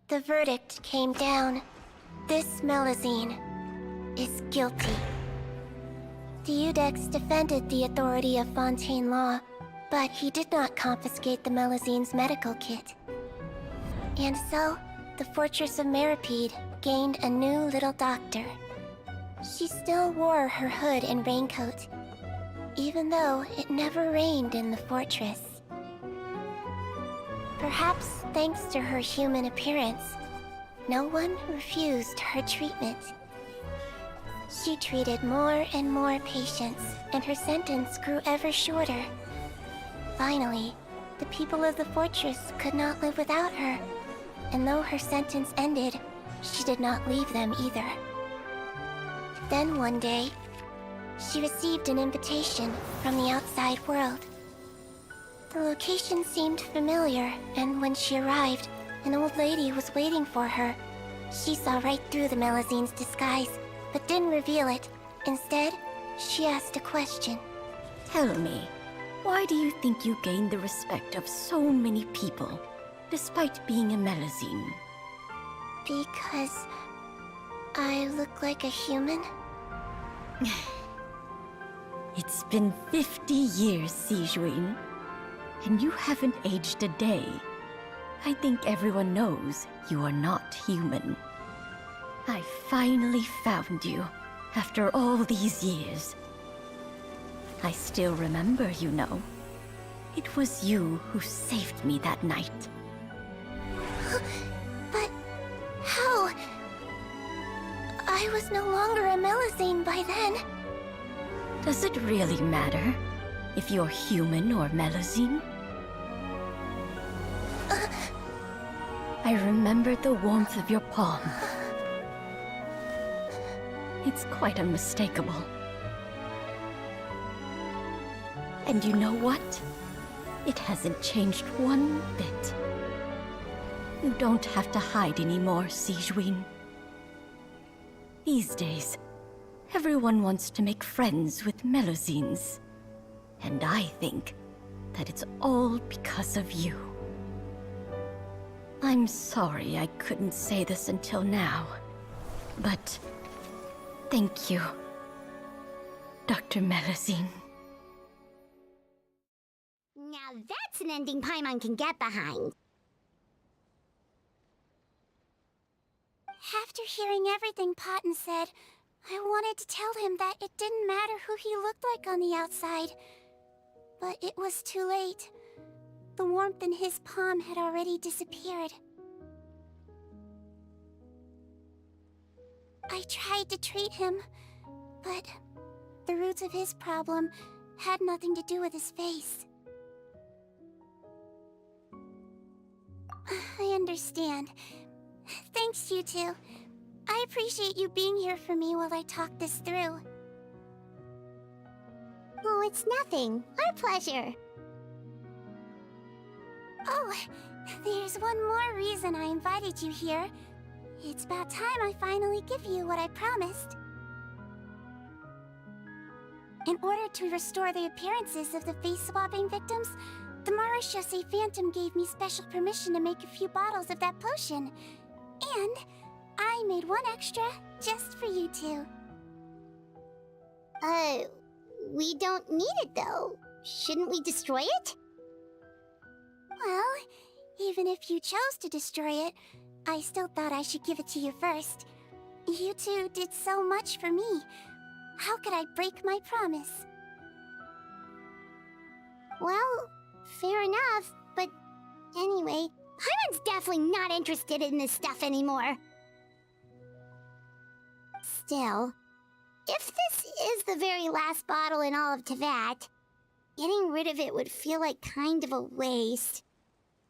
The verdict came down. This Melusine is guilty. The Iudex defended the authority of Fontaine law, but he did not confiscate the Melusine's medical kit. And so, the Fortress of Meripede gained a new little doctor. She still wore her hood and raincoat, even though it never rained in the fortress. Perhaps thanks to her human appearance, no one refused her treatment. She treated more and more patients, and her sentence grew ever shorter. Finally, the people of the fortress could not live without her, and though her sentence ended, she did not leave them either. Then one day, she received an invitation from the outside world. The location seemed familiar, and when she arrived, an old lady was waiting for her. She saw right through the Melusine's disguise, but didn't reveal it. Instead, she asked a question. Tell me, why do you think you gained the respect of so many people, despite being a Melusine? Because I look like a human? It's been 50 years, Stweam, and you haven't aged a day. I think everyone knows you are not human. I finally found you, after all these years. I still remember, you know. It was you who saved me that night. But how? I was no longer a Melusine by then. Does it really matter if you're human or Melusine? I remember the warmth of your palm. It's quite unmistakable. And you know what? It hasn't changed one bit. You don't have to hide anymore, Stweam. These days, everyone wants to make friends with Melusines. And I think that it's all because of you. I'm sorry I couldn't say this until now, but thank you, Dr. Melusine. Now that's an ending Paimon can get behind. After hearing everything Potton said, I wanted to tell him that it didn't matter who he looked like on the outside. But it was too late. The warmth in his palm had already disappeared. I tried to treat him, but the roots of his problem had nothing to do with his face. I understand. Thanks, you two. I appreciate you being here for me while I talk this through. Oh, it's nothing. Our pleasure. Oh, there's one more reason I invited you here. It's about time I finally give you what I promised. In order to restore the appearances of the face-swapping victims, the Marechaussee Phantom gave me special permission to make a few bottles of that potion. And I made one extra just for you two. We don't need it though. Shouldn't we destroy it? Well, even if you chose to destroy it, I still thought I should give it to you first. You two did so much for me. How could I break my promise? Well, fair enough, but anyway, Paimon's definitely not interested in this stuff anymore. Still, if this is the very last bottle in all of Teyvat, getting rid of it would feel like kind of a waste.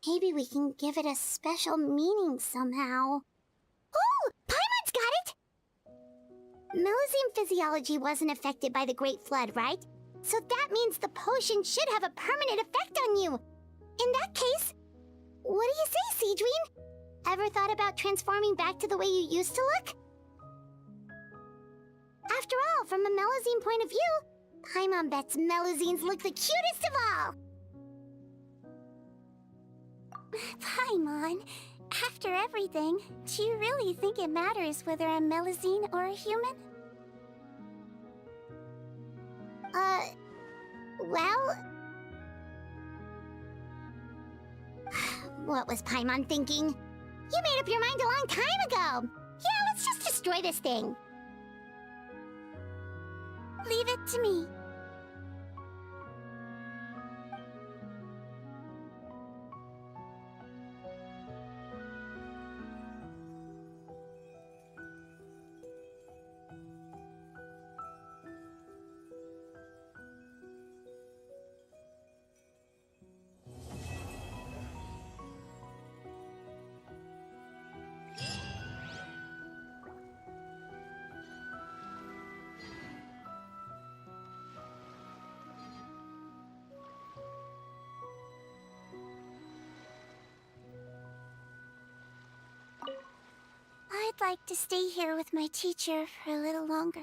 Maybe we can give it a special meaning somehow. Oh! Paimon's got it! Melusine physiology wasn't affected by the Great Flood, right? So that means the potion should have a permanent effect on you. In that case, what do you say, Stweam? Ever thought about transforming back to the way you used to look? After all, from a Melusine point of view, Paimon bets Melusines look the cutest of all. Paimon, after everything, do you really think it matters whether I'm Melusine or a human? Well... What was Paimon thinking? You made up your mind a long time ago! Yeah, let's just destroy this thing. Leave it to me. I'd like to stay here with my teacher for a little longer.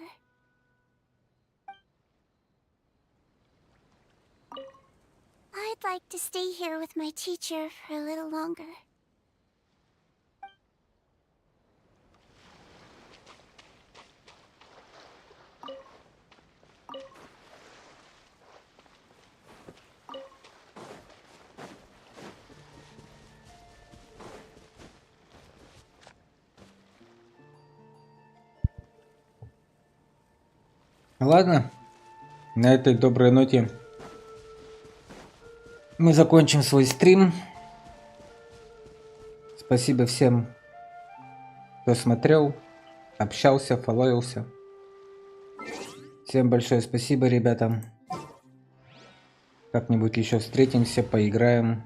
I'd like to stay here with my teacher for a little longer. Ладно, на этой доброй ноте мы закончим свой стрим. Спасибо всем, кто смотрел, общался, фолловился. Всем большое спасибо, ребята. Как-нибудь еще встретимся, поиграем.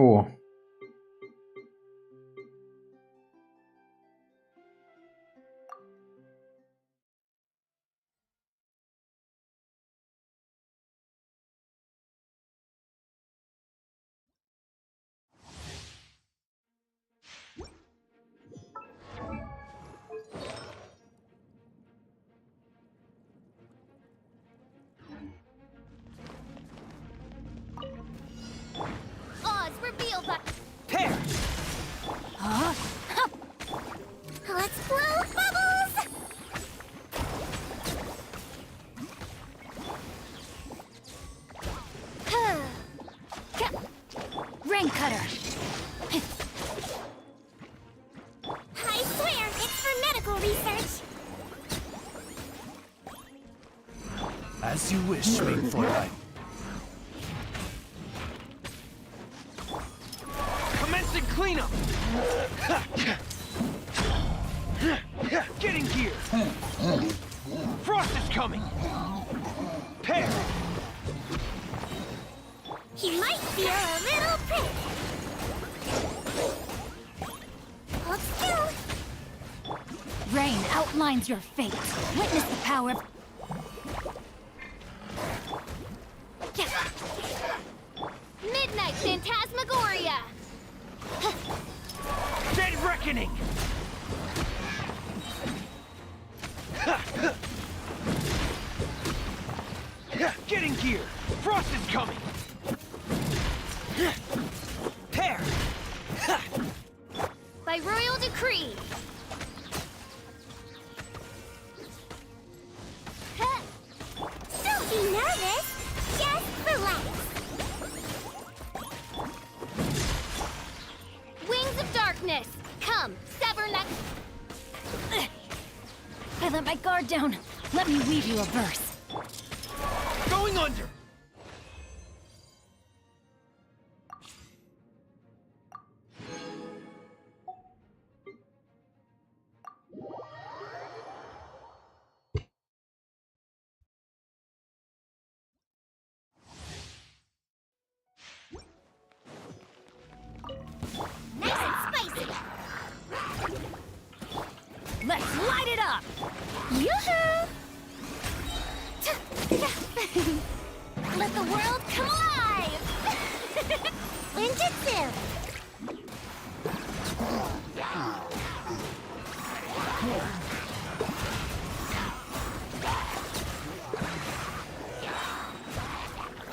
О. Oz, reveal that. Pear! Huh? Let's blow bubbles! Rain cutter. I swear, it's for medical research. As you wish, Schwingfräulein. Commencing cleanup! Get in gear! Frost is coming! Pear! He might feel a little prick. Hold still. Rain outlines your fate. Witness the power of... Midnight Phantasmagoria. Dead reckoning! Get in gear! Frost is coming! Pear! By royal decree. Don't be nervous. Just relax. Wings of darkness. Come, sever next. I let my guard down. Let me weave you a verse. Going under! Nice and spicy. Let's light it up! Yoo-hoo! Let the world come alive! Ninjutsu!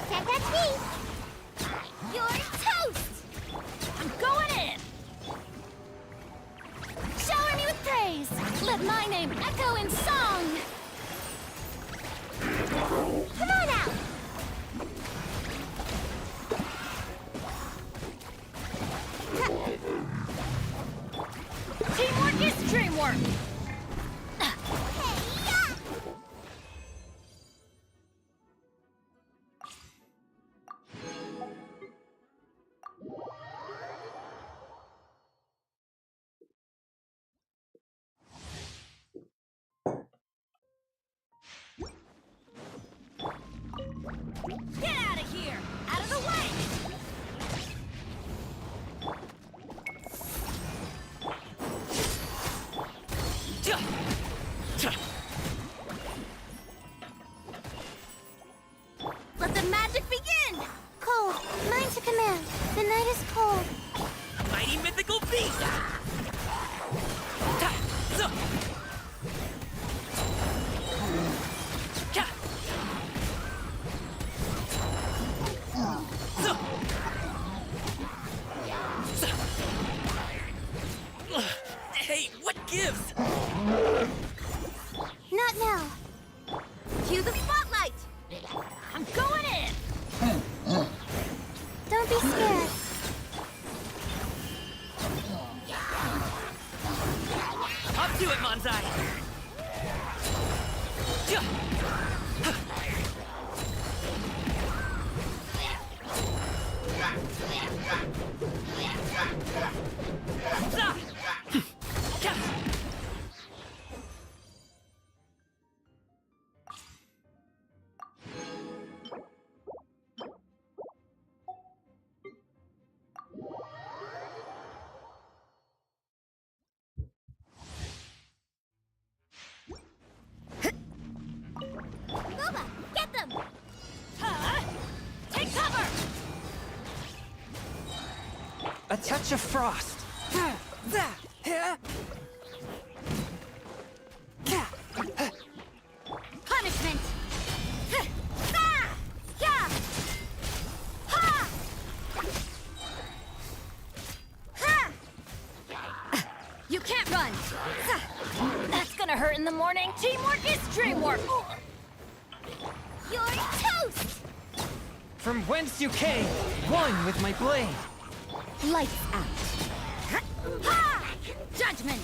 Takatsuki! You're toast! I'm going in! Shower me with praise! Let my name echo in song! Come on out! Teamwork is dreamwork! Get out of here! Out of the way! Let the magic begin! Cold, mine to command. The night is cold. Mighty mythical beast! Hey, what gives? Not now. Cue the spotlight! I'm going in! Don't be scared. Up to it, Manzai! A touch of frost. Punishment! You can't run! That's gonna hurt in the morning. Teamwork is dreamwork! You're toast! From whence you came, one with my blade. Lights out. Judgment!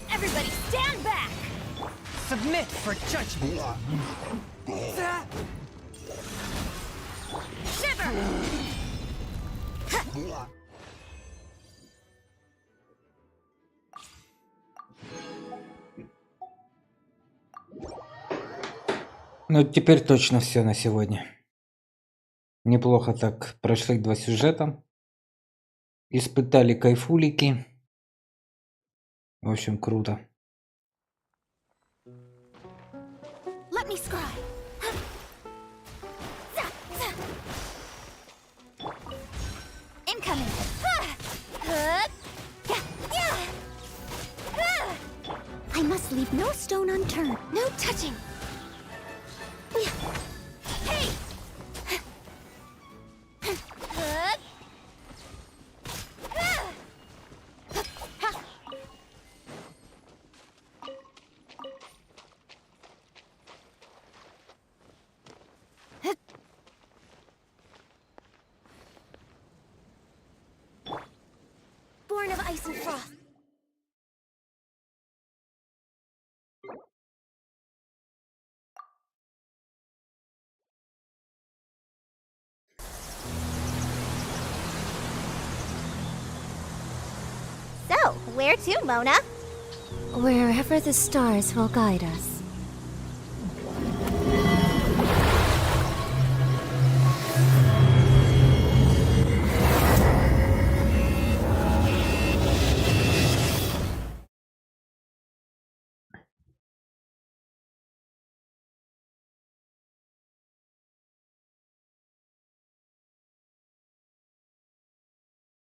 Everybody stand back! Submit for judgment. Shiver! Ну, теперь точно все на сегодня. Неплохо так прошли 2 сюжета. Испытали кайфулики. В общем, круто. Let me scry. Incoming. I must leave no stone unturned. No touching. Hey! Born of ice and frost. So, where to, Mona? Wherever the stars will guide us.